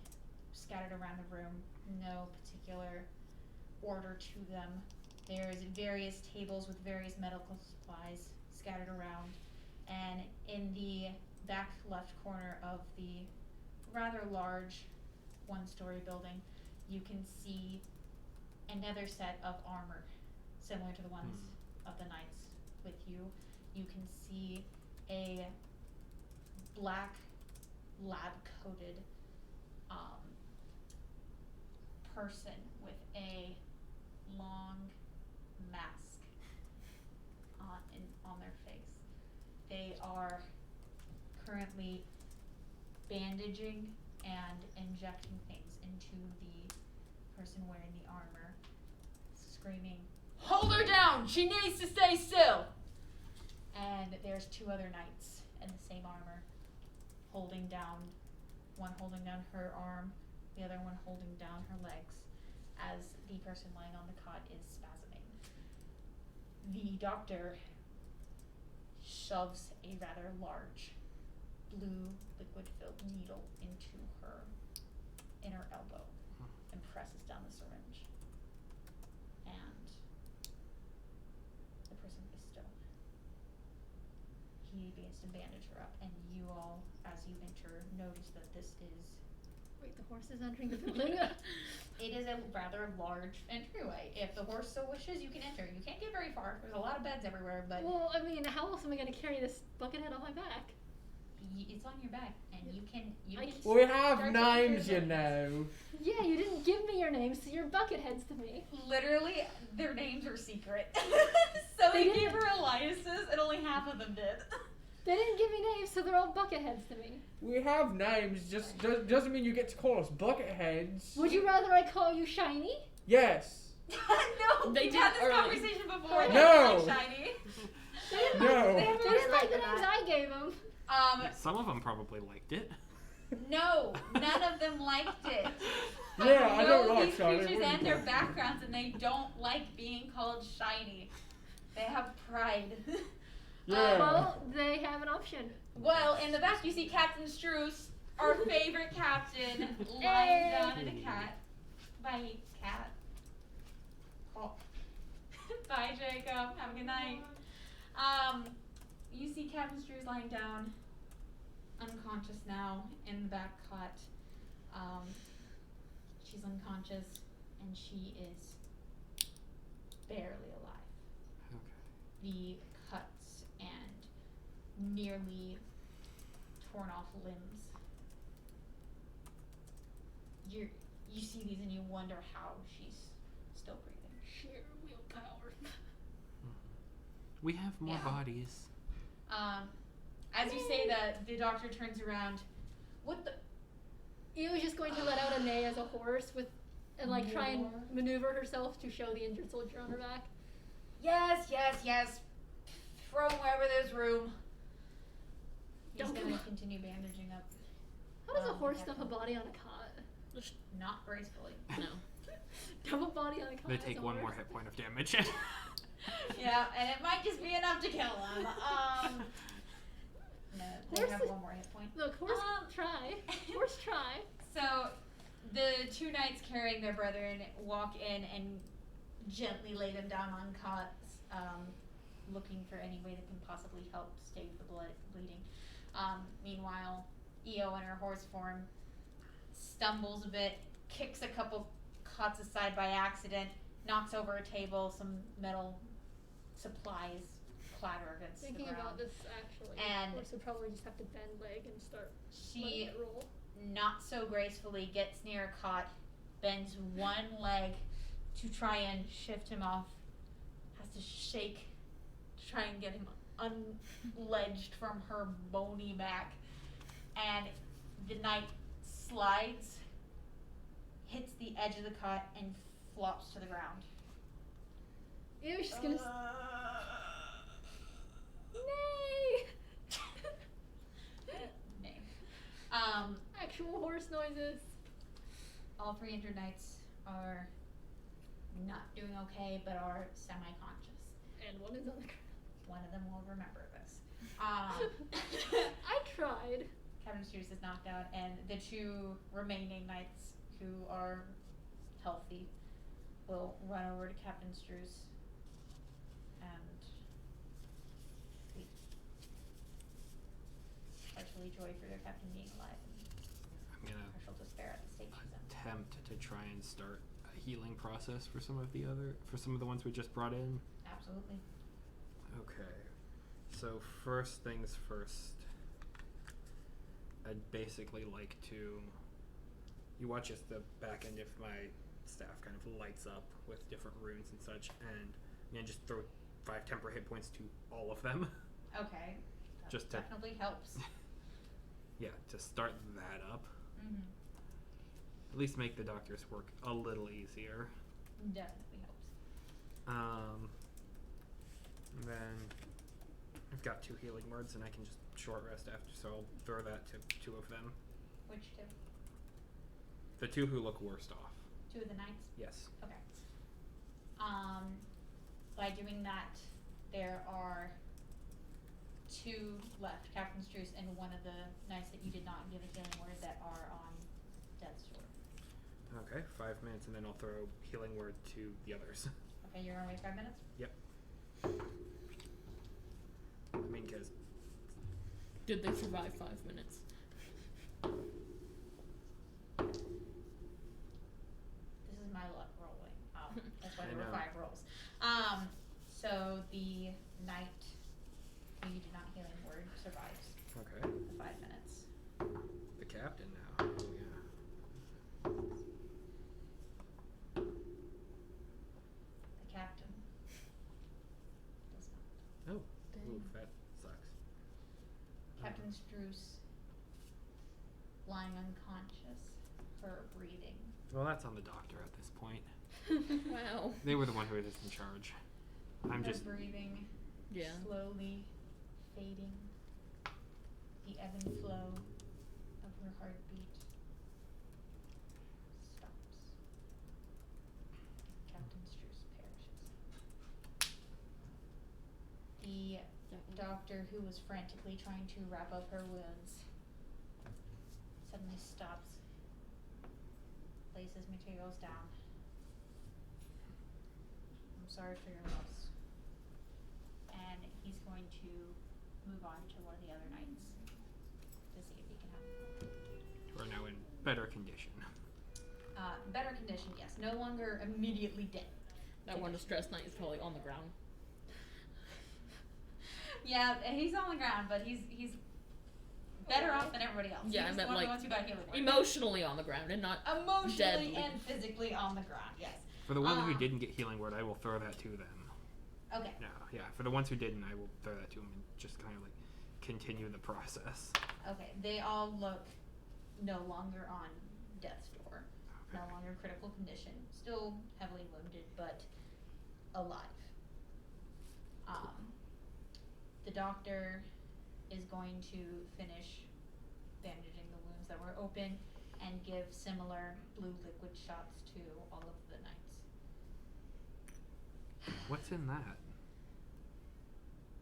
scattered around the room. No particular order to them. There's various tables with various medical supplies scattered around, and in the back left corner of the rather large 1-story building, you can see another set of armor, similar to the ones of the knights with you. You can see a black lab-coated person with a long mask on their face. They are currently bandaging and injecting things into the person wearing the armor, screaming, "Hold her down! She needs to stay still!" And there's 2 other knights in the same armor, holding down, one holding down her arm, the other one holding down her legs, as the person lying on the cot is spasming. The doctor shoves a rather large blue liquid-filled needle into her inner elbow and presses down the syringe. And the person is still. He begins to bandage her up, and you all, as you enter, notice that this is... Wait, the horse is entering the building? It is a rather large entryway. If the horse so wishes, you can enter. You can't get very far. There's a lot of beds everywhere, but... Well, I mean, how else am I going to carry this bucket head on my back? It's on your back, and you can We have start names, taking you care of know. Yeah, you didn't give me your names, so you're bucket heads to me. Literally, their names are secret. So they gave her Elias's, and only half of them did. They didn't give me names, so they're all bucket heads to me. We have names, just doesn't mean you get to call us bucket heads. Would you rather I call you Shiny? Yes. No, They we've did had this early. conversation before. No. They don't like Shiny. No. They didn't like the names I gave them. Some of them probably liked it. No, none of them liked it. Yeah, I don't know like these Shiny. creatures What do you and their think? backgrounds, and they don't like being called Shiny. They have pride. Yeah. Well, they have an option. Well, in the back you see Captain Struce, our favorite captain, lying down in a cat. Bye, cat. Oh. Bye, Jacob. Have a good night. You see Captain Struce lying down, unconscious now, in the back cot. She's unconscious, and she is barely alive. Okay. The cuts and nearly torn off limbs. You see these and you wonder how she's still breathing. Sheer willpower. We have more Yeah. bodies. As you say that, the doctor turns around. What the? Eve was just going to let out a neigh as a horse and like try and More? maneuver herself to show the injured soldier on her back. Yes. Throw him wherever there's room. He's Don't gonna come- continue bandaging up. How does a the horse captain. dump a body on a cot? Not gracefully. No. Dump a body on a cot. They as take a one more horse? hit point of damage. Yeah, and it might just be enough to kill him. No, they have Horses- one more hit point. Look, horse try. Horse try. So, the 2 knights carrying their brethren walk in and gently lay them down on cots, looking for any way that can possibly help stave the bleeding. Meanwhile, Io in her horse form stumbles a bit, kicks a couple cots aside by accident, knocks over a table, some metal supplies clatter against Thinking the ground. about this actually, And- horse would probably just have to bend leg and start letting She it roll. not so gracefully gets near a cot, bends one leg to try and shift him off, has to shake to try and get him unledged from her bony back, and the knight slides, hits the edge of the cot, and flops to the ground. Eve was just gonna. Nay. Nay. Actual horse noises. All 3 injured knights are not doing okay, but are semi-conscious. And one is on the ground. One of them will remember this. I tried. Captain Struce is knocked out, and the 2 remaining knights who are healthy will run over to Captain Struce and weep. Partially joy for their captain being alive, and I'm gonna partial despair at the state she's in. attempt to try and start a healing process for some of the ones we just brought in? Absolutely. Okay. So first things first, I'd basically like to. You watch as the back end of my staff kind of lights up with different runes and such, and just throw 5 temporary hit points to all of them. Okay. That Just to- definitely helps. Yeah, to start that up. Mm-hmm. At least make the doctor's work a little easier. Definitely helps. And then I've got 2 healing words, and I can just short rest after, so I'll throw that to 2 of them. Which 2? The 2 who look worst off. 2 of the knights? Yes. Okay. By doing that, there are 2 left, Captain Struce and one of the knights that you did not give a healing word that are on death's door. Okay, 5 minutes, and then I'll throw healing word to the others. Okay, you're gonna wait 5 minutes? Yep. I mean, because Did they survive 5 minutes? This is my luck rolling. That's why I there were know. 5 rolls. So the knight who you did not healing word survives okay, the 5 minutes. the captain now. Oh yeah. The captain does not. Oh, ooh, that sucks. Captain Struce lying unconscious, her breathing. Well, that's on the doctor at this point. Wow. They were the one who was in charge. I'm her just. breathing Yeah. slowly fading. The ebb and flow of her heartbeat stops. Captain Struce perishes. The doctor who was frantically trying to wrap up her wounds suddenly stops, lays his materials down. I'm sorry for your loss. And he's going to move on to one of the other knights to see if he can help. Who are now in better condition. Better condition, yes. No longer immediately dead. That one distressed knight is probably on the ground. Yeah, he's on the ground, but he's better off than everybody else. Yeah, I He's meant one of the like ones who got healing word. emotionally on the ground and not Emotionally deadly. and physically on the ground, yes. For the one who didn't get healing word, I will throw that to them. Okay. No, yeah. For the ones who didn't, I will throw that to them and just kind of like continue the process. Okay, they all look no longer on death's door. Okay. No longer critical condition. Still heavily wounded, but alive. The doctor is going to finish bandaging the wounds that were open and give similar blue liquid shots to all of the knights. What's in that?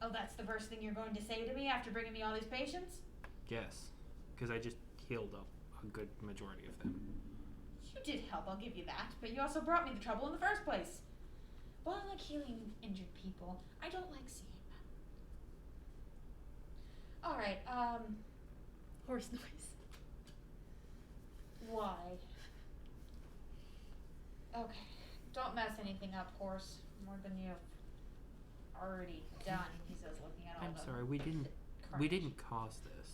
Oh, that's the first thing you're going to say to me after bringing me all these patients? Yes, because I just healed up a good majority of them. You did help, I'll give you that, but you also brought me the trouble in the first place. Well, I like healing injured people. I don't like seeing them. Alright, Horse noise. why? Okay, don't mess anything up, horse, more than you've already done, he says, looking at all I'm the sorry, we didn't cause this.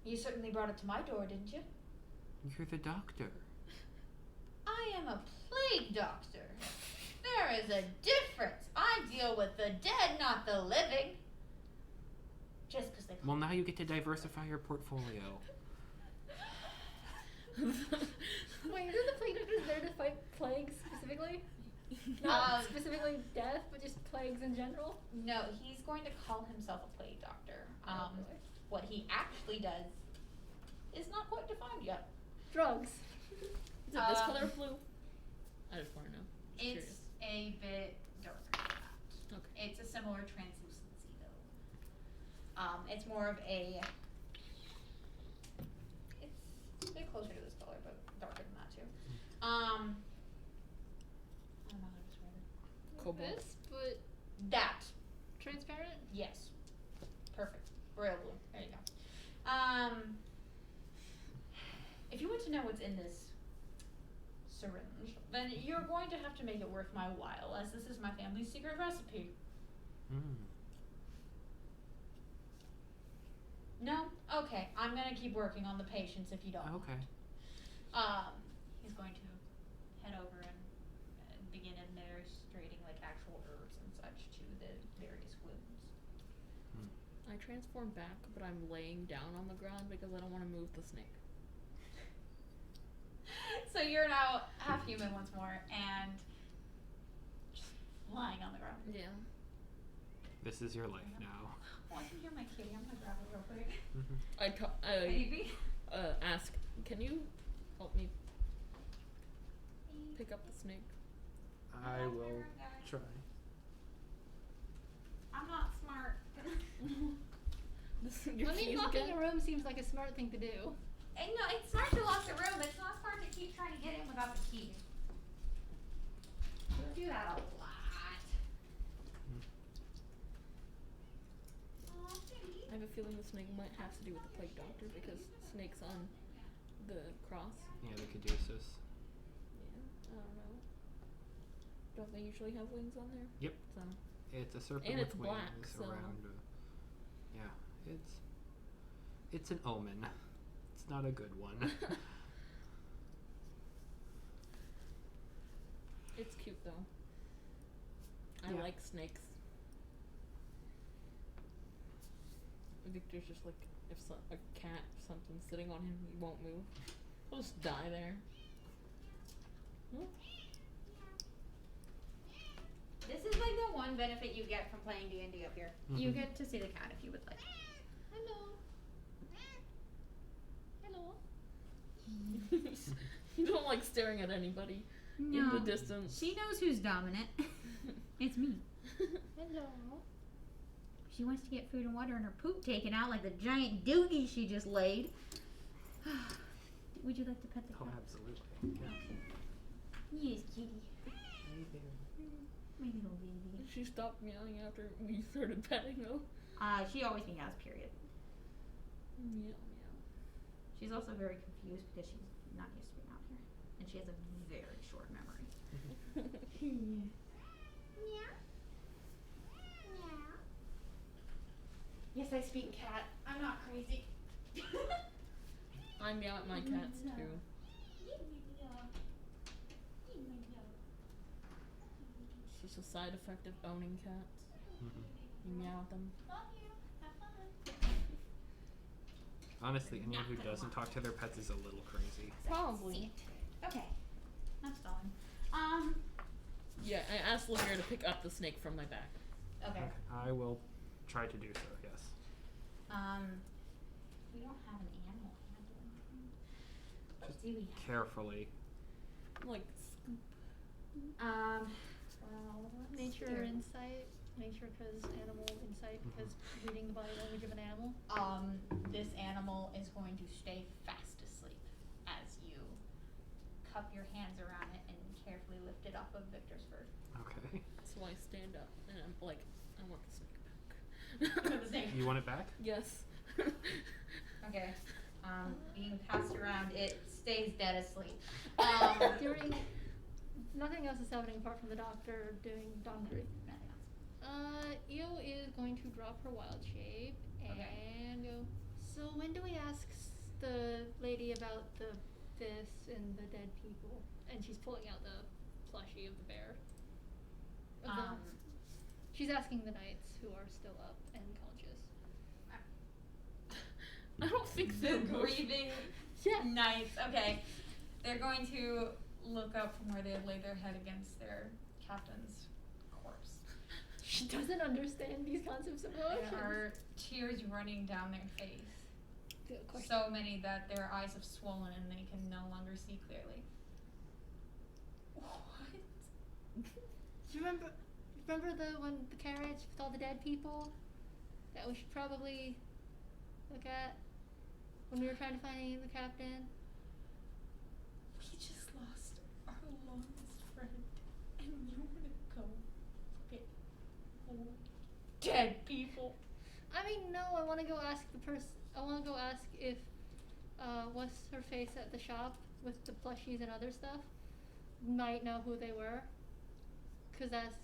You certainly brought it to my door, didn't you? You're the doctor. I am a plague doctor. There is a difference. I deal with the dead, not the living. Just because they call Well, now you get to diversify your portfolio. Wait, isn't the plague doctor there to fight plagues specifically? Not specifically death, but just plagues in general? No, he's going to call himself a plague doctor. What he actually does is not quite defined yet. Drugs. Is it this color of blue? I just want to know. Just It's curious. a bit darker than that. Okay. It's a similar translucency, though. It's more of a. It's a bit closer to this color, but darker than that too. I don't know how to describe it. Cobalt. This, but That. transparent? Yes. Perfect. Royal blue. There you go. If you want to know what's in this syringe, then you're going to have to make it worth my while, as this is my family's secret recipe. No? Okay, I'm gonna keep working on the patients if you don't Okay. mind. He's going to head over and begin administrating like actual herbs and such to the various wounds. I transform back, but I'm laying down on the ground because I don't want to move the snake. So you're now half human once more and just lying on the ground. Yeah. This is your life now. Oh, I can hear my kitty. I'm gonna grab her real quick. I Baby. ask, can you help me pick up the snake? I will try. I'm not smart. Your I mean, keys locking again? a room seems like a smart thing to do. And no, it's smart to lock the room. It's not smart to keep trying to get in without the key. You'll do that a lot. Aw, baby. I have a feeling the snake might have to do with the plague doctor because snake's on the cross. Yeah, the caduceus. Yeah, I don't know. Don't they usually have wings on there? Yep. So It's a serpent And with it's black, wings so- around. Yeah, it's an omen. It's not a good one. it's cute though. I Yeah. like snakes. Victor's just like, if a cat, something's sitting on him, he won't move. He'll just die there. This is like the one benefit you get from playing D&D up here. You Mhm. get to see the cat if you would like. Hello. Hello. You don't like staring at anybody in the distance. She knows who's dominant. It's me. Hello. She wants to get food and water and her poop taken out like the giant doogie she just laid. Would you like to pet the Oh, cat? absolutely. Yeah. Yes, kitty. My little baby. She stopped meowing after we started petting though. She always meows, period. Meow meow. She's also very confused because she's not used to being out here. And she has a very short memory. Yes, I speak cat. I'm not crazy. I meow at my cats too. It's just a side effect of owning cats. Mhm. You meow at them. Honestly, anyone who doesn't talk to their pets is a little crazy. Probably. Okay. Not stalling. Yeah, I asked Lemire to pick up the snake from my back. Okay. I will try to do so, yes. We don't have an animal handling. What Just do we have? carefully. Like, Well, let's Nature see. insight. Nature because animal insight because reading the body language of an animal. This animal is going to stay fast asleep as you cup your hands around it and carefully lift it off of Victor's fur. Okay. so I stand up and I'm like, I want the snake back. You want the snake? You want it back? Yes. Okay. Being passed around, it stays dead asleep. During nothing else is happening apart from the doctor doing doctoring. Nothing else. Io is going to drop her wild shape and go. So when do we ask the lady about this and the dead people? And she's pulling out the plushie of the bear. She's asking the knights who are still up and conscious. I don't think The they're grieving knights. Okay. They're going to look up from where they lay their head against their captain's corpse. She doesn't understand these concepts of emotions. There are tears running down their face. Good question. So many that their eyes have swollen and they can no longer see clearly. What? Do you remember the carriage with all the dead people that we should probably look at when we were trying to find the captain? We just lost our longest friend and you wanna go get more dead people. I mean, no, I want to go ask I want to go ask if what's her face at the shop with the plushies and other stuff. might know who they were. Because that's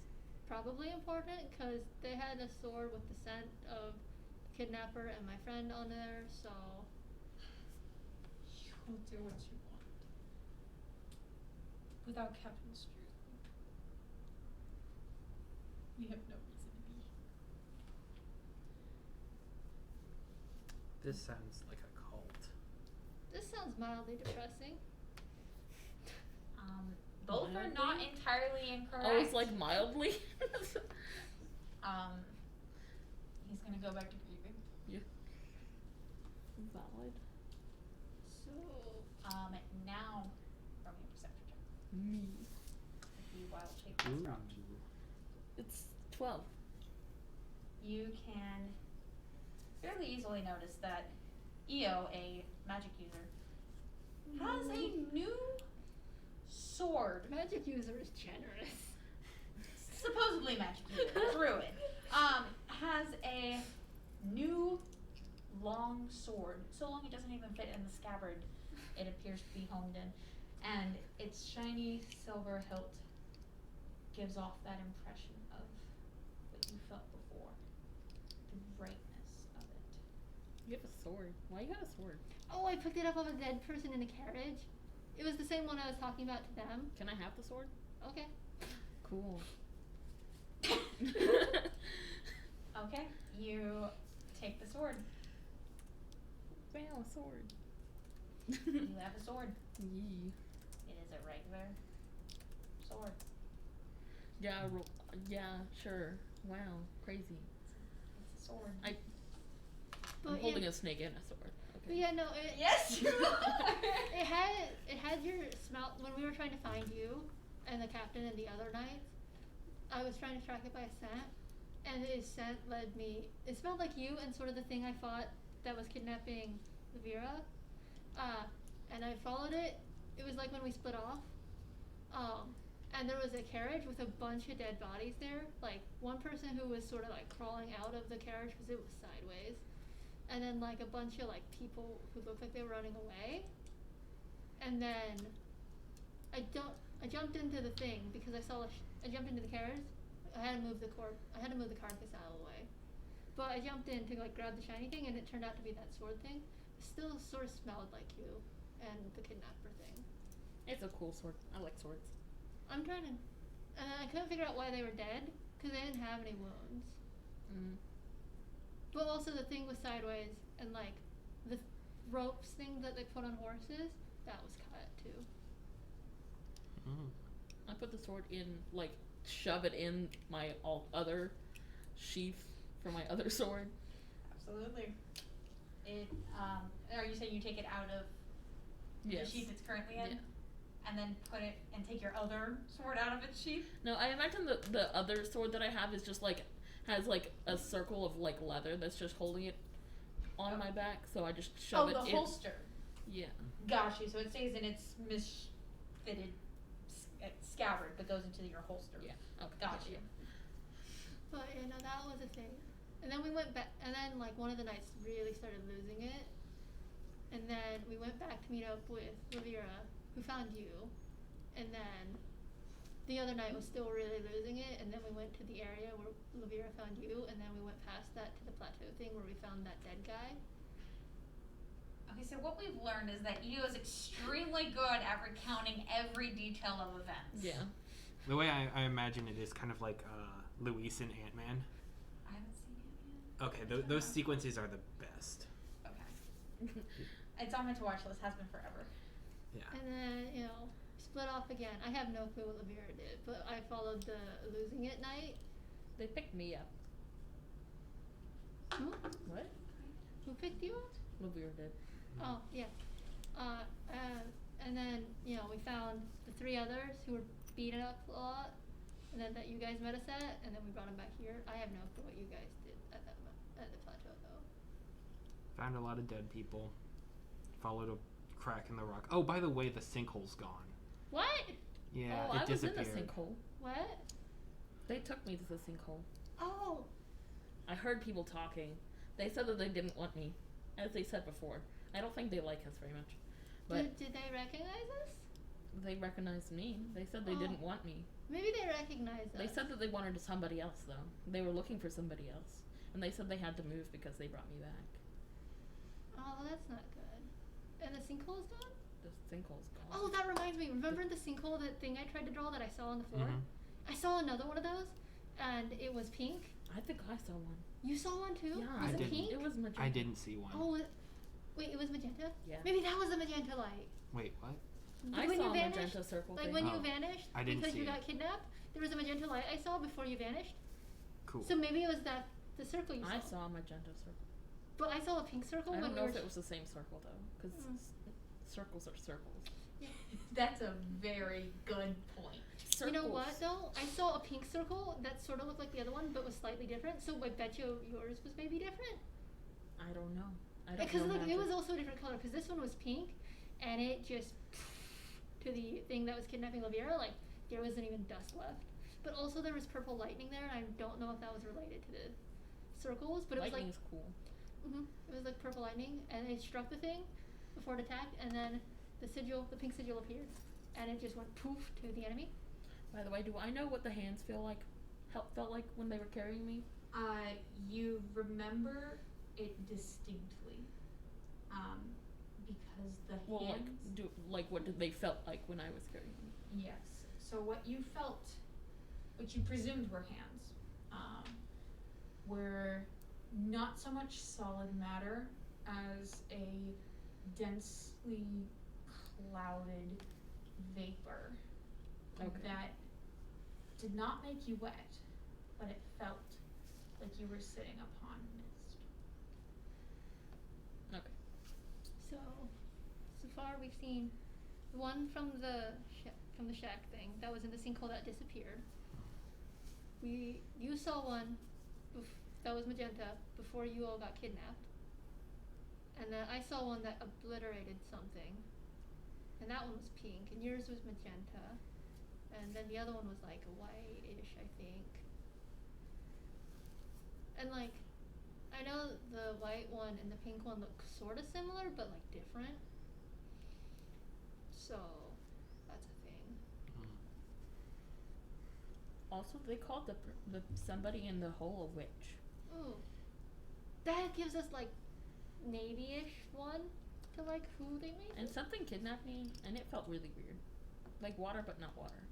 probably important, because they had a sword with the scent of the kidnapper and my friend on there, so... You'll do what you want. Without Captain Street. We have no reason to be. This sounds like a cult. This sounds mildly depressing. Both are not Mildly? entirely incorrect. Oh, it's like mildly? He's gonna go back to grieving. Valid. So... Now, roll me a perception check. Me. The wild shape has dropped. It's 12. You can fairly easily notice that Io, a magic user, has a new sword. Magic user is generous. Supposedly magic user, druid. Has a new long sword. So long it doesn't even fit in the scabbard. It appears to be honed in. And its shiny silver hilt gives off that impression of what you felt before. The brightness of it. You have a sword. Why you got a sword? Oh, I picked it up off a dead person in a carriage. It was the same one I was talking about to them. Can I have the sword? Okay. Cool. Okay, you take the sword. Wow, a sword. You have a sword. Yee. It is a regular sword. Yeah, sure. Wow, crazy. It's a sword. I'm But holding yeah, a snake and a sword. but Okay. yeah, no, it, Yes, you are. it had your smell when we were trying to find you and the captain and the other knights. I was trying to track it by scent, and its scent led me. It smelled like you and sort of the thing I fought that was kidnapping Vera. And I followed it. It was like when we split off. And there was a carriage with a bunch of dead bodies there. Like one person who was sort of like crawling out of the carriage because it was sideways, and then like a bunch of like people who looked like they were running away. And then I jumped into the thing because I jumped into the carriage. I had to move the carcass out of the way. But I jumped in to like grab the shiny thing, and it turned out to be that sword thing. It still sort of smelled like you and the kidnapper thing. It's a cool sword. I like swords. I'm trying to, and I couldn't figure out why they were dead because they didn't have any wounds. Mm. But also the thing was sideways, and like the ropes thing that they put on horses, that was cut too. I put the sword in, like, shove it in my other sheath for my other sword. Absolutely. It. Are you saying you take it out of Yes. the sheath it's currently in, Yeah. and then put it and take your other sword out of its sheath? No, I imagine the other sword that I have is just like has like a circle of like leather that's just holding it on my back, so I just shove it the in. holster. Yeah. Got you. So it stays in its misfitted scabbard, but goes into your holster. Yeah. Okay. Got you. But you know that was a thing. And then we went back, and then like one of the knights really started losing it. And then we went back to meet up with Lavira, who found you. And then the other knight was still really losing it. And then we went to the area where Lavira found you. And then we went past that to the plateau thing where we found that dead guy. Okay, so what we've learned is that Io is extremely good at recounting every detail of events. Yeah. The way I imagine it is kind of like Luis and Ant-Man. I haven't seen it yet. Okay, those sequences are the best. Okay. It's on my to-watch list. Has been forever. Yeah. And then, you know, split off again. I have no clue what Lavira did, but I followed the losing it knight. They picked me up. Who? What? Who picked you up? Lavira did. Oh, yeah. And then, you know, we found the 3 others who were beaten up a lot, and then that you guys met us at, and then we brought them back here. I have no clue what you guys did at the plateau, though. Found a lot of dead people. Followed a crack in the rock. Oh, by the way, the sinkhole's gone. What? Yeah, Oh, it I was in disappeared. the sinkhole. What? They took me to the sinkhole. Oh, I heard people talking. They said that they didn't want me, as they said before. I don't think they like us very much. But did they recognize us? they recognized me. They said they didn't want me. Maybe they recognize us. They said that they wanted somebody else, though. They were looking for somebody else. And they said they had to move because they brought me back. Oh, that's not good. And the sinkhole's gone? The sinkhole's gone. Oh, that reminds me. Remember the sinkhole, that thing I tried to draw that I saw on the floor? Mhm. I saw another one of those, and it was pink. I think I saw one. You saw one too? Yeah, Was I it didn't. pink? It was magenta. I didn't see one. Oh, wait, it was magenta? Yeah. Maybe that was the magenta light. Wait, what? I When saw you a vanished, magenta circle like thing. when you Oh, vanished I didn't because see you it. got kidnapped, there was a magenta light I saw before you vanished. Cool. So maybe it was the circle you saw. I saw a magenta circle. But I saw a pink circle I when don't we know were if it was the same circle, though. Because Mm. circles are circles. That's a very good point. You know what though? I saw a pink circle that sort of looked like the other one, but was slightly different. So I bet you yours was maybe different. I don't know. I don't Because know like it magic. was also a different color. Because this one was pink, and it just to the thing that was kidnapping Olivielle, like there wasn't even dust left. But also there was purple lightning there, and I don't know if that was related to the circles. But Lightning it is cool. was like, it was like purple lightning, and it struck the thing before it attacked, and then the pink sigil appeared, and it just went poof to the enemy. By the way, do I know what the hands felt like when they were carrying me? You remember it distinctly, because the Well, hands. what did they felt like when I was carrying them? Yes. So what you felt, what you presumed were hands, were not so much solid matter as a densely clouded vapor Okay. that did not make you wet, but it felt like you were sitting upon mist. Okay. So far we've seen one from the shack thing that was in the sinkhole that disappeared. You saw one that was magenta before you all got kidnapped, and then I saw one that obliterated something, and that one was pink, and yours was magenta, and then the other one was like a white-ish, I think. And like, I know the white one and the pink one look sort of similar, but like different. So, that's a thing. Also, they called the somebody in the hole a witch. Ooh. That gives us like navy-ish one to like who they made. And something kidnapped me, and it felt really weird. Like water, but not water.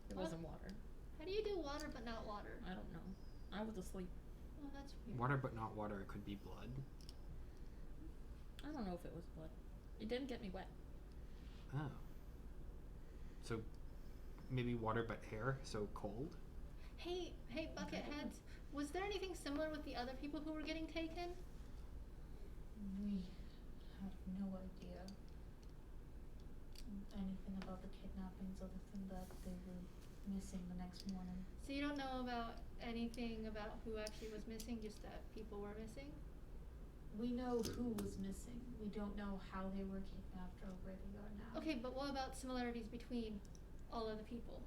It What? wasn't water. How do you do water but not water? I don't know. I was asleep. Oh, that's weird. Water, but not water. It could be blood. I don't know if it was blood. It didn't get me wet. Oh. So maybe water, but hair. So cold. Hey, Bucketheads, was there anything similar with the other people who were getting taken? We had no idea anything about the kidnappings other than that they were missing the next morning. So you don't know about anything about who actually was missing, just that people were missing? We know who was missing. We don't know how they were kidnapped or where they are now. Okay, but what about similarities between all of the people?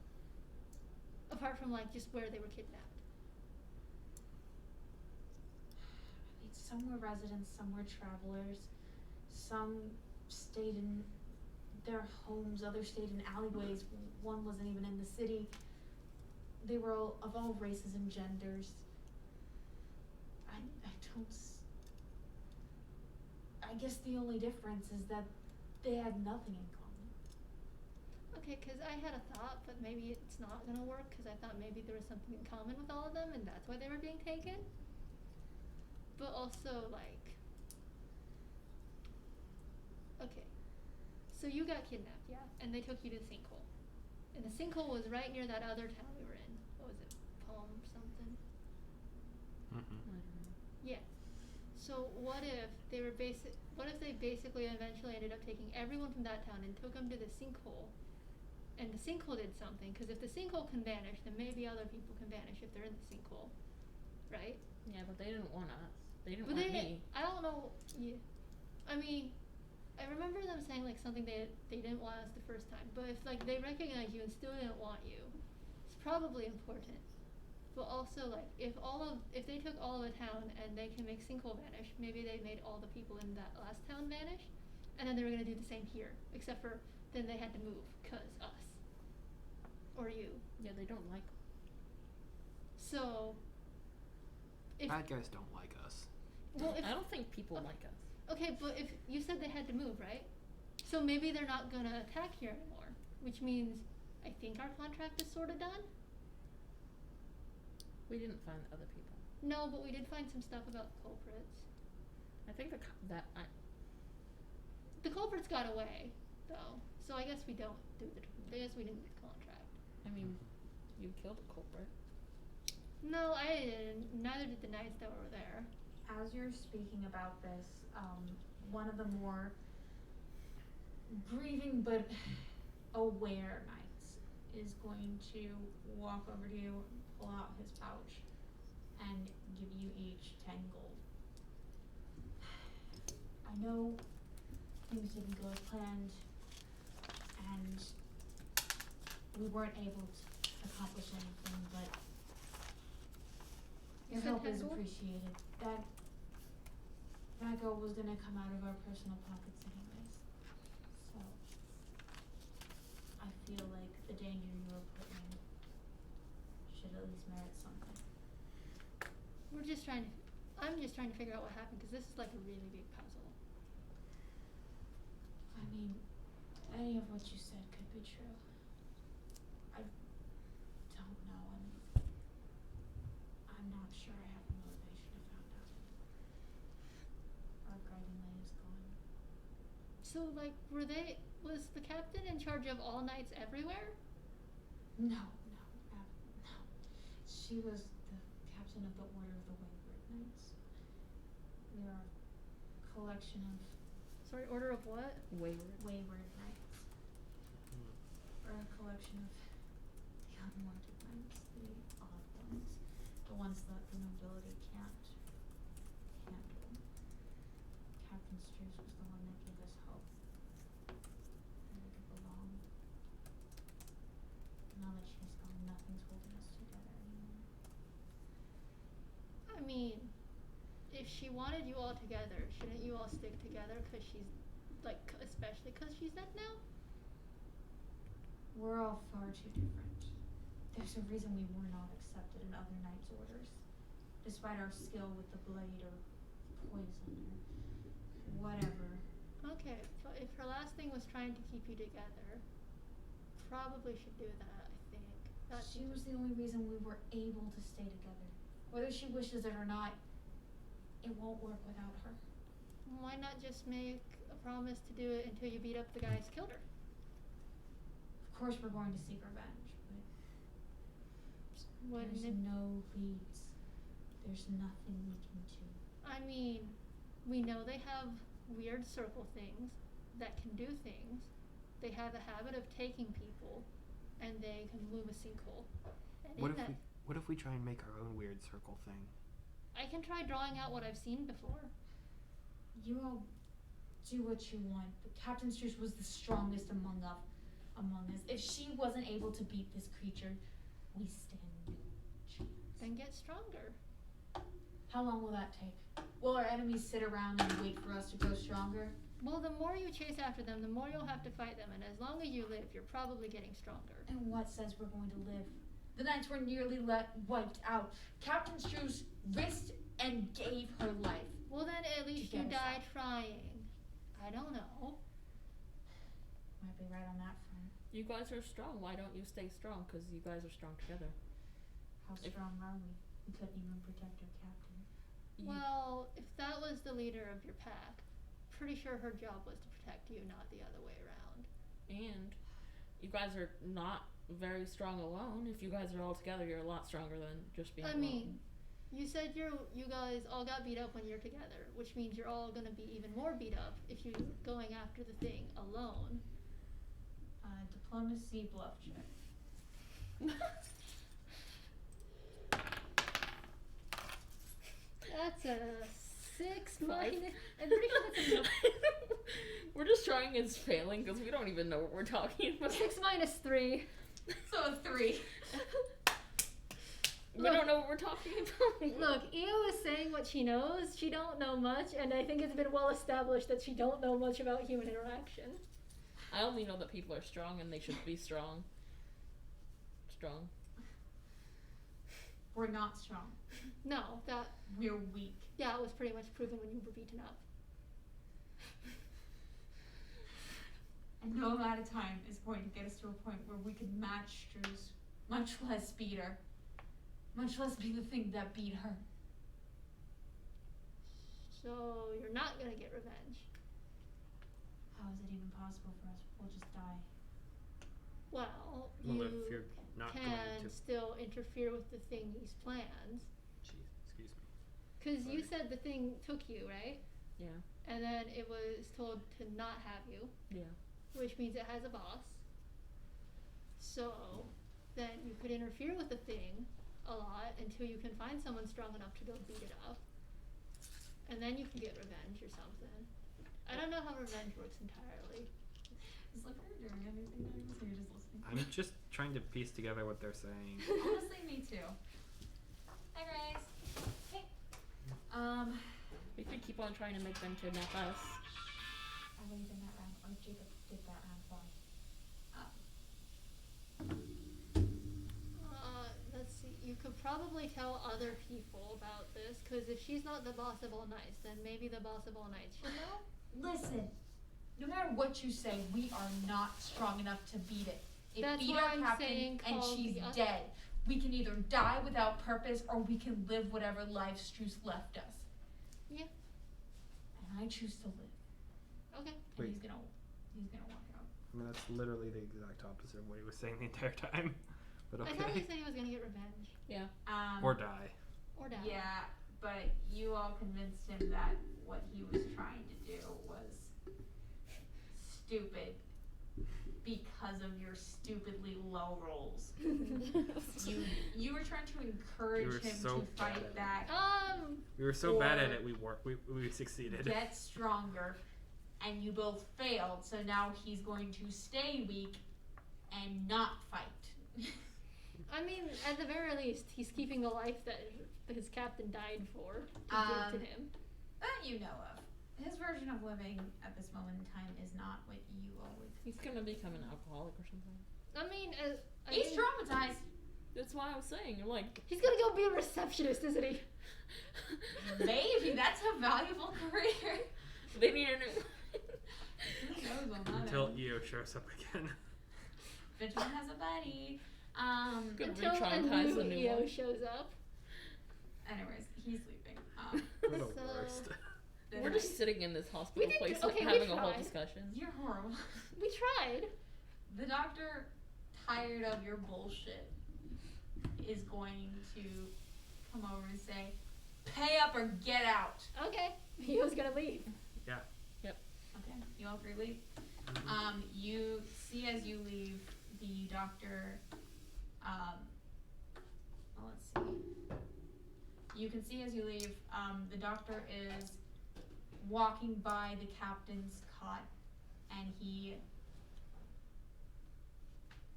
Apart from like just where they were kidnapped. I mean, some were residents, some were travelers, some stayed in their homes, others stayed in alleyways. One wasn't even in the city. They were all of all races and genders. I guess the only difference is that they had nothing in common. Okay, because I had a thought, but maybe it's not going to work, because I thought maybe there was something in common with all of them, and that's why they were being taken. But also, like... Okay. So you got kidnapped, yeah? And they took you to the sinkhole. And the sinkhole was right near that other town we were in. What was it? Palm something? I don't know. Yeah. So what if they basically eventually ended up taking everyone from that town and took them to the sinkhole, and the sinkhole did something? Because if the sinkhole can vanish, then maybe other people can vanish if they're in the sinkhole, right? Yeah, but they didn't want us. They didn't But want me. I don't know. Yeah. I mean, I remember them saying like something they didn't want us the first time. But if like they recognize you and still didn't want you, it's probably important. But also like if they took all of a town and they can make sinkhole vanish, maybe they made all the people in that last town vanish, and then they were gonna do the same here, except for then they had to move, 'cause us. Or you. Yeah, they don't like. So, if, Bad guys don't like us. well, if, I don't think people like us. okay, but if you said they had to move, right? So maybe they're not gonna attack here anymore, which means I think our contract is sorta done. We didn't find other people. No, but we did find some stuff about culprits. I think The culprits got away, though, so I guess we don't do I guess we didn't do the contract. I mean, you killed a culprit. No, I didn't. Neither did the knights that were there. As you're speaking about this, one of the more grieving but aware knights is going to walk over to you, pull out his pouch, and give you each 10 gold. I know things didn't go as planned, and we weren't able to accomplish anything, but your You said help is 10 gold? appreciated. That gold was gonna come out of our personal pockets anyways. So I feel like the danger you were put in should at least merit something. I'm just trying to figure out what happened, because this is like a really big puzzle. I mean, any of what you said could be true. I don't know, and I'm not sure I have the motivation to find out. Our guiding light is gone. So, like, was the captain in charge of all knights everywhere? No. She was the captain of the Order of the Wayward Knights. We are a collection of Sorry, order of what? wayward knights. We're a collection of the unwanted knights, the odd ones, the ones that the nobility can't handle. Captain Struce was the one that gave us hope, and we could belong. Now that she's gone, nothing's holding us together anymore. I mean, if she wanted you all together, shouldn't you all stick together? 'Cause she's, like, especially 'cause she's dead now? We're all far too different. There's a reason we were not accepted in other knights' orders, despite our skill with the blade or poison or whatever. Okay, but if her last thing was trying to keep you together, probably should do that, I think. That She seems- was the only reason we were able to stay together. Whether she wishes it or not, it won't work without her. Why not just make a promise to do it until you beat up the guys killed her? Of course we're going to seek revenge, but Wouldn't there's it- no leads. There's nothing we can do. I mean, we know they have weird circle things that can do things. They have a habit of taking people, and they can move a sinkhole. And What if we try and make our own weird circle thing? I can try drawing out what I've seen before. You all do what you want, but Captain Struce was the strongest among us. If she wasn't able to beat this creature, we stand no chance. Then get stronger. How long will that take? Will our enemies sit around and wait for us to grow stronger? Well, the more you chase after them, the more you'll have to fight them, and as long as you live, you're probably getting stronger. And what says we're going to live? The knights were nearly wiped out. Captain Struce risked and gave her life. Well, then at least To you get us died out. trying. I don't know. Might be right on that front. You guys are strong. Why don't you stay strong? Because you guys are strong together. How strong are we? We couldn't even protect our captain. Well, if that was the leader of your pack, pretty sure her job was to protect you, not the other way around. And you guys are not very strong alone. If you guys are all together, you're a lot stronger than just being I alone. mean, you said you guys all got beat up when you're together, which means you're all gonna be even more beat up if you're going after the thing alone. Diplomacy bluff check. That's a 6 5. minus. I'm pretty sure that's a We're just trying as failing because we don't even know what we're talking about. 6 minus 3. So a 3. We Look. don't know what we're talking about. Look, Io is saying what she knows. She don't know much, and I think it's been well established that she don't know much about human interaction. I only know that people are strong and they should be strong. Strong. We're not strong. No, that We're weak. it was pretty much proven when you were beaten up. And no amount of time is going to get us to a point where we can match Strue's, much less beat her. Much less be the thing that beat her. So you're not gonna get revenge. How is it even possible for us? We'll just die. Well, Well, if you you're not going can to. still interfere with the thing he's planned. Jeez, excuse me. Cause you Sorry. said the thing took you, right? Yeah. And then it was told to not have you, Yeah. which means it has a boss. So then you could interfere with the thing a lot until you can find someone strong enough to go beat it up. And then you can get revenge or something. I don't know how revenge works entirely. Is Lippert doing anything now? So you're just listening? I'm just trying to piece together what they're saying. Honestly, me too. Hi, Grace. Hey. We could keep on trying to make them kidnap us. I've already done that round, or Jacob did that round for me. Let's see. You could probably tell other people about this, because if she's not the boss of all knights, then maybe the boss of all knights should know. Listen, no matter what you say, we are not strong enough to beat it. It That's beat why our I'm captain, saying and call she's the other- dead. We can either die without purpose, or we can live whatever life Struce left us. Yeah. And I choose to live. Okay. And Wait. he's gonna walk out. I mean, that's literally the exact opposite of what he was saying the entire time. But I thought okay. he said he was gonna get revenge. Yeah. Or die. Or die. Yeah, but you all convinced him that what he was trying to do was stupid because of your stupidly low rolls. You were trying to encourage You were him so to fight bad. back, We were so bad at Or- it, we succeeded. get stronger, and you both failed, so now he's going to stay weak and not fight. I mean, at the very least, he's keeping the life that his captain died for to give to him. That you know of. His version of living at this moment in time is not what you all would. He's gonna become an alcoholic or something. I mean, He's traumatized. That's why I was saying, I'm like, he's gonna go be a receptionist, isn't he? Maybe that's a valuable career. they need a new. Who knows on that Until end. EO shows up again. Benjamin has a buddy. Good. Until a re-traumatize the new new EO one. shows up. Anyways, he's sleeping. We're the So- worst. We're just sitting in this hospital did- place okay, we having a whole tried. discussion. You're horrible. We tried. The doctor, tired of your bullshit, is going to come over and say, "Pay up or get out." Okay. He was gonna leave. Yeah. Okay, you all three leave. You see as you leave, the doctor, well, let's see. You can see as you leave, the doctor is walking by the captain's cot, and he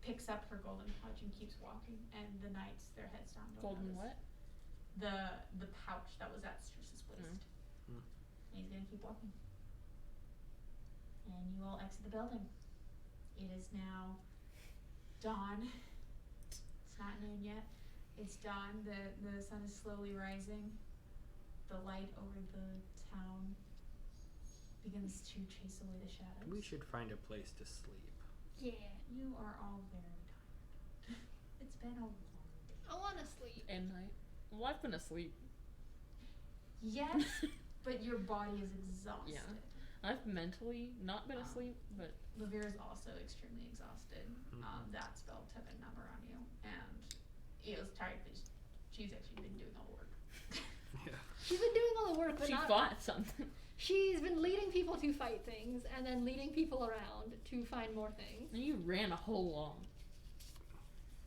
picks up her golden pouch and keeps walking, and the knights, their heads down. don't Golden notice. what? The pouch that was at Struce's waist. Mm. And he's gonna keep walking. And you all exit the building. It is now dawn. It's not noon yet. It's dawn. The sun is slowly rising. The light over the town begins to chase away the shadows. We should find a place to sleep. Yeah. You are all very tired. It's been a long day. I wanna sleep. And night. Well, I've been asleep. Yes, but your body is exhausted. Yeah. I've mentally not been asleep, but Lavere is also extremely exhausted. Mhm. That spell took a number on you, and Eo's tired because she's actually been doing all the work. Yeah. She's been doing all the work, but she not. fought something. She's been leading people to fight things, and then leading people around to find more things. And you ran a whole long.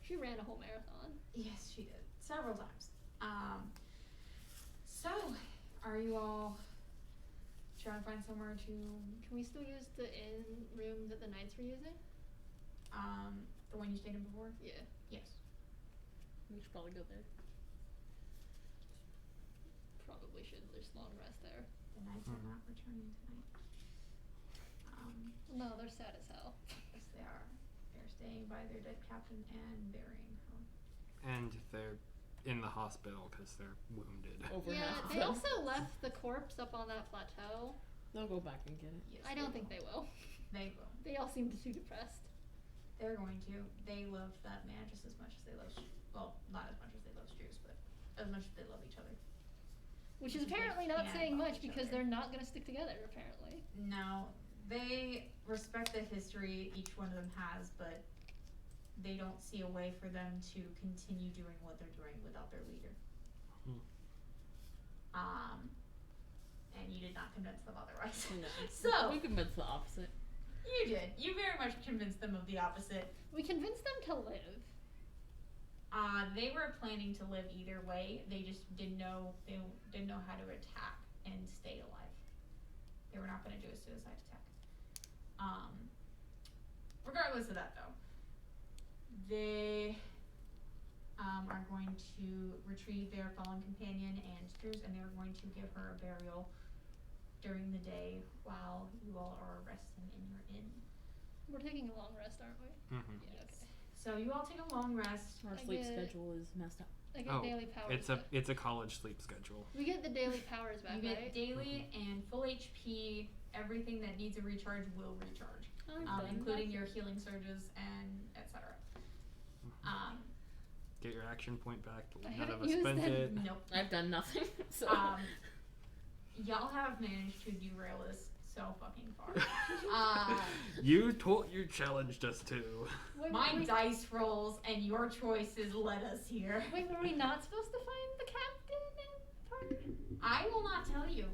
She ran a whole marathon. Yes, she did several times. So are you all trying to find somewhere to? Can we still use the inn room that the knights were using? The one you stayed in before? Yeah. Yes. We should probably go there. Probably should. There's long rest there. The knights are not returning tonight. No, they're sad as hell. Yes, they are. They're staying by their dead captain and burying her. And they're in the hospital because they're wounded. Over Yeah, half of they them. also left the corpse up on that plateau. They'll go back and get it. Yes, I don't think they will. They will. They all seem too depressed. They're going to. They love that man just as much as they love. Well, not as much as they love Jews, but as much as they love each other. Which is They apparently not can't saying love much each because other. they're not gonna stick together, apparently. No, they respect the history each one of them has, but they don't see a way for them to continue doing what they're doing without their leader. And you did not convince them otherwise. No. So We convinced the opposite. you did. You very much convinced them of the opposite. We convinced them to live. They were planning to live either way. They just didn't know how to attack and stay alive. They were not going to do a suicide attack. Regardless of that, though, they are going to retrieve their fallen companion and they're going to give her a burial during the day while you all are resting in your inn. We're taking a long rest, aren't we? Mm-hmm. Yes. So you all take a long rest. Our I sleep get- schedule is messed up. I get Oh, daily powers. it's a college sleep schedule. We get the daily powers back, You get right? daily and full HP. Everything that needs a recharge will recharge, including your healing surges and etc. Get your action point back. I None haven't of us used spent it. it. Nope. I've done nothing. So Y'all have managed to derail this so fucking far. You challenged us to. Wait, My were we, dice rolls and your choices led us here. wait, were we not supposed to find the captain and part? I will not tell you.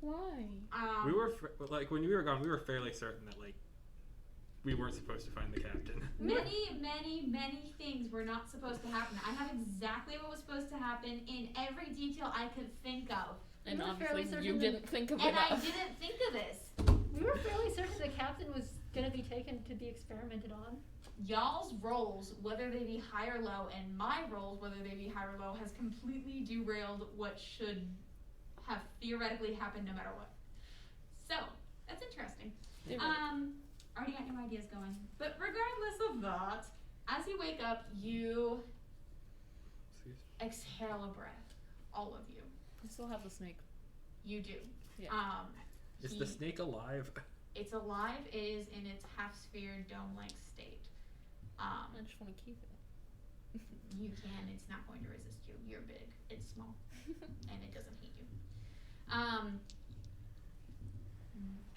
why? We were when we were gone, we were fairly certain that we weren't supposed to find the captain. Many things were not supposed to happen. I have exactly what was supposed to happen in every detail I could think of. And We were obviously fairly you certain didn't think of And I enough. didn't think of this. We were fairly certain the captain was gonna be taken to be experimented on. Y'all's rolls, whether they be high or low, and my rolls, whether they be high or low, has completely derailed what should have theoretically happened no matter what. So, that's interesting. Already got new ideas going. But regardless of that, as you wake up, you exhale a breath. All of you. I still have the snake. You do. Yeah. Is the snake alive? It's alive. It is in its half-sphere, dome-like state. I just want to keep it. You can. It's not going to resist you. You're big. It's small. And it doesn't hate you.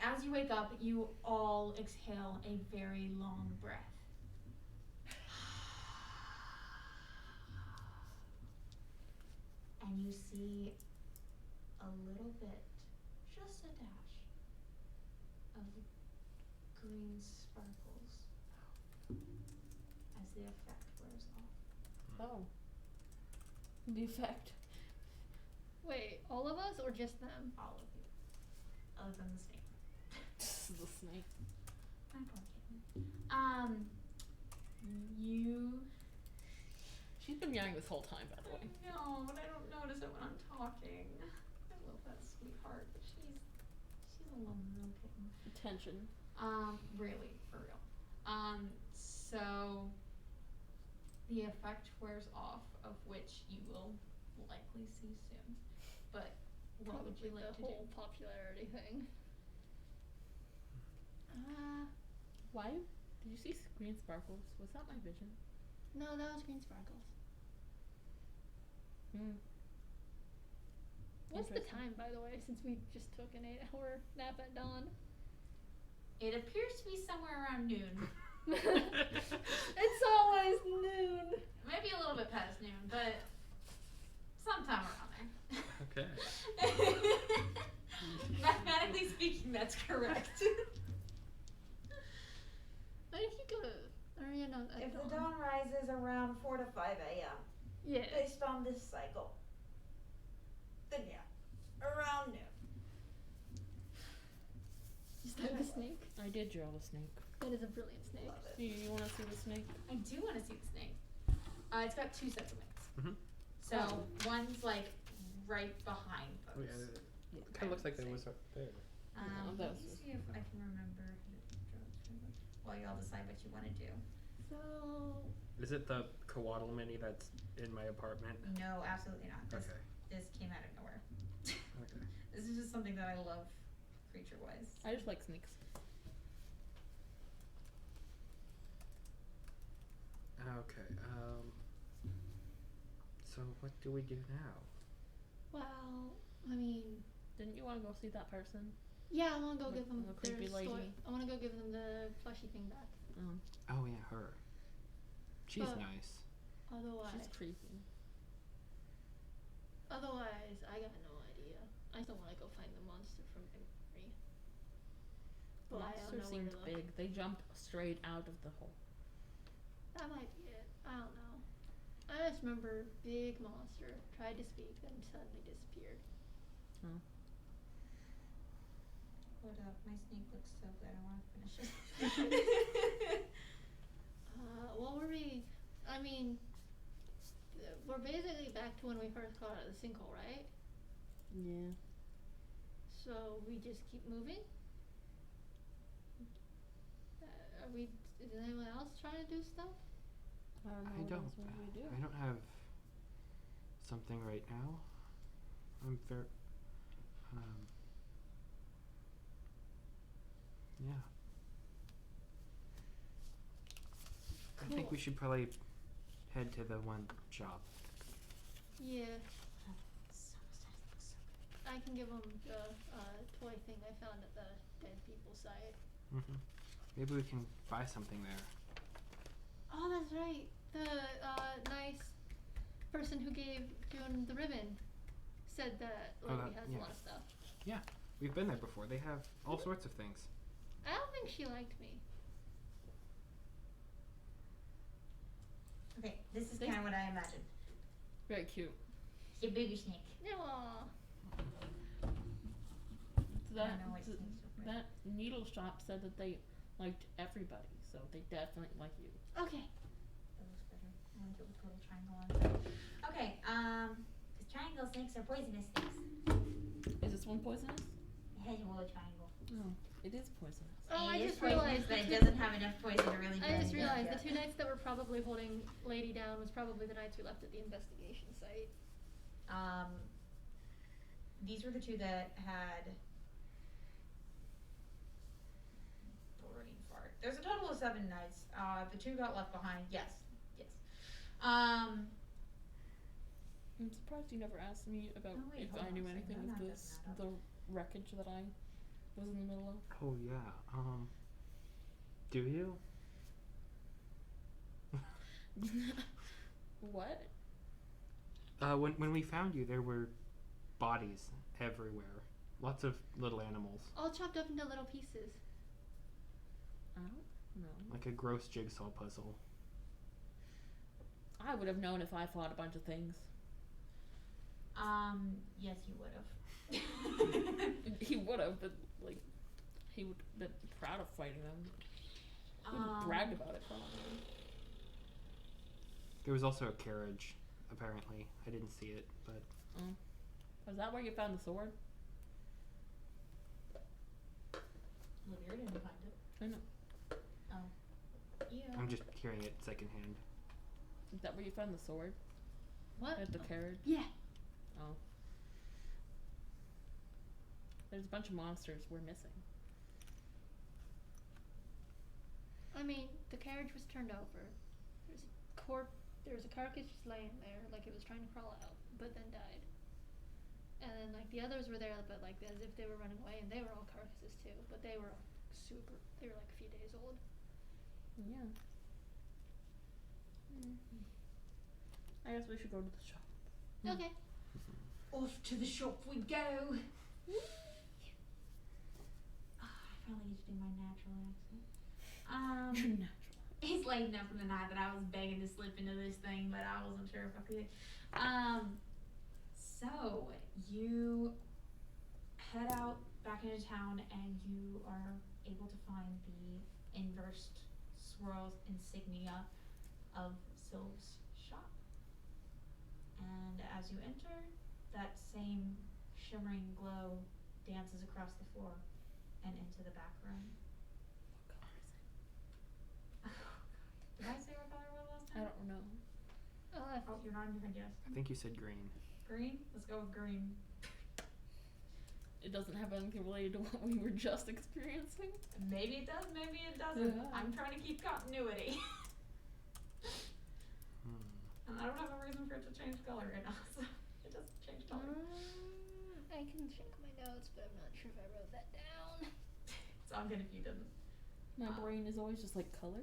As you wake up, you all exhale a very long breath. And you see a little bit, just a dash, of green sparkles as the effect wears off. Oh. The effect. Wait, all of us or just them? All of you. Other than the snake. The snake. My poor kitten. You... She's been yelling this whole time, by the way. I know, but I don't notice it when I'm talking. I love that sweetheart. She's a lovely little kitten. Attention. Really, for real. So the effect wears off, of which you will likely see soon. But what would you Probably like the to whole do? popularity thing. Why? Did you see green sparkles? Was that my vision? No, that was green sparkles. What's the Interesting. time, by the way, since we just took an 8-hour nap at dawn? It appears to be somewhere around noon. It's always noon. Maybe a little bit past noon, but sometime around there. Okay. Mathematically speaking, that's correct. Why did you go to Ariana at If the dawn? dawn rises around 4 to 5 a.m. Yeah. based on this cycle, then yeah, around noon. Is that the snake? I did draw the snake. That is a brilliant snake. Love it. Do you want to see the snake? I do want to see the snake. It's got two sets of wings. Mhm. So one's like right behind Oh, those. yeah. It kind of looks like it was up there. No, Let that's me just- see if I can remember while y'all decide what you want to do. So Is it the Coatl mini that's in my apartment? No, absolutely not. Okay. This came out of nowhere. Okay. This is just something that I love, creature-wise. I just like snakes. Okay. So what do we do now? well, I mean, Didn't you want to go see that person? yeah, I want to go The- give them the their creepy story. lady. I want to go give them the fleshy thing back. Oh yeah, her. She's But- nice. Otherwise, She's creepy. I got no idea. I still want to go find the monster from memory. The But I monster don't know seemed where to look. big. They jumped straight out of the hole. That might be it. I don't know. I just remember big monster tried to speak, then suddenly disappeared. Hold up, my snake looks so good. I want to finish it. What were we? I mean, we're basically back to when we first got out of the sinkhole, right? Yeah. So we just keep moving. Are we? Is anyone else trying to do stuff? I don't know. I what don't. else would we do? I don't have something right now. I'm very. Yeah. I think we Cool. should probably head to the one shop. Yeah, So looks so good. I can give them the toy thing I found at the dead people site. Mm-hmm. Maybe we can buy something there. Oh, that's right. The nice person who gave June the ribbon said that Oh, lady that- has yeah. a lot of stuff. We've been there before. They have all sorts of things. I don't think she liked me. Okay, this is They- kind of what I imagined. Very cute. It's a baby snake. Aw. That I don't know which snake's so that needle shop said that they liked everybody, so they definitely like you. Okay. That looks better. I like it with a little triangle on it. Okay, because triangle snakes are poisonous snakes. Is this one poisonous? It has a little triangle. No, it is poisonous. Oh, And I it is just poisonous, realized but the it two- doesn't have enough poison to really do I just anything realized yet. the two knights that were probably holding Lady down was probably the knights we left at the investigation site. These were the two that had brain fart. There's a total of 7 knights. The 2 got left behind. Yes. I'm surprised you never asked me about Oh, wait, if hold I on knew a second. anything I'm of not done this, that the wreckage that I was in the middle of. Oh yeah. Do you? What? When we found you, there were bodies everywhere. Lots of little animals, All chopped up into little pieces. I don't know. like a gross jigsaw puzzle. I would have known if I fought a bunch of things. Yes, you would have. He would have, but like, he would have been proud of fighting them. He would have bragged about it probably. There was also a carriage, apparently. I didn't see it, but Was that where you found the sword? Olivier didn't find it. I know. Yeah. I'm just hearing it secondhand. Is that where you found the sword? What? At the carriage? Yeah. Oh. There's a bunch of monsters we're missing. I mean, the carriage was turned over. There was a carcass just laying there, like it was trying to crawl out, but then died. And then like the others were there, but like as if they were running away, and they were all carcasses too, but they were they were like a few days old. Yeah. I guess we should go to the shop. Okay. Off to the shop we go. I finally get to do my natural accent. You're natural. It's late enough in the night that I was begging to slip into this thing, but I wasn't sure if I could. So you head out back into town and you are able to find the inversed swirls insignia of Sylve's shop. And as you enter, that same shimmering glow dances across the floor. and into the back room. Did I say what color it was last I time? don't know. Oh, you're not even yes. I think you said green. Green? Let's go with green. It doesn't have anything related to what we were just experiencing. Maybe it does, maybe it doesn't. Yeah. I'm trying to keep continuity. And I don't have a reason for it to change color right now, so it doesn't change color. I can check my notes, but I'm not sure if I wrote that down. It's all good if you didn't. My brain is always just like color.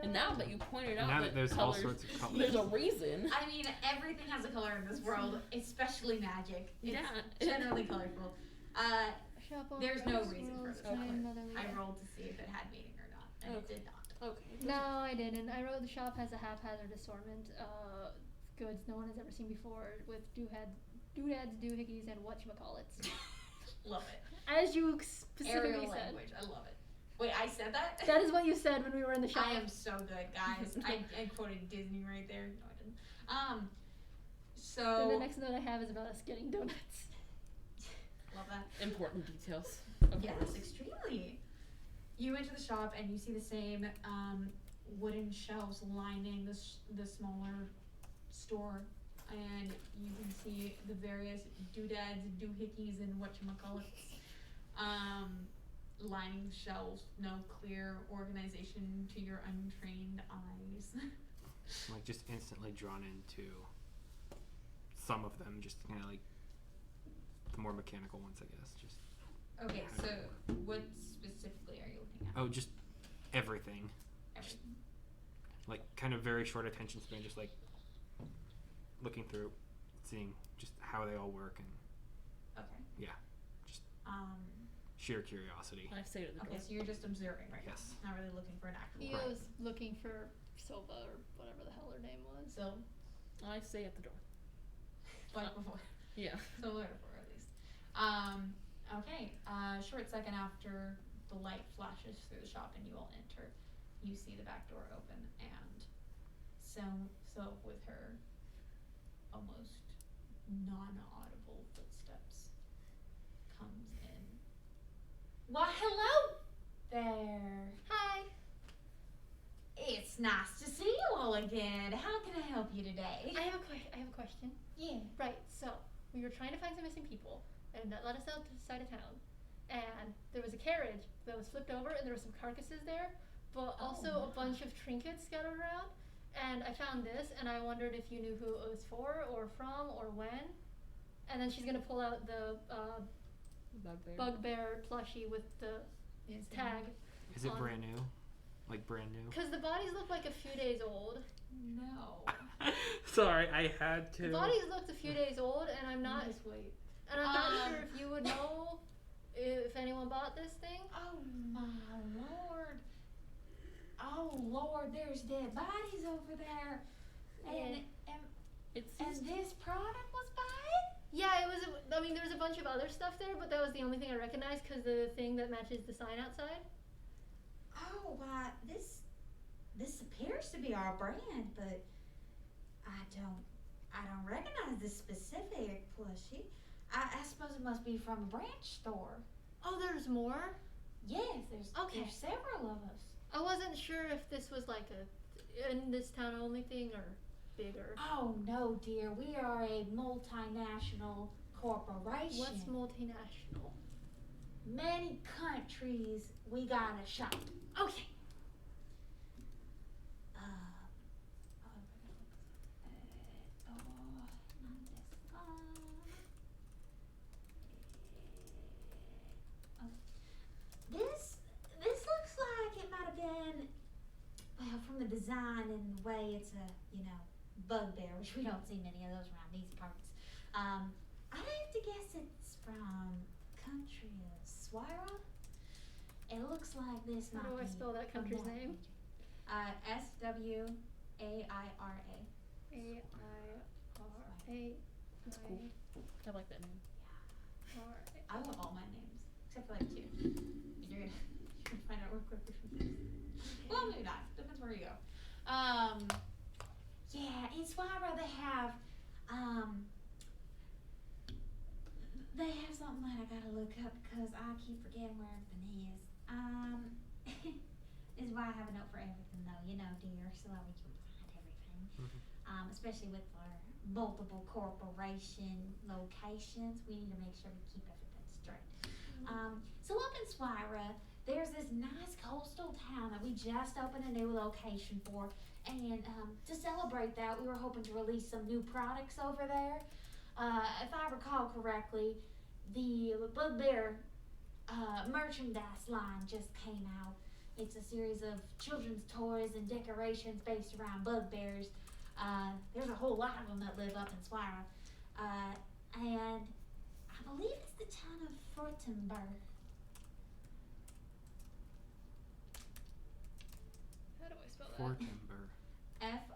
And now that you pointed out Now that there's all colors, sorts of colors. there's a reason. I mean, everything has a color in this world, especially magic. It's Yeah. generally colorful. Shop on There's no Rose reason for World, this find color. another I leader. rolled to see if it had meaning or not, and it did not. Okay. No, I didn't. I wrote the shop has a haphazard assortment of goods no one has ever seen before with doodads, doohickeys, and whatchamacallits. Love it. As you specifically Aerial said. language. I love it. Wait, I said that? That is what you said when we were in the shop. I am so good, guys. I quoted Disney right there. No, I didn't. So. Then the next note I have is about us getting donuts. Love that. Important details. Of Yes, course. extremely. You enter the shop and you see the same wooden shelves lining the smaller store, and you can see the various doodads, doohickeys, and whatchamacallits lining the shelves. No clear organization to your untrained eyes. Like just instantly drawn into some of them, just like the more mechanical ones, I guess. Just Okay, so what specifically are you looking at? oh, just everything. Everything. Like kind of very short attention span, just like looking through, seeing just how they all work, and Okay. yeah, just Um. sheer curiosity. I say to the Okay, door. so you're just observing right Yes. now, not really looking for an actual. He was looking for Silva or whatever the hell her name was. So, I say at the door. like before. Yeah. Similar to before, at least. Okay. Short second after the light flashes through the shop and you all enter, you see the back door open, and so with her almost non-audible footsteps comes in. Why, hello there. Hi. It's nice to see you all again. How can I help you today? I have a question. Yeah. Right, so we were trying to find some missing people, and that led us out to the side of town. And there was a carriage that was flipped over, and there were some carcasses there, but also a bunch of trinkets scattered around. And I found this, and I wondered if you knew who it was for, or from, or when. And then she's gonna pull out the bugbear plushie with the tag. Is it on- brand new? Like brand new? Cause the bodies look like a few days old. No. Sorry, I had to. The bodies looked a few days old, and I'm not. Just wait. And I'm not sure if you would know if anyone bought this thing. Oh my lord. Oh lord, there's dead bodies over there. And It's and this product was buying? Yeah, it was. I mean, there was a bunch of other stuff there, but that was the only thing I recognized because the thing that matches the sign outside. Oh, why this appears to be our brand, but I don't recognize this specific plushie. I suppose it must be from a branch store. Oh, there's more. Yes, there's Okay. several of us. I wasn't sure if this was like a in this town only thing or bigger. Oh no, dear, we are a multinational corporation. What's multinational? Many countries we got a shop. Okay. This looks like it might have been, well, from the design and the way it's a, bugbear, which we don't see many of those around these parts. I'd have to guess it's from country of Swira. It looks like this How might do I be spell that from country's that name? region. SWAIRA. A-I-R-A. That's cool. I like that name. I love all my names, except for like two. You're gonna find out real quick which one it is. Well, maybe not. Depends where you go. Yeah, in Swira they have, They have something that I gotta look up because I keep forgetting where everything is. This is why I have a note for everything though, you know, dear, so that we can find everything. Especially with our multiple corporation locations, we need to make sure we keep everything straight. So up in Swira, there's this nice coastal town that we just opened a new location for. And to celebrate that, we were hoping to release some new products over there. If I recall correctly, the Bugbear merchandise line just came out. It's a series of children's toys and decorations based around bugbears. There's a whole lot of them that live up in Swira. And I believe it's the town of Fortenberg. How do I spell that? Fortember. Frointenenbur.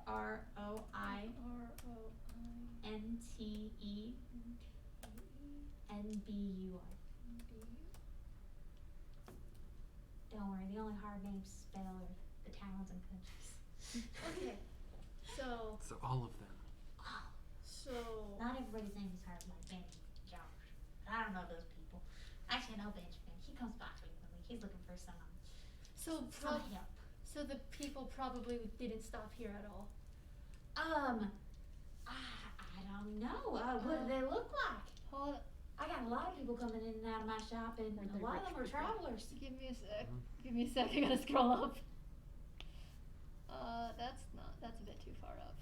Don't worry, the only hard names to spell are the towns and countries. Okay. So all of them. Not everybody's name is hard like Benny and Josh. But I don't know those people. Actually, I know Benjamin. He comes by frequently. He's looking for some help. So the people probably didn't stop here at all. I don't know. What do they look like? I got a lot of people coming in and out of my shop, and a lot of them are travelers. Give me a sec. Give me a sec. I gotta scroll up. That's a bit too far up.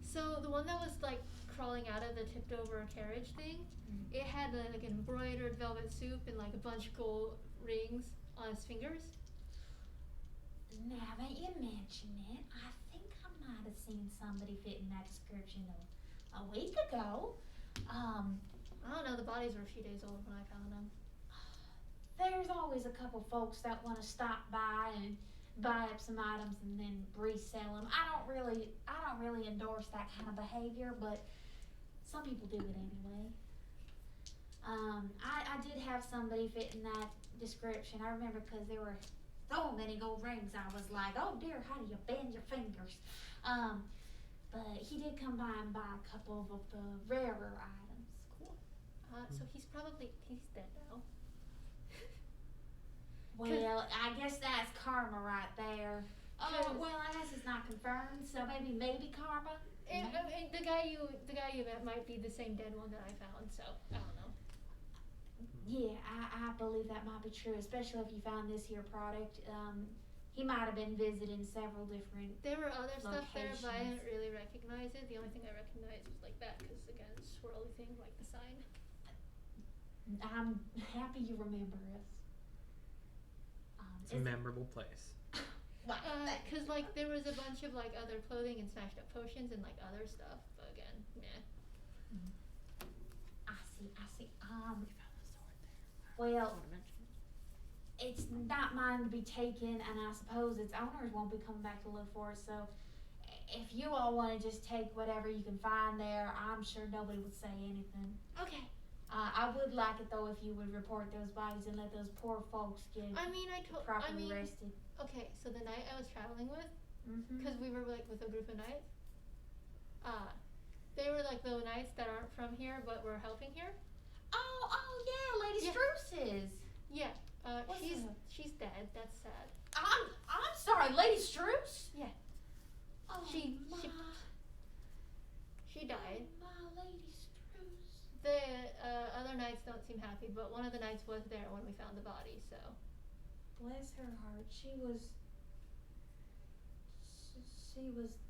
So the one that was like crawling out of the tipped over carriage thing, it had like an embroidered velvet suit and like a bunch of gold rings on his fingers. Now that you mention it, I think I might have seen somebody fitting that description a week ago. I don't know, the bodies were a few days old when I found them. There's always a couple folks that want to stop by and buy up some items and then resell them. I don't really endorse that kind of behavior, but some people do it anyway. I did have somebody fit in that description. I remember because there were so many gold rings. I was like, oh dear, how do you bend your fingers? But he did come by and buy a couple of the rarer items. Cool. So he's dead now. Well, I guess that's karma right there. Oh, well, I guess it's not confirmed, so maybe karma. The guy you met might be the same dead one that I found, so I don't know. Yeah, I believe that might be true, especially if you found this here product. He might have been visiting several different There were other stuff there, but I locations. didn't really recognize it. The only thing I recognized was like that, because again, it's a swirly thing like the sign. I'm happy you remember us. It's a memorable place. Because like there was a bunch of like other clothing and smashed up potions and like other stuff, but again, meh. I see. Well, it's not mine to be taken, and I suppose its owners won't be coming back to look for it, so if you all want to just take whatever you can find there, I'm sure nobody would say anything. Okay. I would like it though if you would report those bodies and let those poor folks get properly rested. Okay, so the night I was traveling with, Mm-hmm. because we were like with a group of knights, they were like the knights that aren't from here but were helping here. Oh yeah, Lady Struce's. Yeah. What's her? She's dead. That's sad. I'm sorry, Lady Struce? Yeah. Oh, She died. My Lady Struce. The other knights don't seem happy, but one of the knights was there when we found the body, so. Bless her heart. She was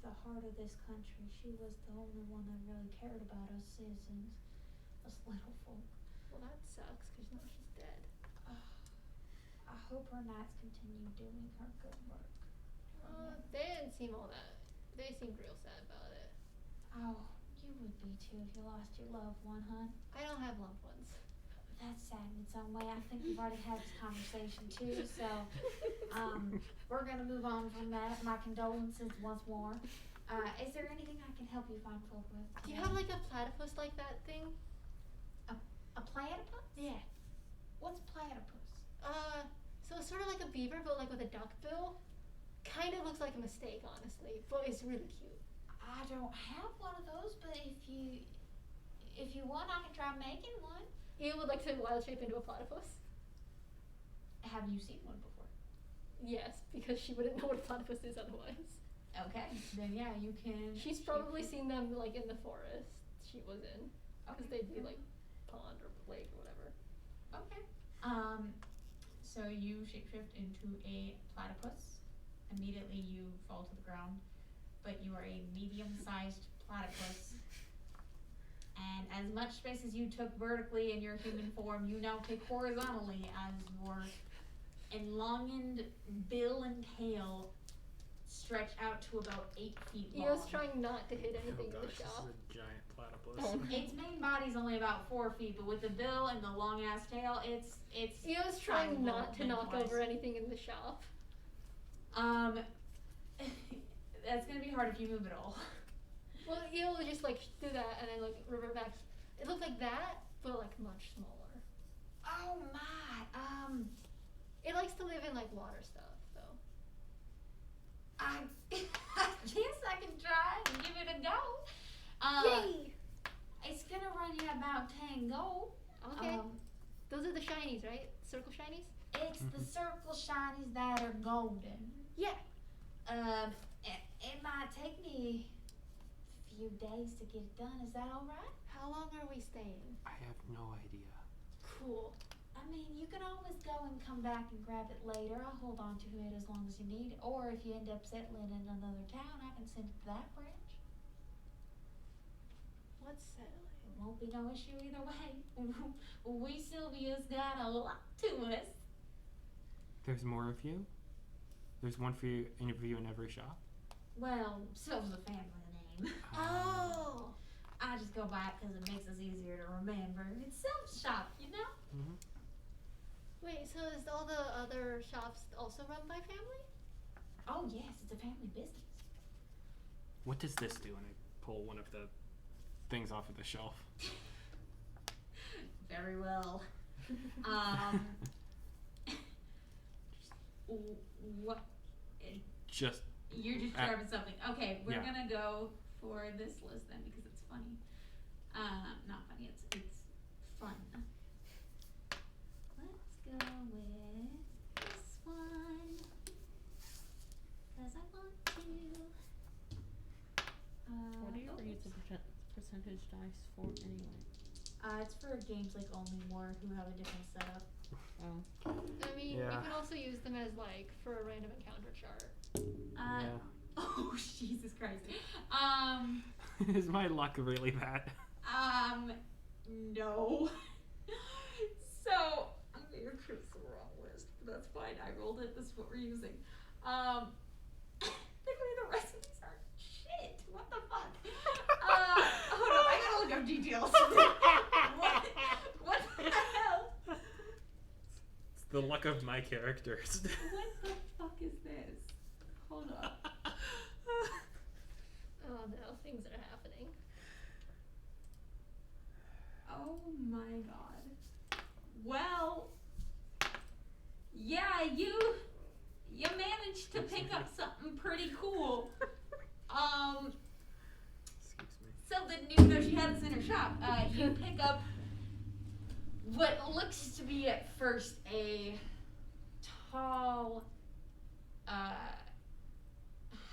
the heart of this country. She was the only one that really cared about us citizens, us little folk. Well, that sucks, because now she's dead. I hope her knights continue doing her good work. They didn't seem all that. They seemed real sad about it. Oh, you would be too if you lost your loved one, huh? I don't have loved ones. That's sad in its own way. I think we've already had this conversation too, so we're gonna move on from that. My condolences once more. Is there anything I can help you find folk with? Do you have like a platypus like that thing? A platypus? Yeah. What's platypus? So it's sort of like a beaver, but like with a duck bill. Kind of looks like a mistake, honestly, but it's really cute. I don't have one of those, but if if you want, I can try making one. Eel would like to wild shape into a platypus. Have you seen one before? Yes, because she wouldn't know what a platypus is otherwise. Okay, then yeah, you can. She's probably seen them like in the forest she was in, because Okay. they'd be like pond or lake or whatever. Okay. So you shapeshift into a platypus. Immediately you fall to the ground, but you are a medium-sized platypus. And as much space as you took vertically in your human form, you now take horizontally as your elonged bill and tail stretch out to about 8 feet long. Eel's trying not to hit anything in the This shop. is a giant platypus. Oh. Its main body's only about 4 feet, but with the bill and the long ass tail, it's Eel's trying sizable not to knock lengthwise. over anything in the shop. That's gonna be hard if you move at all. Well, Eel would just like do that and then like revert back. It looked like that, but like much smaller. Oh my, It likes to live in like water stuff, though. I guess I can try and give it a go. Yay! It's gonna run you about 10 gold. Okay. Those are the shinies, right? Circle shinies? It's the circle shinies that are golden. Yeah. It might take me a few days to get it done. Is that alright? How long are we staying? I have no idea. Cool. I mean, you can always go and come back and grab it later. I'll hold on to it as long as you need it. Or if you end up settling in another town, I can send it to that branch. What's settling? It won't be no issue either way. We Sylvia's got a lot to us. There's more of you? There's one for you in every shop? Well, Sylv's a family name. Oh! I just go by it because it makes us easier to remember. It's Sylv's shop, you know? Mm-hmm. Wait, so is all the other shops also run by family? Oh yes, it's a family business. What does this do? And I pull one of the things off of the shelf. Very well. What? Just You're just Uh, grabbing something. Okay, we're yeah. gonna go for this list then because it's funny. Not funny. It's fun. Let's go with this one because I want to. What do you ever use the percentage dice for anyway? It's for games like Only More who have a different setup. Oh. I mean, Yeah. you can also use them as like for a random encounter chart. yeah. Oh Jesus Christ. Is my luck really bad? No. So I'm gonna choose the wrong list, but that's fine. I rolled it. This is what we're using. Thankfully the recipes are shit. What the fuck? Hold on. I gotta look up details. What the hell? It's the luck of my characters. What the fuck is this? Hold on. Oh no, things are happening. Oh my god. Well, yeah, you managed to pick up something pretty cool. Excuse me. Something new though she had this in her shop. You pick up what looks to be at first a tall,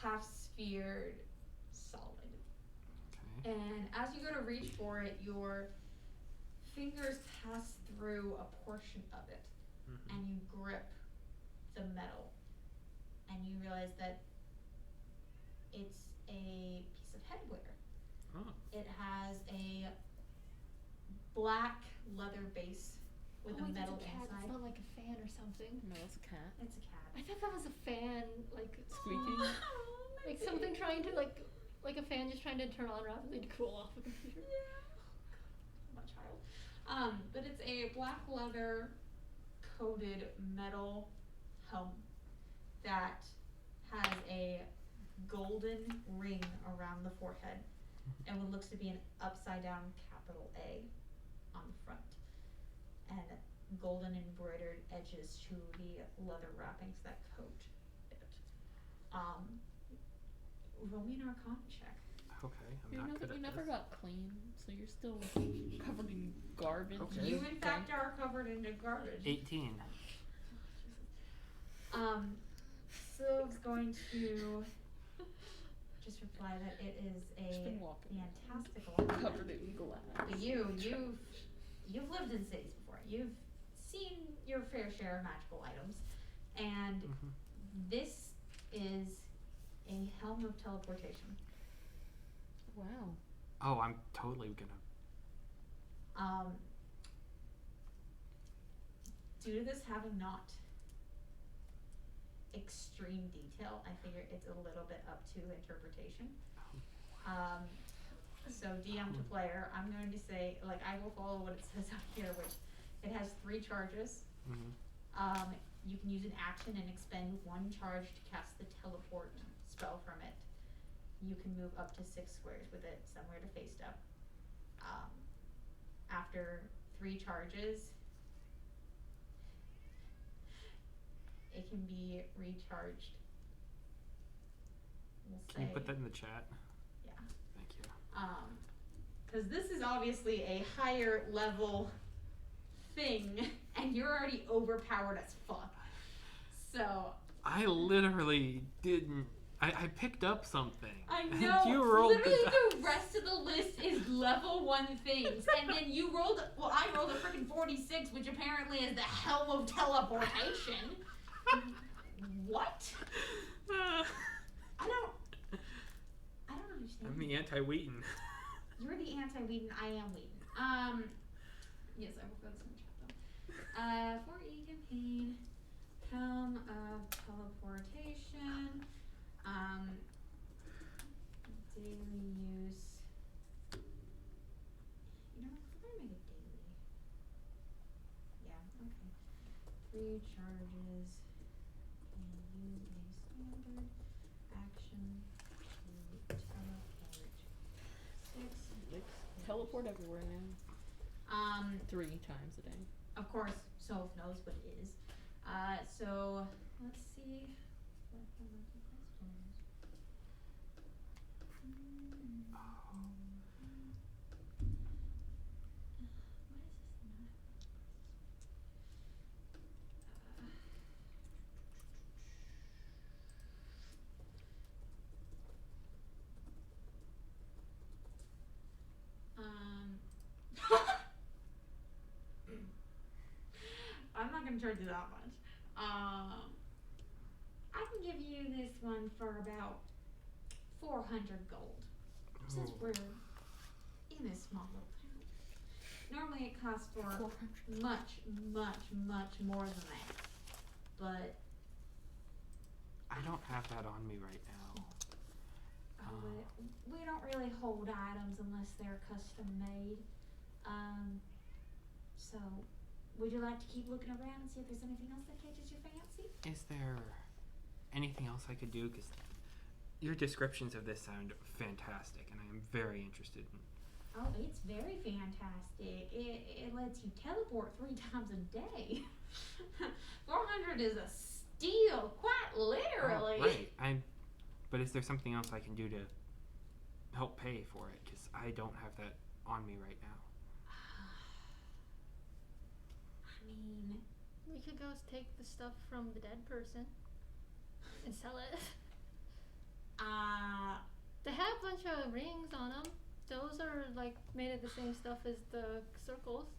half-sphered solid. Okay. And as you go to reach for it, your fingers pass through a portion of it, Mm-hmm. and you grip the metal, and you realize that it's a piece of headwear. Oh. It has a black leather base with oh, a wait, metal that's a cat. inside. It's not like a fan or something. No, it's a cat. It's a cat. I thought that was a fan, like Squeaking. like something trying to like a fan just trying to turn on rapidly to cool off a computer. I'm a child. But it's a black leather coated metal helm that has a golden ring around the forehead and what looks to be an upside down capital A on the front, and golden embroidered edges to the leather wrappings that coat it. Roll me an Arcana check. Okay, I'm You not know good that at you never this. got clean, so you're still covered in garbage. Okay. You in fact are covered in garbage. 18. Sylve's going to just reply that it is Just a been walking. fantastical. Covered in glass. But you've lived in cities before. You've seen your fair share of magical items, and this is a helm of teleportation. Wow. Oh, I'm totally gonna. Due to this having not extreme detail, I figure it's a little bit up to interpretation. So DM to player, I'm going to say, like, I will follow what it says up here, which it has 3 charges. You can use an action and expend 1 charge to cast the teleport spell from it. You can move up to 6 squares with it, somewhere to face up. After 3 charges, it can be recharged. Can you put that in the chat? Yeah. Thank you. Because this is obviously a higher level thing, and you're already overpowered as fuck. So. I literally didn't. I picked up something. I know. You rolled literally, the the rest of the list is level 1 things, and then you rolled. Well, I rolled a freaking 46, which apparently is the helm of teleportation. What? I don't understand. I'm the anti-Wheaton. You're the anti-Wheaton. I am Wheaton. Yes, I will go to some chapter. For e-campaign, helm of teleportation. Daily use. You know, I'm gonna make it daily. Yeah, okay. 3 charges. And use a standard action to teleport. 6. Teleport everywhere now. 3 times a day. Of course, Soph knows what it is. So let's see. What are the questions? I'm not gonna charge you that much. I can give you this one for about 400 gold. Since Oh. we're in this small little town. Normally it costs for 400. much more than that. But I don't have that on me right now. we don't really hold items unless they're custom made. So would you like to keep looking around and see if there's anything else that catches your fancy? Is there anything else I could do? Because your descriptions of this sound fantastic, and I am very interested in. Oh, it's very fantastic. It lets you teleport 3 times a day. 400 is a steal, quite literally. Oh, right. But is there something else I can do to help pay for it? Because I don't have that on me right now. I mean, We could go take the stuff from the dead person and sell it. They have a bunch of rings on them. Those are like made of the same stuff as the circles.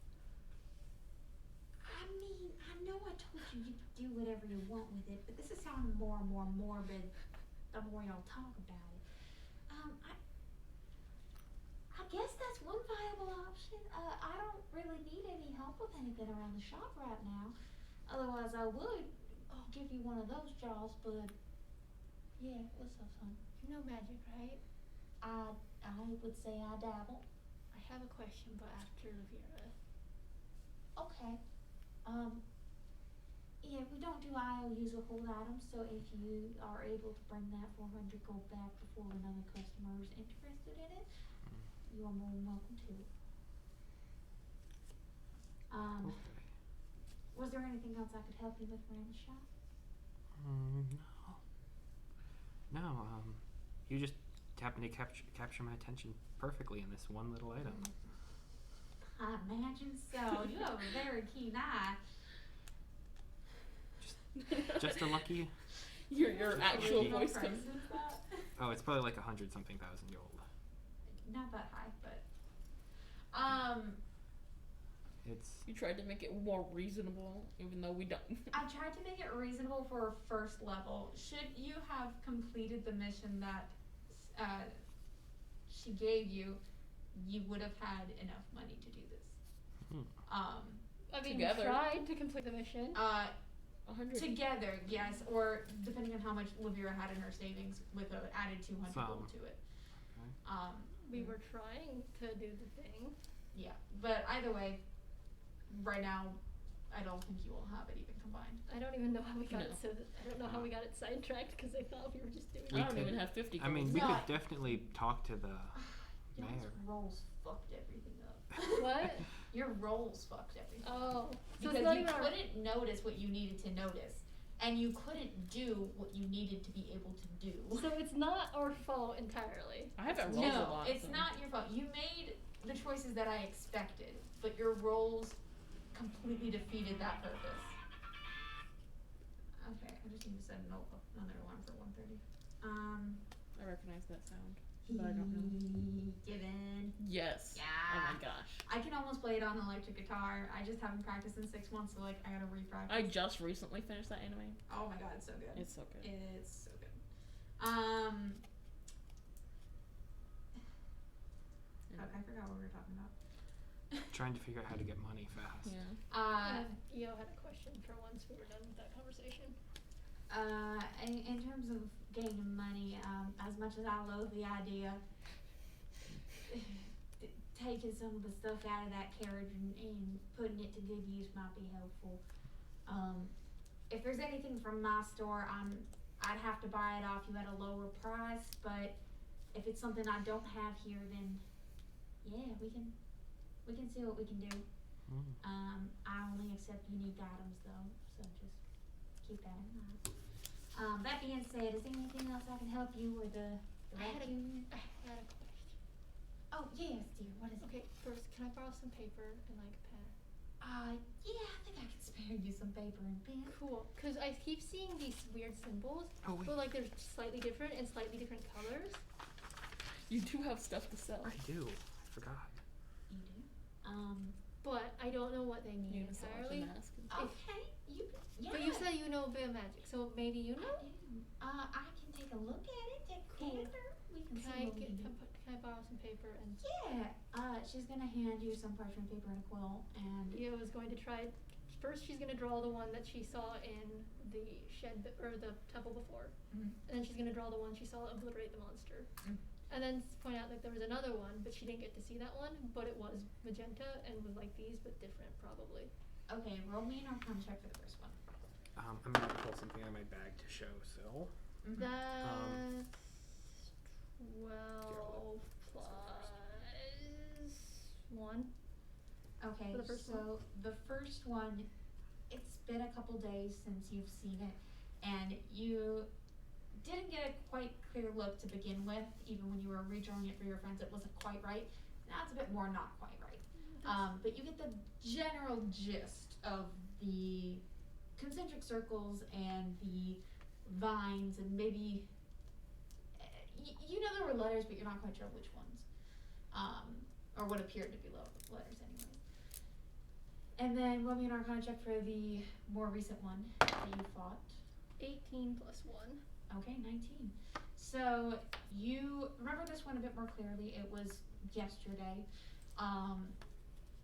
I mean, I know I told you you could do whatever you want with it, but this is sounding more and more morbid the more y'all talk about it. I guess that's one viable option. I don't really need any help with anything around the shop right now. Otherwise, I would give you one of those jaws, but yeah, what's up, son? You know magic, right? I would say I dabble. I have a question, but after Vera. Okay. Yeah, we don't do IOUs or hold items, so if you are able to bring that 400 gold back before another customer is interested in it, you are more than welcome to. Okay. Was there anything else I could help you with around the shop? No. You just happened to capture my attention perfectly in this one little item. I imagine so. You have a very keen eye. Just a lucky. Your actual Original voice price comes. is that? Oh, it's probably like 100-something thousand gold. Not that high, but It's You tried to make it more reasonable, even though we don't. I tried to make it reasonable for a first level. Should you have completed the mission that she gave you, you would have had enough money to do this. I mean, Together. we tried to complete the mission. 100. Together, yes, or depending on how much Olivia had in her savings with an added 200 gold to it. We were trying to do the thing. Yeah, but either way, right now, I don't think you will have it even combined. I don't even know how we got No. it so I don't know how we got it sidetracked because I thought we were just doing We I don't could- even have 50 I gold. mean, we No, could definitely talk to the Y'all's mayor. rolls fucked everything up. What? Your rolls fucked everything up. Oh. So Because it's not you even our couldn't notice what you needed to notice, and you couldn't do what you needed to be able to do. So it's not our fault entirely. I haven't rolled a No, lot. it's so. not your fault. You made the choices that I expected, but your rolls completely defeated that purpose. Okay, I just need to set another alarm for 1:30. I recognize that sound, but I don't know. Given. Yes. Yeah. Oh my gosh. I can almost play it on an electric guitar. I just haven't practiced in 6 months, so like I gotta re-practice. I just recently finished that anime. Oh my god, it's so good. It's so good. It's so good. Okay, I forgot what we were talking about. Trying to figure out how to get money fast. Yeah. Eo had a question for once we were done with that conversation. In terms of gaining money, as much as I love the idea, taking some of the stuff out of that carriage and putting it to good use might be helpful. If there's anything from my store, I'd have to buy it off you at a lower price, but if it's something I don't have here, then yeah, we can see what we can do. I only accept unique items though, so just keep that in mind. That being said, is there anything else I can help you with the I had a vacuum? question. Oh yes, dear. What is it? Okay, first, can I borrow some paper and like a pen? Yeah, I think I can spare you some paper and pen. Cool, because I keep seeing these weird symbols, Oh wait, but like they're slightly different and slightly different colors. You do have stuff to sell. I do. I forgot. You do? But I don't know what they You mean can sell the entirely. mask. Okay. Yeah. But you said you know a bit of magic, so maybe you know? I can take a look at it. Take a Cool. gander. We can Can see I what we can do. can I borrow some paper and Yeah. She's gonna hand you some parchment paper and a quill, and Eo is going to try. First, she's gonna draw the one that she saw in the shed or the temple before, Mhm. and then she's gonna draw the one she saw obliterate the monster, Mm. and then point out that there was another one, but she didn't get to see that one, but it was magenta and was like these but different probably. okay, roll me an arcana check for the first one. I'm gonna pull something out of my bag to show Syl. Mhm. That's 12 So plus 1. Okay, For the first so the first one, it's been a couple days since you've seen it, and you didn't get a quite clear look to begin with. Even when you were redrawing it for your friends, it wasn't quite right. Now it's a bit more not quite right. But you get the general gist of the concentric circles and the vines, and maybe you know there were letters, but you're not quite sure which ones, or what appeared to be letters anyways. And then roll me an arcana check for the more recent one that you fought. 18 plus 1. Okay, 19. So you remember this one a bit more clearly. It was yesterday.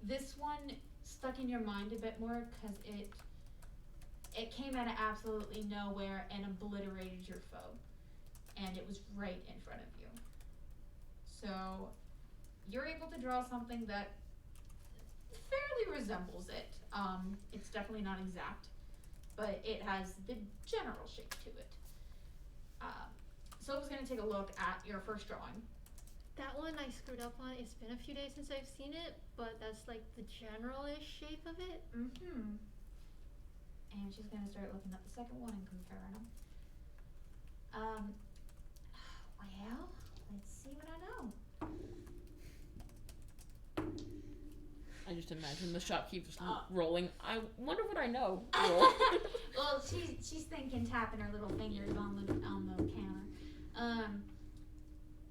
This one stuck in your mind a bit more because it came out of absolutely nowhere and obliterated your foe, and it was right in front of you. So you're able to draw something that fairly resembles it. It's definitely not exact, but it has the general shape to it. So I was gonna take a look at your first drawing. That one I screwed up on. It's been a few days since I've seen it, but that's like the general-ish shape of it. Mm-hmm. And she's gonna start looking at the second one and comparing them. Well, let's just imagine the shopkeeper's rolling. I wonder what I know. Roll. Well, she's thinking, tapping her little fingers on the counter.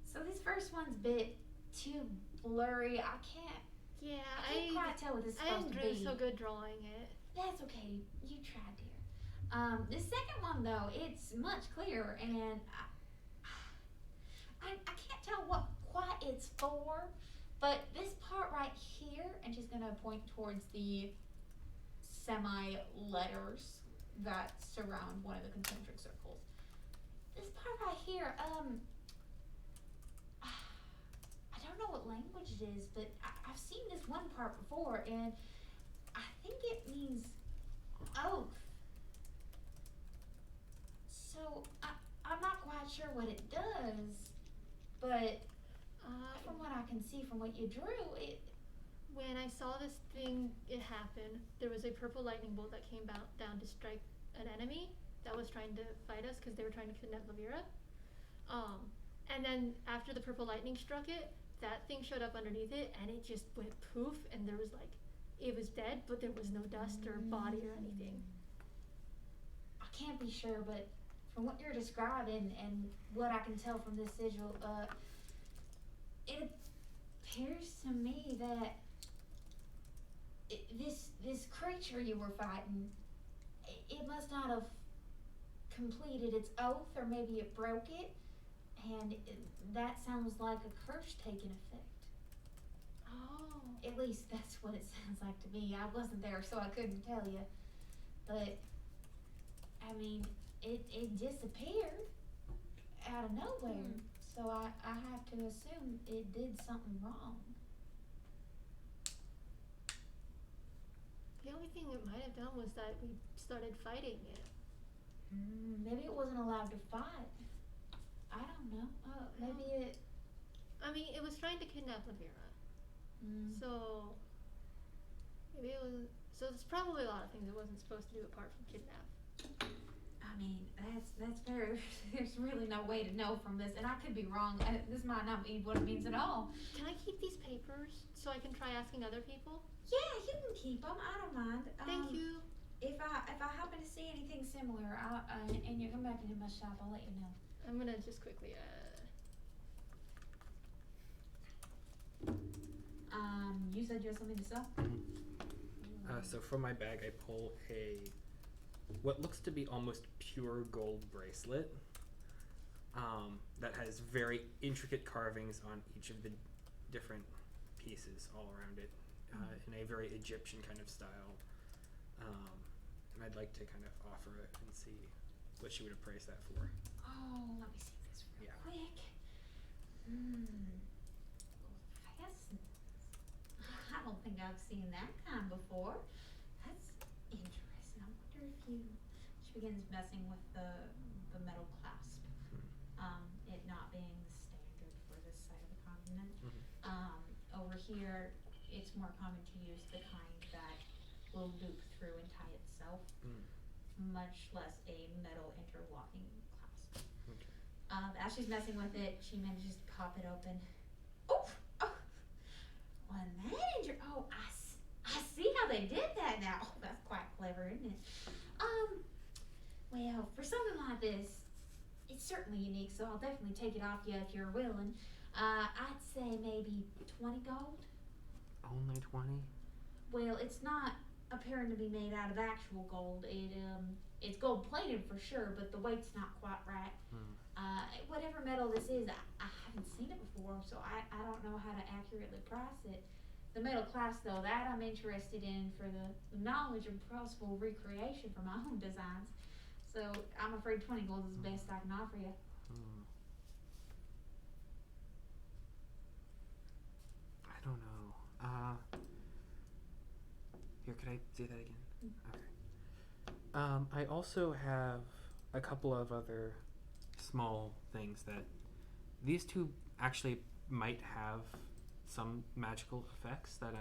So this first one's a bit too blurry. I can't quite tell what this is supposed to be. I didn't do so good drawing it. That's okay. You tried, dear. The second one though, it's much clearer, and I can't tell what quite it's for, but this part right here, and she's gonna point towards the semi-letters that surround one of the concentric circles. This part right here, I don't know what language it is, but I've seen this one part before, and I think it means oath. So I'm not quite sure what it does, but from what I can see from what you drew, when I saw this thing, it happened. There was a purple lightning bolt that came down to strike an enemy that was trying to fight us because they were trying to kidnap Lavira. And then after the purple lightning struck it, that thing showed up underneath it, and it just went poof, and there was like, it was dead, but there was no dust or body or anything. I can't be sure, but from what you're describing and what I can tell from this sigil, it appears to me that this creature you were fighting, it must not have completed its oath, or maybe it broke it, and that sounds like a curse taking effect. Oh. At least that's what it sounds like to me. I wasn't there, so I couldn't tell you. But, I mean, it disappeared out of nowhere. So I have to assume it did something wrong. The only thing it might have done was that we started fighting it. Maybe it wasn't allowed to fight. I don't know. Maybe it... I mean, it was trying to kidnap Lavira. So, maybe it was... So there's probably a lot of things it wasn't supposed to do apart from kidnap. I mean, that's fair. There's really no way to know from this, and I could be wrong. This might not be what it means at all. Can I keep these papers so I can try asking other people? Yeah, you can keep them. I don't mind. Thank you. If I happen to see anything similar, and you come back into my shop, I'll let you know. I'm gonna just quickly You said you had something to sell? So from my bag, I pull what looks to be almost pure gold bracelet that has very intricate carvings on each of the different pieces all around it in a very Egyptian kind of style. And I'd like to kind of offer it and see what she would appraise that for. Oh, let me see this real quick. Fascinating. I don't think I've seen that kind before. That's interesting. I wonder if she begins messing with the metal clasp. It not being standard for this side of the continent. Over here, it's more common to use the kind that will loop through and tie itself, much less a metal interlocking clasp. As she's messing with it, she manages to pop it open. Oh! Well, I see how they did that now. Oh, that's quite clever, isn't it? Well, for something like this, it's certainly unique, so I'll definitely take it off you if you're willing. I'd say maybe 20 gold. Only 20? Well, it's not appearing to be made out of actual gold. It's gold plated for sure, but the weight's not quite right. Whatever metal this is, I haven't seen it before, so I don't know how to accurately price it. The metal clasp, though, that I'm interested in for the knowledge and possible recreation for my own designs. So I'm afraid 20 gold is the best I can offer you. I don't know. Here, could I say that again? Okay. I also have a couple of other small things that these two actually might have some magical effects that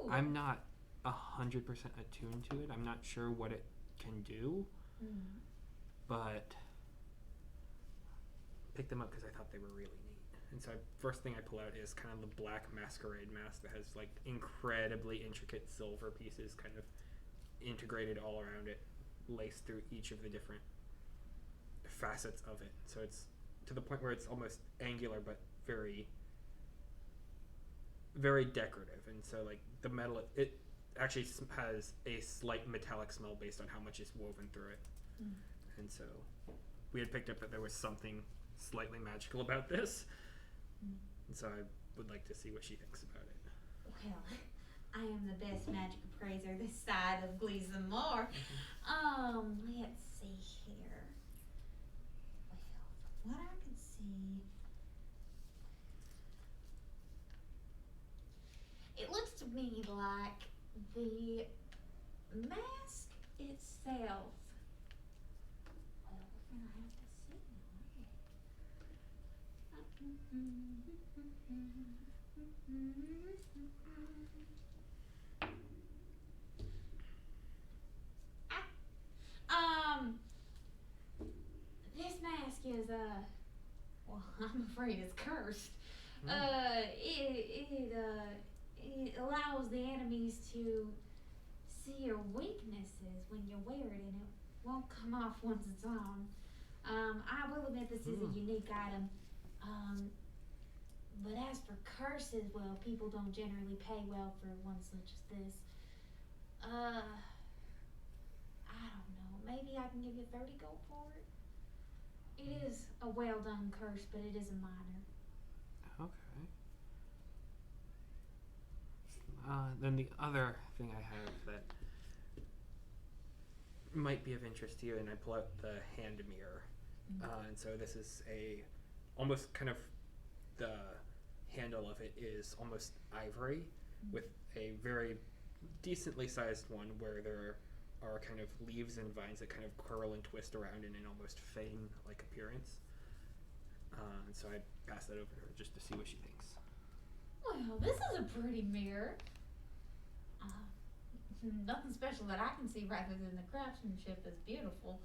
I'm not 100% attuned to it. I'm not sure what it can do, but pick them up because I thought they were really neat. And so first thing I pull out is kind of the black masquerade mask that has like incredibly intricate silver pieces kind of integrated all around it, laced through each of the different facets of it. So it's to the point where it's almost angular but very, very decorative. And so like the metal, it actually has a slight metallic smell based on how much is woven through it. And so we had picked up that there was something slightly magical about this. And so I would like to see what she thinks about it. Well, I am the best magic appraiser this side of Gleason Moor. Let's see here. Well, from what I can see, it looks to me like the mask itself. Well, we're gonna have to see, this mask is well, I'm afraid it's cursed. It allows the enemies to see your weaknesses when you wear it, and it won't come off once it's on. I will admit this is a unique item. But as for curses, well, people don't generally pay well for one such as this. I don't know. Maybe I can give you 30 gold for it. It is a well done curse, but it is a minor. Okay. Then the other thing I have that might be of interest to you, and I pull out the hand mirror. And so this is almost kind of the handle of it is almost ivory with a very decently sized one where there are kind of leaves and vines that kind of curl and twist around in an almost fane-like appearance. And so I pass that over to her just to see what she thinks. Well, this is a pretty mirror. Nothing special that I can see rather than the craftsmanship is beautiful.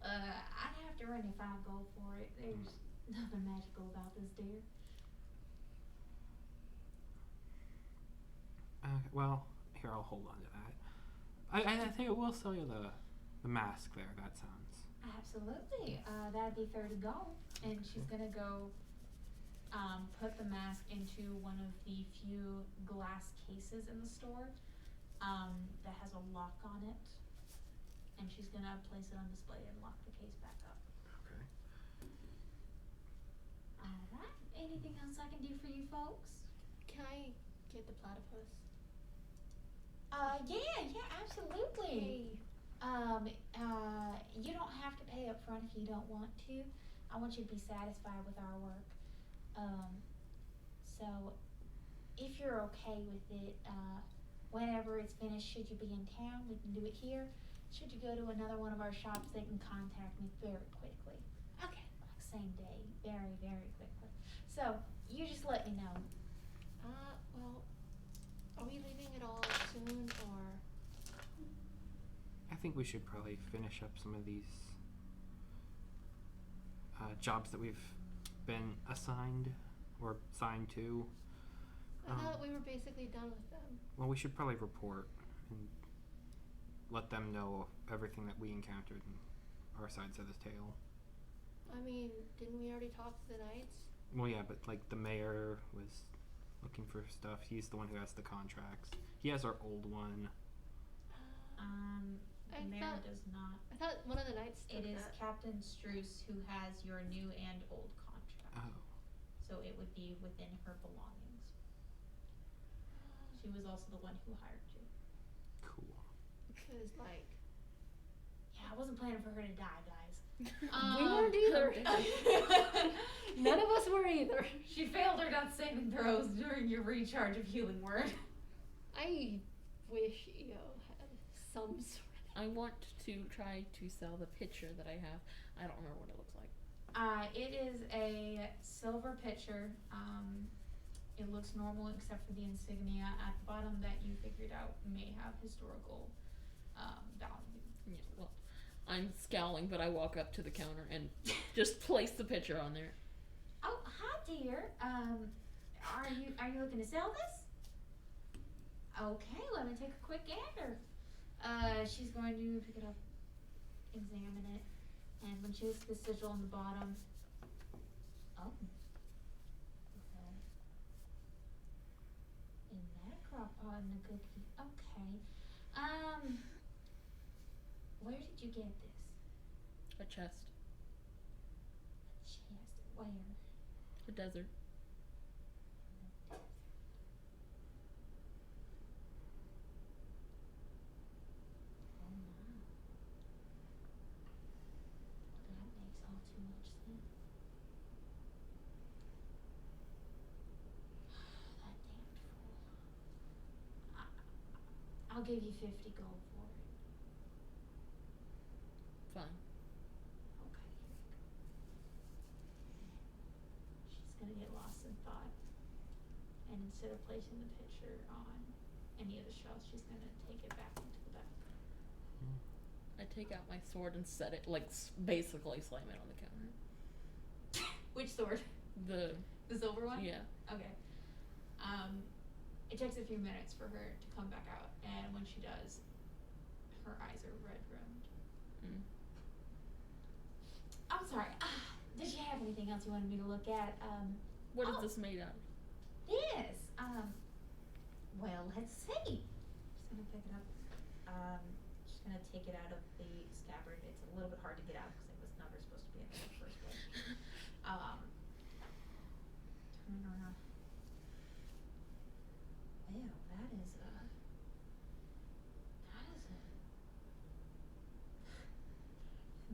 I'd have to run you 5 gold for it. There's nothing magical about this, dear. Well, here, I'll hold on to that. I think it will sell you the mask there. That sounds... Absolutely. That'd be 30 gold. And she's gonna go put the mask into one of the few glass cases in the store that has a lock on it. And she's gonna place it on display and lock the case back up. Okay. Alright. Anything else I can do for you folks? Can I get the platypus? Yeah, absolutely. You don't have to pay up front if you don't want to. I want you to be satisfied with our work. So if you're okay with it, whenever it's finished, should you be in town, we can do it here. Should you go to another one of our shops, they can contact me very quickly. Okay. Like same day, very, very quickly. So you just let me know. Well, are we leaving it all soon, or? I think we should probably finish up some of these jobs that we've been assigned or signed to. I thought we were basically done with them. Well, we should probably report and let them know everything that we encountered and our sides of the tale. I mean, didn't we already talk to the knights? Well, yeah, but like the mayor was looking for stuff. He's the one who has the contracts. He has our old one. The mayor does not. I thought one of the knights took It is that. Captain Struce who has your new and old contract. Oh. So it would be within her belongings. She was also the one who hired you. Cool. Because, like... Yeah, I wasn't planning for her to die, guys. We weren't either. None of us were either. She failed her death saving throws during your recharge of healing word. I wish EO had some sort of... I want to try to sell the picture that I have. I don't remember what it looks like. It is a silver pitcher. It looks normal except for the insignia at the bottom that you figured out may have historical value. Yeah, well, I'm scowling, but I walk up to the counter and just place the picture on there. Oh, hi here. Are you looking to sell this? Okay, let me take a quick gander. She's going to pick it up, examine it, and when she looks at the sigil on the bottom, oh. Okay. And that crock pot and a cookie. Okay. Where did you get this? A chest. A chest. Where? A desert. Oh my. That makes all too much sense. That damned fool. I'll give you 50 gold for it. Fine. Okay, here you go. She's gonna get lost in thought. And instead of placing the picture on any of the shelves, she's gonna take it back into the bag. I take out my sword and set it, like, basically slam it on the counter. Which sword? The silver one? Yeah. Okay. It takes a few minutes for her to come back out, and when she does, her eyes are red rimmed. Mm. I'm sorry. Did you have anything else you wanted me to look at? What is this made out of? This. Well, let's see. She's gonna pick it up. She's gonna take it out of the scabbard. It's a little bit hard to get out because it was never supposed to be in there in the first place. Turn it around. Well, that is a.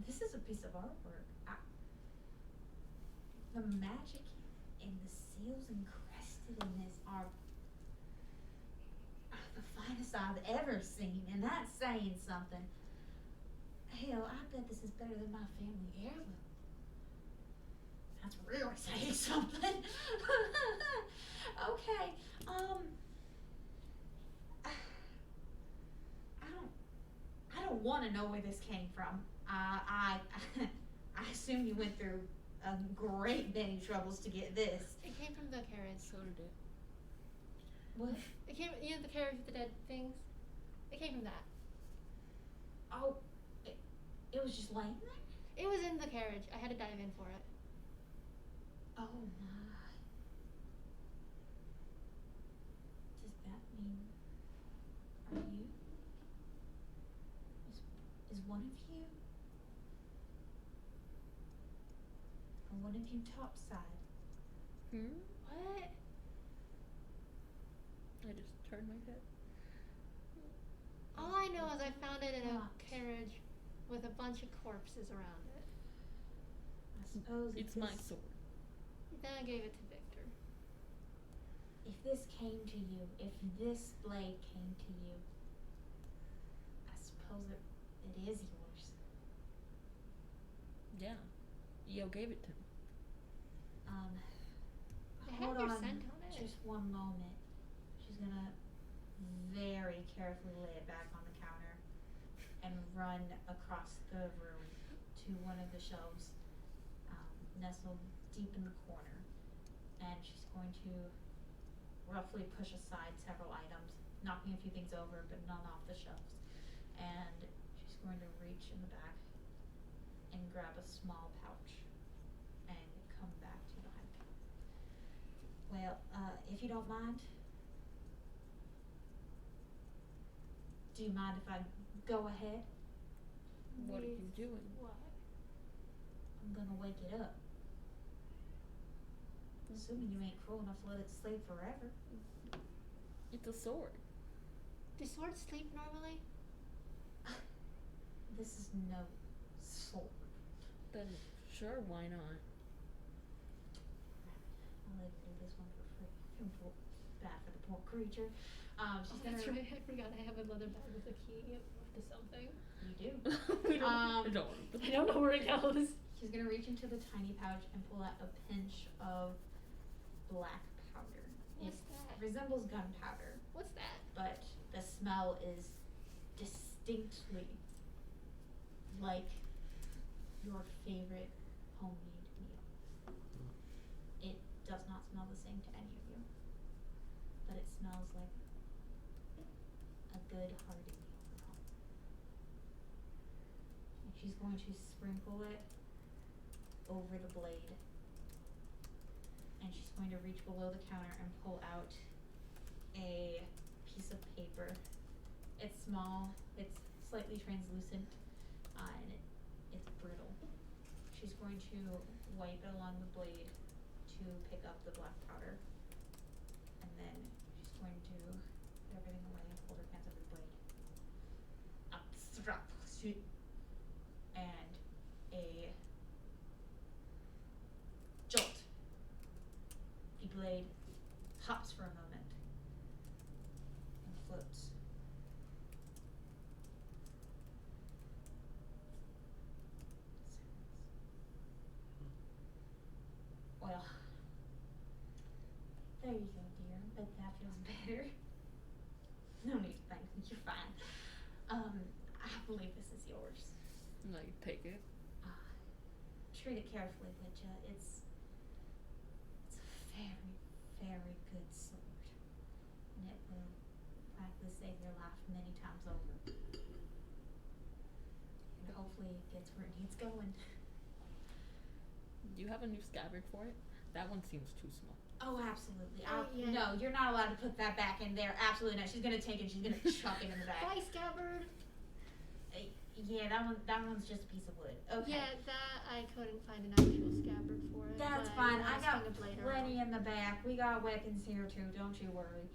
This is a piece of artwork. The magic and the seals encrusted in this are the finest I've ever seen, and that's saying something. Hell, I bet this is better than my family heirloom. That's really saying something. Okay, I don't want to know where this came from. I assume you went through a great many troubles to get this. It came from the carriage. So did it. What? It came, you know, the carriage with the dead things? It came from that. Oh, it was just laying there? It was in the carriage. I had to dive in for it. Oh my. Does that mean, are you? Is one of you? Or one of you topside? What? I just turned my head. All I know is I found it in a What? carriage with a bunch of corpses around it. I suppose It's my sword. Then I gave it to Victor. If this came to you, if this blade came to you, I suppose it is yours. Yeah. Yo gave it to me. It had Hold your on scent on it. just one moment. She's gonna very carefully lay it back on the counter and run across the room to one of the shelves, nestled deep in the corner. And she's going to roughly push aside several items, knocking a few things over, but none off the shelves. And she's going to reach in the back and grab a small pouch and come back to the high counter. Well, if you don't mind, do you mind if I go ahead? What are you doing? What? I'm gonna wake it up. Assuming you ain't cruel enough to let it sleep forever. It's a sword. Do swords sleep normally? This is no sword. Then sure, why not? I'll let you do this one for free. Bad for the poor creature. She's gonna. That's right. I forgot I have a leather bag with a key to something. You do. We don't, Um, I don't. I don't know where it goes. She's gonna reach into the tiny pouch and pull out a pinch of black powder. What's It that? resembles gunpowder, What's that? but the smell is distinctly like your favorite homemade meal. It smells like a good hearty meal. And she's going to sprinkle it over the blade. And she's going to reach below the counter and pull out a piece of paper. It's small, it's slightly translucent, and it's brittle. She's going to wipe it along the blade to pick up the black powder. And then she's going to put everything away and hold her hands over the blade. Up, strap, shoot. And a jolt. The blade hops for a moment and floats. Well, there you go, dear. Bet that feels better. No need to thank me. You're fine. I believe this is yours. No, you take it. Treat it carefully, would ya? It's a very, very good sword, and it will likely save your life many times over. And hopefully it gets where it needs going. Do you have a new scabbard for it? That one seems too small. Oh, absolutely. Yeah. No, you're not allowed to put that back in there. Absolutely not. She's gonna take it. She's gonna chuck it in the back. Bye, scabbard. Yeah, that one's just a piece of wood. Okay. Yeah, that I couldn't find an actual scabbard for it. That's but fine. I got a blade plenty in the back. We got weapons here too. Don't you worry.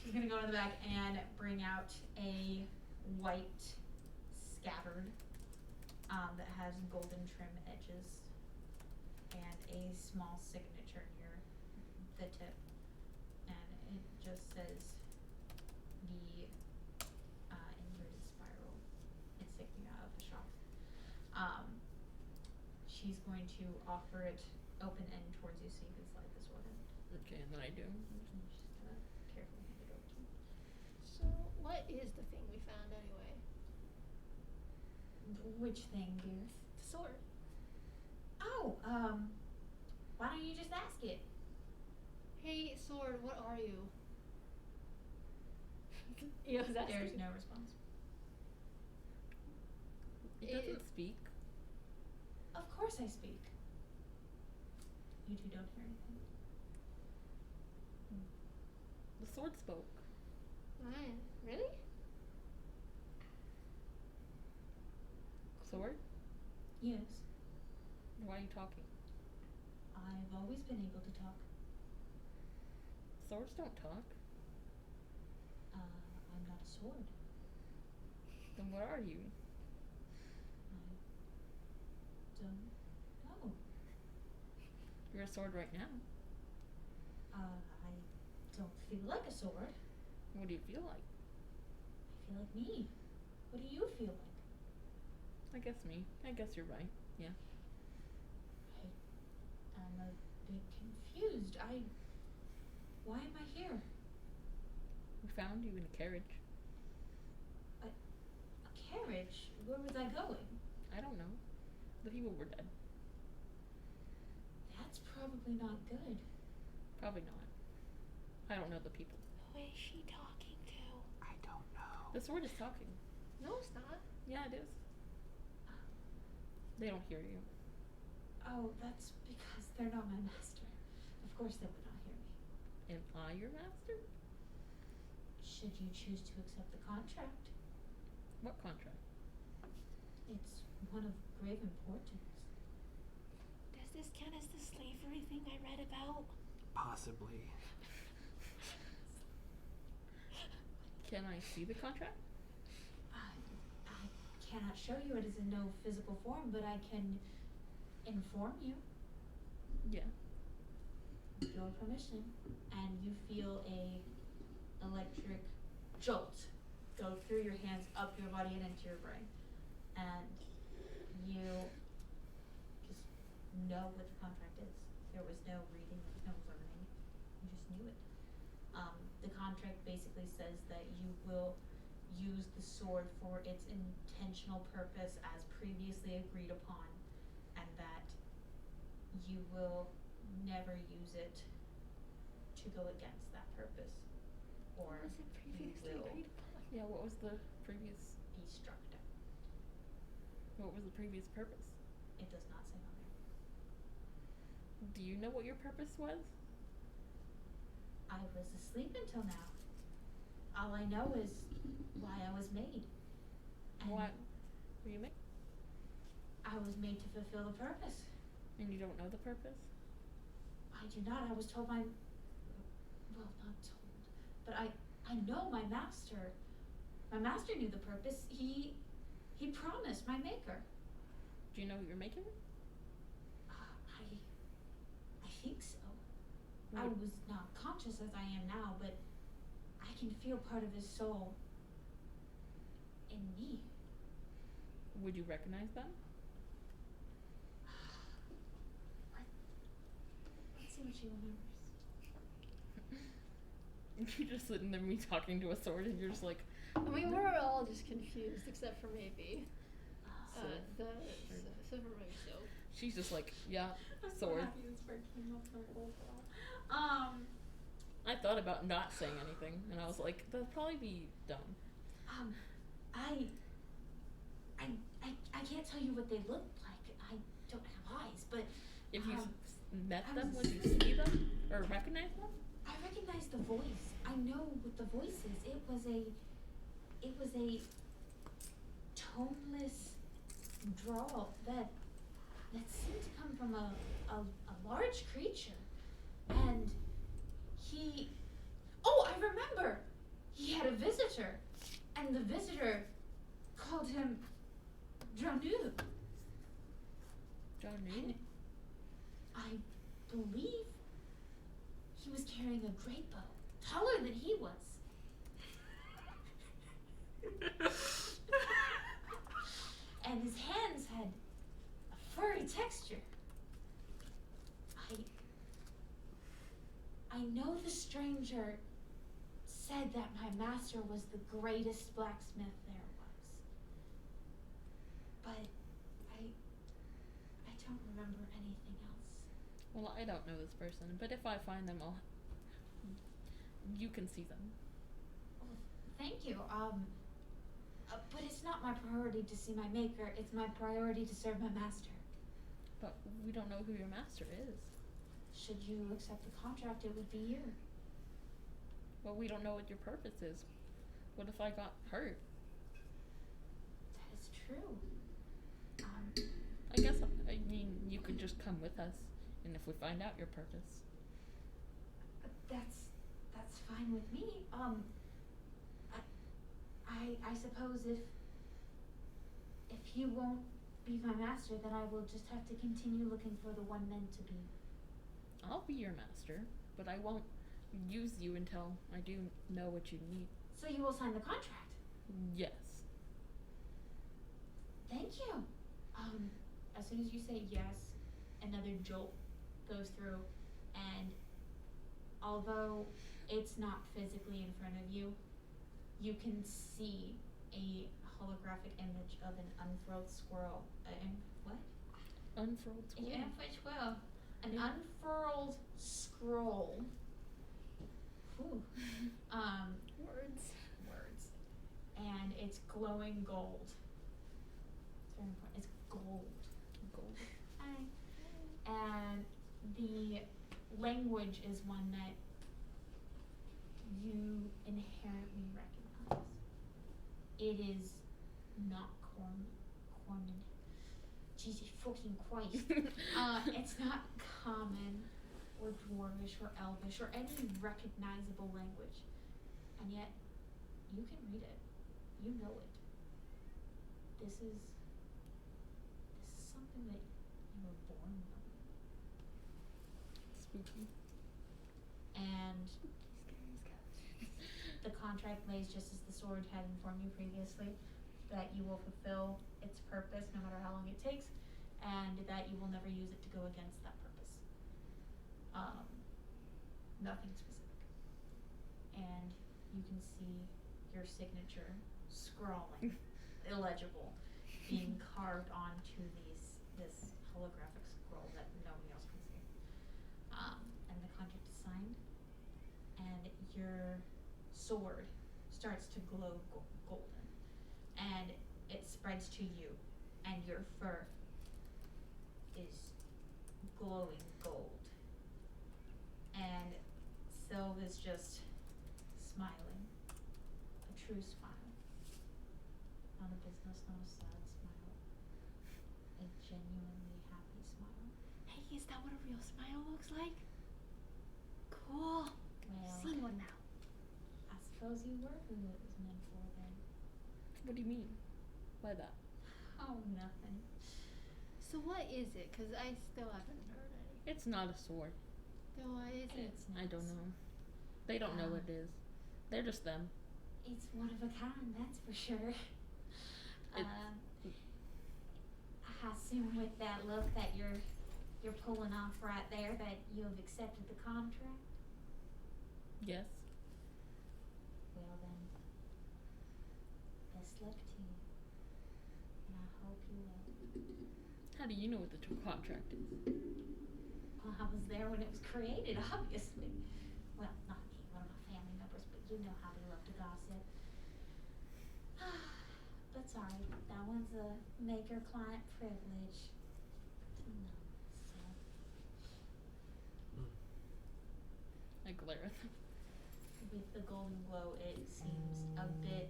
She's gonna go to the back and bring out a white scabbard that has golden trim edges and a small signature near the tip, and it just says the inverted spiral insignia of the shop. She's going to offer it open end towards you so you can slide the sword in. Okay, and then I do. And she's gonna carefully hand it over to you. So, what is the thing we found anyway? Which thing, dear? The sword. Oh, why don't you just ask it? Hey, sword, what are you? Yeah, was asking. There's no response. It doesn't speak. Of course I speak. You two don't hear anything. The sword spoke. Mine. Really? Sword? Yes, Why are you talking? I've always been able to talk. Swords don't talk. I'm not a sword. Then what are you? I don't know. You're a sword right now. I don't feel like a sword. What do you feel like? I feel like me. What do you feel like? I guess me. I guess you're right. Yeah. I'm a bit confused. Why am I here? We found you in a carriage. A carriage? Where was I going? I don't know. The people were dead. That's probably not good. Probably not. I don't know the people. Who is she talking to? I don't know. The sword is talking. No, it's not. Yeah, it is. They don't hear you. Oh, that's because they're not my master. Of course they would not hear me. Am I your master? Should you choose to accept the contract, What contract? it's one of grave importance. Does this count as the slavery thing I read about? Possibly. Can I see the contract? I cannot show you, it is in no physical form, but I can inform you Yeah. with your permission. And you feel a electric jolt go through your hands, up your body, and into your brain. And you just know what the contract is. There was no reading, there was no learning. You just knew it. The contract basically says that you will use the sword for its intentional purpose as previously agreed upon, and that you will never use it to go against that purpose, or What was it you previously will agreed upon? Yeah, what was the previous? be struck down. What was the previous purpose? It does not say on there. Do you know what your purpose was? I was asleep until now. All I know is why I was made. And Why were you made? I was made to fulfill the purpose. And you don't know the purpose? I do not. I was told well, not told, but I know my master. My master knew the purpose. He promised my maker. Do you know who you're making? I think so. I Would- was not conscious as I am now, but I can feel part of his soul in me. Would you recognize them? Let's see what she remembers. You're just sitting there, me talking to a sword, and you're just like, I mean, we're all just confused, except for maybe So- maybe so. she's just like, yeah, I'm so sword. happy this part came up my whole call. I thought about not saying anything, and I was like, that'd probably be dumb. I can't tell you what they look like. I don't have eyes, but If you met I them, was- would you see them or recognize them? I recognize the voice. I know what the voice is. It was a toneless drawl that seemed to come from a large creature. And I remember! He had a visitor, and the visitor called him Dranu. John knew. And I believe he was carrying a great bow, taller than he was. And his hands had a furry texture. I know the stranger said that my master was the greatest blacksmith there was. But I don't remember anything else. Well, I don't know this person, but if I find them, you can see them. Well, thank you. But it's not my priority to see my maker. It's my priority to serve my master. But we don't know who your master is. Should you accept the contract, it would be you. Well, we don't know what your purpose is. What if I got hurt? That is true. I guess, I mean, you could just come with us, and if we find out your purpose. That's fine with me. I suppose if you won't be my master, then I will just have to continue looking for the one meant to be. I'll be your master, but I won't use you until I do know what you need. So you will sign the contract. Yes. Thank you. As soon as you say yes, another jolt goes through, and although it's not physically in front of you, you can see a holographic image of an unfurled squirrel. What? Unfurled scroll. Yeah, which will. An Yeah. unfurled scroll. Ooh. Words. And it's glowing gold. It's very important. It's gold. Gold. Hi. And the language is one that you inherently recognize. It is not Corman. Jesus fucking Christ. It's not common or dwarvish or elvish or any recognizable language. And yet, you can read it. You know it. This is something that you were born with. Spooky. And the contract lays just as the sword had informed you previously, that you will fulfill its purpose no matter how long it takes, and that you will never use it to go against that purpose. Nothing specific. And you can see your signature scrawling, illegible, being carved onto this holographic scroll that nobody else can see. And the contract is signed, your sword starts to glow golden, and it spreads to you, and your fur is glowing gold. And Sylve is just smiling, a true smile, not a business, not a sad smile, a genuinely happy smile. Hey, is that what a real smile looks like? Cool. Well, Seen one now. I suppose you were who it was meant for then. What do you mean by that? Oh, nothing. So what is it? Cause I still haven't heard any. It's not a sword. So what is it? It's I not don't know. They don't know what it is. They're just them. It's one of a kind, that's for sure. I assume with that look that you're pulling off right there that you have accepted the contract. Yes. Well then, best luck to you, and I hope you will. How do you know what the contract is? Well, I was there when it was created, obviously. Well, not me, one of my family members, but you know how they love to gossip. But sorry, that one's a maker-client privilege to know, so. I glare at them. With the golden glow, it seems a bit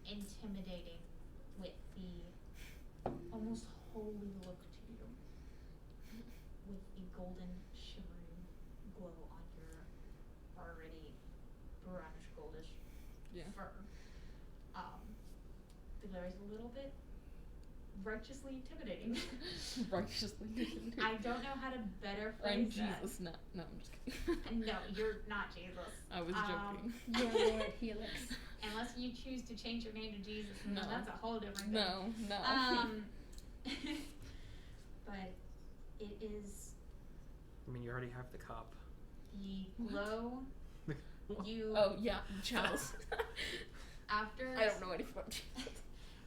intimidating with the almost holy look to you, with the golden shimmering glow on your already brownish goldish fur. The glare is a little bit righteously intimidating. Righteously. I don't know how to better I'm phrase that. Jesus. No, I'm just kidding. No, you're not Jesus. I was joking. Your Lord Helix. Unless you choose to change your name to Jesus, No. that's a whole different thing. No. But it is I mean, you already have the cup. the glow. You Oh yeah, Charles. after I don't know anything about Jesus.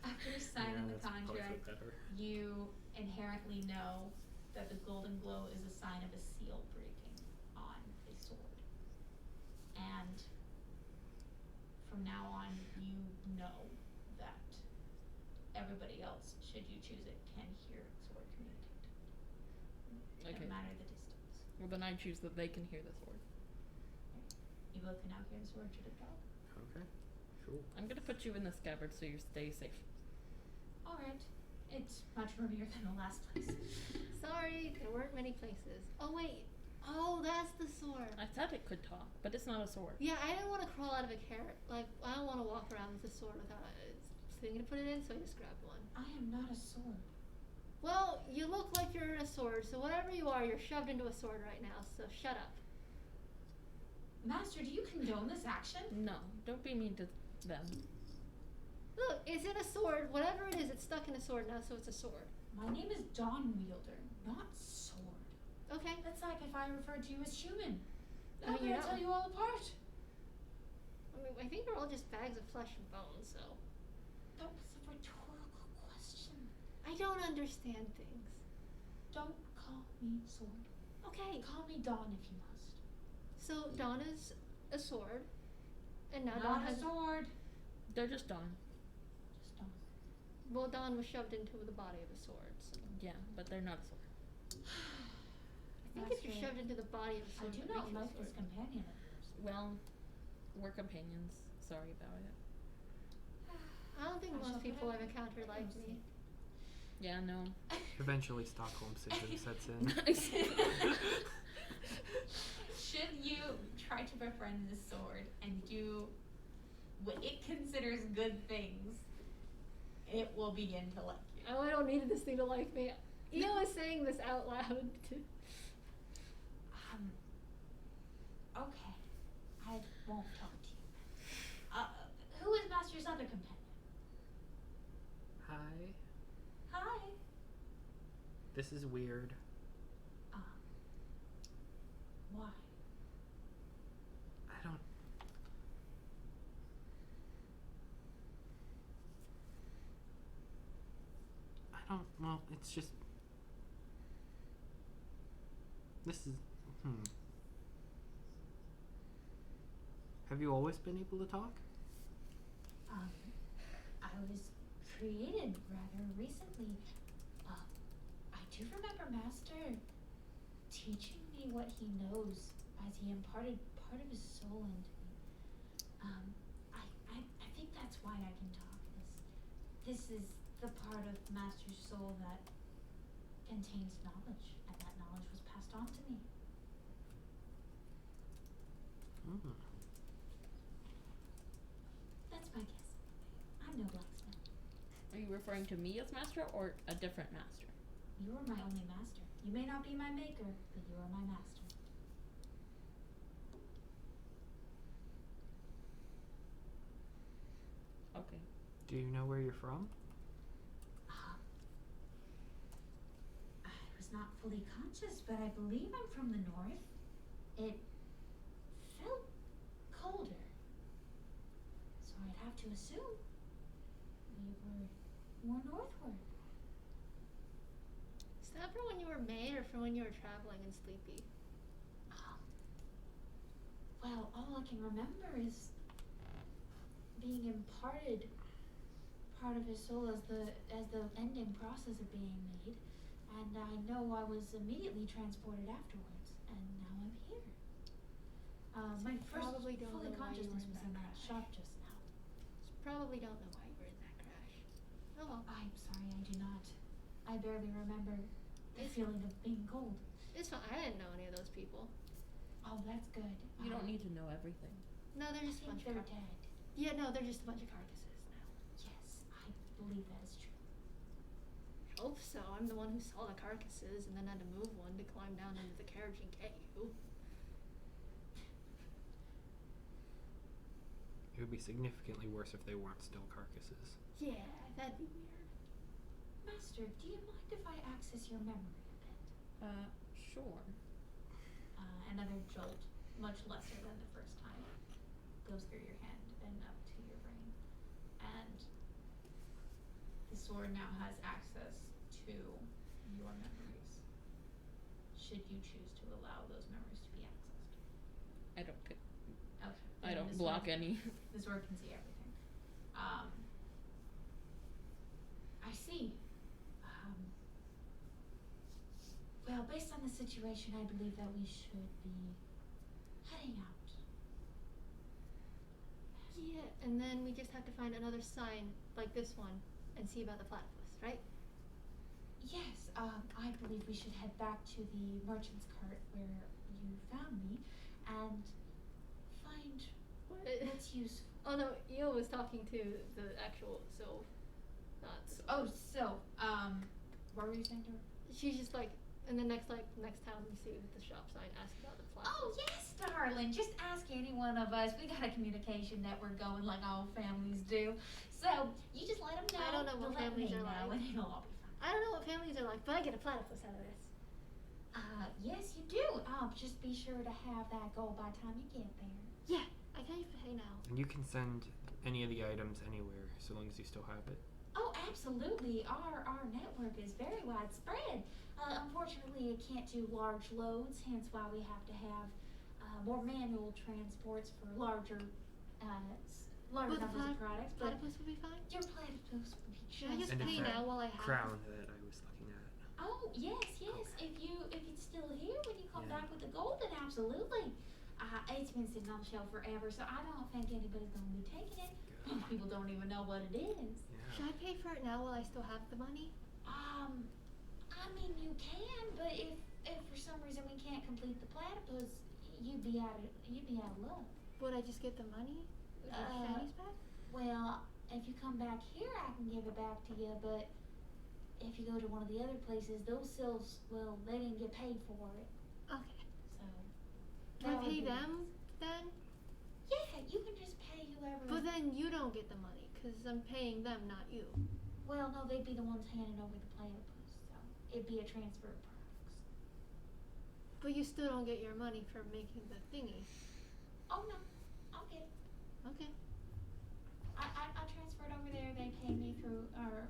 after signing the that's probably contract, better. you inherently know that the golden glow is a sign of a seal breaking on a sword. And from now on, you know that everybody else, should you choose it, can hear sword communicate. Okay. No matter the distance. Well, then I choose that they can hear the sword. You both can now hear the sword should it go. Okay. Cool. I'm gonna put you in the scabbard so you stay safe. Alright. It's much roomier than the last place. Sorry, there weren't many places. Oh wait. Oh, that's the sword. I thought it could talk, but it's not a sword. Yeah, I didn't want to crawl out of a carrot. Like, I don't want to walk around with a sword without a thing to put it in, so I just grabbed one. I am not a sword. Well, you look like you're in a sword, so whatever you are, you're shoved into a sword right now, so shut up. Master, do you condone this action? No, don't be mean to them. Look, it's in a sword. Whatever it is, it's stuck in a sword now, so it's a sword. My name is Dawn Wielder, not sword. Okay. That's like if I referred to you as human. I How mean, can you're I not- tell you all apart? I mean, I think we're all just bags of flesh and bones, so. That was a rhetorical question. I don't understand things. Don't call me sword. Okay. Call me Dawn if you must. So, Donna's a sword, and now Not Dawn a has. sword. They're just Dawn. Just Dawn. Well, Dawn was shoved into the body of a sword, so. Yeah, but they're not a sword. I think if you're Master, shoved into the body of a I sword, do it not makes you a like this sword. companion of yours. Well, we're companions. Sorry about it. I don't think I shall most people put I've it encountered like closely. me. Yeah, no. Eventually, Stockholm syndrome sets in. Nice. Should you try to befriend this sword and do what it considers good things, it will begin to like you. Oh, I don't need this thing to like me. Eo is saying this out loud. Okay. I won't talk to you. Who is Master's other companion? Hi. Hi. This is weird. Why? I don't. Well, it's just. This is. Have you always been able to talk? I was created rather recently. I do remember Master teaching me what he knows as he imparted part of his soul into me. I think that's why I can talk. This is the part of Master's soul that contains knowledge, and that knowledge was passed on to me. That's my guess. I'm no blacksmith. Are you referring to me as master or a different master? You are my only master. You may not be my maker, but you are my master. Okay. Do you know where you're from? I was not fully conscious, but I believe I'm from the north. It felt colder. So I'd have to assume we were more northward. Is that for when you were May or for when you were traveling and sleepy? Well, all I can remember is being imparted part of his soul as the ending process of being made, and I know I was immediately transported afterwards, and now I'm here. My first probably don't fully know why you consciousness were in was in that that crash. shop just now. Probably don't know why you were in that crash. Oh well. I'm sorry, I do not. I barely remember the feeling of being cold. It's fine. I didn't know any of those people. Oh, that's good. You don't need to know everything. No, they're I just a think bunch of they're carcasses. dead. Yeah, no, they're just a bunch of carcasses now. Yes, I believe that is true. Hope so. I'm the one who saw the carcasses and then had to move one to climb down into the carriage and get you. It would be significantly worse if they weren't still carcasses. Yeah, that'd be weird. Master, do you mind if I access your memory a bit? Sure. Another jolt, much lesser than the first time, goes through your hand and up to your brain. And the sword now has access to your memories, should you choose to allow those memories to be accessed. I don't pick. Okay. I then don't the block sword- any. The sword can see everything. I see. Well, based on the situation, I believe that we should be heading out. Yeah, and then we just have to find another sign like this one and see about the platypus, right? Yes, I believe we should head back to the merchant's cart where you found me and find what's useful. Oh no, Eo was talking to the actual Sylph, not. Oh, so, what were you saying to her? She's just like, in the next town we see with the shop sign, ask about the platypus. Oh, yes, darling. Just ask any one of us. We got a communication network going like all families do. So, you just let them know. I don't know what They'll let families me are know, like. and it'll all be fine. I don't know what families are like, but I get a platypus out of this. Yes, you do. Just be sure to have that goal by the time you get there. Yeah, I can't pay now. And you can send any of the items anywhere, so long as you still have it. Oh, absolutely. Our network is very widespread. Unfortunately, it can't do large loads, hence why we have to have more manual transports for larger But the numbers of products. But platypus will be fine? your platypus will be Should I just And pay it's that now while I have crown that I was looking at. Oh, yes. Okay. If it's still here when you come Yeah. back with the gold, then absolutely. It's been sitting on the shelf forever, so I don't think anybody's going to be taking it. Most people don't even know what it is. Should I pay for it now while I still have the money? I mean, you can, but if for some reason we can't complete the platypus, you'd be out of luck. Would I just get the money? With the shinies back? Well, if you come back here, I can give it back to you, but if you go to one of the other places, those sylphs, well, they didn't get paid for it, Okay. so. Do I that would pay be- them then? Yeah, you can just pay whoever. But then you don't get the money, because I'm paying them, not you. Well, no, they'd be the ones handing over the platypus, so it'd be a transfer of products. But you still don't get your money for making the thingy. Oh, no, I'll get it. Okay. I transferred over there. They paid me through our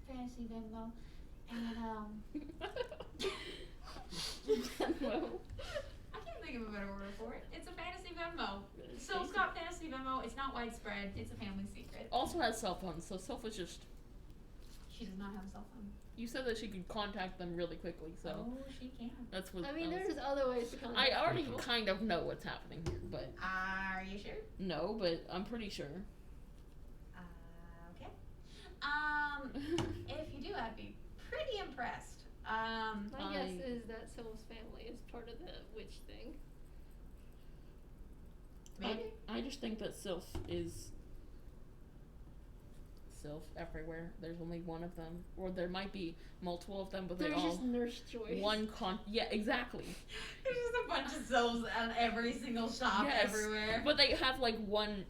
fantasy Venmo, and Venmo. I can't think of a better word for it. It's a fantasy Venmo. So it's not widespread. It's a family secret. Also has cell phones, so Soph was just. She does not have a cell phone. You said that she could contact them really quickly, so Oh, she can. that's what. I mean, that was- there's other ways to contact I already people. kind of know what's happening here, but Are you sure? no, but I'm pretty sure. Okay. If you do, I'd be pretty impressed. My guess is that Sylph's family is part of the witch thing. Maybe. I just think that Sylph is Sylph everywhere. There's only one of them, or there might be multiple of them, but they There's all just Nurse Joyce. Yeah, exactly. There's just a bunch of sylphs at every single shop Yes, everywhere. but they have like one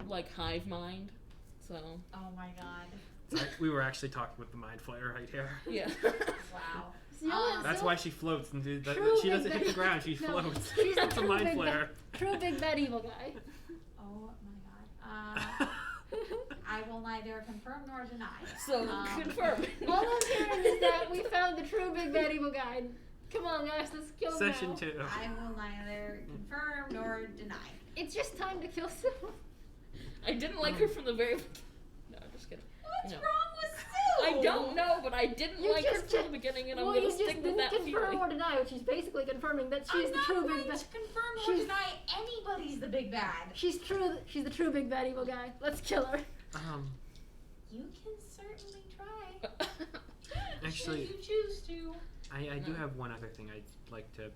like hive mind, so Oh my god. We were actually talking with the mind flayer right here. yeah. Wow. So you know what, That's Sylph- why she floats and True she doesn't big hit the bad- ground. She No, floats. she's the That's a true mind big flayer. True big bad evil guy. Oh my god. I will neither confirm nor deny. So confirm. All I'm hearing is that we found the true big bad evil guy. Come on, guys, let's kill him Session now. 2. I will neither confirm nor deny. It's just time to kill Sylph. I didn't like her from the very. No, I'm just kidding. What's No. wrong with Sue? I don't know, but I didn't You like her just from said- the beginning, and well, I'm you gonna just stick with didn't that confirm feeling. or deny, which is basically confirming that she's I'm the not true going big bad. to confirm or She's- deny anybody's the big bad. She's the true big bad evil guy. Let's kill her. You can certainly try. Actually, Should you choose to. I do have one other thing I'd like to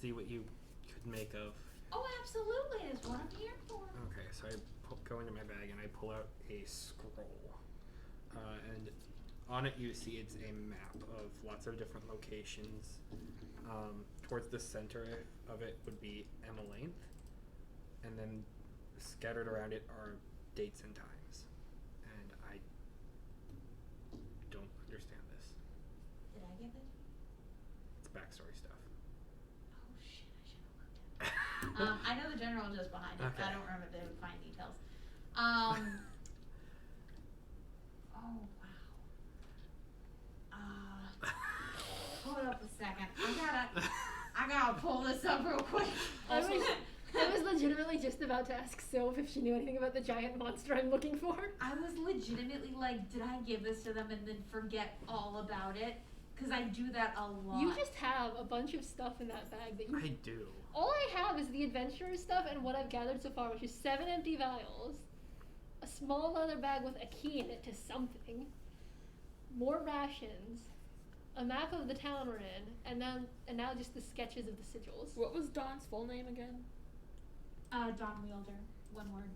see what you could make of. Oh, absolutely. That's what I'm here for. Okay, so I go into my bag and I pull out a scroll. And on it you see it's a map of lots of different locations. Towards the center of it would be Emmeline, and then scattered around it are dates and times. And I don't understand this. Did I get that? It's backstory stuff. Oh shit! I should have looked at it. I know the general just behind it. Okay. I don't remember the fine details. Oh wow. Hold up a second. I gotta pull this up real quick. I was legitimately just about to ask Sylph if she knew anything about the giant monster I'm looking for. I was legitimately like, did I give this to them and then forget all about it? Because I do that a lot. You just have a bunch of stuff in that bag that you. I do. All I have is the adventurer stuff and what I've gathered so far, which is 7 empty vials, a small leather bag with a key in it to something, more rations, a map of the town we're in, and now just the sketches of the sigils. What was Dawn's full name again? Dawn Wielder. One word.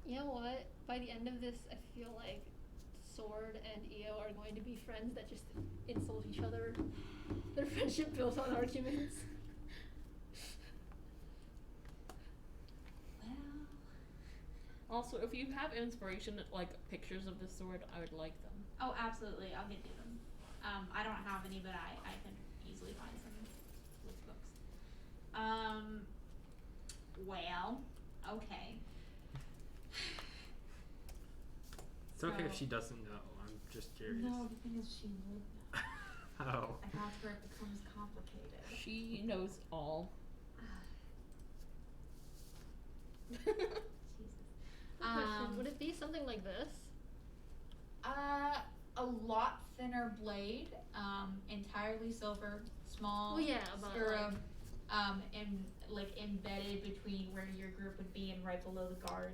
You know what? By the end of this, I feel like Sword and Io are going to be friends that just insult each other. Their friendship built on arguments. Well, Also, if you have inspiration, like pictures of this sword, I would like them. oh, absolutely. I'll get you them. I don't have any, but I can easily find some with books. Well, okay. It's okay if So- she doesn't know. I'm just curious. No, the thing is, she would know. Oh. And that's where it becomes complicated. She knows all. Jesus. Question, would it be something like this? A lot thinner blade, entirely silver, small Well, yeah, but scarab, embedded between where your group would be and right below the guard.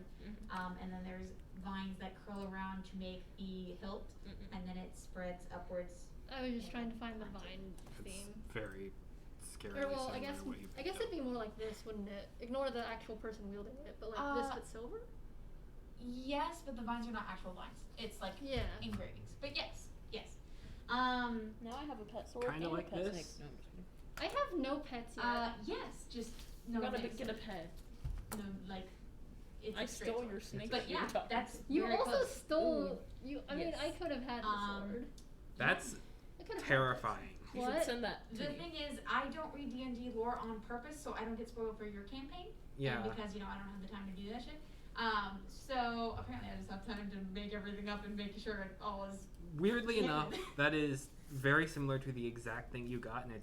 And then there's vines that curl around to make the hilt, and then it spreads upwards. I was just trying to find the vine It's theme. very scary. Or well, I guess it'd be more like this, wouldn't it? Ignore the actual person wielding it, but like this but silver? Yes, but the vines are not actual vines. It's like Yeah. engravings. But yes, yes. Now I have a pet sword Kinda and like a pet this? snake. No, I'm just kidding. I have no pets yet. Yes, just no. Gotta mix get a it. pet. No, like it's I a straight stole sword. your snake. But that you yeah, were talking that's about. You very also close. stole you I mean Yes. I could have had the sword. That's I could have terrifying. You What? should send that to The me. thing is, I don't read D&D lore on purpose, so I don't get spoiled for your campaign. Yeah. And because I don't have the time to do that shit. So apparently I just have time to make everything up and make sure it all is. Weirdly Yeah. enough, that is very similar to the exact thing you got, and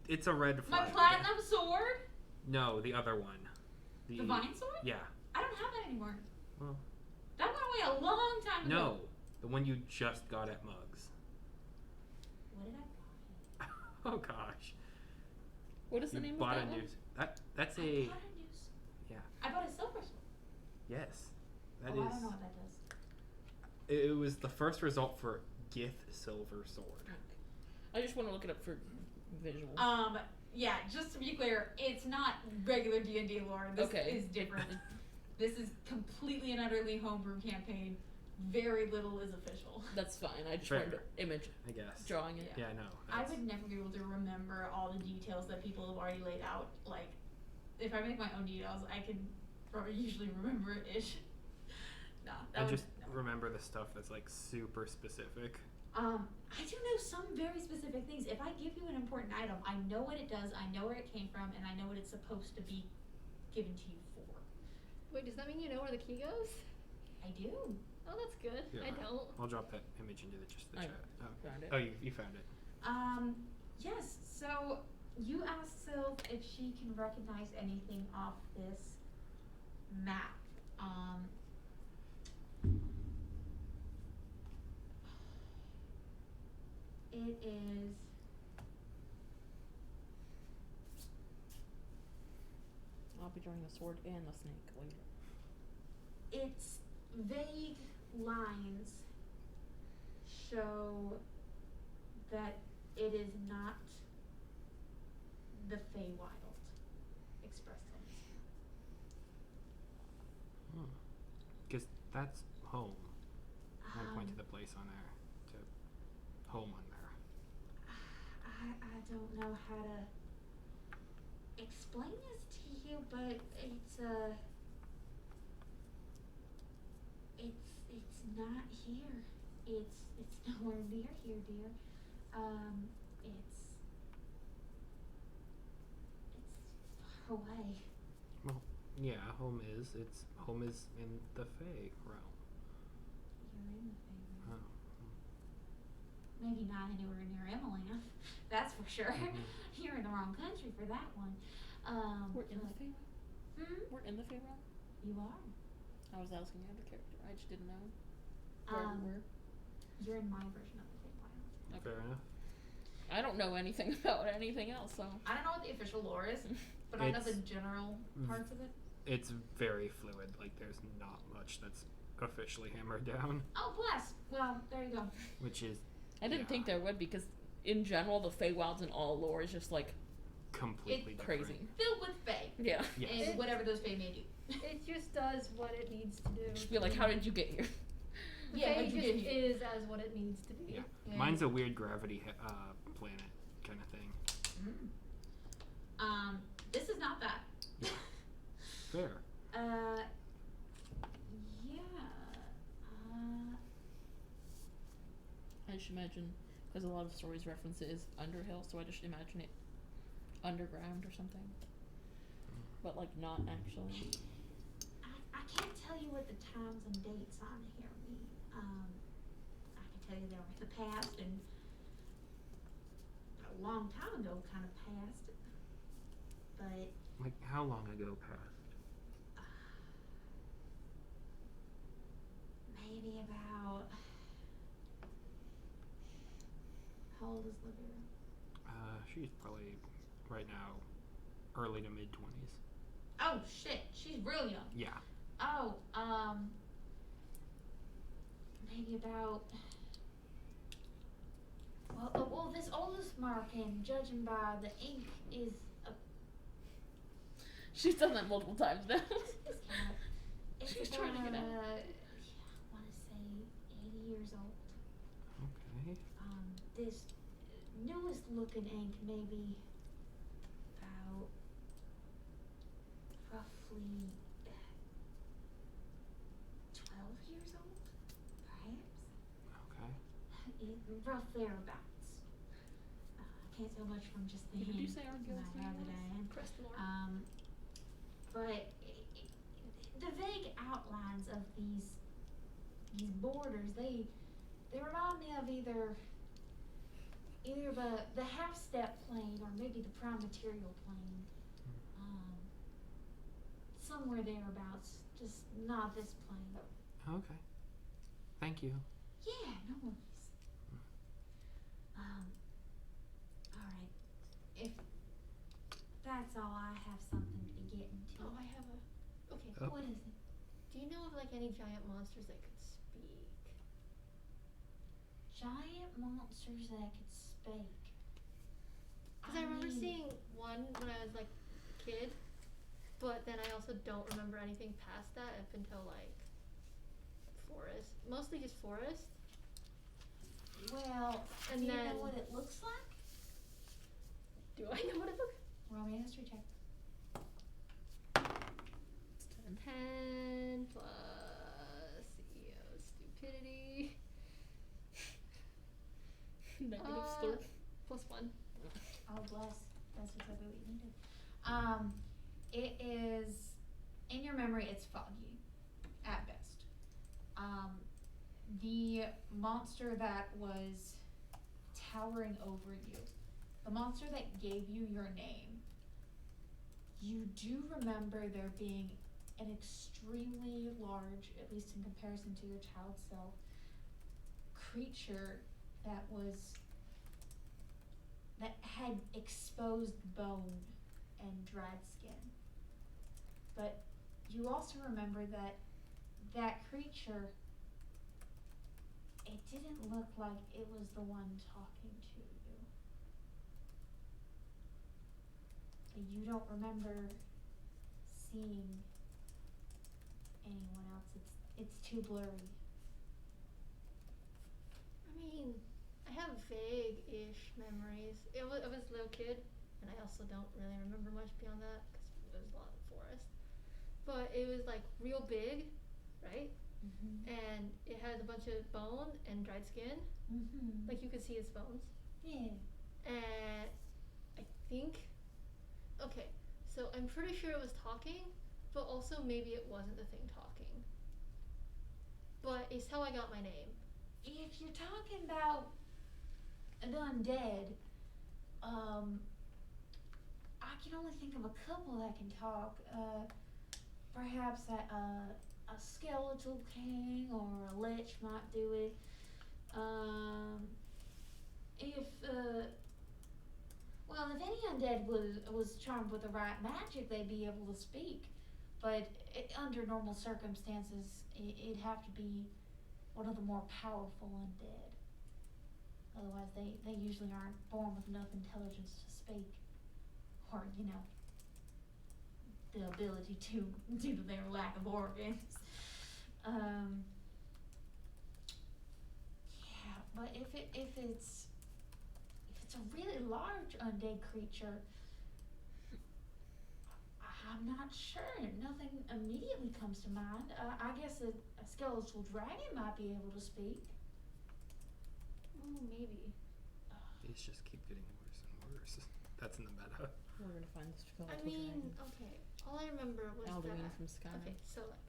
it's a red My flag. platinum sword. No, the other one. The vine sword? Yeah. I don't have that anymore. Well. That went away a long time ago. No, the one you just got at Mugs. What did I buy? Oh gosh. What is the name of that one? That's I a. bought a new s- Yeah. I bought a silver sword. Yes. That I is. don't know what that does. It was the first result for Gith Silver Sword. I just want to look it up for visual. Yeah, just to be clear, it's not regular D&D lore. This Okay. is different. This is completely and utterly homebrew campaign. Very little is official. That's fine. I just Fair. wanted to image I guess. drawing it. Yeah, no. I would never be able to remember all the details that people have already laid out. Like, if I make my own details, I can probably usually remember it-ish. No, that I would just never. remember the stuff that's like super specific. I do know some very specific things. If I give you an important item, I know what it does, I know where it came from, and I know what it's supposed to be given to you for. Wait, does that mean you know where the key goes? I do. Oh, that's good. I Yeah. don't. I'll drop that image into the I chat. Oh. found it. Oh, you found it. Yes, so you asked Sylph if she can recognize anything off this map. It is I'll be drawing the sword and the snake later. its vague lines show that it is not the Feywild expressed on this map. Because that's home. I point to Um, the place on there. To home on there. I don't know how to explain this to you, but it's not here. It's nowhere near here, dear. It's far away. Well, yeah, home is. It's home is in the Fey realm. You're in the Feywild. Oh. Maybe not anywhere near Emmeline. That's for sure. Mhm. You're in the wrong country for that one. We're in the but- Feyrealm? We're in the Feyrealm? You are. I was asking the other character. I just didn't know where we were. You're in my version of the Feywild. Fair enough. I don't know anything about anything else, so. I don't know what the official lore is, but I know the It's- general parts of it. It's very fluid. Like, there's not much that's officially hammered down, Oh, bless. Well, there you go. which is I didn't Yeah. think there would because, in general, the Feywilds in all lore is just like completely It's different. crazy. Filled with Fey. Yeah. Yes. And whatever those Fey may do. It just does what it needs to do. Just be like, how did you get here? The Yeah, Fae how'd you just get here? is as what it needs to be. Yeah. Yeah. Mine's a weird gravity planet kind of thing. This is not that. Fair. Yeah. I just imagine, because a lot of stories reference it as Underhill, so I just imagine it underground or something. But, like, not actually. I can't tell you what the times and dates on here mean. I can tell you they were in the past and a long time ago kind of past. But Like, how long ago past? maybe about, how old is Livia? She's probably right now early to mid 20s. Oh shit, she's real young. Yeah. Oh, maybe about. Well, this oldest marking, judging by the ink, is a. She's done that multiple times now. It's She's trying to get out. I want to say 80 years old. Okay. This newest looking ink maybe about roughly 12 years old, perhaps. Okay. Rough thereabouts. I can't tell much from just the Did you hand say our in guild's my hand name that I was? am. Crest lore. But the vague outlines of these borders, they remind me of either the half step plane or maybe the prime material plane. somewhere thereabouts, just not this plane. Okay. Thank you. Yeah, no worries. Alright. If that's all, I have something to get into. Oh, I have a. Okay. Oh. What is it? Do you know of like any giant monsters that could speak? Giant monsters that could speak. Because I remember mean, seeing one when I was like a kid, but then I also don't remember anything past that up until like forest. Mostly just forest. Well, And do you then- know what it looks like? Do I know what it looks? Roll me a history check. 10 plus CEO stupidity. Negative still. Plus 1. Oh, bless. That's exactly what you needed. It is, in your memory, it's foggy, at best. The monster that was towering over you, the monster that gave you your name, you do remember there being an extremely large, at least in comparison to your child self, creature that had exposed bone and dried skin. But you also remember that creature, it didn't look like it was the one talking to you. You don't remember seeing anyone else. It's too blurry. I mean, I have vague-ish memories. I was a little kid, and I also don't really remember much beyond that because it was a lot of forest. But it was like real big, right? Mm-hmm. And it had a bunch of bone and dried skin. Mm-hmm. Like you could see its bones. Yeah. And I think, okay, so I'm pretty sure it was talking, but also maybe it wasn't the thing talking. But it's how I got my name. If you're talking about an undead, I can only think of a couple that can talk. Perhaps a skeletal king or a lich might do it. If any undead was charmed with the right magic, they'd be able to speak. But under normal circumstances, it'd have to be one of the more powerful undead. Otherwise, they usually aren't born with enough intelligence to speak. Or, the ability to, due to their lack of organs. Yeah, but if it's a really large undead creature, I'm not sure. Nothing immediately comes to mind. I guess a skeletal dragon might be able to speak. Oh, maybe. These just keep getting worse and worse. That's in the meta. We're gonna find this skeletal I mean, dragon. okay. All I remember was Alduin that. from Skyrim. Okay, so like,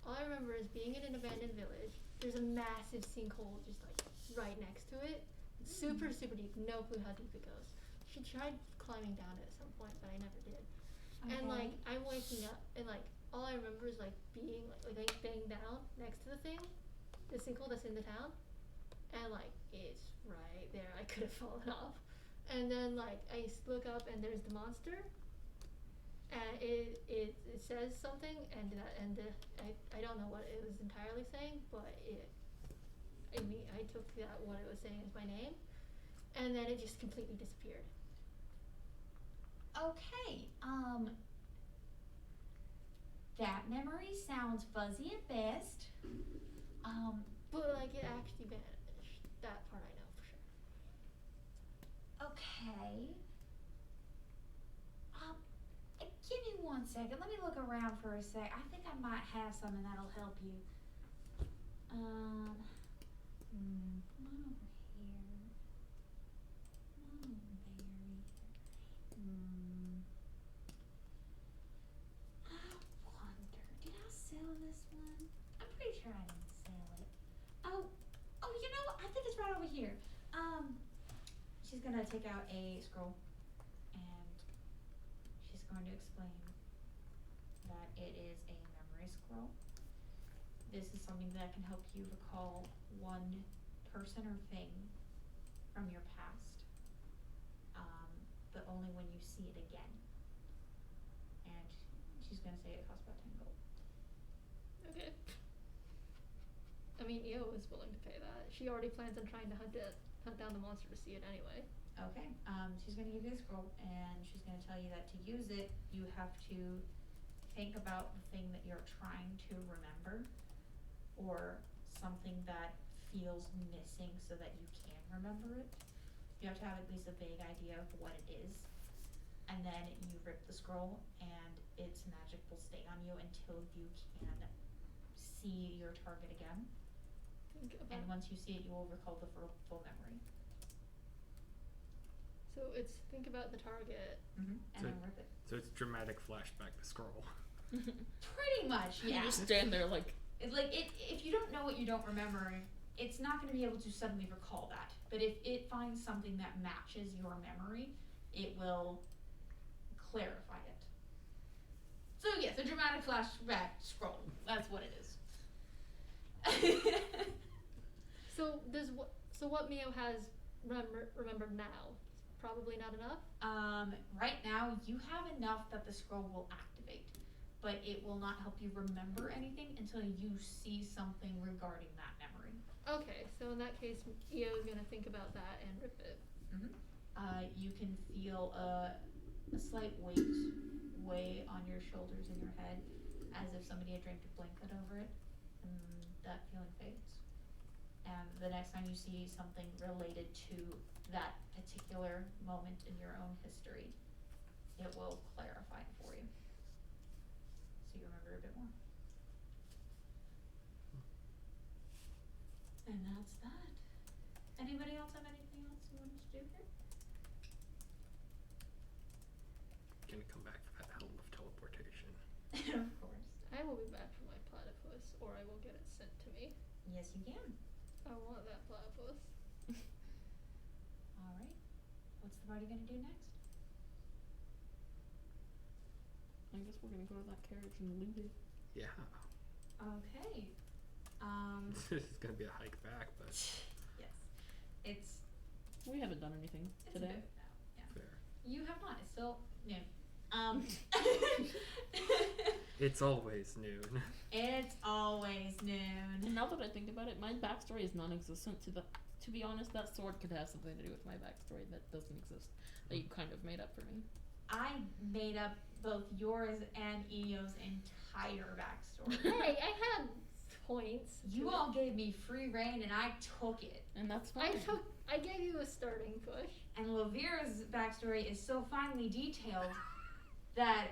all I remember is being in an abandoned village. There's a massive sinkhole just like right next to it. It's super, super deep. No clue how deep it goes. She tried climbing down it at some point, but I never did. And like, I'm waking up, and like, all I remember is like being like banging down next to the thing, the sinkhole that's in the town, and like it's right there. I could have fallen off. And then like I look up and there's the monster, and it says something, and I don't know what it was entirely saying, but I took that what it was saying as my name, and then it just completely disappeared. Okay, that memory sounds fuzzy at best. But like it actually vanished. That part I know for sure. Okay. Give me 1 second. Let me look around for a sec. I think I might have something that'll help you. Come on over here. Come on over there. I wonder, did I sell this one? I'm pretty sure I didn't sell it. Oh, you know what? I think it's right over here. She's gonna take out a scroll and she's going to explain. that it is a memory scroll. This is something that can help you recall one person or thing from your past, but only when you see it again. And she's gonna say it costs about 10 gold. Okay. I mean, Io is willing to pay that. She already plans on trying to hunt down the monster to see it anyway. Okay, she's gonna give you the scroll, and she's gonna tell you that to use it, you have to think about the thing that you're trying to remember, or something that feels missing so that you can remember it. You have to have at least a vague idea of what it is, and then you rip the scroll, and its magic will stay on you until you can see your target again. And once you see it, you will recall the full memory. So it's think about the target. And So- then rip it. So it's dramatic flashback to scroll. Pretty much, yeah. You just stand there like. If you don't know what you don't remember, it's not going to be able to suddenly recall that. But if it finds something that matches your memory, it will clarify it. So yes, a dramatic flashback scroll. That's what it is. So what Mio has remembered now? Probably not enough. Right now, you have enough that the scroll will activate, but it will not help you remember anything until you see something regarding that memory. Okay, so in that case, Io is gonna think about that and rip it. You can feel a slight weight on your shoulders and your head, as if somebody had draped a blanket over it, and that feeling fades. And the next time you see something related to that particular moment in your own history, it will clarify it for you, so you remember a bit more. And that's that. Anybody else have anything else you wanted to do here? Gonna come back for that helm of teleportation. Of course. I will be back for my platypus, or I will get it sent to me. Yes, you can. I want that platypus. All right. What's the party gonna do next? I guess we're gonna go to that carriage and leave it. Yeah. Okay. This is gonna be a hike back, but Yes. It's We haven't done anything a today. bit now. Yeah. fair. You have not. It's still noon. It's always noon. It's always noon. And now that I think about it, my backstory is non-existent. To be honest, that sword could have something to do with my backstory that doesn't exist. That you kind of made up for me. I made up both yours and Io's entire backstory. Hey, I had points. You all gave me free reign and I took it. And that's fine. I gave you a starting push. And Lavira's backstory is so finely detailed that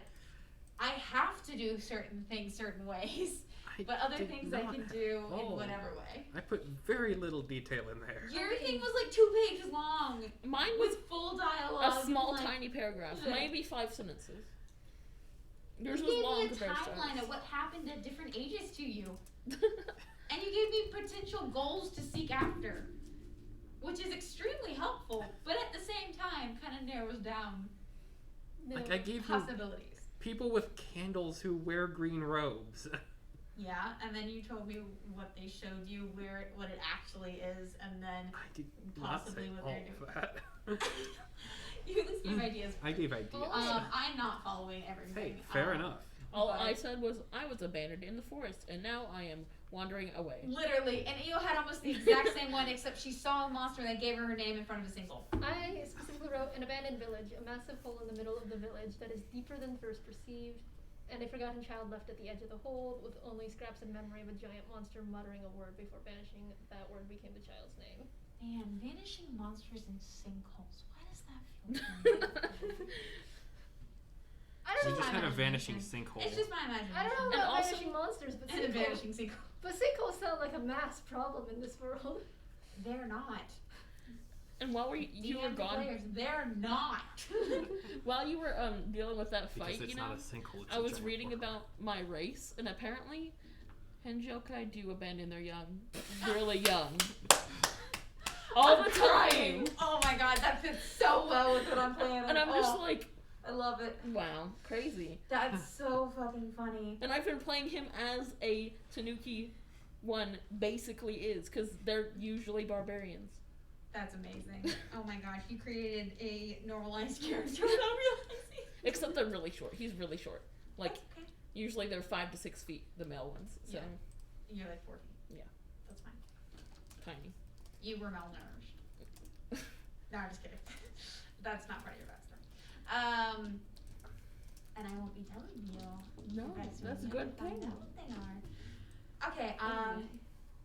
I have to do certain things certain ways, but other did things I not can do in all. whatever way. I put very little detail in there. Your thing was like 2 pages long Mine was with full dialogue. a small, like, tiny paragraph, maybe 5 sentences. Yours You was gave long me a compared to timeline ours. of what happened at different ages to you. And you gave me potential goals to seek after, which is extremely helpful, but at the same time kind of narrows down Like I gave you possibilities. people with candles who wear green robes. Yeah, and then you told me what they showed you, what it actually is, and then I did not possibly say what all they're of that. you just gave ideas. I gave ideas. I'm not following everything. Hey, fair enough. All but- I said was I was abandoned in the forest, and now I am wandering away. Literally, and Io had almost the exact same one, except she saw a monster that gave her name in front of a single. I specifically wrote an abandoned village, a massive hole in the middle of the village that is deeper than first perceived, and a forgotten child left at the edge of the hole with only scraps of memory of a giant monster muttering a word before vanishing. That word became the child's name. Man, vanishing monsters in sinkholes. Why does that feel? I don't You know. just had a imagination. vanishing sinkhole. It's just my imagination. I don't know And about also- vanishing monsters, but And a sinkholes. vanishing sinkhole. But sinkholes sound like a mass problem in this world. They're not. And while you were DM gone, players, they're not. while you were dealing with that Because fight, it's you know, not a sinkhole. It's I a was giant reading portal. about my race, and apparently, Henjokai do abandon their young, really young, all the time. Oh my god, that fits so well with what I'm playing. And I'm just Oh, like, I love it. Wow, crazy. That's so fucking funny. And I've been playing him as a Tanuki one basically is, because they're usually barbarians. That's amazing. Oh my gosh, you created a normalized character without realizing. Except they're really short. He's really short. Like, That's okay. usually they're 5 to 6 feet, the male ones. So, Yeah. You're like 4 feet. Yeah. That's fine. tiny. You were malnourished. No, I'm just kidding. That's not part of your backstory. And I won't be telling you. No, You guys that's a will good never find thing. out what they are. Okay,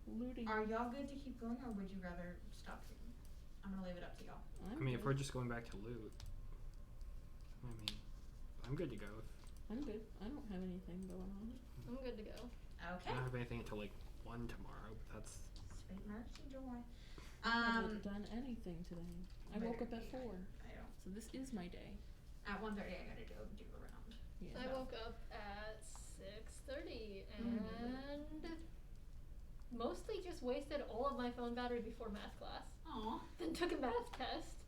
Looting. are y'all good to keep going, or would you rather stop shooting? I'm gonna leave it up to y'all. I mean, if we're just going back to loot, I mean, I'm good to go. I'm good. I don't have anything going on. I'm good to go. I Okay. don't have anything until like 1 tomorrow, but that's Sweet mercy joy. I haven't done anything today. I woke up at 4, I know. so this is my day. At 1:30 I gotta do a round. Yeah. I woke up at 6:30 and mostly just wasted all of my phone battery before math class. Aw. Then took a math test,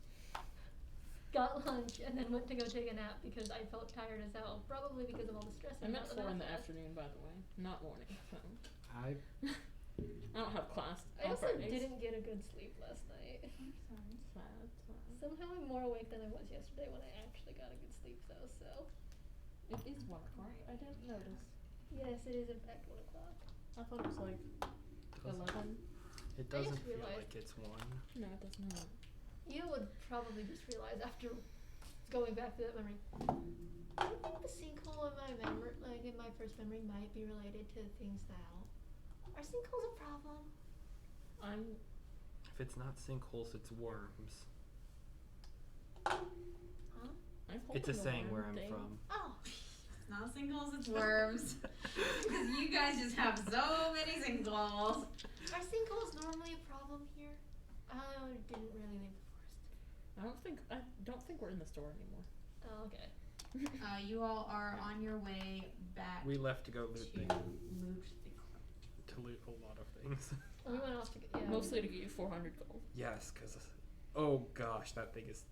got lunch, and then went to go take a nap because I felt tired as hell. Probably because of all the stress. I'm about at the 4 in math the class. afternoon, by the way, not morning. So I I don't have class I on also Fridays. didn't get a good sleep last night. I'm sorry. Sad. Somehow I'm more awake than I was yesterday when I actually got a good sleep though, so. It is 1 o'clock. I didn't notice. Yes, it is in fact 1 o'clock. I thought it was like doesn't, 11. it I just doesn't feel realized- like it's 1. No, it does not. You would probably just realize after going back to that memory. I think the sinkhole in my memory, like in my first memory, might be related to things now. Are sinkholes a problem? If it's not sinkholes, it's worms. Huh? I'm It's a holding saying worm where I'm Oh, thing. It's not singles, it's worms. Because you guys just have so many singles. are sinkholes normally a problem here? I didn't really leave the forest. I don't think we're in the store anymore. Oh, okay. You all are on your way back We left to go loot to things, loot the club. to loot a lot of things. We went off to get, yeah. Mostly to get you 400 gold. Yes, because oh gosh, that thing is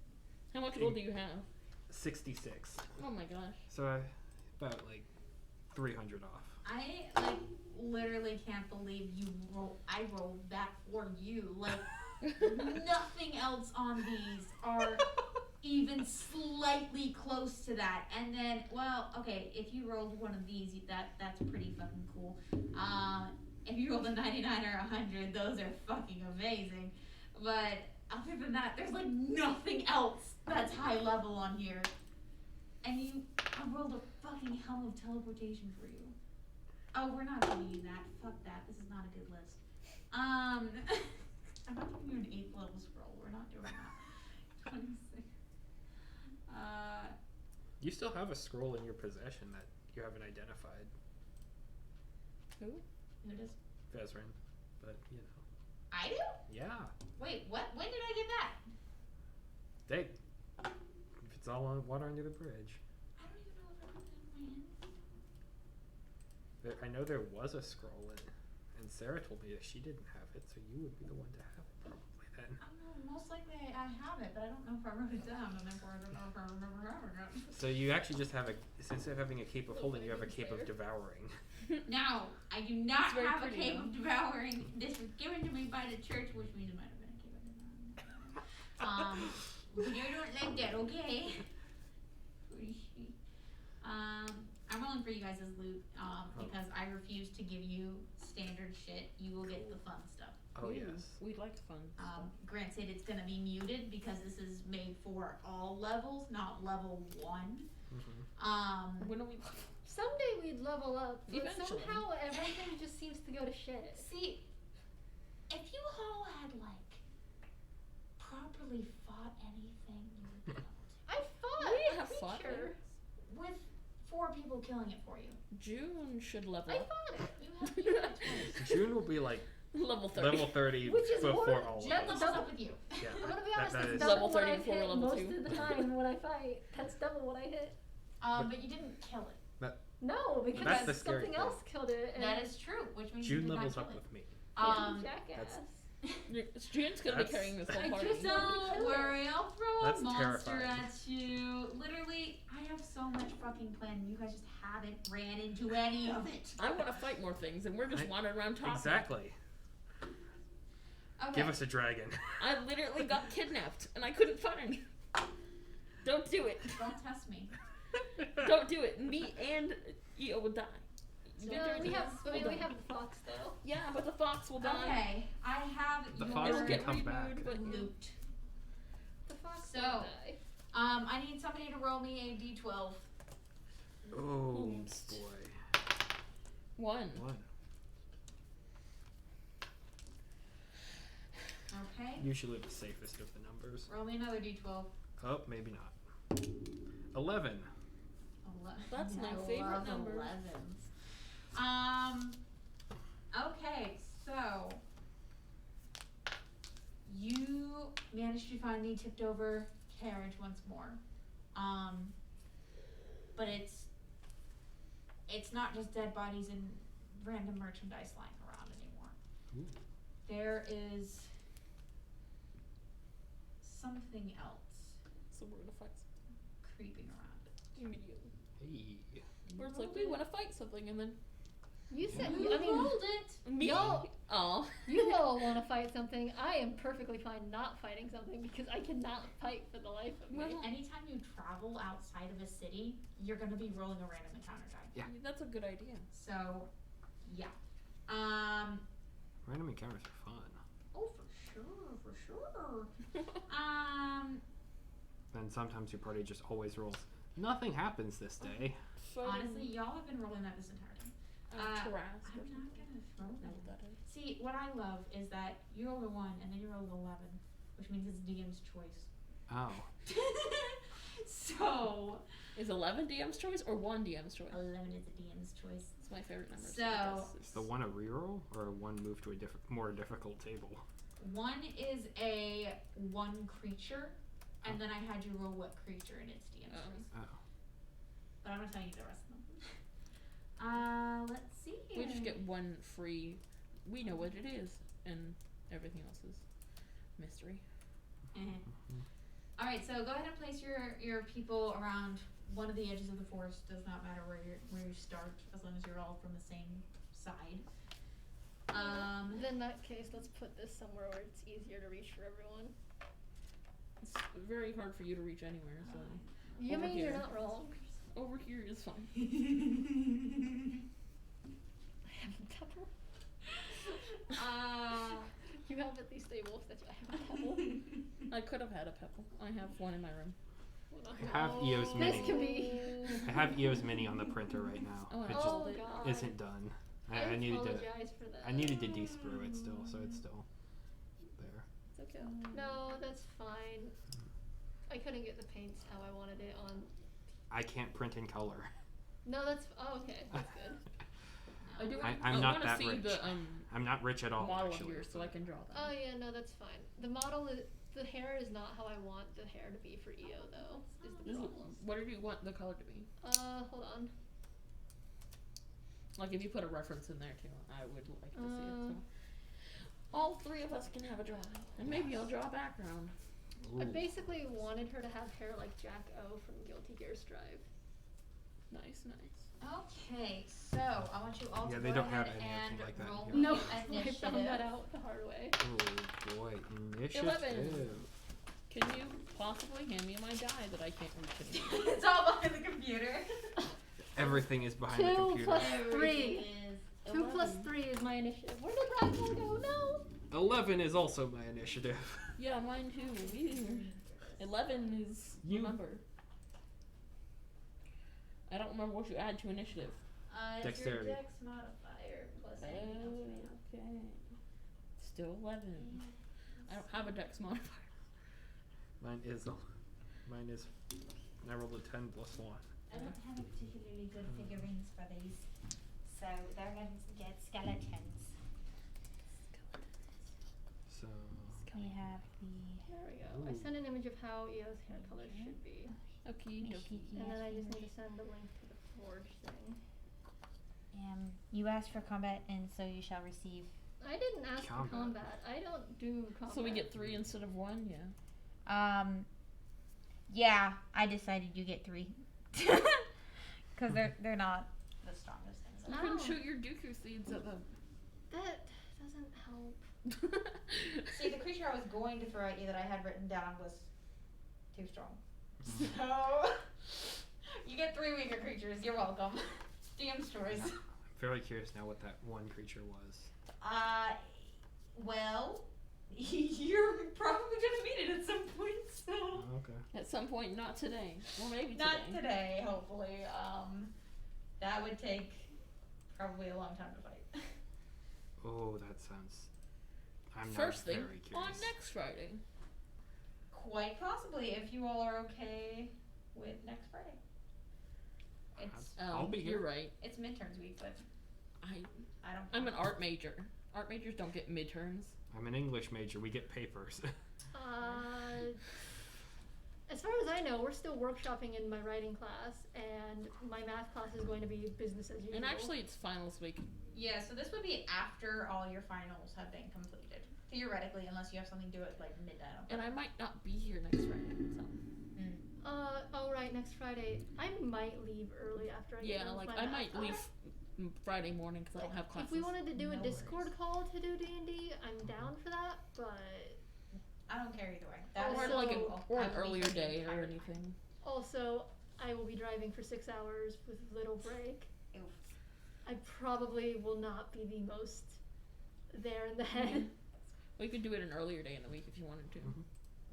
How much gold do you have? 66. Oh my gosh. So I about like 300 off. I literally can't believe I rolled that for you. Like nothing else on these are even slightly close to that. And then, well, okay, if you rolled one of these, that's pretty fucking cool. If you rolled a 99 or 100, those are fucking amazing. But other than that, there's like nothing else that's high level on here. And I rolled a fucking helm of teleportation for you. Oh, we're not giving you that. Fuck that. This is not a good list. I'm not giving you an 8th level scroll. We're not doing that. 26. You still have a scroll in your possession that you haven't identified, Who? Who does? Vezrin, but you know. I do? Yeah, Wait, what? When did I get that? if it's all on water under the bridge. I don't even know if I put that in my hand. I know there was a scroll in, and Sarah told me that she didn't have it, so you would be the one to have it probably then. I don't know. Most likely I have it, but I don't know if I wrote it down, and therefore I don't know if I remember having it. So you actually just have instead of having a cape of holding, you have a cape of devouring. No, I do not It's very have a pretty, cape though. of devouring. This was given to me by the church, which means it might have been a cape of devouring. You don't like that, okay? I'm rolling for you guys as loot, because I refuse to give you standard shit. You will get the fun stuff. Oh Ooh, yes. We like fun. Granted, it's gonna be muted because this is made for all levels, not level 1. Mm-hmm. When are we? Someday we'd level up, but Eventually. somehow everything just seems to go to shit. See, if you all had like properly fought anything, you would be able to. I fought We a have fought creature. With 4 people killing it for you. June should level I up. fought it. You had twice. June will be like Level 30. level 30 Which is before more- all of Jen us. levels up with you. Yeah, I'm gonna be that- honest, that it's is- double Level what 30 I before hit level most 2. of the time when I fight. That's double what I hit. But you didn't kill it. No, because That's the scary something thing. else killed it. And That is true, which means June you did levels not up kill with me. it. jackass. June's gonna be That's- carrying this whole I party. just don't worry, I'll throw That's a monster terrifying. at you. Literally, I have so much fucking plan. You guys just haven't ran into any of it. I want to fight more things, and we're just I- wandering around talking. Exactly. Okay. Give us a dragon. I literally got kidnapped, and I couldn't find any. Don't do it. Don't test me. Don't do it. Me and Eo will die. So Victor No, and we Eo have. I will mean, we die. have the fox though. Yeah, but the fox will die. Okay, I have The your fox It'll can get come removed, back. but loot. The fox So- will die. I need somebody to roll me a d12. Oh Oops. boy. 1. 1. Okay. Usually the safest of the numbers. Roll me another d12. Oh, maybe not. 11. That's my I favorite love number. 11s. Okay, so you managed to find the tipped over carriage once more. But it's not just dead bodies and random merchandise lying around anymore. Ooh. There is something else So we're gonna fight creeping around it. immediately. Hey. Where it's like, we want to fight something, and then You said. You I mean, rolled it. me. Y'all- Oh. you all want to fight something. I am perfectly fine not fighting something because I cannot fight for the life of me. Well, Anytime you travel outside of a city, you're gonna be rolling a random encounter die. Yeah. That's a good idea. So, yeah. Random encounters are fun. Oh, for sure. Then sometimes your party just always rolls. Nothing happens this day. Honestly, y'all have been rolling that this entire time. Tarrasque. I'm not gonna throw I don't know that. what that is. See, what I love is that you rolled a 1 and then you rolled 11, which means it's DM's choice. Oh. So, Is 11 DM's choice or 1 DM's choice? 11 is a DM's choice. It's my favorite number. So- I guess Is the 1 a reroll or a 1 move to a more difficult table? 1 is a 1 creature, and then I had you roll what creature and it's DM's Oh. choice. Oh. But I'm gonna tell you the rest of them. Let's see here. We just get 1 free. We know what it is, and everything else is mystery. Alright, so go ahead and place your people around one of the edges of the forest. Does not matter where you start, as long as you're all from the same side. Then in that case, let's put this somewhere where it's easier to reach for everyone. It's very hard for you to reach anywhere, so You Over mean here. you're not wrong? over here is fine. I have a pebble. You have at least a wolf that I have a pebble. I could have had a pebble. I have 1 in my room. I have EO's This mini. can be. I have EO's mini on the printer right now. Oh, It I Oh just god. isn't done. I I needed to. apologize for that. I needed to desprue it still, so it's still there. It's okay. No, that's fine. I couldn't get the paints how I wanted it on. I can't print in color. No, that's. Oh, okay. That's good. I do. I'm not wanna that see rich. the I'm not rich at all. model actually. here, so I can draw that. Oh yeah, no, that's fine. The model is. The hair is not how I want the hair to be for EO though. Is the Is it, problem. what do you want the color to be? Hold on. Like if you put a reference in there too, I would like to see it. So. All 3 of us can have a drawing, and maybe I'll draw a background. Ooh. I basically wanted her to have hair like Jack O from Guilty Gear Strive. Nice, nice. Okay, so I want you all Yeah, to they go don't have ahead anything and like that roll here. me No, initiative. I found that out the hard way. Oh boy, initiative. 11. Can you possibly hand me my die that I can't reach anymore? It's all behind the computer. Everything is behind the 2 computer. plus Everything 3. is 2 plus 11. 3 is my initiative. Where did Ragnar go? No. 11 is also my initiative. Yeah, mine too. Ew. 11 is You- remember. I don't remember what you add to initiative. It's Dexterity. your dex modifier plus anything else, ma'am. Okay. Still 11. I don't have a dex modifier. Mine is. I rolled a 10 plus 1. I don't have particularly good figurines for these, so they're going to get skeletons. So. We have the There we go. I Ooh. sent an image of how EO's hair color should be. Okay, dokie. And then I just need to send the link to the forge thing. you asked for combat, and so you shall receive I didn't ask for Combat. combat. I don't do combat. So we get 3 instead of 1, yeah. Yeah, I decided you get 3. Because they're not the strongest things. You can shoot your Dooku seeds at them. That doesn't help. See, the creature I was going to throw at you that I had written down was too strong. So you get 3 weaker creatures. You're welcome. DM's choice. I'm very curious now what that one creature was. Well, you're probably gonna meet it at some point. So Okay. At some point, not today. Or maybe today. not today, hopefully. That would take probably a long time to fight. Oh, that sounds. I'm First not thing, very on curious. next Friday. Quite possibly, if you all are okay with next Friday. It's I'll be here. You're right. it's midterms week, but I'm I'm an art major. Art majors don't get midterms. I'm an English major. We get papers. As far as I know, we're still workshopping in my writing class, and my math class is going to be business as usual. And actually, it's finals week. Yeah, so this would be after all your finals have been completed. Theoretically, unless you have something due at like midnight on And I might not be here next Friday, so. Oh right, next Friday. I might leave early after I get Yeah, done like with my I math might class. leave Friday morning because I don't have classes. If we wanted to do a No Discord worries. call to do D&D, I'm down for that, but I don't care either way. That Or was like an, cool. or I an will be earlier here the day or entire time. anything. also I will be driving for 6 hours with little break. Oof. I probably will not be the most there in the head. We could do it an earlier day in the week if you wanted to.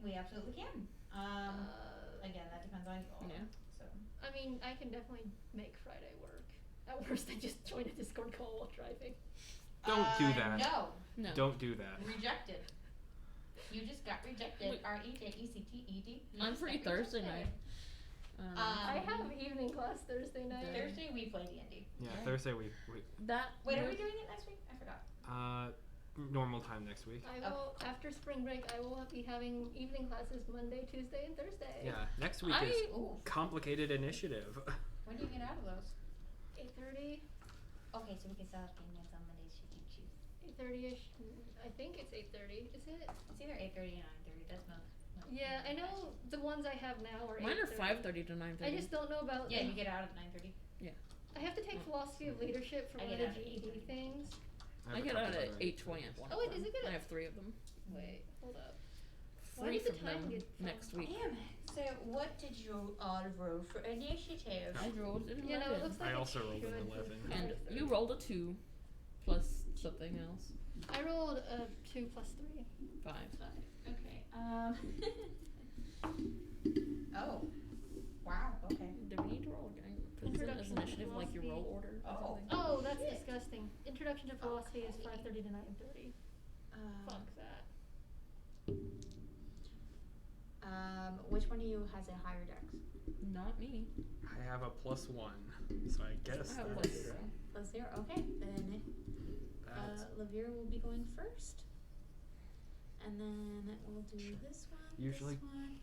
We absolutely can. Again, that depends on you all. Yeah. So I mean, I can definitely make Friday work. At worst, I just join a Discord call while driving. Don't do that. No, No. Don't do that. rejected. You just got rejected. Wait. REJECTED. I'm just free got Thursday rejected. night. I have evening class Thursday night. Thursday we play D&D. Yeah, Yeah. Thursday we That. Wait, are would- we doing it next week? I forgot. normal time next week. I will, after spring break, I will be having evening classes Monday, Tuesday, and Thursday. Yeah, next week is complicated initiative. When do you get out of those? 8:30, Okay, so we can start game next on Mondays should you choose. 8:30ish. I think it's 8:30. Is it? It's either 8:30 and 9:30. That's not. Yeah, I know the ones I have now are 8:30. Mine are 5:30 to 9:30. I just don't know about. Yeah, you get out at 9:30. I have to take philosophy of leadership for I one of get the out at GED 8:30. things. I get out at 8:20 at one. Oh, wait, is it good? I have 3 of them. Wait, hold up. Why 3 did the from time them get next fucked? week. Damn it. So, what did you all roll for initiative? I rolled an 11. You know, it looks like I it also rolled an should 11. be And 5:30. you rolled a 2 plus something else. I rolled a 2 plus 3. 5. Okay. Oh. Wow. Okay. Do we need to roll again? Because isn't this Introduction to initiative like your roll philosophy. order? or Oh. something? Oh, that's disgusting. Introduction to philosophy is 5:30 to 9:30. Fuck that. Which one of you has a higher dex? Not me. I have a +1, so I guess I have that's, +0. +0. Okay. Then that's Lavira will be going first. And then we'll do this one. Usually this one,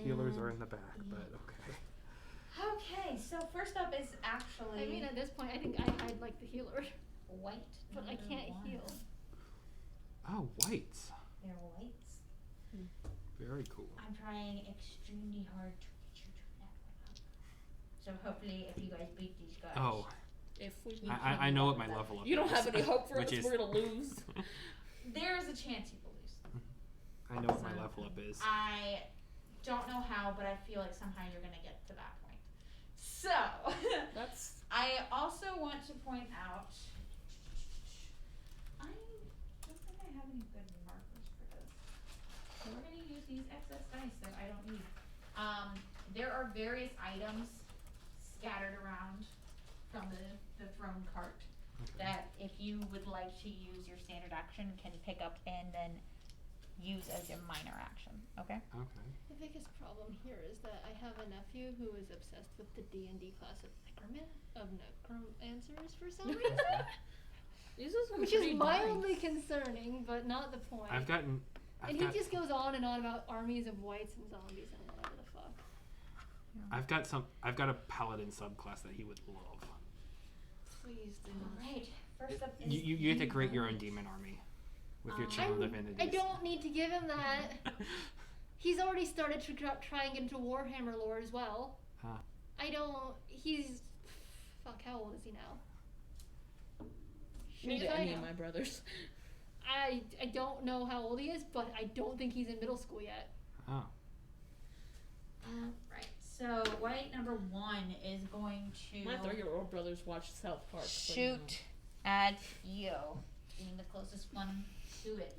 healers are and- in the back, yeah. but okay. Okay, so first up is actually I mean, at this point, I think I'd like the healer, white. but I number can't 1. heal. Oh, whites. They're whites. Very cool. I'm trying extremely hard to get you to level up. So hopefully, if you guys beat these guys. Oh, If we I know what my level up is. You don't have any hope for us. which is- We're gonna lose. There is a chance you will lose. I know what my level up is. I don't know how, but I feel like somehow you're gonna get to that point. So, That's I also want to point out. I don't think I have any good markers for this. So we're gonna use these excess dice that I don't need. There are various items scattered around from the throne cart that if you would like to use your standard action can pick up and then use as your minor action. Okay? Okay. The biggest problem here is that I have a nephew who is obsessed with the D&D class of necromancers for some reason, these are some which is pretty mildly nice. concerning, but not the point. I've and he just goes on and on about armies of whites and zombies and whatever the fuck. I've got a paladin subclass that he would love. Please do. Alright, First up is You get to create your own Mage. demon army with your Um, channel divinities. I don't need to give him that. He's already started to trying into Warhammer lore as well. Huh. He's, fuck, how old is he now? Neither Should I any know? of my brothers. I don't know how old he is, but I don't think he's in middle school yet. Oh. Right. So white number 1 is going to My 3-year-old brothers watch South Park. so you know. shoot at you, being the closest one to it.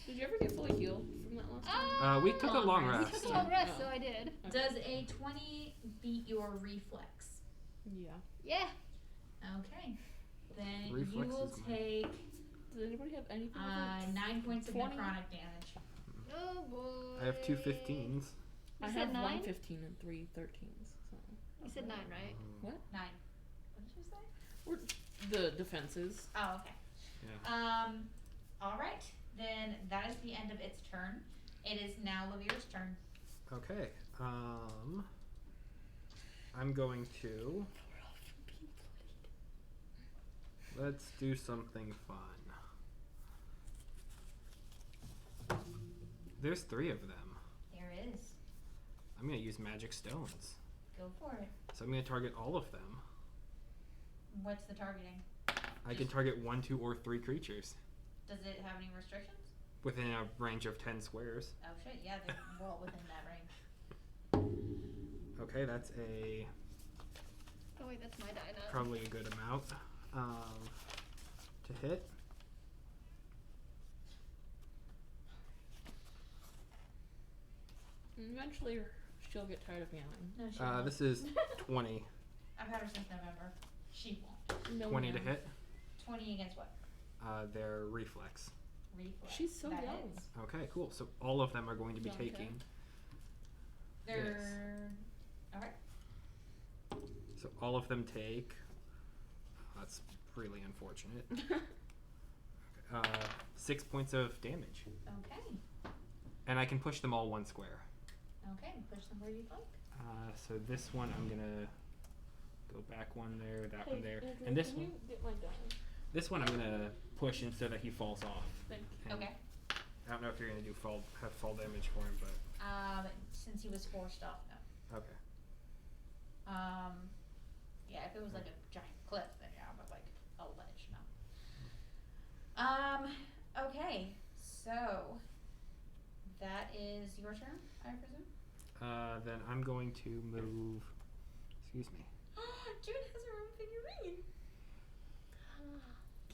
Did you ever get fully healed from that last time? We took a long We rest. took a long rest, Oh. so I did. Does a 20 beat your reflex? Yeah. Yeah. Okay. Then you Reflex will is mine. take Does anybody have anything? with 9 points of 20? necrotic damage. Oh boy. I have 2 15s. I You have said 1 9? 15 and 3 13s. So. You said 9, right? 9. What did you say? Or the defenses. Oh, okay. Yeah. All right. Then that is the end of its turn. It is now Lavier's turn. Okay. I'm going to. Let's do something fun. There's 3 of them. There is. I'm gonna use magic stones. Go for it. So I'm gonna target all of them. What's the targeting? I can target 1, 2, or 3 creatures Does it have any restrictions? within a range of 10 squares. Oh shit, yeah, they're well within that range. Okay, that's a Oh wait, that's my die now. probably a good amount to hit. Eventually, she'll get tired of meowing. No, she won't. This is 20. I've had her since November. She won't. No 20 to meow. hit. 20 against what? Their reflex. Reflex. She's so That young. hits. Okay, cool. So all of them are going to be Young taking. They're alright. So all of them take. That's really unfortunate. 6 points of damage, Okay. and I can push them all 1 square. Okay, push them where you'd like. So this one I'm gonna go back 1 there, that one there, Andrew, and this can one. you get my die? This one I'm gonna push in so that he falls off. Thank you. And Okay. I don't know if you're gonna do have fall damage for him, but Since he was forced off, no. okay. Yeah, if it was like a giant cliff, then yeah, but like a ledge, no. Okay, so that is your turn, I presume? Then I'm going to move. Excuse me. June has her own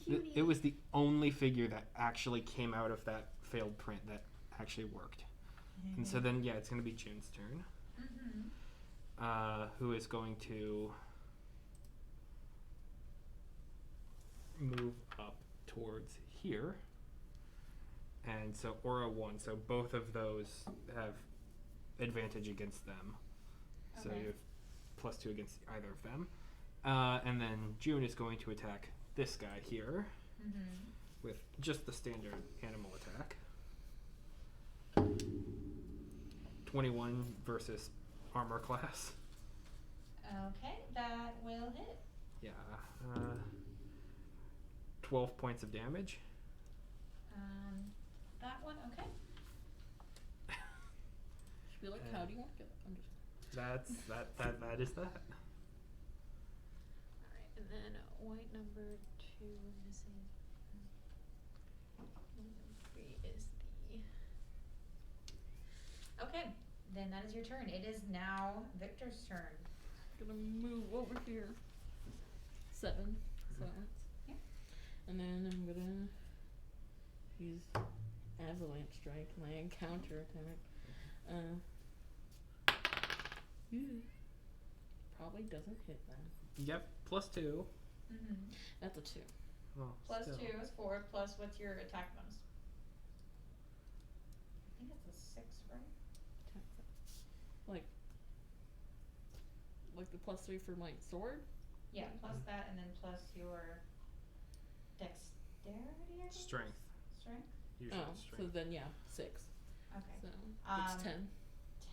figurine. It was the only figure that actually came out of that failed print that actually worked. And so then, yeah, it's going to be June's turn. Mm-hmm. Who is going to move up towards here. And so Aura 1, so both of those have advantage against them. So Okay. you have +2 against either of them. And then June is going to attack this guy here Mm-hmm. with just the standard animal attack. 21 versus armor class. Okay, that will hit. Yeah. 12 points of damage. That one, okay. She'd be like, Yeah. how do you want to get I'm just. That is that. Alright, and then white number 2 missing. Number 3 is the. Okay, then that is your turn. It is now Victor's turn. Gonna move over here. 7. So. Yeah. And then I'm gonna use Avalanche Strike, my encounter attack. Probably doesn't hit then. Yep, +2. Mm-hmm. That's a 2. Well, Plus still. 2 is 4, plus what's your attack bonus? I think it's a 6, right? Attack that. Like the +3 for my sword? Yeah, plus that, and then plus your dexterity, I think? Strength. Strength? Usually Oh, it's so strength. then yeah, 6. Okay. So it's 10.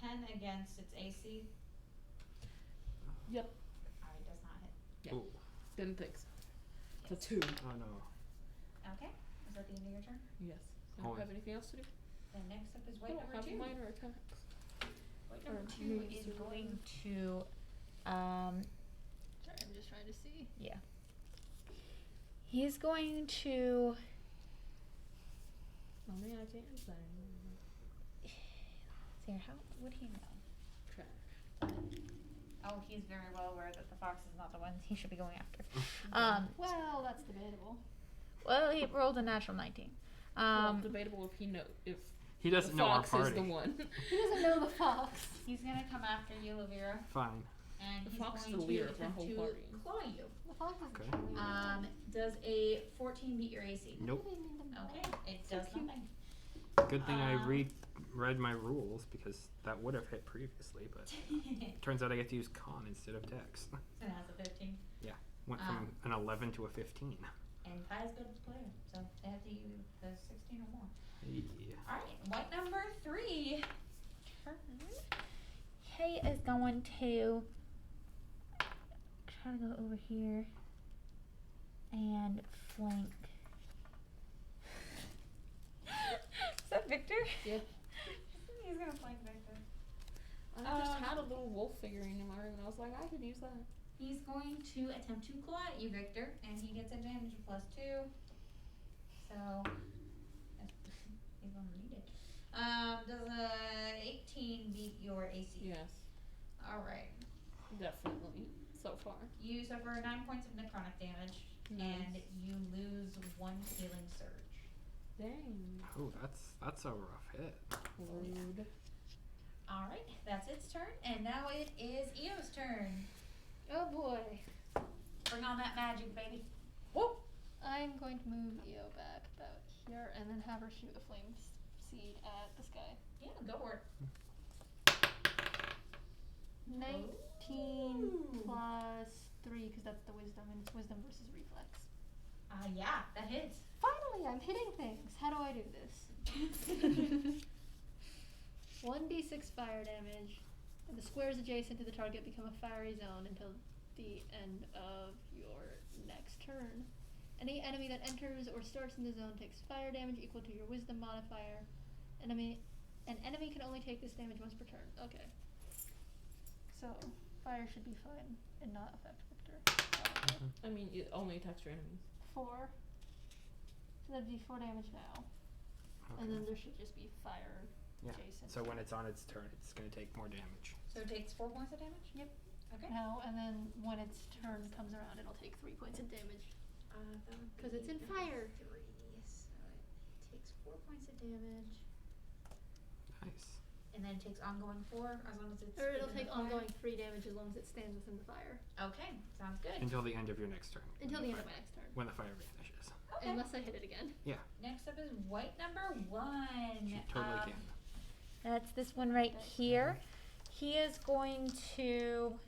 10 against its AC. Yep. Does not hit. Yeah. Ooh. Didn't think so. It's a 2. Oh no. Okay. Is that the end of your turn? Yes. I Oh, don't have anything else to do. Then next up is I white don't number have 2. minor attacks. White Or number 2 moves is or going to, Sorry, I'm just trying to see. yeah. He's going to, Oh man, I can't use that anymore. how would he know? Trash. Oh, he's very well aware that the fox is not the one he should be going after. Well, that's debatable. Well, he rolled a natural 19. Well, debatable if He doesn't the know our fox party. is the one. He doesn't know the fox. He's gonna come after you, Lavira, Fine. and The he's fox is going the leader to of our attempt whole to party. claw you. The fox is Okay. Does a 14 beat your AC? Nope. Okay, it does nothing. Good thing I Um, read my rules because that would have hit previously, but turns out I get to use con instead of dex. It has a 15. Went from an 11 to a 15. And Ty is good as a player, so they have to use the 16 or more. Yeah. Alright, white number 3. He is going to try to go over here and flank. Is that Victor? Yeah. He's gonna flank Victor. I just had a little wolf figurine in my room and I was like, I could use that. He's going to attempt to claw at you, Victor, and he gets advantage of +2. So, he's gonna need it. Does a 18 beat your AC? Yes, Alright. definitely. So far. You suffer 9 points of necrotic damage, and Nice. you lose 1 healing surge. Dang. Oh, that's a rough hit. Rude. Alright, that's its turn, and now it is Eo's turn. Oh boy. Bring on that magic, baby. Whoop! I'm going to move Eo back about here and then have her shoot a flame seed at this guy. Yeah, go for it. 19 plus 3, because that's the wisdom, and it's wisdom versus reflex. Yeah, that hits. Finally, I'm hitting things. How do I do this? 1d6 fire damage, and the squares adjacent to the target become a fiery zone until the end of your next turn. Any enemy that enters or starts in the zone takes fire damage equal to your wisdom modifier. An enemy can only take this damage once per turn. Okay. So, fire should be fine and not affect Victor. I mean, it only attacks your enemies. 4. So that'd be 4 damage now. Okay. And then there should just be fire Yeah. adjacent. So when it's on its turn, it's gonna take more damage. So it takes 4 points of damage? Yep. Okay. Now, and then when its turn comes around, it'll take 3 points of damage. Because it's in fire. 3, so it takes 4 points of damage. Nice. And then it takes ongoing 4 as long as it's Or it'll within take the fire? ongoing 3 damage as long as it stands within the fire. Okay, sounds good. Until the end of your next turn. Until the end of my next turn. When the fire vanishes. Okay. Unless I hit it again. Next up is white number 1. She totally can. That's this one right here. He is going to,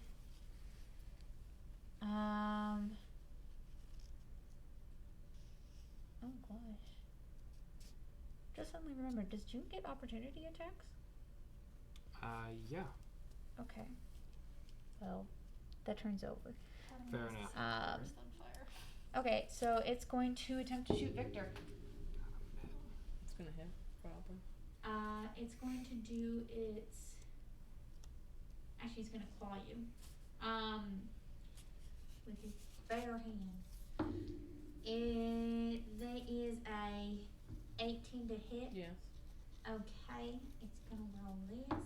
oh gosh. Just suddenly remembered, does June get opportunity attacks? Yeah. Okay. Well, that turns over. Fair enough. First on fire. Okay, so it's going to attempt to shoot Victor. It's gonna hit, probably. It's going to do its. Actually, it's going to claw you. With his bare hand. That is a 18 to hit. Yes. Okay, it's gonna roll this.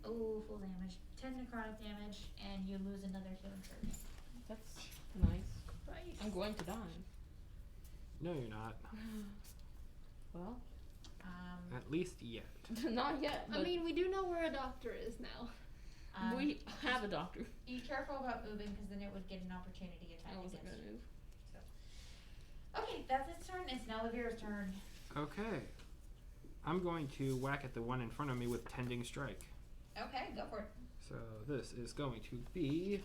Oh, full damage. 10 necrotic damage, and you lose another healing surge. That's nice. Christ. I'm going to die. No, you're not. Well, At least yet. not yet, but I mean, we do know where a doctor is now. we have a doctor. Be careful about moving, because then it would get an opportunity attack I wasn't against gonna you. move. Okay, that's its turn. It's now Lavira's turn. Okay. I'm going to whack at the one in front of me with Tending Strike. Okay, go for it. So this is going to be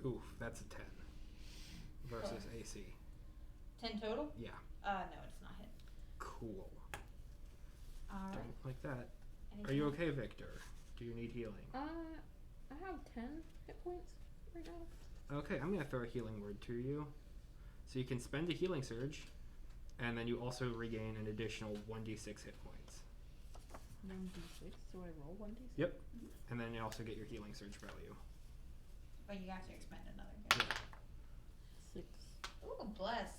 oof, that's a 10 versus AC. 10 total? Yeah, No, it's not hit. cool. Alright. Don't like that. Are you okay, Victor? Do you need healing? I have 10 hit points right now. Okay, I'm gonna throw a healing word to you. So you can spend a healing surge, and then you also regain an additional 1d6 hit points. 1d6. So I roll 1d6? Yep. And then you also get your healing surge value. But you have to expend another hit. 6. Ooh, bless.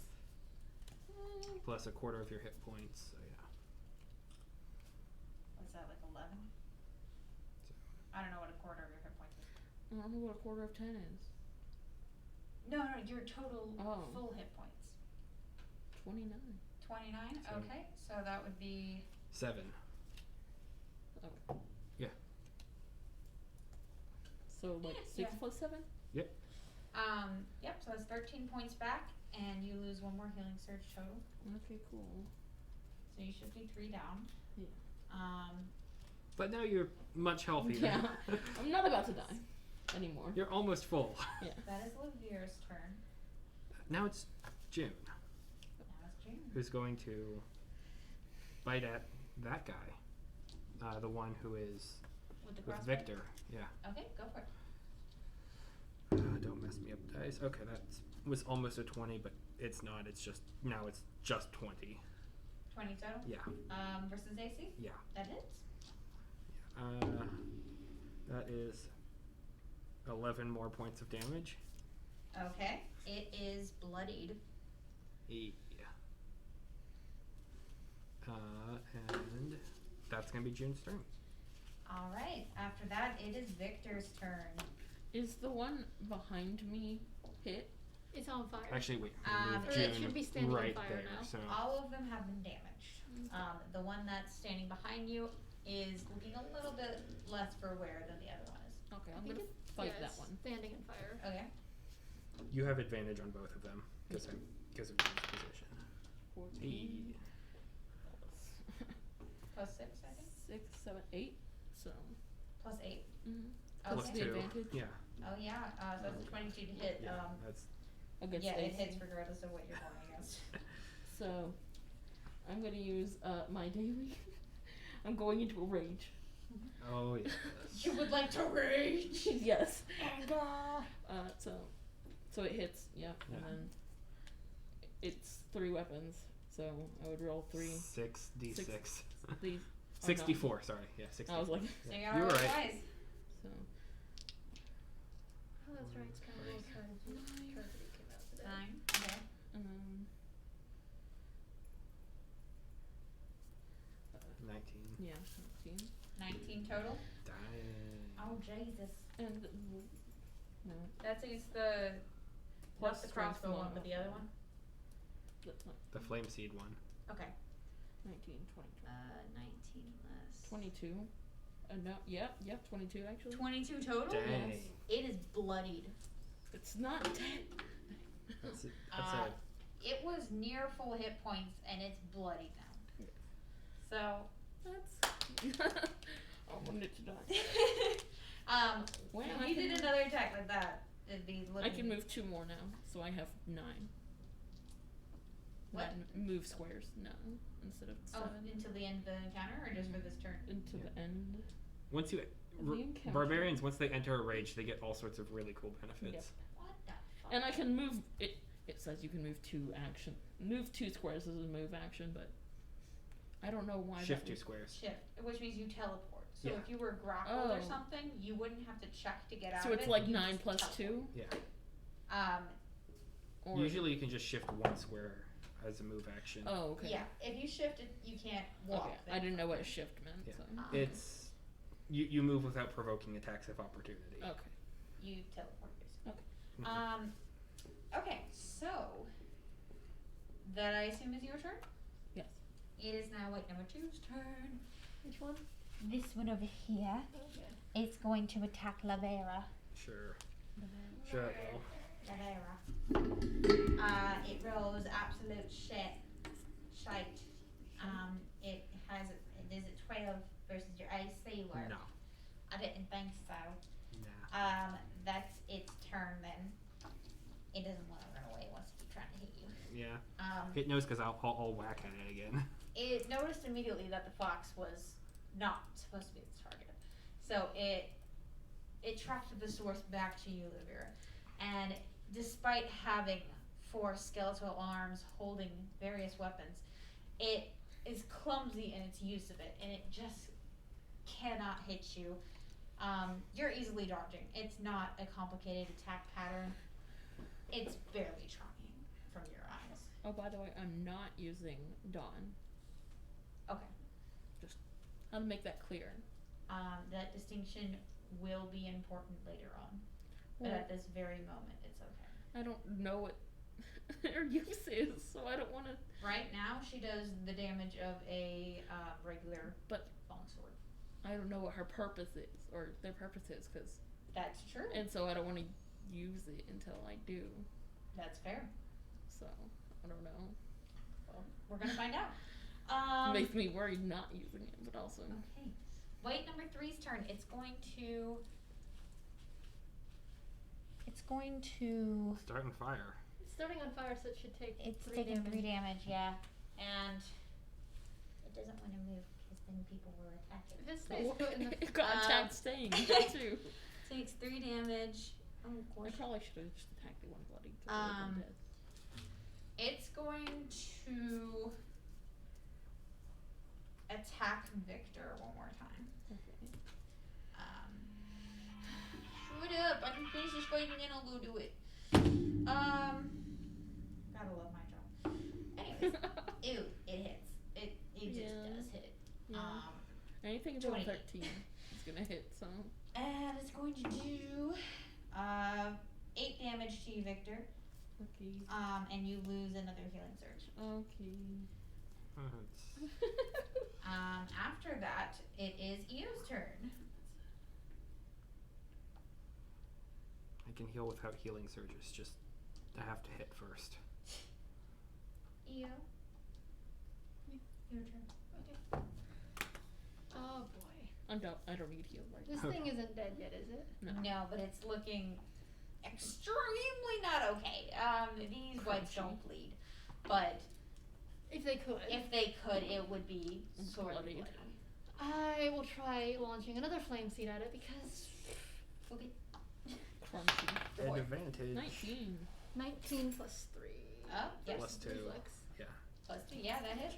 Plus a quarter of your hit points. So yeah. What's that, like 11? So. I don't know what a quarter of your hit points is. I don't know what a quarter of 10 is. No, your total Oh. full hit points. 29. 29? So- Okay, so that would be 7. Oh. Yeah. So like 6 Yeah. plus 7? Yep. Yep, so that's 13 points back, and you lose one more healing surge total. Okay, cool. So you should be 3 down. Yeah. But now you're much healthier. Yeah. I'm not about to die anymore. You're almost full. Yeah. That is Olivier's turn. Now it's June, Now it's June. who's going to bite at that guy. The one who is With the with crossbow? Victor. Yeah. Okay, go for it. Don't mess me up, dice. Okay, that was almost a 20, but it's not. It's just, now it's just 20. 20 total? Yeah. Versus AC? Yeah. That hits? That is 11 more points of damage. Okay. It is bloodied. Yeah. And that's going to be June's turn. Alright, after that, it is Victor's turn. Is the one behind me hit? It's on fire. Actually, wait. Or Move it June should be standing on right fire there. now. So All of them have been damaged. The one that's standing behind you is looking a little bit less for wear than the other one is. Okay, I I'm think gonna it's- fight yeah, that it's one. standing in fire. Okay. you have advantage on both of them because of June's position. 14. Plus 6, I think? 6, 7, 8. So. Plus 8. Mm-hmm. Plus Okay. the 2. advantage? Yeah. Oh yeah, so it's a 22 to hit. Yeah. That's Against Yeah, it AC. hits regardless of what you're going against. So, I'm gonna use my daily. I'm going into a rage. oh yeah. You would like to rage? Yes. Anger! So it hits, yeah, Yeah. and then it's 3 weapons. So I would roll 3. 6d6. These. 64. Sorry. Yeah. 64. I was like, So you You gotta were roll right. twice. so Oh, that's right. It's kind of little tragedy came out today. 9. Okay. and then 19. yeah, 19. 19 total. Dang. Oh Jesus. And no, That's against the Plus not the strength crossbow one, one. but the other one. that's not The flame seed one. Okay. 19, 20, 19 less. 22. No, yep, 22 actually. 22 total. Dang. Yes. It is bloodied. It's not dead. That's it. It was near full hit points and it's bloody now. So That's. I wanted it to die. if I you can did another attack like that, it'd be I looking. can move 2 more now, so I have 9. What? 9 move squares now instead of 7. Until the end of the encounter, or just for this turn? Into the end. Once you The encounter. barbarians, once they enter a rage, they get all sorts of really cool benefits. What the fuck? And I can move it. It says you can move 2 action. Move 2 squares as a move action, but I don't know why. Shift that 2 would- squares. Shift, which means you teleport. So Yeah. if you were grappled or Oh. something, you wouldn't have to check to get out So of it's it. like you 9 just plus teleport. 2. Yeah. Or Usually you can just shift 1 square as a move action. Oh, okay. Yeah, if you shift it, you can't walk. Okay. there. I didn't know what shift meant. Yeah. So. It's you move without provoking attacks of opportunity. Okay. You teleport basically. Okay. Mhm. Okay, so that I assume is your turn. Yes. It is now like number 2's turn. Which one? This one over here, Okay. it's going to attack Lavera. Sure. Sure it will. Lavera. It rolls absolute shite. It is a 12 versus your AC work. No. I didn't think so. Nah. That's its turn then. It doesn't want to run away. It wants to keep trying to hit you. Yeah. It knows because I'll whack at it again. It noticed immediately that the fox was not supposed to be its target. So it tracked the source back to you, Olivia. And despite having 4 skeletal arms holding various weapons, it is clumsy in its use of it, and it just cannot hit you. You're easily dodging. It's not a complicated attack pattern. It's barely trying from your eyes. Oh, by the way, I'm not using Dawn. Okay. Just how to make that clear. That distinction will be important later on. But Well, at this very moment, it's okay. I don't know what her use is, so I don't want to. Right now, she does the damage of a regular But longsword. I don't know what her purpose is, or their purpose is, because. That's true. And so I don't want to use it until I do. That's fair. So I don't know. Well, we're gonna find out. It makes me worried not using it, but also. Okay. White number 3's turn. It's going to Starting fire. It's starting on fire, so it should take It's 3 taking damage. 3 damage, yeah. and it doesn't want to move because then people will attack it. If it stays put in the It got attacked staying too. Takes 3 damage. Oh I gosh. probably should have just attacked the one bloody. So it would've been dead. It's going to attack Victor one more time. Okay. Shut up! I can finish this fight and then I'll go do it. Gotta love my job. Anyways, ew, it hits. It just Yeah. does hit. Yeah. Anything above 28. 13 is gonna hit. So. And it's going to do 8 damage to you, Victor. Okay. And you lose another healing surge. Okay. After that, it is Eo's turn. I can heal without healing surges. Just I have to hit first. Eo. Your turn. Okay. Oh boy. I don't need heal right This now. thing isn't dead yet, is it? No, but it's looking extremely not okay. These whites don't bleed, but If they could. if they could, it would be sort of Bloodied. bloody. I will try launching another flame seed at it because Okay. Crunchy. An Boy. advantage. 19. 19 plus 3. Oh, yes. Plus 2. Reflex. Yeah. Plus 2. Yeah, that hits.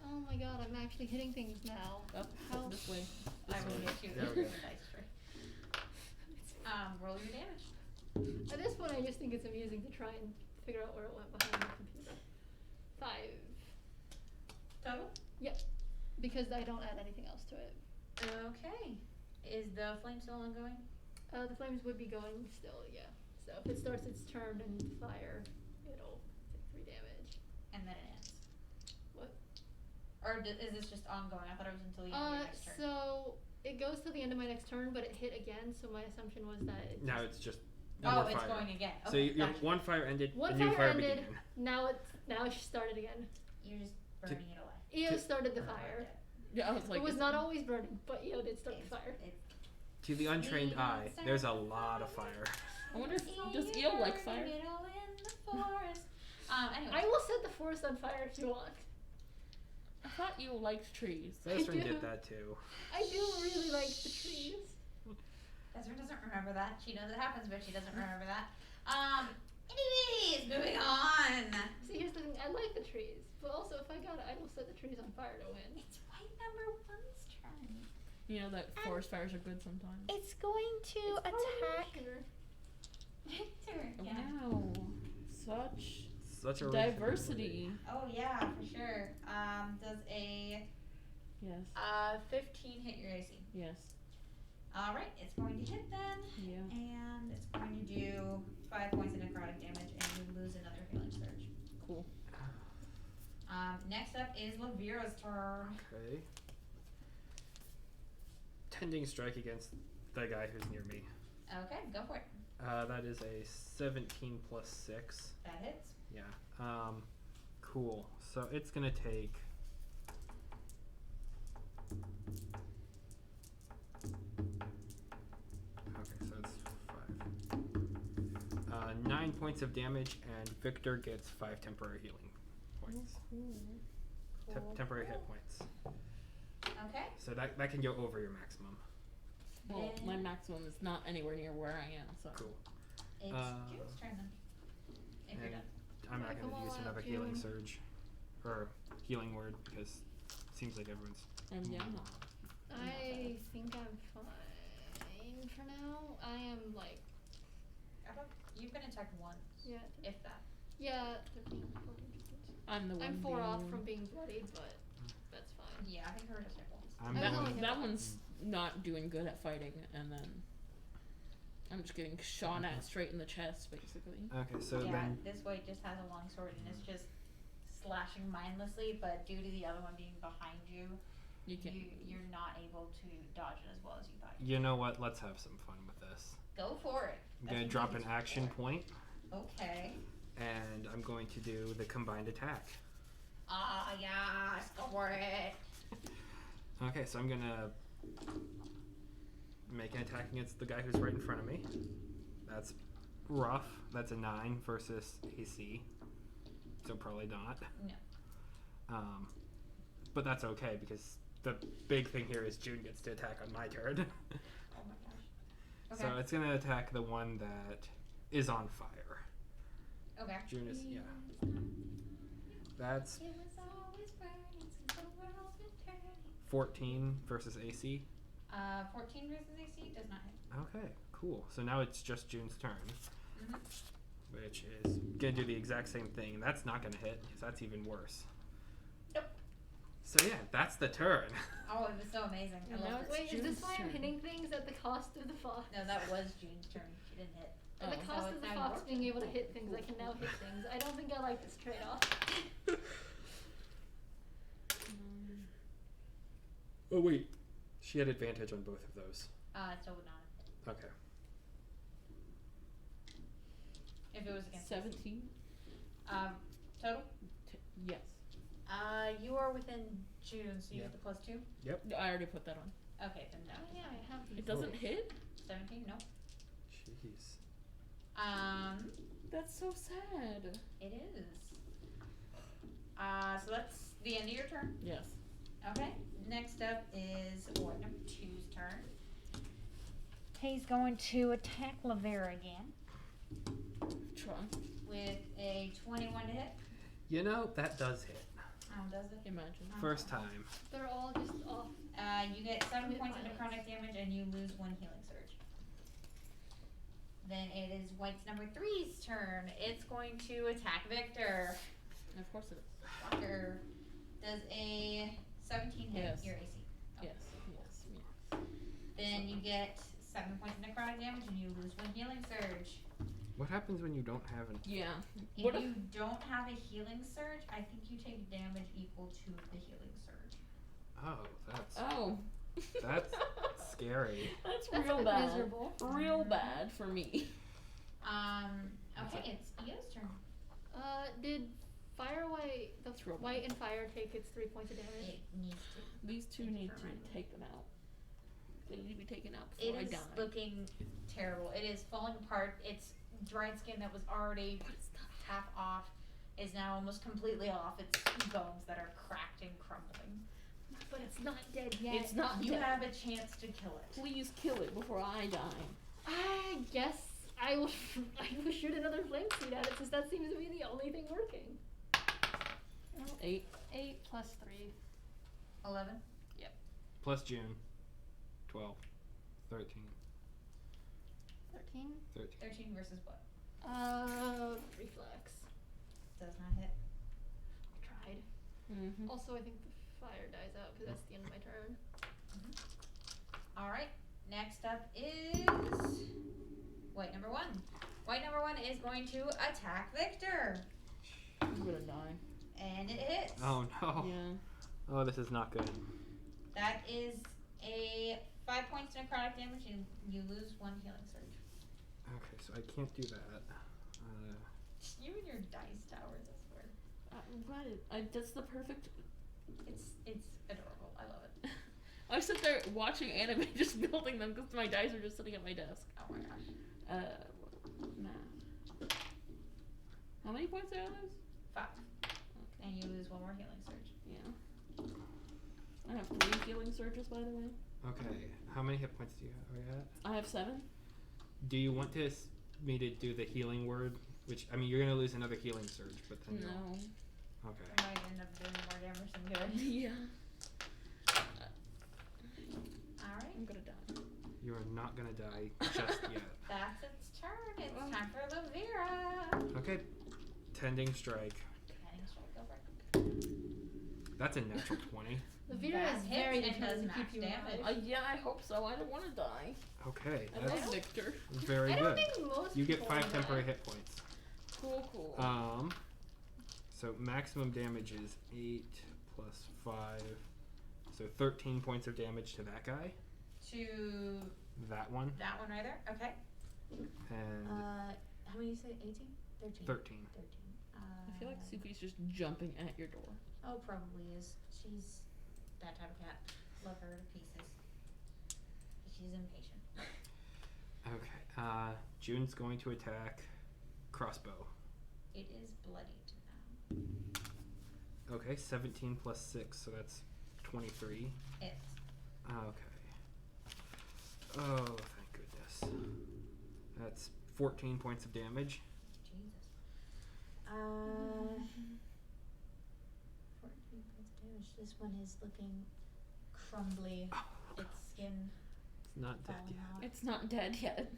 Oh my god, I'm actually hitting things now. Up How? this way. I This will way. get you There the we go. dice tray. Roll your damage. At this point, I just think it's amusing to try and figure out where it went behind the computer. 5. Total? Because I don't add anything else to it. Okay. Is the flame still ongoing? The flames would be going still, yeah. So if it starts its turn and fire, it'll take 3 damage. And then it ends. What? Or is this just ongoing? I thought it was until the end of your next turn. So it goes till the end of my next turn, but it hit again, so my assumption was that it Now just, it's just Oh, more it's fire. going again. So Okay, your gotcha. one fire ended, One a new fire fire ended. began. now it started again. You're just burning it away. EO started the fire. Yeah, I was like. It was is- not always burning, but EO did start the fire. To the untrained eye, there's a lot of fire. I wonder if does Eel like fire? Anyway. I will set the forest on fire if you want. I thought Eel liked trees. Desmond do. did that too. I do really like the trees. Desiree doesn't remember that. She knows it happens, but she doesn't remember that. Anyways, moving on. See, here's the thing. I like the trees, but also if I got it, I will set the trees on fire to win. It's white number 1's turn. You know that forest fires are good sometimes. It's going to attack. Victor. Yeah. Wow, such Such a diversity. Oh yeah, for sure. Does a Yes. 15 hit your AC? Yes. All right, it's going to hit then, Yeah. and it's going to do 5 points of necrotic damage, and you lose another healing surge. Cool. Next up is Lavira's turn. Okay. Tending strike against the guy who's near me. Okay, go for it. That is a 17 plus 6. That hits. Yeah. Cool. So it's gonna take. Okay, so it's 5. 9 points of damage, and Victor gets 5 temporary healing points. Cool. Temporary hit points. Okay. So that can go over your maximum. Well, my maximum is not anywhere near where I am, so. Cool. It's June's turn then. If you're And done. I'm not Alright, going come to use on, another healing June. surge or healing word because it seems like everyone's. And yeah, I'm not. I think I'm fine for now. I am like, You've been attacked once, yeah, if that. yeah, 13, 14, 15. I'm the one. I'm 4 off being- from being bloodied, but that's fine. Yeah, I think her just hit once. I'm I the was only one. hit That once. one's not doing good at fighting, and then I'm just getting shot at straight in the chest, basically. Okay, so Yeah, then this white just has a long sword and it's just slashing mindlessly, but due to the other one being behind you, You can't. you're not able to dodge it as well as you thought. you know what? Let's have some fun with this. Go for it. I'm That's going to what drop you an did action before. point, Okay. and I'm going to do the combined attack. Ah, yes, go for it. Okay, so I'm gonna make an attack against the guy who's right in front of me. That's rough. That's a 9 versus AC, so probably not. No. But that's okay because the big thing here is June gets to attack on my turn. Oh my gosh. So Okay. it's gonna attack the one that is on fire. Okay. June is That's It was always burning since the world's been turning. 14 versus AC. 14 versus AC does not hit. Okay, cool. So now it's just June's turn, Mhm. which is gonna do the exact same thing. And that's not gonna hit because that's even worse. Nope. So yeah, that's the turn. Oh, it was so amazing. I And now love it's it. Wait, is this June's why I'm turn. hitting things at the cost of the fox? No, that was June's turn. She didn't hit. At the Oh. cost So of it's the now fox your being turn. able to hit things, I can now hit things. I don't think I like this trade-off. Oh wait, she had advantage on both of those. So it would not have hit. Okay. If it was against 17? total? Yes. You are within June, so you Yeah. get the +2. I already put that on. Okay, then no. Oh yeah, I have these. It doesn't hit? 17, no. Jeez. That's so sad. It is. So that's the end of your turn. Yes. Okay. Next up is ward number 2's turn. He's going to attack Lavera again Try. with a 21 to hit. You know that does hit. Does it? Imagine. First time. They're all just off. You get 7 Hit points of violence. necrotic damage and you lose 1 healing surge. Then it is White's number 3's turn. It's going to attack Victor. And of course it is. Walker does a 17 hit Yes. your AC. Okay. Yes. Then you get 7 points of necrotic damage and you lose 1 healing surge. What happens when you don't have an? Yeah. If What if- you don't have a healing surge, I think you take damage equal to the healing surge. Oh, that's Oh. That's scary. That's That's a real bit bad. miserable. Real bad for me. Okay, it's Io's turn. Did White, the Throw White and Fire take its 3 points of damage? It needs to. These two Thank you need for to reminding me. take them out. They need to be taken out It before I is die. looking terrible. It is falling apart. Its dried skin that was already But it's not half off is now almost completely off. Its bones that are cracked and crumbling. But it's not dead yet. It's not You dead. have a chance to kill it. Please kill it before I die. I guess I will. I will shoot another flame seed at it since that seems to be the only thing working. 8. 8 plus 3. 11. Plus June. 12. 13. 13. 13. 13 versus what? Reflex. Does not hit. Tried. Mm-hmm. Also, I think the fire dies out because that's the end of my turn. Alright, next up is White number 1. White number 1 is going to attack Victor. I'm gonna die. And it hits. Oh no. Yeah. Oh, this is not good. That is a 5 points necrotic damage and you lose 1 healing surge. Okay, so I can't do that. You and your dice towers, I swear. That's the perfect. It's adorable. I love it. I sit there watching anime, just building them because my dice are just sitting at my desk. Oh my gosh. Math. How many points did I lose? 5. And you lose 1 more healing surge. Yeah. I have 3 healing surges, by the way. Okay. How many hit points do you have? Are you at? I have 7. Do you want me to do the healing word? Which, I mean, you're gonna lose another healing surge, but then No. Okay. I might end up doing more damage than good. Yeah. Alright. I'm gonna die. You are not gonna die just yet. That's its turn. It's time for Lavira. Okay. Tending strike. Heading straight over. That's a natural 20. Lavira That is hits very and does determined to max keep you damage. alive. Yeah, I hope so. I don't want to die. Okay. I That's love Victor. very I don't good. think most You get people 5 die. temporary hit points. Cool. So maximum damage is 8 plus 5. So 13 points of damage to that guy. To That one. that one right there. Okay. And How many you say? 18? 13. 13. 13. I feel like Suki's just jumping at your door. Oh, probably is. She's that type of cat. Love her to pieces. She's impatient. Okay. June's going to attack crossbow. It is bloodied now. Okay, 17 plus 6, so that's 23. It. Okay. Oh, thank goodness. That's 14 points of damage. Jesus. 14 points of damage. This one is looking crumbly. Its skin It's not dead falling yet. off. It's not dead yet.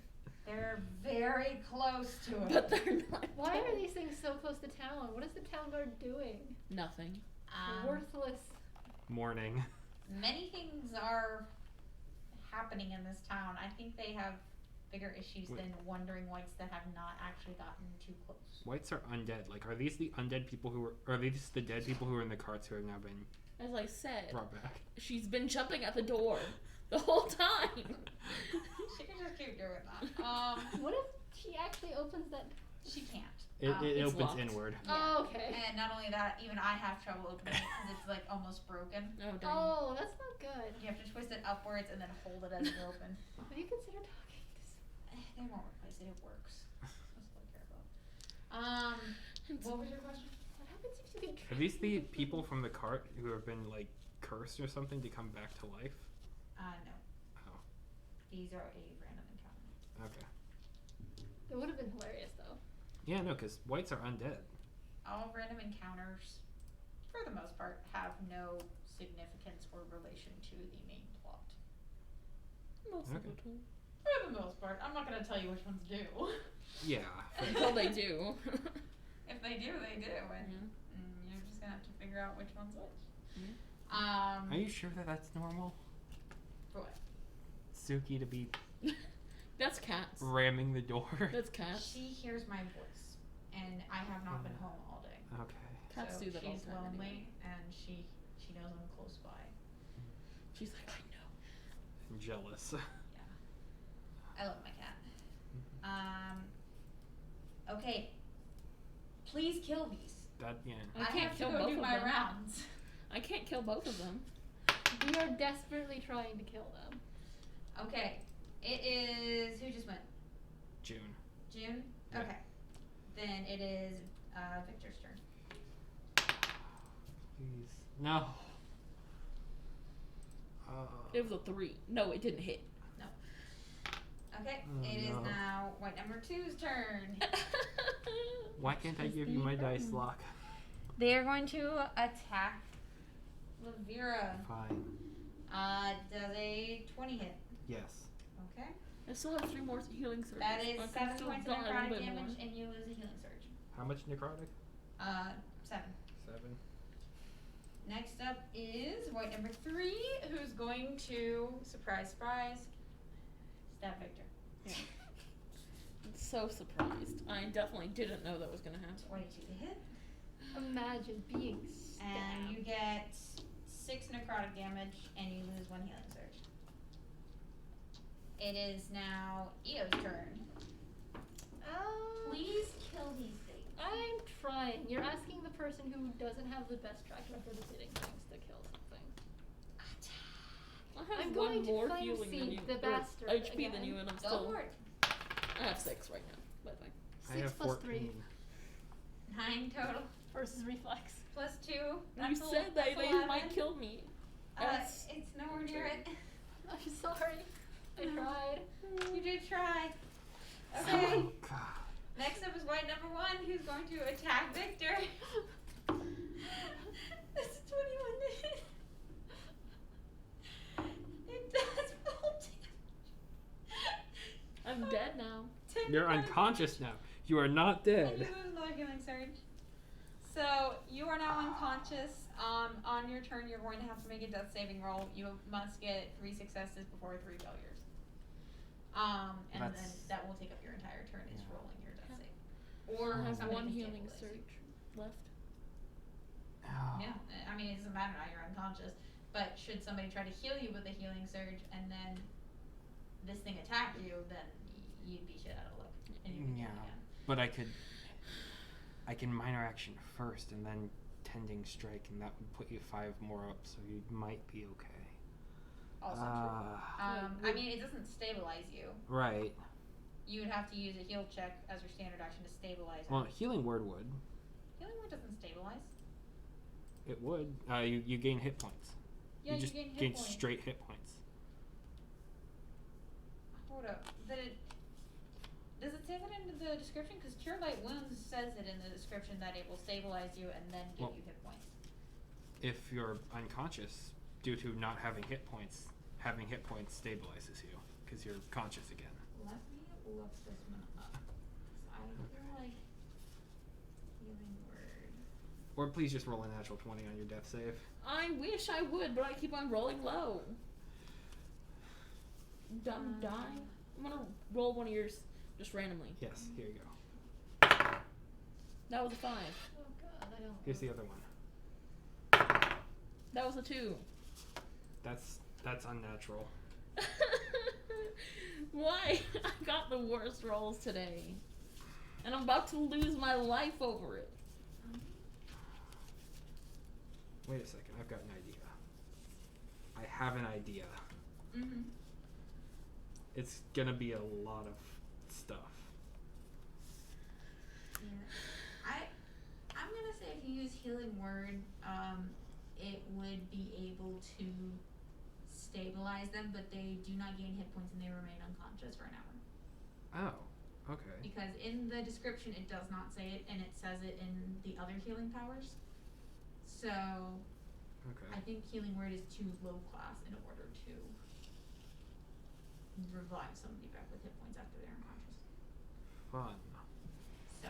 They're very close to it. But they're not Why dead. are these things so close to town? What is the town guard doing? Nothing. Worthless. Morning. Many things are happening in this town. I think they have bigger issues Wait. than wandering whites that have not actually gotten too close. Whites are undead. Like, are these the undead people who were, or are these the dead people who are in the carts who have now been As I said, brought back? she's been jumping at the door the whole time. She can just keep doing that. What if she actually opens that? She can't. It It's opens locked. inward. Yeah. Oh, okay. And not only that, even I have trouble opening it because it's like almost broken. Oh, dang. Oh, that's not good. You have to twist it upwards and then hold it as it's open. Have you considered talking to They won't replace it. It works. That's what I care about. What was your question? What happens if you get Are these the people from the cart who have been, like, cursed or something to come back to life? No. Oh, These are a random encounter. okay. It would have been hilarious though. Yeah, no, because whites are undead. All random encounters, for the most part, have no significance or relation to the main plot. Most of Okay. the time. For the most part. I'm not going to tell you which ones do. Yeah. Until they do. If they do, they do. And Yeah. you're just going to have to figure out which one's which. Are you sure that that's normal? For what? Suki to be That's cats. ramming the door? That's cats. She hears my voice, and I have not been home all day. Okay. Cats so do that all she's the time lonely, anyway. and she knows I'm close by. She's like, I know. I'm jealous. Yeah. I love my cat. Okay. Please kill these. That, yeah. I can't have to kill go both do of my them. rounds. I can't kill both of them. We are desperately trying to kill them. Okay. It is who just went? June. June? Yeah. Okay. Then it is Victor's turn. Please. No. It was a 3. No, it didn't hit. Okay. Oh, It is no. now white number 2's turn. Why can't I give you my dice lock? They are going to attack Lavira. Fine. Does a 20 hit? Yes. Okay. I still have 3 more healing surges. That is I can 7 still points of die a little necrotic bit damage, more. and you lose a healing surge. How much necrotic? 7. 7. Next up is white number 3, who's going to surprise, stab Victor. I'm so surprised. I definitely didn't know that was gonna happen. 22 to hit, Imagine being stabbed. and you get 6 necrotic damage, and you lose 1 healing surge. It is now Eo's turn. Please kill these things. I'm trying. You're asking the person who doesn't have the best track record of hitting things to kill something. I have I'm 1 going to more flame healing than seed you. the or bastard HP than again. you, and I'm Go still. for it. I have 6 right now. By the way. I 6 have plus 14. 3 9 total, versus reflex. plus 2. You That's said that's they 11. might kill me. That's It's nowhere near it. I'm sorry. I tried. You did try. Okay. Oh, God. Next up is white number 1, who's going to attack Victor. That's a 21 to hit. It does full damage. I'm dead now. 10 You're points. unconscious now. You are not And you dead. lose another healing surge. So you are now unconscious. On your turn, you're going to have to make a death saving roll. You must get 3 successes before 3 failures. And then That's- that will take up your entire turn. Is Yeah. rolling your death save. I Or have somebody one can healing stabilize you. surge left. Oh. Yeah, I mean, it doesn't matter now, you're unconscious. But should somebody try to heal you with a healing surge and then this thing attack you, then you'd be shit out of luck. And you'd be dead Yeah. again. But I can minor action first and then tending strike, and that would put you 5 more up, so you might be okay. Also true. I mean, it doesn't stabilize you. Right. You would have to use a heal check as your standard action to stabilize it. Well, healing word would. Healing word doesn't stabilize. It would. You gain hit points. Yeah, you just gain hit gain points. straight hit points. Hold up. Does it say that in the description? Because Cure Light Wounds says it in the description that it will stabilize you and then give Well, you hit points. If you're unconscious due to not having hit points stabilizes you because you're conscious again. Let me look this one up. 'Cause I feel like healing word. Or please just roll a natural 20 on your death save. I wish I would, but I keep on rolling low. Dumb die. I'm gonna roll one of yours just randomly. Yes, here you go. That was a 5. Oh god, I don't. Here's the other one. That was a 2. That's unnatural. Why? I got the worst rolls today. And I'm about to lose my life over it. Wait a second, I've got an idea. I have an idea. Mm-hmm. It's gonna be a lot of stuff. Yeah. I'm gonna say if you use healing word, it would be able to stabilize them, but they do not gain hit points and they remain unconscious for an hour. Oh, okay. Because in the description it does not say it, and it says it in the other healing powers. So Okay. I think healing word is too low class in order to revive somebody back with hit points after they're unconscious. Fun. So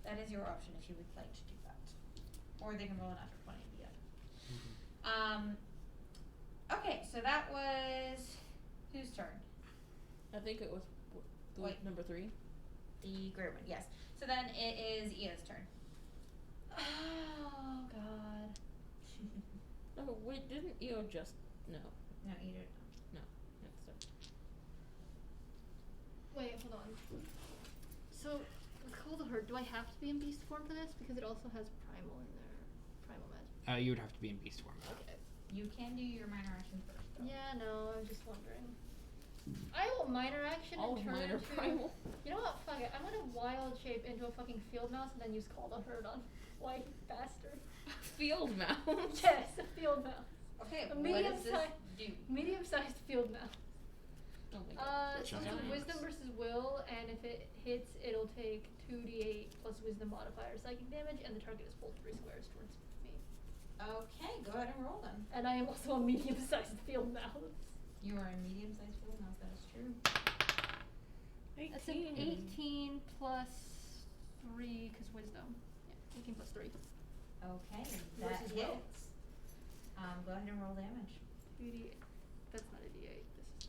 that is your option if you would like to do that. Or they can roll an after 20 at the end. Okay, so that was whose turn? I think it was Wait. number 3. The gray one, yes. So then it is Ia's turn. Oh god. Oh, wait, didn't Eo just... No. No, Ia. That's it. Wait, hold on. So, with Cold Hurt, do I have to be in beast form for this? Because it also has primal in there. Primal magic. You would have to be in beast form. Okay. You can do your minor action first, though. Yeah, no, I'm just wondering. I will minor action All and turn minor into... primal. You know what? Fuck it. I'm gonna wild shape into a fucking field mouse and then use Call to Hurt on white bastard. Field mouse. Yes, a field mouse. Okay, A what medium does this size- do? Medium-sized field mouse. Oh my god. So Giant. it's wisdom versus will, and if it hits, it'll take 2d8 plus wisdom modifier psychic damage, and the target is pulled 3 squares towards me. Okay, go ahead and roll then. And I am also a medium-sized field mouse. You are a medium-sized field mouse, that is true. That's an 18 plus 3, because wisdom. Yeah, 18 plus 3. Okay, that Versus will. hits. Go ahead and roll damage. 2d8. That's not a d8. This is.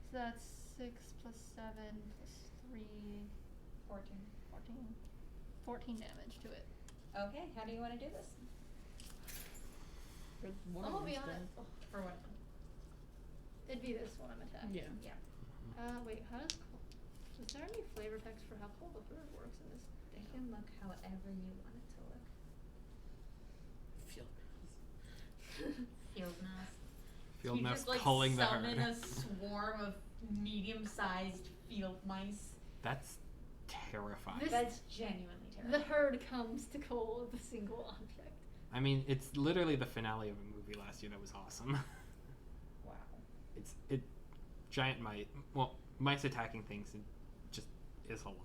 So that's 6 plus 7 plus 3. 14. 14 damage to it. Okay, how do you want to do this? For one I'm of gonna be these honest. then. For one of them. It'd be this one I'm attacking. Yeah. Yeah. Wait, how does is there any flavor text for how Cold Hurt works in this? You can look however you want it to look. Field Field mouse. Field you mouse just, like, culling the summon herd. a swarm of medium-sized field mice. That's terrifying. This- That's genuinely The terrifying. herd comes to Cole with a single object. I mean, it's literally the finale of a movie last year that was awesome. Wow. It giant mice attacking things. It just is a lot.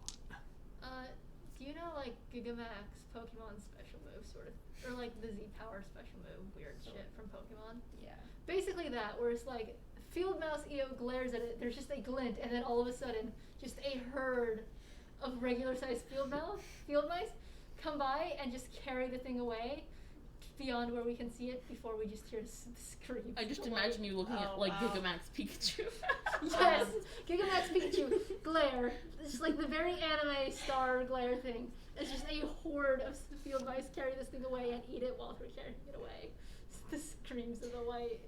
Do you know like Gigamax Pokemon special move sort of, or like the Z Power special move weird shit from Pokemon? Yeah. Basically that, where it's like Field Mouse EO glares at it. There's just a glint, and then all of a sudden, just a herd of regular sized field mice come by and just carry the thing away beyond where we can see it before we just hear screams. I just imagine you looking at like Gigamax Pikachu. Yes, Gigamax Pikachu glare. It's just like the very anime star glare thing. It's just a horde of field mice carry this thing away and eat it while we're carrying it away. The screams of the white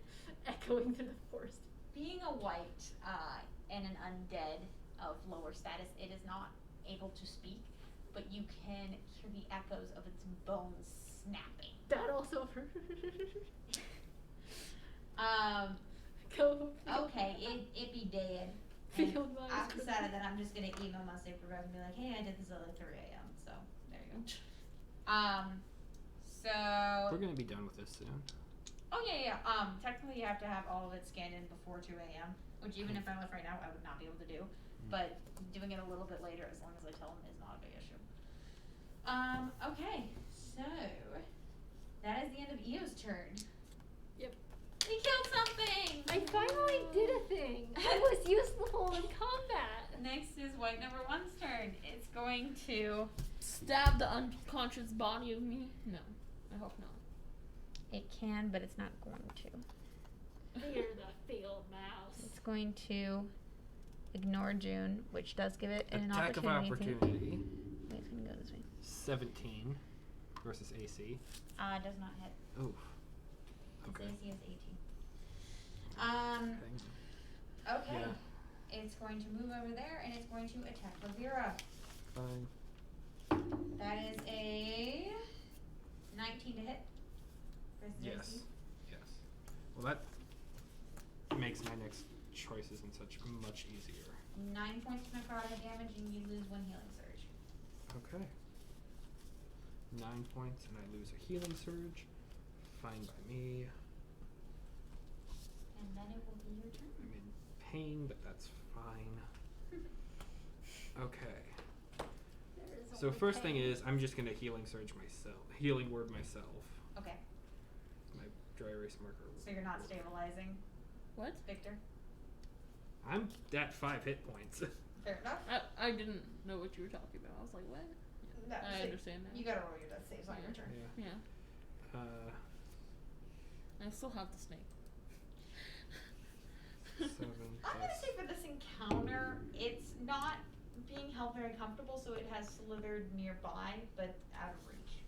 echoing through the forest. Being a white and an undead of lower status, it is not able to speak, but you can hear the echoes of its bones snapping. That also. Go. Okay, it be dead. And Field mice. I've decided that I'm just gonna email my supervisor and be like, hey, I did this at like 3 a.m. So there you go. So. We're gonna be done with this soon. Oh yeah. Technically you have to have all of it scanned in before 2 a.m. Which even if I left right now, I would not be able to do. But doing it a little bit later, as long as I tell them, is not a big issue. Okay, so that is the end of Eo's turn. Yep. We killed something! I finally did a thing. I was useful in combat. Next is white number 1's turn. It's going to Stab the unconscious body of me? No, I hope not. It can, but it's not going to. Fear the field mouse. It's going to ignore June, which does give it an Attack of opportunity. opportunity. Wait, it's gonna go this way. 17 versus AC. does not hit. Oof. Its Okay. AC is 18. Okay. Yeah. It's going to move over there and it's going to attack Ravira. Fine. That is a 19 to hit. Versus Yes. AC. Yes. Well, that makes my next choices and such much easier. 9 points of necrotic damage and you lose 1 healing surge. Okay. 9 points and I lose a healing surge. Fine by me. And then it will be your turn. I'm in pain, but that's fine. Okay. So first thing is, I'm just gonna healing word myself. Okay. My dry erase marker. So you're not stabilizing, What? Victor? I'm at 5 hit points. Fair enough. I didn't know what you were talking about. I was like, what? No, I understand now. You gotta roll your death saves on your turn. Yeah. Yeah. I still have the snake. 7 I'm gonna plus. say for this encounter, it's not being held very comfortable, so it has slithered nearby, but out of reach.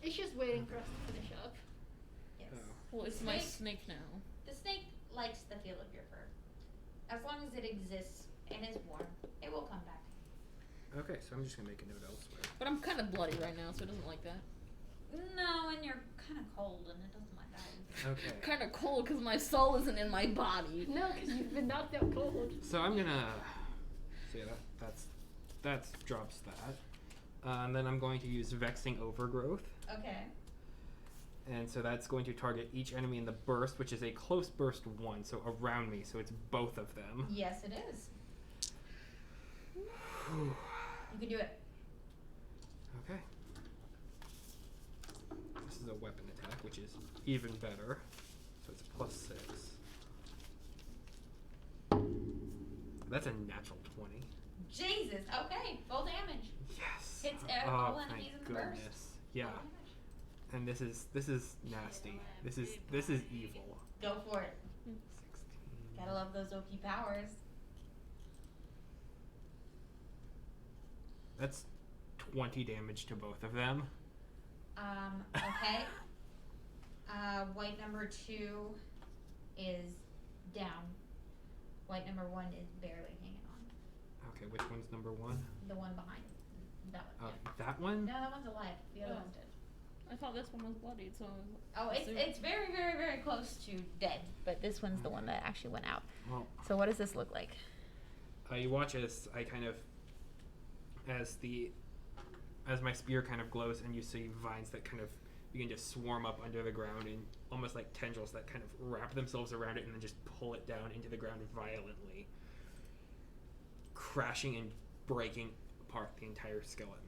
It's just waiting for us to finish up. Yes. Oh. Well, it's my snake now. The snake likes the feel of your fur. As long as it exists and is warm, it will come back. Okay, so I'm just gonna make a note elsewhere. But I'm kind of bloody right now, so it doesn't like that. No, and you're kind of cold, and it doesn't like that either. Okay. Kind of cold because my soul isn't in my body. No, because you've been knocked out cold. So I'm gonna. So yeah, that drops that. And then I'm going to use Vexing Overgrowth. Okay. And so that's going to target each enemy in the burst, which is a close burst 1, so around me, so it's both of them. Yes, it is. You can do it. Okay. This is a weapon attack, which is even better. So it's +6. That's a natural 20. Jesus. Okay. Full damage. Yes. Hits Oh, all thank enemies in the goodness. burst. Yeah. Full damage. And this is nasty. This is evil. Go for it. 16. Gotta love those OP powers. That's 20 damage to both of them. Okay. White number 2 is down. White number 1 is barely hanging on. Okay, which one's number 1? The one behind. That one. Oh, that one? No, that one's alive. The other Oh. one's dead. I thought this one was bloodied, so. Oh, it's very, very, very close to dead. But this one's the one that actually went out. Well, So what does this look like? you watch as I kind of, as my spear kind of glows, and you see vines that kind of begin to swarm up under the ground in almost like tendrils that kind of wrap themselves around it and then just pull it down into the ground violently, crashing and breaking apart the entire skeleton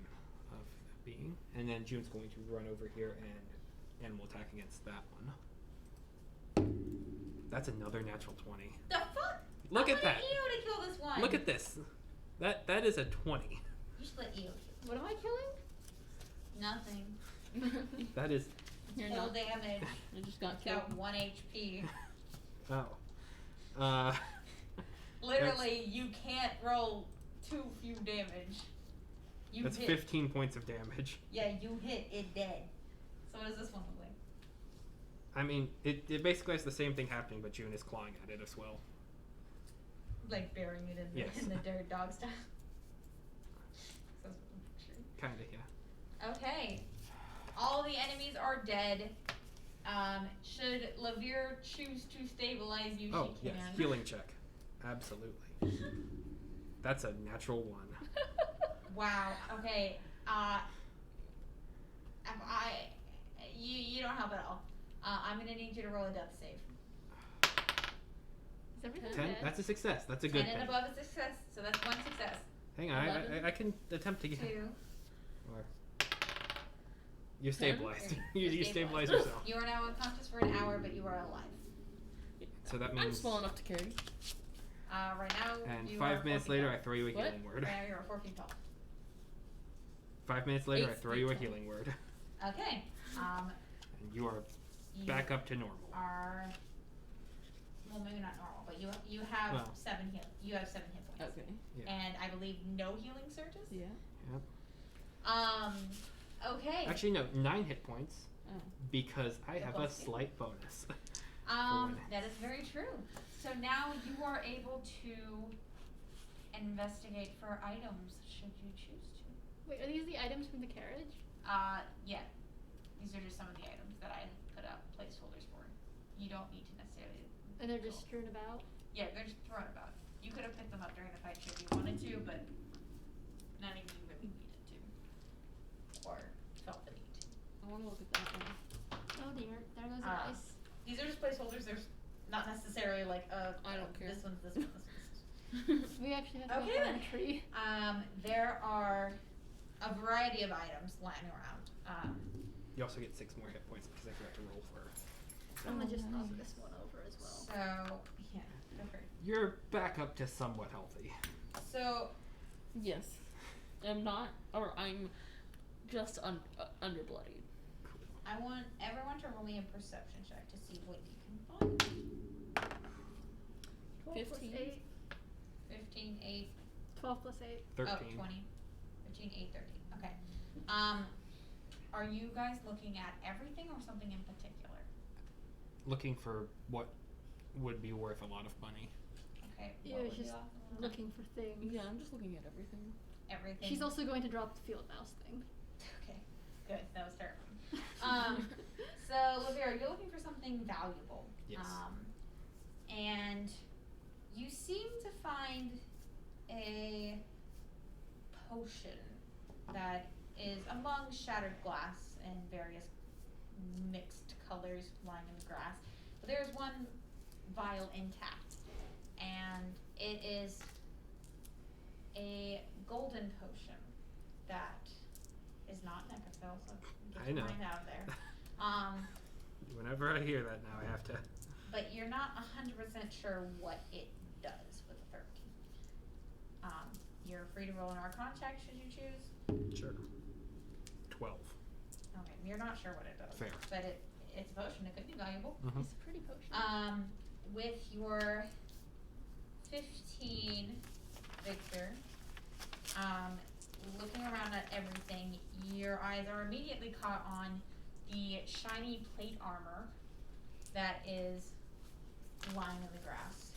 of that being. And then June's going to run over here and animal attack against that one. That's another natural 20. The fuck? Look at that. I want EO to kill this one. Look at this. That is a 20. You should let EO kill. What am I killing? Nothing. That is. You're Full not. damage. You just got killed. Got 1 HP. Oh. Literally, you can't roll too few damage. You That's hit. 15 points of damage. Yeah, you hit it dead. So what does this one look like? I mean, it basically has the same thing happening, but June is clawing at it as well. Like burying it in the, Yes. in the dirt dog style. Kinda, yeah. Okay. All the enemies are dead. Should Lavere choose to stabilize you, Oh, she yes. can. Healing check. Absolutely. That's a natural 1. Wow. Okay. You don't help at all. I'm gonna need you to roll a death save. Is everything 10? dead? That's a success. That's a good 10 thing. and above is success, so that's 1 success. Hang on, 11? I can attempt to get. 2. Or you're 10? stabilized. you You're stabilize stabilized. yourself. You are now unconscious for an hour, but you are alive. So that I'm means. small enough to carry. Right now, And you 5 are minutes 4 feet later, I tall. throw you a What? healing word. Right now, you're 4 feet tall. 5 minutes later, I 8 throw feet you a tall. healing word. Okay. And you are You back up to normal. are. Well, maybe not normal, but you have Well. 7 hit. You have 7 hit points. Okay. Yeah. And I believe no healing surges. Yeah. Okay. Actually, no, 9 hit points Oh. because I The have a bonus, yeah. slight bonus. That is very true. So now you are able to investigate for items should you choose to. Wait, are these the items from the carriage? Yeah. These are just some of the items that I put out placeholders for. You don't need to necessarily. And they're just strewn about? Yeah, they're just thrown about. You could have picked them up during the fight if you wanted to, but none of you really needed to. Or felt the need to. I want to look at that one. Oh dear, there goes the dice. These are just placeholders. There's not necessarily like I don't care. This one's this one, this one's. We actually have to Okay go then. find a tree. There are a variety of items lying around. You also get 6 more hit points because I forgot to roll for. I'm gonna just knock nice. this one over as well. So yeah, go for it. You're back up to somewhat healthy. So Yes. I'm not, or I'm just underbloodied. I want everyone to roll me a perception check to see what you can find. 12 plus 15. 8. 15, 8, 12 plus 8. 13. oh, 20. 15, 8, 13. Okay. Are you guys looking at everything or something in particular? Looking for what would be worth a lot of money. Okay. Yeah, what it's would be just off of that? looking for things. Yeah, I'm just looking at everything. Everything. She's also going to drop the field mouse thing. Okay, good. That was terrible. So Lavera, you're looking for something valuable. Yes. And you seem to find a potion that is among shattered glass and various mixed colors lying in the grass. But there's one vial intact, and it is a golden potion that is not Necrophil, so get I your know. mind out of there. Whenever I hear that now, I have to. But you're not 100% sure what it does with the 13. You're free to roll an Arcana check should you choose. Sure. 12. Okay, you're not sure what it does. Fair. But it's a potion, it could be valuable. Mm-hmm. It's a pretty potion. With your 15, Victor, looking around at everything, your eyes are immediately caught on the shiny plate armor that is lying in the grass,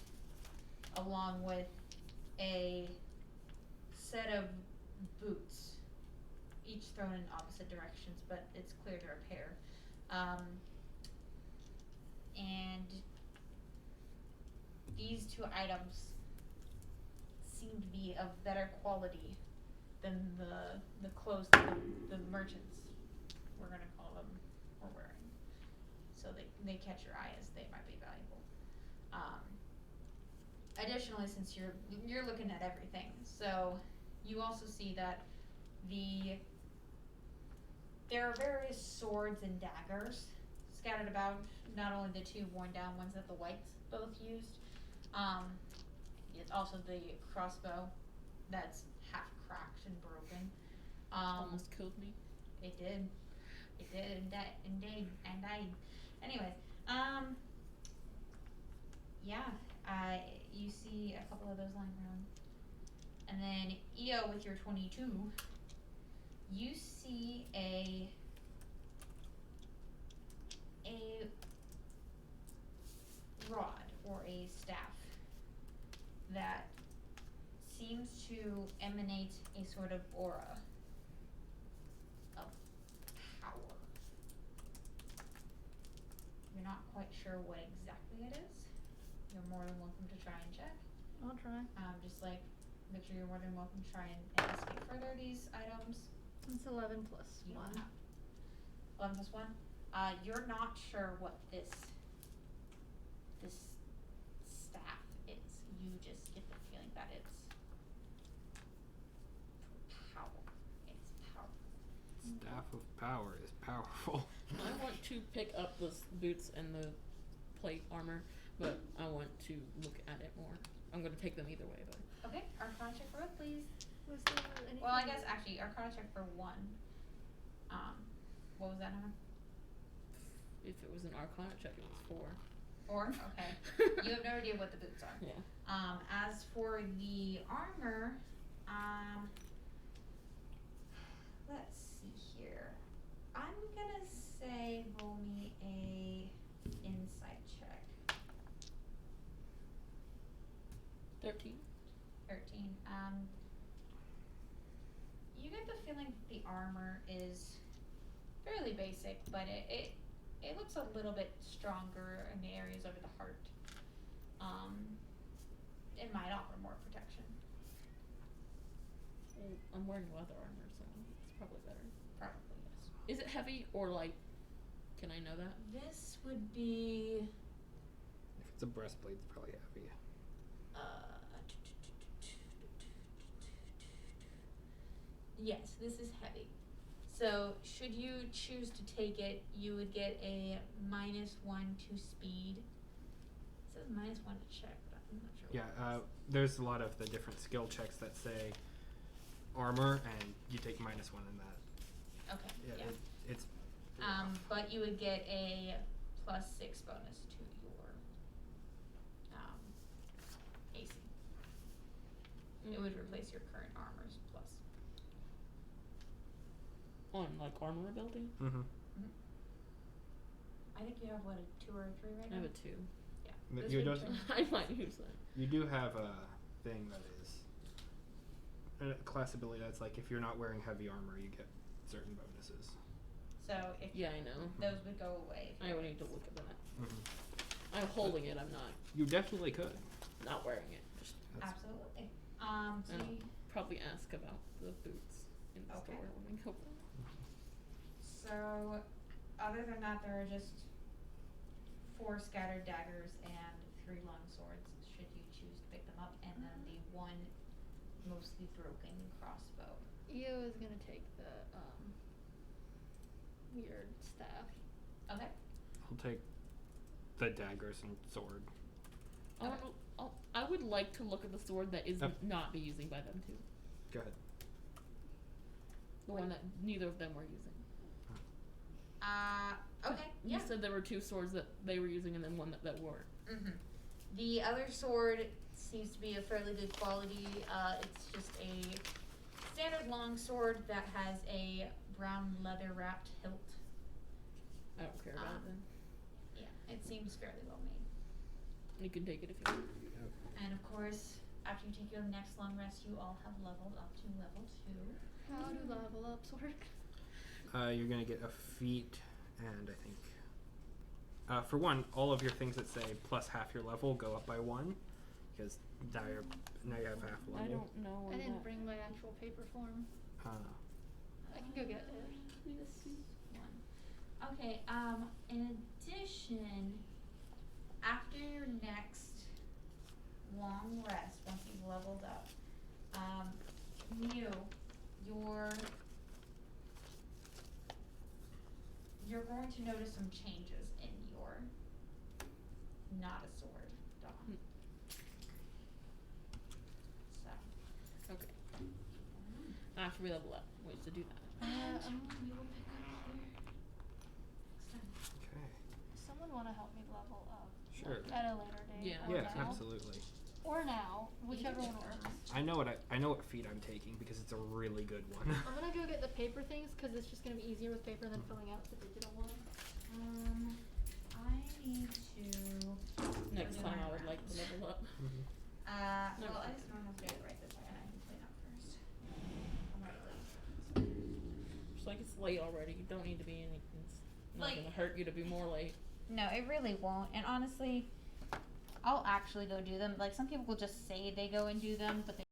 along with a set of boots, each thrown in opposite directions, but it's clear they're a pair. And these 2 items seem to be of better quality than the clothes that the merchants, we're gonna call them, they catch your eye as they might be valuable. Additionally, since you're looking at everything, so you also see that there are various swords and daggers scattered about. Not only the two worn down ones that the whites both used, it's also the crossbow that's half cracked and broken. Almost killed me. It did. It did, indeed. Anyways, you see a couple of those lying around. And then, EO, with your 22, you see a rod or a staff that seems to emanate a sort of aura of power. You're not quite sure what exactly it is. You're more than welcome to try and check. I'll try. Just like, make sure you're more than welcome to try and investigate further these items. It's 11 plus You 1. don't have 11 plus 1. You're not sure what this staff is. You just get the feeling that it's power. It's powerful. Staff of power is powerful. I want to pick up the boots and the plate armor, but I want to look at it more. I'm going to take them either way, but. Okay, Arcana check for both, please. Was there anything? Well, I guess actually Arcana check for 1. What was that number? If it was an Arcana check, it was 4. 4? Okay. You have no idea what the boots are. Yeah. As for the armor, let's see here. I'm gonna say roll me a insight check. 13. 13. You get the feeling that the armor is fairly basic, but it looks a little bit stronger in the areas over the heart. It might offer more protection. Well, I'm wearing leather armor, so it's probably better. Probably, yes. Is it heavy or light? Can I know that? This would be If it's a breastplate, it's probably heavy. yes, this is heavy. So should you choose to take it, you would get a -1 to speed. It says -1 to check, but I'm not sure. Yeah, there's a lot of the different skill checks that say armor, and you take -1 in that. Okay. Yeah, Yeah. it's. But you would get a +6 bonus to your AC. It would replace your current armor's plus. On like armor ability? Mm-hmm. I think you have what, a 2 or a 3 right I now? have a 2. Yeah. But this you would don't- turn- I might use that. You do have a thing that is a class ability that's like if you're not wearing heavy armor, you get certain bonuses. So if Yeah, I know. those would go away. I would need to look at that. Mm-hmm. I'm holding it. I'm not You definitely could. not wearing it. Just Absolutely. So and I'll you, probably ask about the boots in the Okay. store when we go. so other than that, there are just 4 scattered daggers and 3 long swords, should you choose to pick them up, and then the 1 mostly broken crossbow. EO is gonna take the weird staff. Okay. I'll take the daggers and sword. I would like to look at the sword that is Yep. not be using by them too. Go ahead. The one that neither of them were using. Okay, You yeah. said there were 2 swords that they were using and then one that weren't. Mm-hmm. The other sword seems to be a fairly good quality. It's just a standard long sword that has a brown leather wrapped hilt. I don't care about it then. Yeah, it seems fairly well made. You can take it if you want. And of course, after you take your next long rest, you all have leveled up to level 2. How do level ups work? You're gonna get a feat, and I think, for one, all of your things that say plus half your level go up by 1, because now you have half a I level. don't know. I didn't bring my actual paper form. I can go get it. This one. Okay, in addition, after your next long rest, once you've leveled up, you're going to notice some changes in your not a sword Dawn. So. Okay. After we level up, ways to do that. We will pick up here next time. Okay. Someone want to help me level up? Sure. At a later date. Yeah. Or Yeah, now. absolutely. Or now, whichever one works. I know what feat I'm taking because it's a really good one. I'm gonna go get the paper things because it's just gonna be easier with paper than filling out the digital one. I need to. Next do time my I would like to rounds. level up. Well, No. I just don't have to do it right this way, and I can clean up first. I'm already late. It's like it's late already. You don't need to be anything. It's not Like- gonna hurt you to be more late. No, it really won't. And honestly, I'll actually go do them. Like, some people will just say they go and do them, but they